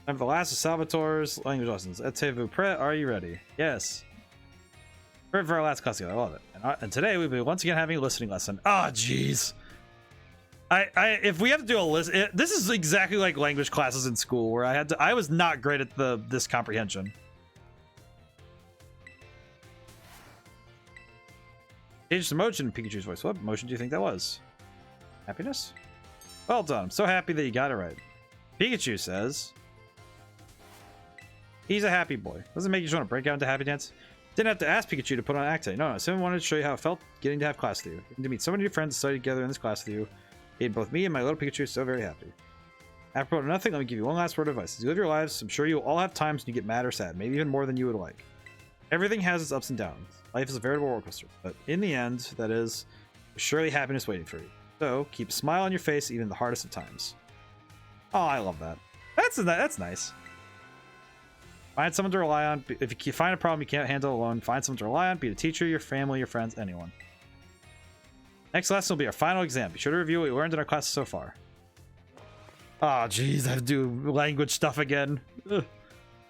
I'm the last of Salvatore's language lessons. Êtes-vous prêt? Are you ready? Yes. We're for our last class together. I love it. And today we'll be once again having a listening lesson. Ah, oh, jeez. If we have to do a list, this is exactly like language classes in school where I was not great at this comprehension. Change the emotion in Pikachu's voice. What emotion do you think that was? Happiness? Well done. I'm so happy that you got it right. Pikachu says he's a happy boy. Doesn't make you just want to break out into happy dance. Didn't have to ask Pikachu to put on Acte. No, someone wanted to show you how it felt getting to have class with you. Getting to meet so many new friends and study together in this class with you. Made both me and my little Pikachu so very happy. Apropos of nothing, let me give you one last word of advice. As you live your lives, I'm sure you'll all have times when you get mad or sad, maybe even more than you would like. Everything has its ups and downs. Life is a veritable roller coaster, but in the end, that is, there's surely happiness waiting for you. So keep a smile on your face even in the hardest of times. Oh, I love that. That's nice. Find someone to rely on. If you find a problem you can't handle alone, find someone to rely on. Be it a teacher, your family, your friends, anyone. Next lesson will be our final exam. Be sure to review what we learned in our classes so far. Oh, jeez, I have to do language stuff again. Ugh.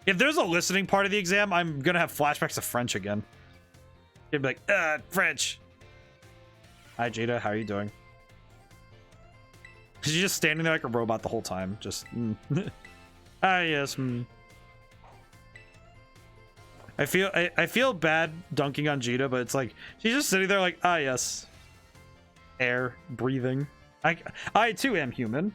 If there's a listening part of the exam, I'm gonna have flashbacks of French again. You'd be like, French. Hi, Jada. How are you doing? She's just standing there like a robot the whole time. Just, Ah, yes. I feel bad dunking on Jada, but it's like she's just sitting there like, ah, yes. Air, breathing. I too am human.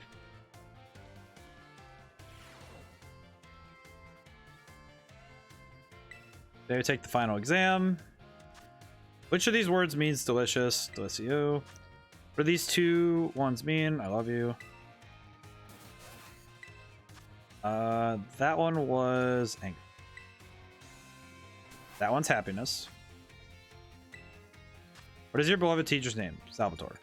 There, take the final exam. Which of these words means delicious? Delicio. What do these two ones mean? I love you. That one was angry. That one's happiness. What is your beloved teacher's name? Salvatore.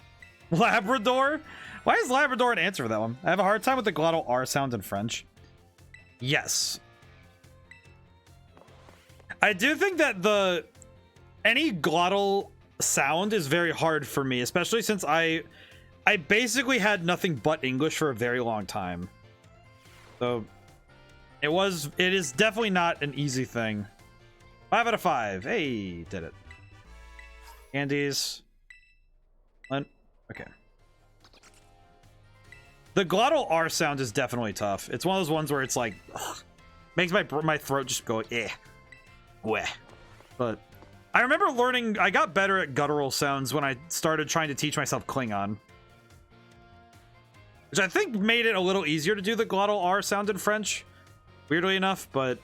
Labrador? Why is Labrador an answer for that one? I have a hard time with the glottal R sound in French. Yes. I do think that any glottal sound is very hard for me, especially since I basically had nothing but English for a very long time. So it is definitely not an easy thing. 5 out of 5. Hey, did it. Candies. Okay. The glottal R sound is definitely tough. It's one of those ones where it's like, ugh, makes my throat just go, eh. Weh. But I remember learning, I got better at guttural sounds when I started trying to teach myself Klingon. Which I think made it a little easier to do the glottal R sound in French. Weirdly enough, but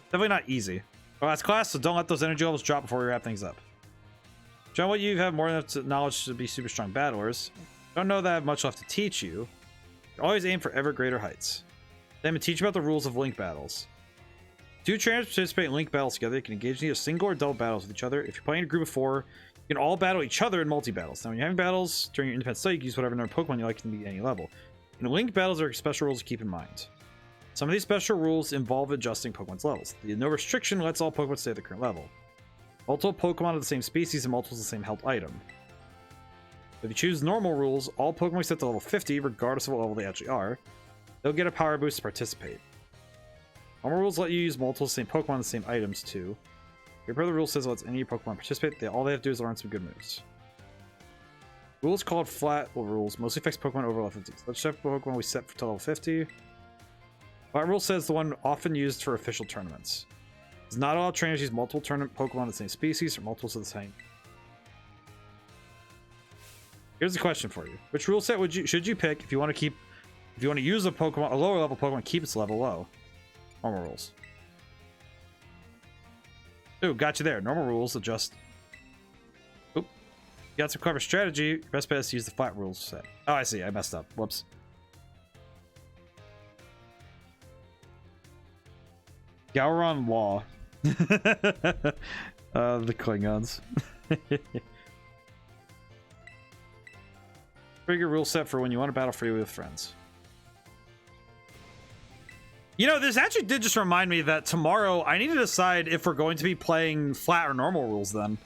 definitely not easy. Well, that's class, so don't let those energy levels drop before we wrap things up. John, what you have more than enough knowledge to be super strong battlers. Don't know that I have much left to teach you. Always aim for ever greater heights. Then I'm teach you about the rules of link battles. Two trainers participate in link battles together. You can engage in either single or double battles with each other. If you're playing in a group of 4, you can all battle each other in multi-battles. Now, when you're having battles during your independent study, you can use whatever number Pokemon you like to be at any level. In link battles, there are special rules to keep in mind. Some of these special rules involve adjusting Pokemon's levels. The no restriction lets all Pokemon stay at the current level. Multiple Pokemon of the same species and multiples of the same health item. If you choose normal rules, all Pokemon set to level 50, regardless of what level they actually are, they'll get a power boost to participate. Normal rules let you use multiple of the same Pokemon and the same items too. Your brother rule says it lets any Pokemon participate. All they have to do is learn some good moves. Rules called flat rules mostly affects Pokemon over level 50. Let's check Pokemon we set to level 50. Flat rule says the one often used for official tournaments. Does not allow trainers to use multiple tournament Pokemon of the same species or multiples of the same. Here's the question for you: which rule set should you pick if you want to use a lower level Pokemon, keep its level low? Normal rules. Ooh, got you there. Normal rules adjust. Oop. You got some clever strategy. Your best bet is to use the flat rules set. Oh, I see. I messed up. Whoops. Gowron Law. The Klingons. Pretty good rule set for when you want to battle freely with friends. You know, this actually did just remind me that tomorrow I need to decide if we're going to be playing flat or normal rules then.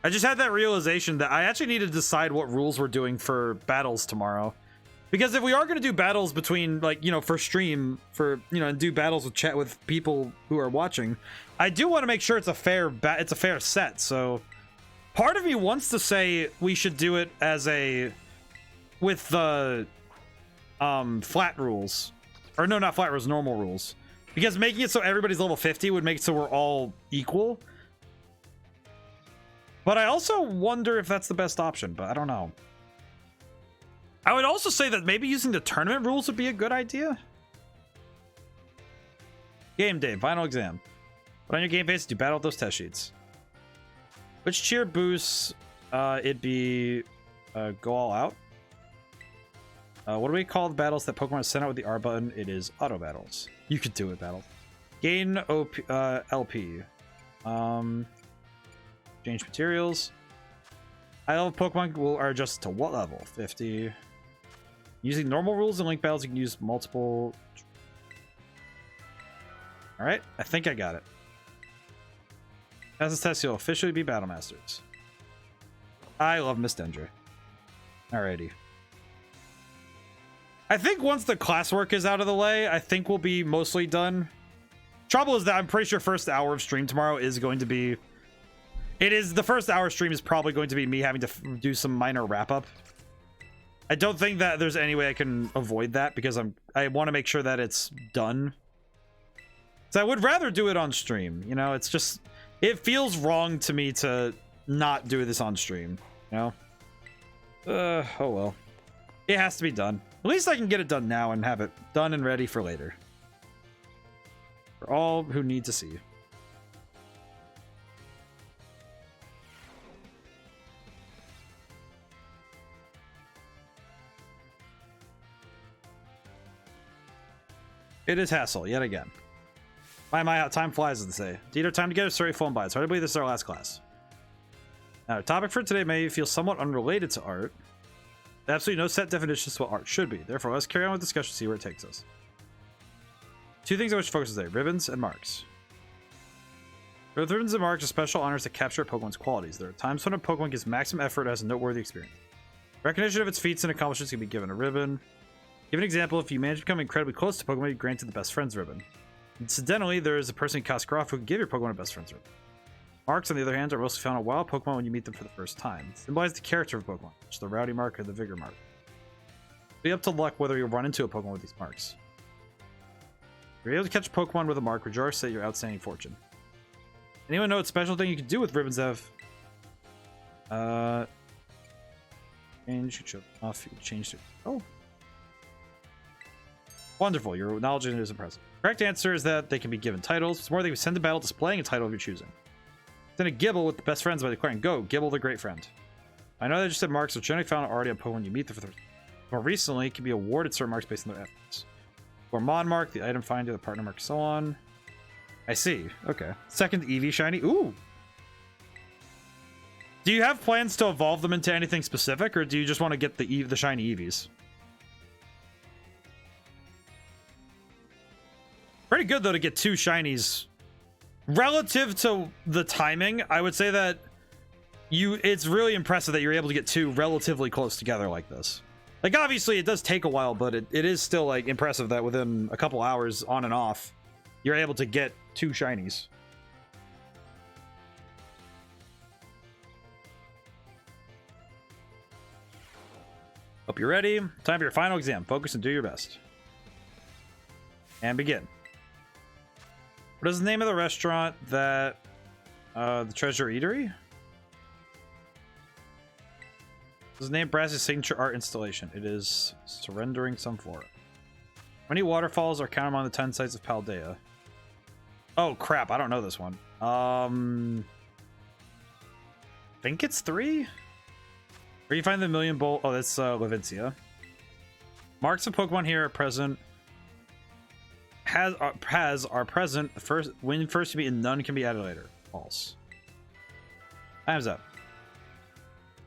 I just had that realization that I actually need to decide what rules we're doing for battles tomorrow. Because if we are going to do battles between, like, you know, for stream, for, you know, and do battles with chat with people who are watching, I do want to make sure it's a fair set. So part of me wants to say we should do it as with the flat rules, or no, not flat rules, normal rules, because making it so everybody's level 50 would make it so we're all equal. But I also wonder if that's the best option, but I don't know. I would also say that maybe using the tournament rules would be a good idea. Game day, final exam. Put on your game face, do battle with those test sheets. Which cheer boosts? It'd be go all out. What do we call the battles that Pokemon send out with the R button? It is auto battles. You could do it, battle. Gain OP, LP. Change materials. High level Pokemon are adjusted to what level? 50. Using normal rules in link battles, you can use multiple. Alright, I think I got it. As this test, you'll officially be Battle Masters. I love Miss Dendra. Alrighty. I think once the classwork is out of the way, I think we'll be mostly done. Trouble is that I'm pretty sure first hour of stream tomorrow is going to be... the first hour stream is probably going to be me having to do some minor wrap-up. I don't think that there's any way I can avoid that because I want to make sure that it's done. So I would rather do it on stream. You know, it's just... It feels wrong to me to not do this on stream, you know? Oh well. It has to be done. At least I can get it done now and have it done and ready for later. For all who need to see. It is hassle, yet again. My time flies, as they say. Indeed, our time together is very phone by. It's hard to believe this is our last class. Now, our topic for today may feel somewhat unrelated to art. There's absolutely no set definitions to what art should be. Therefore, let's carry on with the discussion and see where it takes us. Two things I wish to focus on today: ribbons and marks. Both ribbons and marks are special honors that capture a Pokemon's qualities. There are times when a Pokemon gives maximum effort and has a noteworthy experience. Recognition of its feats and accomplishments can be given a ribbon. Give an example: if you manage to become incredibly close to Pokemon, you're granted the Best Friends ribbon. Incidentally, there is a person in Coscroft who can give your Pokemon a Best Friends ribbon. Marks, on the other hand, are mostly found on wild Pokemon when you meet them for the first time. Symbolize the character of Pokemon, which is the Rowdy mark or the Vigor mark. It'll be up to luck whether you'll run into a Pokemon with these marks. If you're able to catch a Pokemon with a mark, rejoice at your outstanding fortune. Anyone know what special thing you can do with ribbons that have? Change, show off, you change to. Oh. Wonderful, your knowledge is impressive. Correct answer is that they can be given titles. It's more they can send to battle displaying a title of your choosing. Then a Gibble with the Best Friends by declaring, "Go, Gibble the Great Friend." I know that you said marks are generally found already on Pokemon when you meet them for the first time. More recently, can be awarded certain marks based on their efforts. Or Mon mark, the item finder, the partner mark, so on. I see. Okay. Second Eevee shiny. Ooh. Do you have plans to evolve them into anything specific, or do you just want to get the shiny Eevees? Pretty good though to get 2 shinies. Relative to the timing, I would say that it's really impressive that you're able to get 2 relatively close together like this. Like, obviously it does take a while, but it is still like impressive that within a couple hours on and off, you're able to get 2 shinies. Hope you're ready. Time for your final exam. Focus and do your best. And begin. What is the name of the restaurant that the Treasure Eatery? This is named Brass's signature art installation. It is Surrendering Sunflora. How many waterfalls are counted among the 10 sites of Paldea? Oh crap, I don't know this one. I think it's 3. Where you find the Million Bowl? Oh, that's Levincia. Marks of Pokemon here are present. Are present. When first to be and none can be added later. False. Time's up.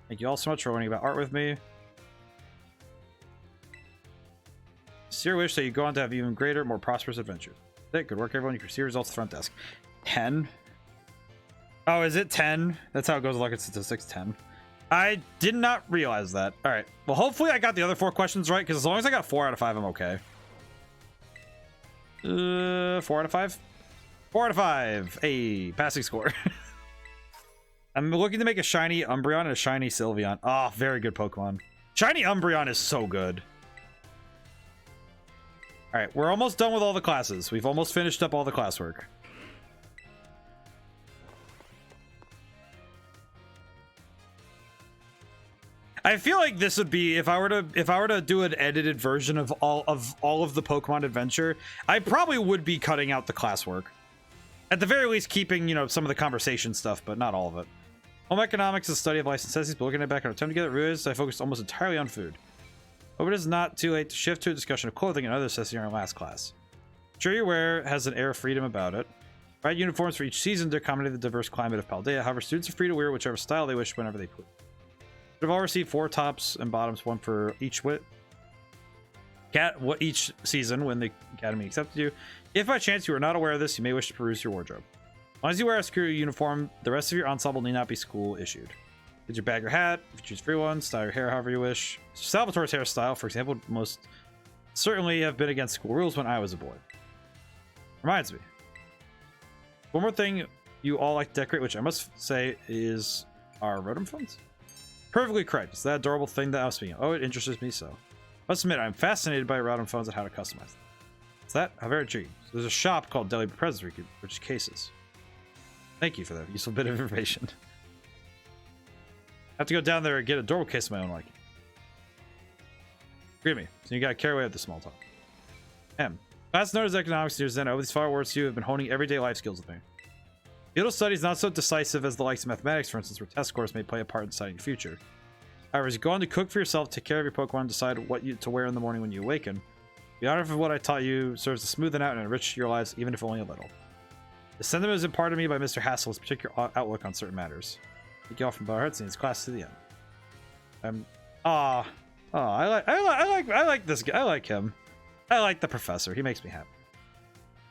Thank you all so much for learning about art with me. Sincere wish that you go on to have even greater, more prosperous adventures. Good work, everyone. You can see results at the front desk. 10. Oh, is it 10? That's how it goes. Look at statistics. 10. I did not realize that. All right. Well, hopefully I got the other 4 questions right, because as long as I got 4 out of 5, I'm okay. 4 out of 5. 4 out of 5. Hey, passing score. I'm looking to make a shiny Umbreon and a shiny Sylveon. Oh, very good Pokemon. Shiny Umbreon is so good. All right, we're almost done with all the classes. We've almost finished up all the classwork. I feel like this would be if I were to do an edited version of all of the Pokemon Adventure, I probably would be cutting out the classwork. At the very least, keeping, you know, some of the conversation stuff, but not all of it. Home economics is the study of life and necessities, but looking at back on our time together, realized I focused almost entirely on food. Hope it is not too late to shift to a discussion of clothing and other necessities in our last class. Sure you wear has an air of freedom about it. Provide uniforms for each season to accommodate the diverse climate of Paldea. However, students are free to wear whichever style they wish whenever they please. We've all received 4 tops and bottoms, 1 for each each season when the Academy accepted you. If by chance you are not aware of this, you may wish to peruse your wardrobe. As long as you wear a school uniform, the rest of your ensemble need not be school issued. Did you bag your hat? If you choose free one, style your hair however you wish. Salvatore's hairstyle, for example, would most certainly have been against school rules when I was a boy. Reminds me. One more thing you all like to decorate, which I must say is our Rotom phones. Perfectly correct. It's that adorable thing that I was speaking of. Oh, it interests me so. Must admit, I'm fascinated by Rotom phones and how to customize them. Is that? How very intriguing. So there's a shop called Deli Presents where you can purchase cases. Thank you for that useful bit of information. I have to go down there and get a adorable case of my own liking. Forgive me. So you gotta carry away with the small talk. Class known as economics years then, over these 5 words you have been honing everyday life skills with me. Field studies not so decisive as the likes of mathematics, for instance, where test scores may play a part in deciding your future. However, as you go on to cook for yourself, take care of your Pokemon, decide what to wear in the morning when you awaken, the honor of what I taught you serves to smoothen out and enrich your lives, even if only a little. The sentiment is imparted to me by Mr. Hassel's particular outlook on certain matters. Thank you all from our hearts and his class to the end. I like this guy. I like him. I like the professor. He makes me happy.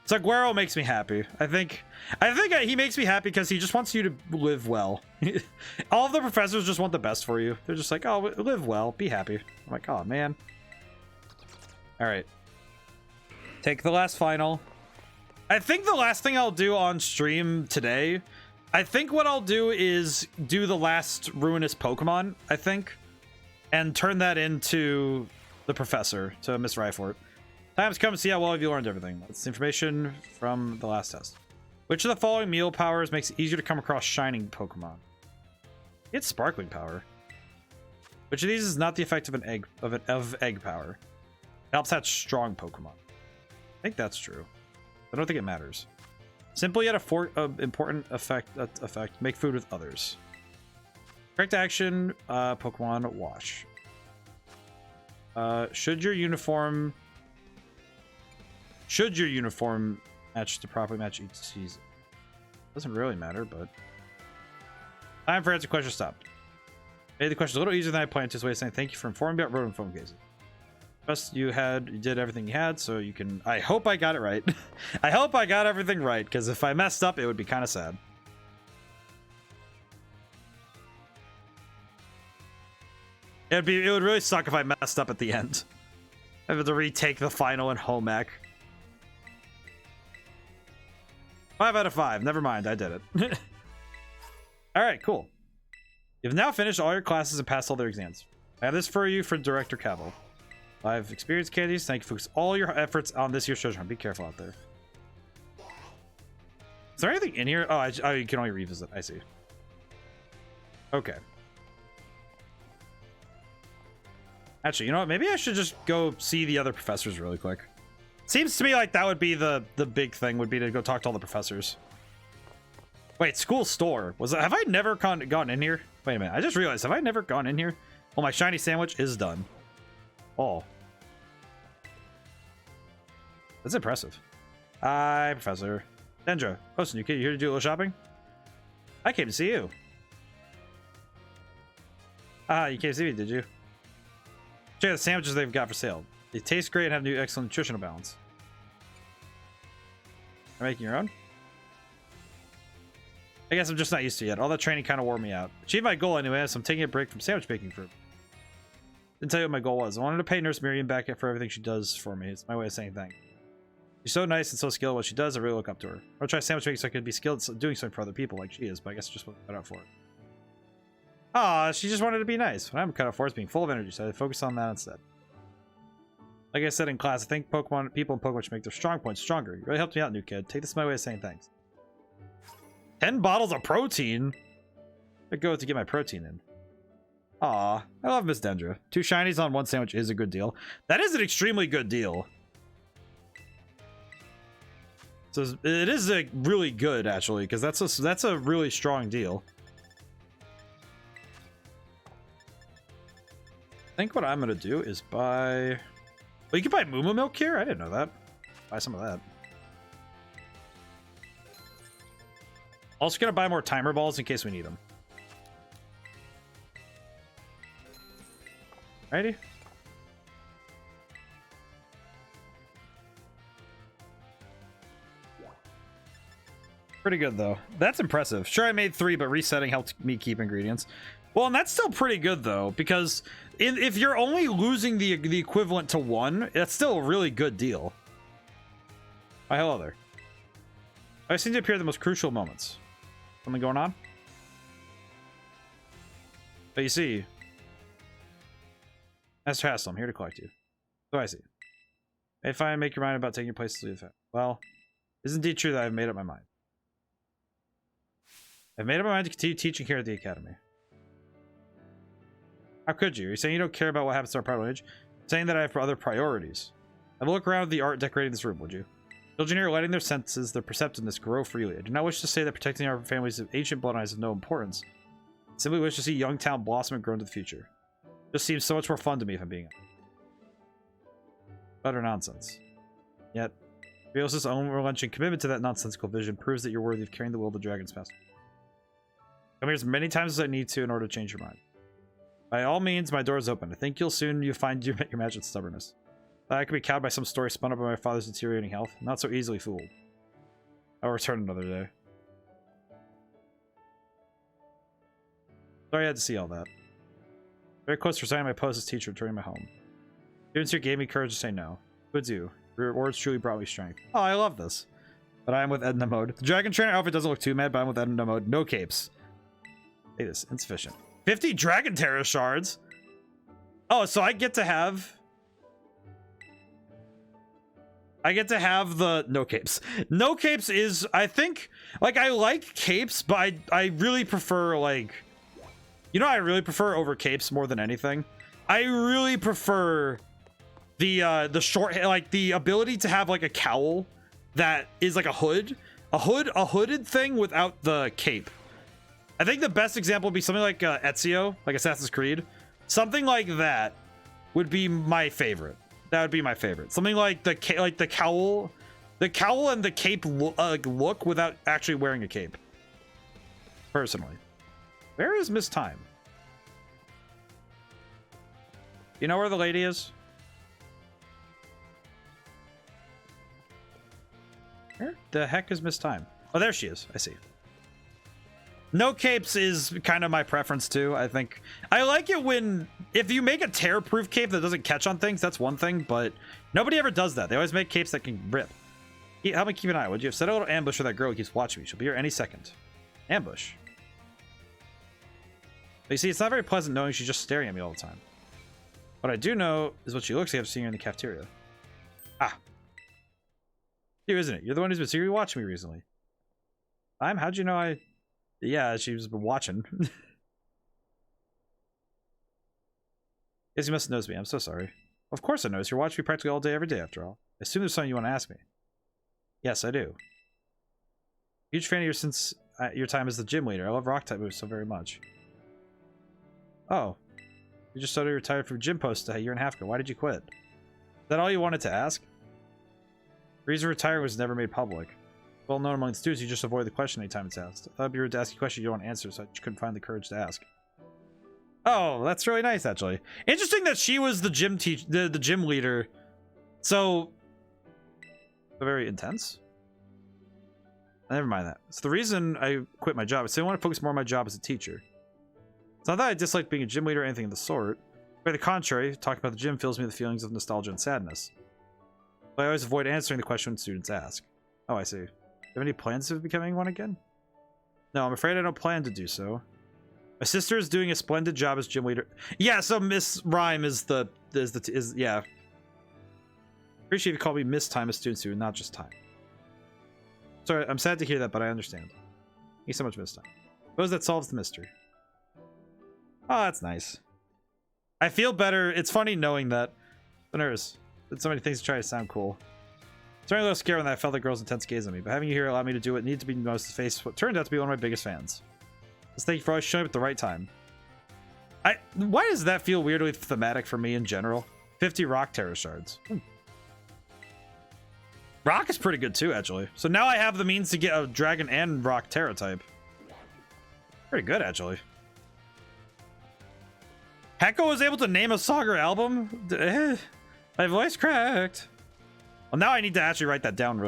Saguaro makes me happy. I think he makes me happy because he just wants you to live well. All of the professors just want the best for you. They're just like, oh, live well, be happy. I'm like, oh man. All right. Take the last final. I think the last thing I'll do on stream today, I think what I'll do is do the last ruinous Pokemon, I think, and turn that into the professor to Miss Ryfort. Time's come to see how well have you learned everything. That's information from the last test. Which of the following meal powers makes it easier to come across shining Pokemon? It's sparkling power. Which of these is not the effect of an egg of egg power? It helps hatch strong Pokemon. I think that's true. I don't think it matters. Simple yet important effect. Make food with others. Correct action. Pokemon wash. Should your uniform match to properly match each season? Doesn't really matter, but time for answer question stopped. Made the question a little easier than I planned. Just way of saying thank you for informing me about rodent phone cases. Trust you did everything you had, so you can. I hope I got it right. I hope I got everything right, because if I messed up, it would be kind of sad. It would really suck if I messed up at the end. I have to retake the final in home ec. 5 out of 5. Never mind, I did it. All right, cool. You've now finished all your classes and passed all their exams. I have this for you for Director Cavill. 5 experience candies. Thank you for all your efforts on this year's treasure hunt. Be careful out there. Is there anything in here? Oh, you can only revisit. I see. Okay. Actually, you know what? Maybe I should just go see the other professors really quick. Seems to me like that would be the big thing, would be to go talk to all the professors. Wait, school store. Have I never gone in here? Wait a minute. I just realized, have I never gone in here? Well, my shiny sandwich is done. Oh. That's impressive. Hi, Professor. Dendra. Listen, you here to do a little shopping? I came to see you. You came to see me, did you? Check out the sandwiches they've got for sale. They taste great and have new excellent nutritional balance. Are you making your own? I guess I'm just not used to it yet. All that training kind of wore me out. Achieved my goal anyway, so I'm taking a break from sandwich baking for. Didn't tell you what my goal was. I wanted to pay Nurse Miriam back for everything she does for me. It's my way of saying thanks. She's so nice and so skilled at what she does. I really look up to her. I'll try sandwich making so I could be skilled at doing something for other people like she is, but I guess I just wasn't cut out for it. Ah, she just wanted to be nice. What I'm cut out for is being full of energy, so I focus on that instead. Like I said in class, I think people in Pokemon should make their strong points stronger. You really helped me out, new kid. Take this as my way of saying thanks. 10 bottles of protein? I go to get my protein in. Aw, I love Miss Dendra. 2 shinies on 1 sandwich is a good deal. That is an extremely good deal. So it is a really good, actually, because that's a really strong deal. I think what I'm gonna do is buy. Oh, you can buy Moo Moo milk here? I didn't know that. Buy some of that. Also gonna buy more timer balls in case we need them. Righty. Pretty good though. That's impressive. Sure, I made 3, but resetting helped me keep ingredients. Well, and that's still pretty good though, because if you're only losing the equivalent to 1, that's still a really good deal. Hi, hello there. I seem to appear at the most crucial moments. Something going on? But you see, Master Hassel, I'm here to collect you. So I see. If I make your mind about taking your place to leave the family. Well, it's indeed true that I've made up my mind. I've made up my mind to continue teaching here at the academy. How could you? You're saying you don't care about what happens to our private age? Saying that I have other priorities. Have a look around at the art decorating this room, would you? Children here are letting their senses, their perceptiveness grow freely. I do not wish to say that protecting our families of ancient bloodlines is of no importance. I simply wish to see Youngtown blossom and grow into the future. It just seems so much more fun to me if I'm being honest. Utter nonsense. Yet, Rios' own relentless commitment to that nonsensical vision proves that you're worthy of carrying the will of the dragon's past. Come here as many times as I need to in order to change your mind. By all means, my door is open. I think you'll find your match with stubbornness. I could be cowed by some story spun up by my father's deteriorating health. Not so easily fooled. I'll return another day. Sorry I had to see all that. Very close to resigning my post as teacher, returning my home. Students here gave me courage to say no. Would do. Your words truly brought me strength. Oh, I love this. But I am with Edna mode. The Dragon Trainer outfit doesn't look too mad, but I'm with Edna mode. No capes. Hey, this insufficient. 50 Dragon Terror shards. Oh, so I get to have the no capes. No capes is, I think, like, I like capes, but I really prefer, like, you know, I really prefer over capes more than anything. I really prefer the short, like, the ability to have like a cowl that is like a hooded thing without the cape. I think the best example would be something like Ezio, like Assassin's Creed. Something like that would be my favorite. That would be my favorite. Something like the cowl and the cape look without actually wearing a cape. Personally, where is Miss Time? You know where the lady is? Where the heck is Miss Time? Oh, there she is. I see. No capes is kind of my preference too. I think I like it when, if you make a tear-proof cape that doesn't catch on things, that's one thing, but nobody ever does that. They always make capes that can rip. Help me keep an eye. Would you have set a little ambush for that girl who keeps watching me? She'll be here any second. Ambush. But you see, it's not very pleasant knowing she's just staring at me all the time. What I do know is what she looks like after seeing her in the cafeteria. Ah. You, isn't it? You're the one who's been secretly watching me recently. How'd you know I... Yeah, she's been watching. Guess you must have noticed me. I'm so sorry. Of course I noticed. You're watching me practically all day, every day, after all. I assume there's something you want to ask me. Yes, I do. Huge fan of yours since your time as the gym leader. I love rock type moves so very much. Oh. You just started retired from gym post a year and a half ago. Why did you quit? Is that all you wanted to ask? The reason retiring was never made public. Well known among the students, you just avoid the question anytime it's asked. I thought it'd be rude to ask you a question you don't want to answer, so I just couldn't find the courage to ask. Oh, that's really nice, actually. Interesting that she was the gym the gym leader. So very intense. Never mind that. So the reason I quit my job is I want to focus more on my job as a teacher. It's not that I dislike being a gym leader or anything of the sort. By the contrary, talking about the gym fills me with feelings of nostalgia and sadness. But I always avoid answering the question when students ask. Oh, I see. Do you have any plans of becoming one again? No, I'm afraid I don't plan to do so. My sister is doing a splendid job as gym leader. Yeah, so Miss Rhyme is yeah. Appreciate if you call me Miss Time as students do, not just Time. Sorry, I'm sad to hear that, but I understand. Thank you so much, Miss Time. Suppose that solves the mystery. Oh, that's nice. I feel better. It's funny knowing that. There's so many things to try to sound cool. It's a little scary when I felt the girl's intense gaze on me, but having you here allowed me to do what needed to be noticed to face what turned out to be one of my biggest fans. Just thank you for always showing up at the right time. Why does that feel weirdly thematic for me in general? 50 rock terror shards. Rock is pretty good too, actually. So now I have the means to get a dragon and rock terror type. Pretty good, actually. Hecko was able to name a song or album? My voice cracked. Well, now I need to actually write that down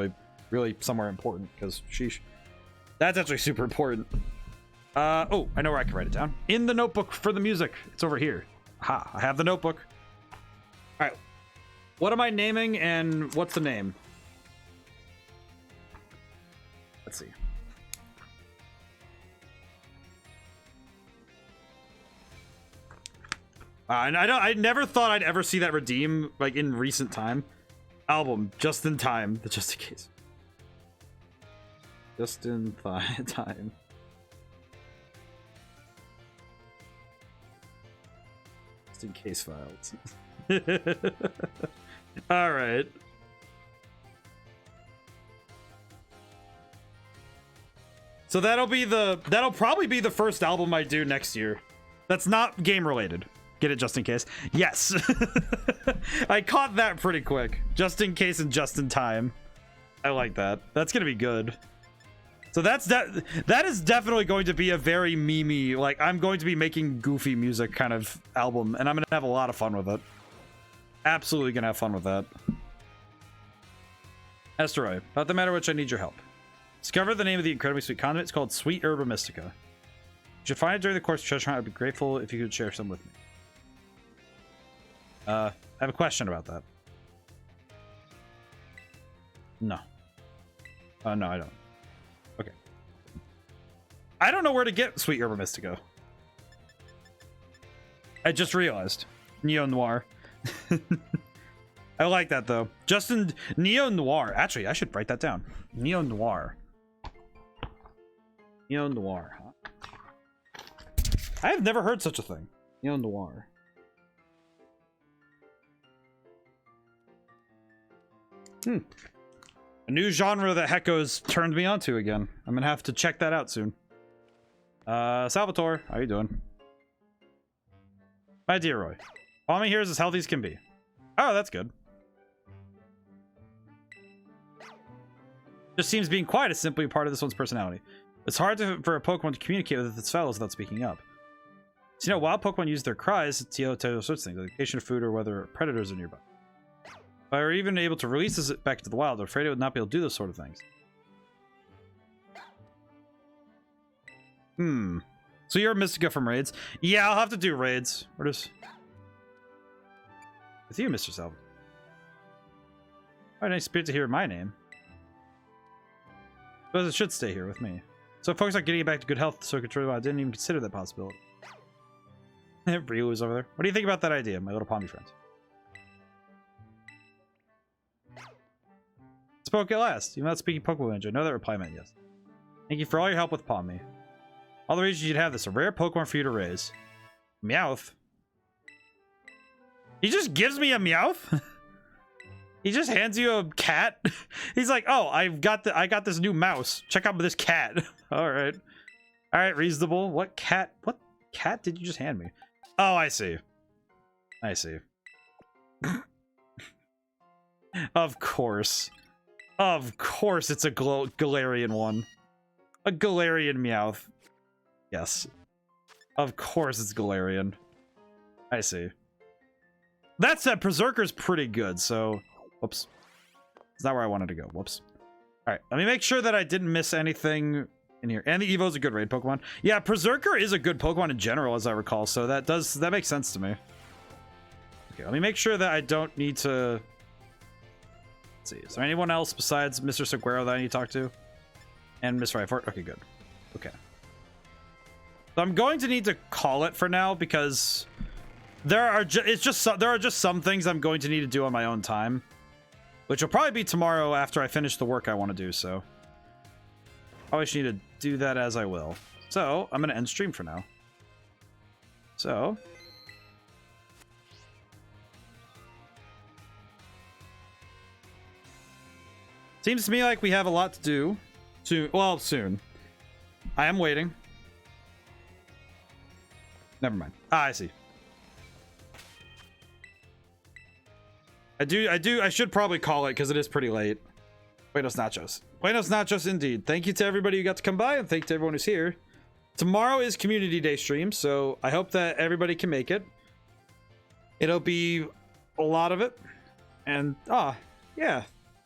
really somewhere important, because sheesh. That's actually super important. Oh, I know where I can write it down. In the notebook for the music. It's over here. Ha, I have the notebook. All right. What am I naming and what's the name? Let's see. I never thought I'd ever see that redeem like in recent time. Album, just in time, just in case. Just in time. Just in case files. All right. So that'll probably be the first album I do next year. That's not game related. Get it just in case. Yes. I caught that pretty quick. Just in case and just in time. I like that. That's gonna be good. So that is definitely going to be a very memey, like I'm going to be making goofy music kind of album, and I'm gonna have a lot of fun with it. Absolutely gonna have fun with that. Asteroid. About the matter which I need your help. Discover the name of the incredibly sweet condiment. It's called Sweet Herba Mystica. You should find it during the course of treasure hunt. I'd be grateful if you could share some with me. I have a question about that. No. No, I don't. Okay. I don't know where to get Sweet Herba Mystica. I just realized. Neo Noir. I like that though. Justin, Neo Noir. Actually, I should write that down. Neo Noir. Neo Noir, huh? I have never heard such a thing. Neo Noir. A new genre that Hecko's turned me onto again. I'm gonna have to check that out soon. Salvatore, how you doing? My dear Roy. Palmy here is as healthy as can be. Oh, that's good. Just seems being quiet is simply part of this one's personality. It's hard for a Pokemon to communicate with its fellows without speaking up. So, you know, wild Pokemon use their cries to tell sorts of things, like location of food or whether predators are nearby. If I were even able to release this back into the wild, I'm afraid it would not be able to do those sort of things. So you're a Mystica from raids? Yeah, I'll have to do raids. Where does... With you, Mr. Salva. Oh, nice spirit to hear my name. But it should stay here with me. So focus on getting it back to good health, so control. I didn't even consider that possibility. Ryu is over there. What do you think about that idea, my little Palmy friend? Spoke at last. You're not speaking Pokemon language. I know that reply meant yes. Thank you for all your help with Palmy. All the reasons you'd have this. A rare Pokemon for you to raise. Meowth. He just gives me a Meowth? He just hands you a cat? He's like, oh, I got this new mouse. Check out this cat. Alright. Alright, reasonable. What cat did you just hand me? Oh, I see. I see. Of course. Of course it's a Galarian one. A Galarian Meowth. Yes. Of course it's Galarian. I see. That said, Berserker's pretty good, so... Whoops. It's not where I wanted to go. Whoops. Alright, let me make sure that I didn't miss anything in here. And the Evo's a good raid Pokemon. Yeah, Berserker is a good Pokemon in general, as I recall, so that makes sense to me. Okay, let me make sure that I don't need to... Let's see, is there anyone else besides Mr. Seguero that I need to talk to? And Miss Ryford? Okay, good. Okay. So I'm going to need to call it for now, because... There are just some things I'm going to need to do on my own time, which will probably be tomorrow after I finish the work I want to do. So, always need to do that as I will. So I'm gonna end stream for now. So, seems to me like we have a lot to do. Soon. I am waiting. Never mind. Ah, I see. I should probably call it because it is pretty late. Buenos Nachos. Buenos Nachos indeed. Thank you to everybody who got to come by, and thank you to everyone who's here. Tomorrow is Community Day stream, so I hope that everybody can make it. It'll be a lot of it. And, yeah.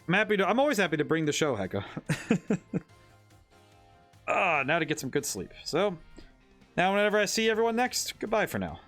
I'm always happy to bring the show, Hecko. Now to get some good sleep. So, now whenever I see everyone next, goodbye for now.